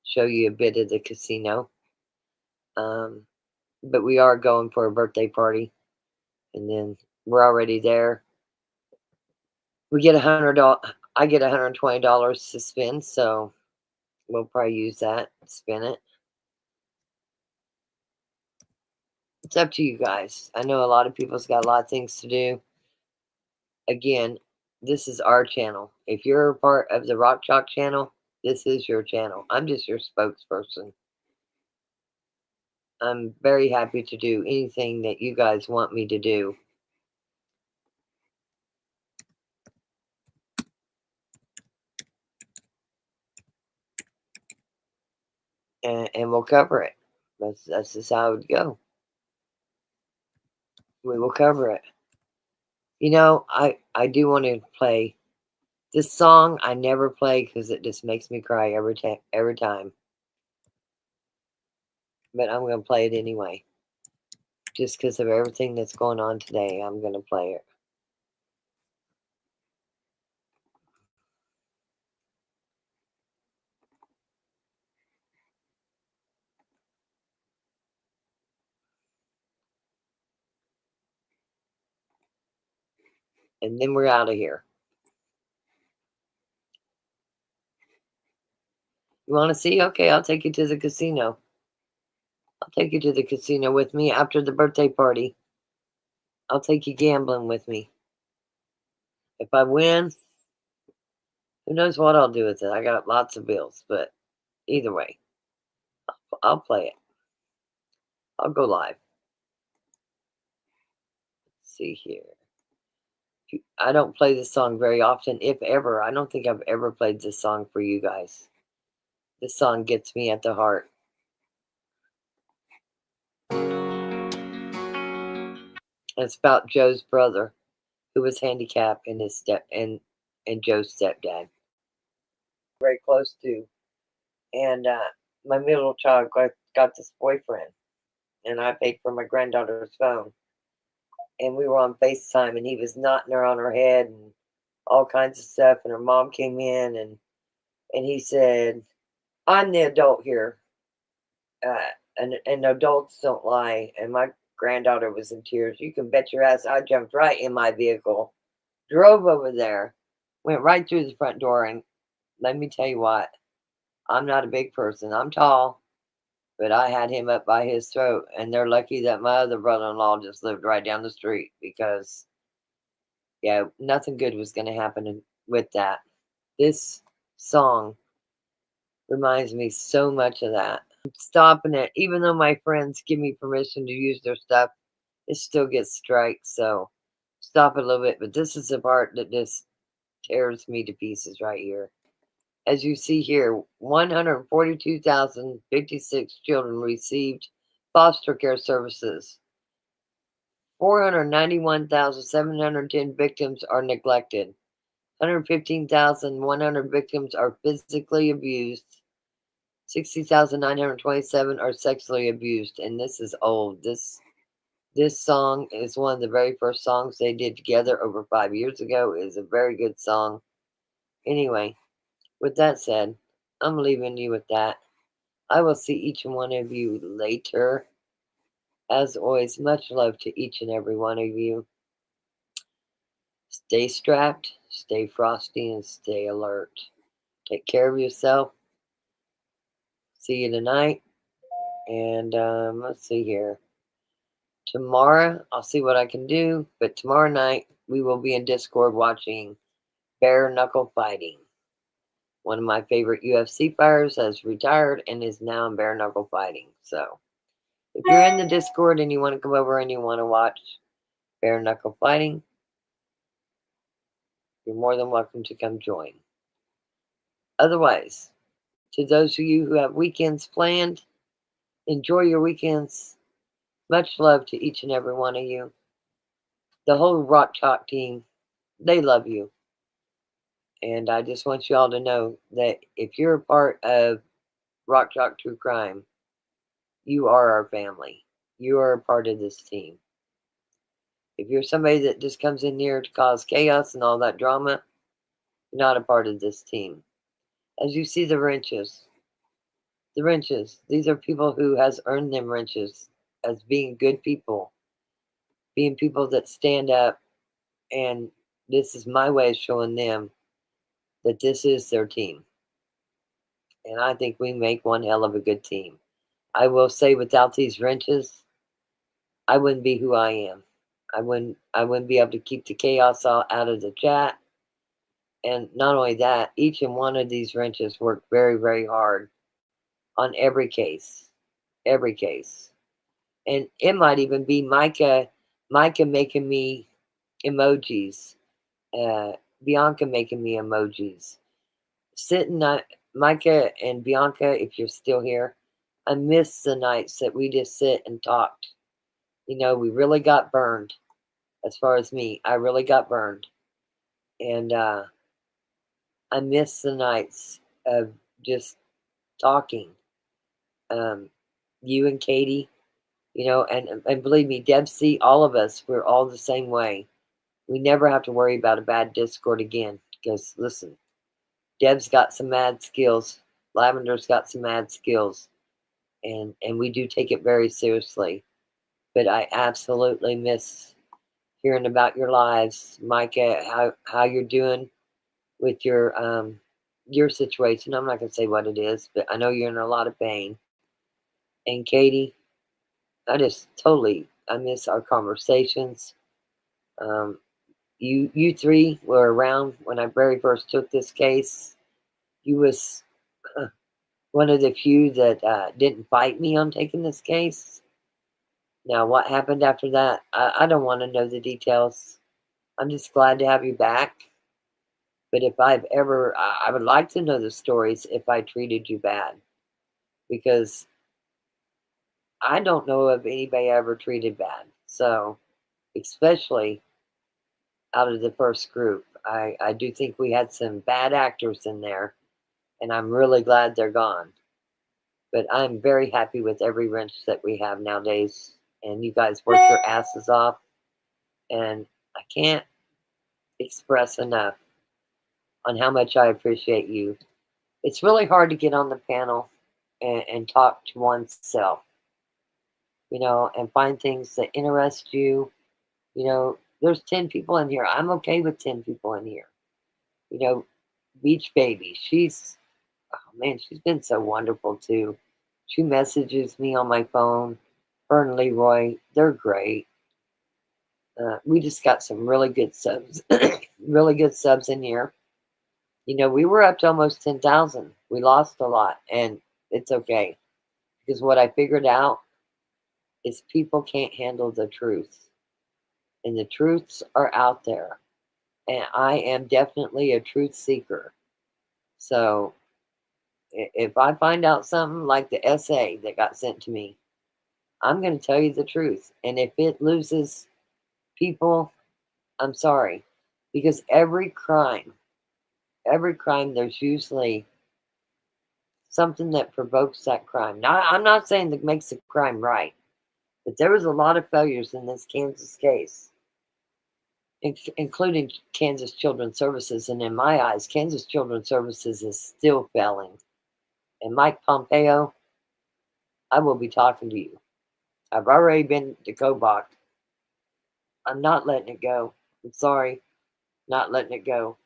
show you a bit of the casino. But we are going for a birthday party, and then we're already there. We get $100. I get $120 to spend, so we'll probably use that, spin it. It's up to you guys. I know a lot of people's got a lot of things to do. Again, this is our channel. If you're a part of the Rock Chalk channel, this is your channel. I'm just your spokesperson. I'm very happy to do anything that you guys want me to do. And we'll cover it. That's just how it would go. We will cover it. I do want to play this song. I never play because it just makes me cry every time. But I'm going to play it anyway. Just because of everything that's going on today, I'm going to play it. And then we're out of here. You want to see? Okay, I'll take you to the casino. I'll take you to the casino with me after the birthday party. I'll take you gambling with me. If I win, who knows what I'll do with it. I got lots of bills, but either way, I'll play it. I'll go live. Let's see here. I don't play this song very often, if ever. I don't think I've ever played this song for you guys. This song gets me at the heart. It's about Joe's brother, who was handicapped, and his and Joe's stepdad. Very close to. And my middle child got this boyfriend. and I paid for my granddaughter's phone. And we were on FaceTime, and he was knotting her on her head and all kinds of stuff. And her mom came in, and he said, "I'm the adult here, and adults don't lie." And my granddaughter was in tears. You can bet your ass I jumped right in my vehicle, drove over there, went right through the front door, and let me tell you what, I'm not a big person. I'm tall, but I had him up by his throat, and they're lucky that my other brother-in-law just lived right down the street, because, yeah, nothing good was going to happen with that. This song reminds me so much of that. I'm stopping it. Even though my friends give me permission to use their stuff, it still gets strikes, so stop it a little bit. But this is the part that just tears me to pieces right here. As you see here, 142,056 children received foster care services. 491,710 victims are neglected. 115,100 victims are physically abused. 60,927 are sexually abused. And this is old. This song is one of the very first songs they did together over 5 years ago. It is a very good song. Anyway, with that said, I'm leaving you with that. I will see each and one of you later. As always, much love to each and every one of you. Stay strapped, stay frosty, and stay alert. Take care of yourself. See you tonight. And let's see here. Tomorrow, I'll see what I can do. But tomorrow night, we will be in Discord watching bare knuckle fighting. One of my favorite UFC fighters has retired and is now in bare knuckle fighting. So, if you're in the Discord and you want to come over and you want to watch bare knuckle fighting, you're more than welcome to come join. Otherwise, to those of you who have weekends planned, enjoy your weekends. Much love to each and every one of you. The whole Rock Chalk team, they love you. And I just want you all to know that if you're a part of Rock Chalk True Crime, you are our family. You are a part of this team. If you're somebody that just comes in here to cause chaos and all that drama, you're not a part of this team. As you see the wrenches, these are people who has earned them wrenches as being good people, being people that stand up, and this is my way of showing them that this is their team. And I think we make one hell of a good team. I will say, without these wrenches, I wouldn't be who I am. I wouldn't be able to keep the chaos out of the chat. And not only that, each and one of these wrenches work very, very hard on every case. Every case. And it might even be Micah making me emojis. Bianca making me emojis. Micah and Bianca, if you're still here, I miss the nights that we just sit and talked. You know, we really got burned. As far as me, I really got burned. And I miss the nights of just talking. You and Katie, you know, and believe me, Debsy, all of us, we're all the same way. We never have to worry about a bad Discord again. Because, listen, Deb's got some mad skills. Lavender's got some mad skills. And we do take it very seriously. But I absolutely miss hearing about your lives. Micah, how you're doing with your situation. I'm not going to say what it is, but I know you're in a lot of pain. And Katie, I miss our conversations. You three were around when I very first took this case. You was one of the few that didn't fight me on taking this case. Now, what happened after that, I don't want to know the details. I'm just glad to have you back. But if I would like to know the stories if I treated you bad. Because I don't know of anybody I ever treated bad. So, especially out of the first group, I do think we had some bad actors in there. And I'm really glad they're gone. But I'm very happy with every wrench that we have nowadays. And you guys work your asses off. And I can't express enough on how much I appreciate you. It's really hard to get on the panel and talk to oneself, and find things that interest you. There's 10 people in here. I'm okay with 10 people in here. Beach Baby, she's been so wonderful too. She messages me on my phone. Her and Leroy, they're great. We just got some really good subs, really good subs in here. We were up to almost 10,000. We lost a lot, and it's okay. Because what I figured out is people can't handle the truth. And the truths are out there. And I am definitely a truth seeker. So if I find out something like the essay that got sent to me, I'm going to tell you the truth. And if it loses people, I'm sorry. Because every crime, there's usually something that provokes that crime. Now, I'm not saying that makes the crime right, but there was a lot of failures in this Kansas case, including Kansas Children's Services. And in my eyes, Kansas Children's Services is still failing. And Mike Pompeo, I will be talking to you. I've already been to Kobach. I'm not letting it go. I'm sorry, not letting it go.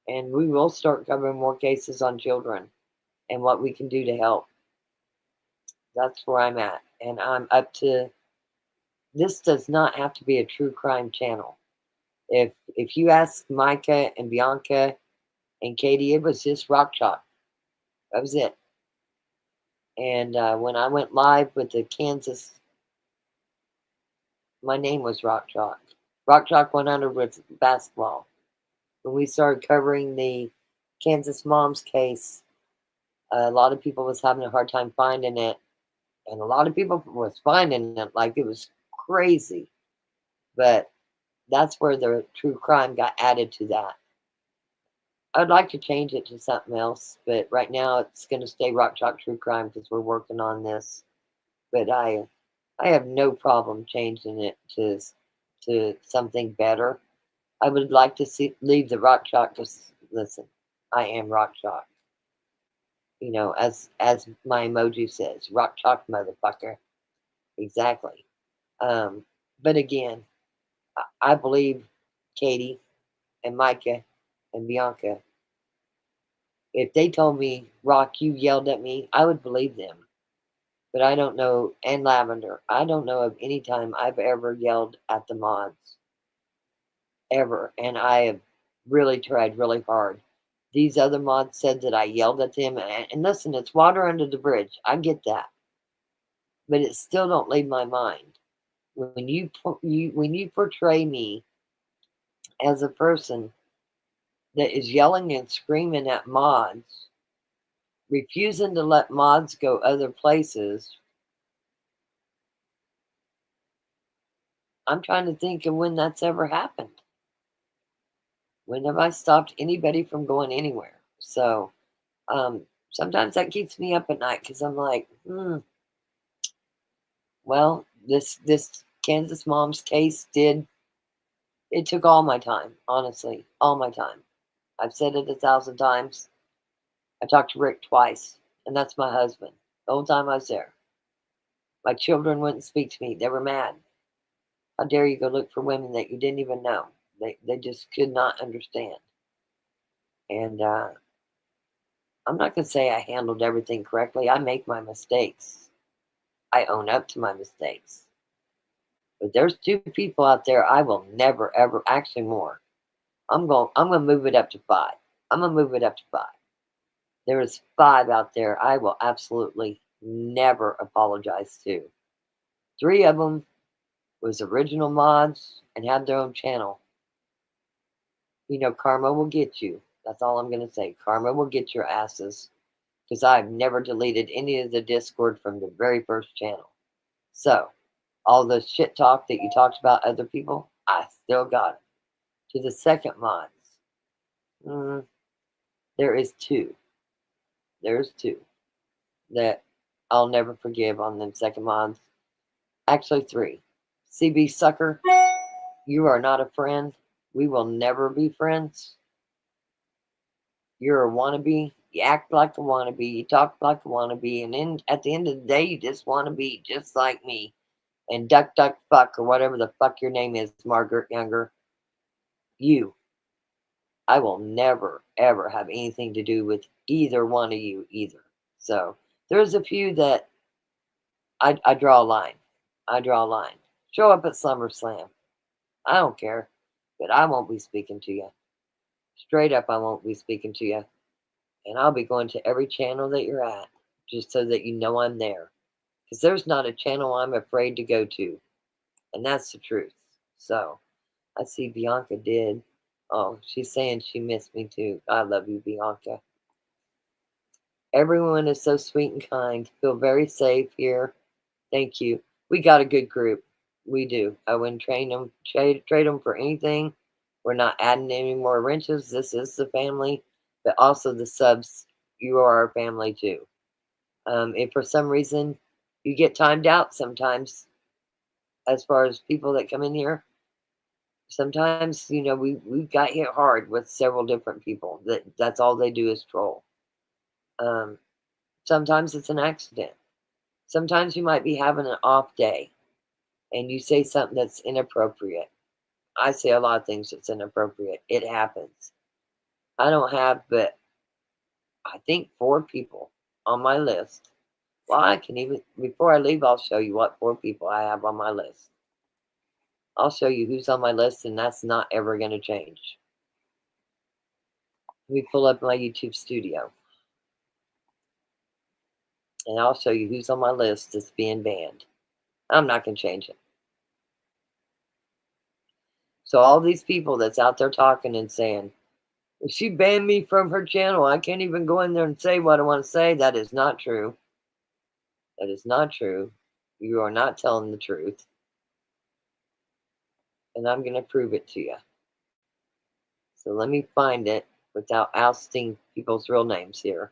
And we will start covering more cases on children and what we can do to help. That's where I'm at. And I'm up to, this does not have to be a true crime channel. If you ask Micah and Bianca and Katie, it was just Rock Chalk. That was it. And when I went live with the Kansas, my name was Rock Chalk. Rock Chalk 100 was basketball. When we started covering the Kansas Moms case, a lot of people was having a hard time finding it. And a lot of people was finding it like it was crazy. But that's where the true crime got added to that. I'd like to change it to something else, but right now it's going to stay Rock Chalk True Crime because we're working on this. But I have no problem changing it to something better. I would like to leave the Rock Chalk because, listen, I am Rock Chalk. As my emoji says, Rock Chalk motherfucker. Exactly. But again, I believe Katie and Micah and Bianca. If they told me, Rock, you yelled at me, I would believe them. But I don't know, and Lavender, I don't know of any time I've ever yelled at the mods. Ever. And I have really tried really hard. These other mods said that I yelled at them. And listen, it's water under the bridge. I get that. But it still don't leave my mind. When you portray me as a person that is yelling and screaming at mods, refusing to let mods go other places, I'm trying to think of when that's ever happened. When have I stopped anybody from going anywhere? So sometimes that keeps me up at night because I'm like, well, this Kansas Mom's case it took all my time, honestly, all my time. I've said it 1,000 times. I talked to Rick twice, and that's my husband. The whole time I was there. My children wouldn't speak to me. They were mad. How dare you go look for women that you didn't even know? They just could not understand. And I'm not going to say I handled everything correctly. I make my mistakes. I own up to my mistakes. But there's 2 people out there I will never, ever, actually more. I'm going to move it up to 5. I'm going to move it up to 5. There is 5 out there I will absolutely never apologize to. 3 of them was original mods and had their own channel. Karma will get you. That's all I'm going to say. Karma will get your asses. Because I've never deleted any of the Discord from the very first channel. So, all the shit talk that you talked about other people, I still got it. To the second mods, there is 2. There's 2 that I'll never forgive on them second mods. Actually, 3. CB Sucker, you are not a friend. We will never be friends. You're a wannabe. You act like a wannabe. You talk like a wannabe. And then at the end of the day, you just want to be just like me. And duck, duck, fuck, or whatever the fuck your name is, Margaret Younger. You. I will never, ever have anything to do with either one of you either. So there's a few that I draw a line. I draw a line. Show up at SummerSlam. I don't care. But I won't be speaking to you. Straight up, I won't be speaking to you. And I'll be going to every channel that you're at, just so that you know I'm there. Because there's not a channel I'm afraid to go to. And that's the truth. So, I see Bianca did. Oh, she's saying she missed me too. I love you, Bianca. Everyone is so sweet and kind. Feel very safe here. Thank you. We got a good group. We do. I wouldn't trade them for anything. We're not adding any more wrenches. This is the family. But also the subs, you are our family too. If for some reason you get timed out sometimes, as far as people that come in here, sometimes, you know, we got hit hard with several different people. That's all they do is troll. Sometimes it's an accident. Sometimes you might be having an off day and you say something that's inappropriate. I say a lot of things that's inappropriate. It happens. I don't have, but I think 4 people on my list. Well, I can even, before I leave, I'll show you what 4 people I have on my list. I'll show you who's on my list, and that's not ever going to change. Let me pull up my YouTube studio. And I'll show you who's on my list that's being banned. I'm not going to change it. So all these people that's out there talking and saying, she banned me from her channel, I can't even go in there and say what I want to say. That is not true. That is not true. You are not telling the truth. And I'm going to prove it to you. So let me find it without ousting people's real names here.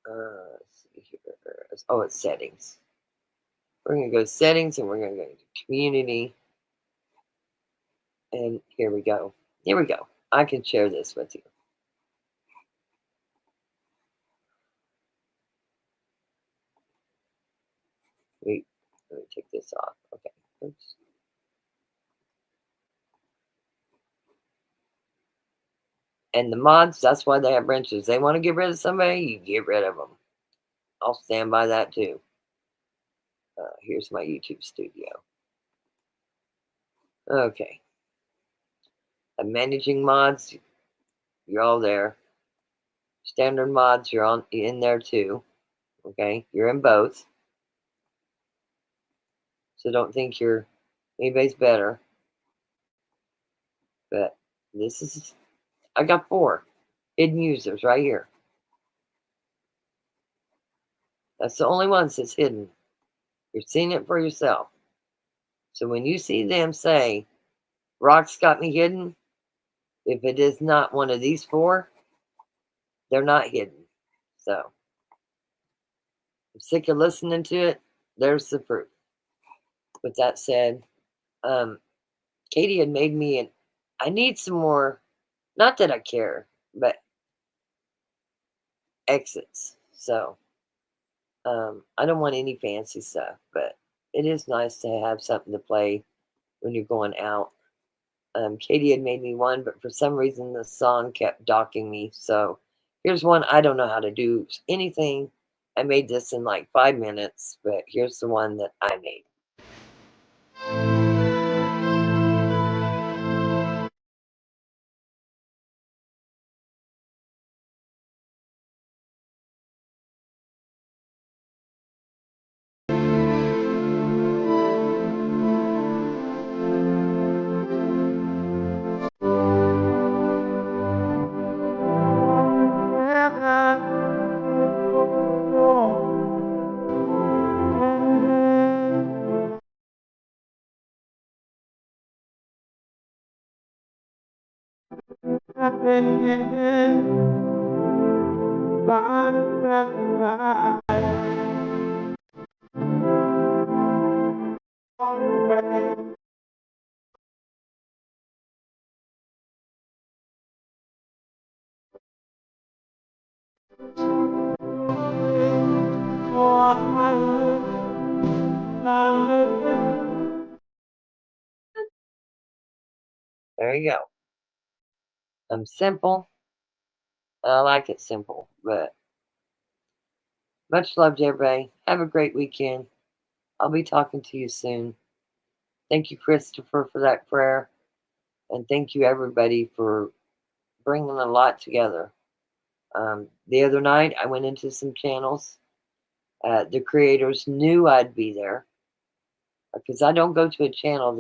Let's see here. Oh, it's settings. We're going to go settings and we're going to go to community. And here we go. Here we go. I can share this with you. Wait, let me take this off. Okay. Oops. And the mods, that's why they have wrenches. They want to get rid of somebody, you get rid of them. I'll stand by that too. Here's my YouTube studio. Okay. I'm managing mods. You're all there. Standard mods, you're in there too. Okay, you're in both. So don't think anybody's better. But this is, I got 4 hidden users right here. That's the only ones that's hidden. You're seeing it for yourself. So when you see them say, Rock's got me hidden, if it is not one of these 4, they're not hidden. So I'm sick of listening to it. There's the proof. With that said, Katie had made me I need some more, not that I care, but exits. So I don't want any fancy stuff, but it is nice to have something to play when you're going out. Katie had made me one, but for some reason the song kept docking me. So here's one I don't know how to do anything. I made this in like 5 minutes, but here's the one that I made. There you go. I'm simple. I like it simple, but much love to everybody. Have a great weekend. I'll be talking to you soon. Thank you, Christopher, for that prayer. And thank you, everybody, for bringing a lot together. The other night, I went into some channels. The creators knew I'd be there because I don't go to a channel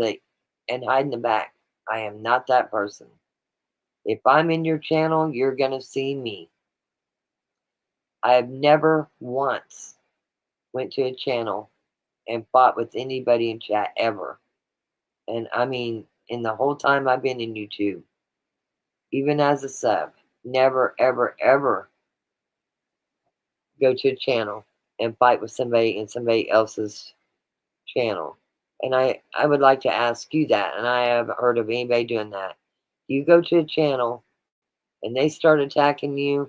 and hide in the back. I am not that person. If I'm in your channel, you're going to see me. I have never once went to a channel and fought with anybody in chat ever. And I mean, in the whole time I've been in YouTube, even as a sub, never, ever, ever go to a channel and fight with somebody in somebody else's channel. And I would like to ask you that, and I haven't heard of anybody doing that. You go to a channel and they start attacking you,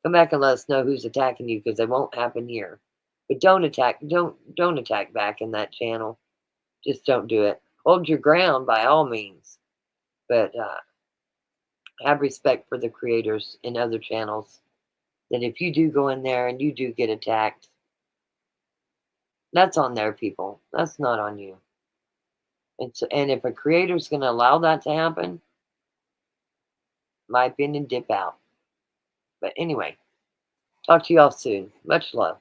come back and let us know who's attacking you, because it won't happen here. But don't attack back in that channel. Just don't do it. Hold your ground by all means, but have respect for the creators in other channels. That if you do go in there and you do get attacked, that's on their people. That's not on you. And if a creator's going to allow that to happen, my opinion, dip out. But anyway, talk to you all soon. Much love.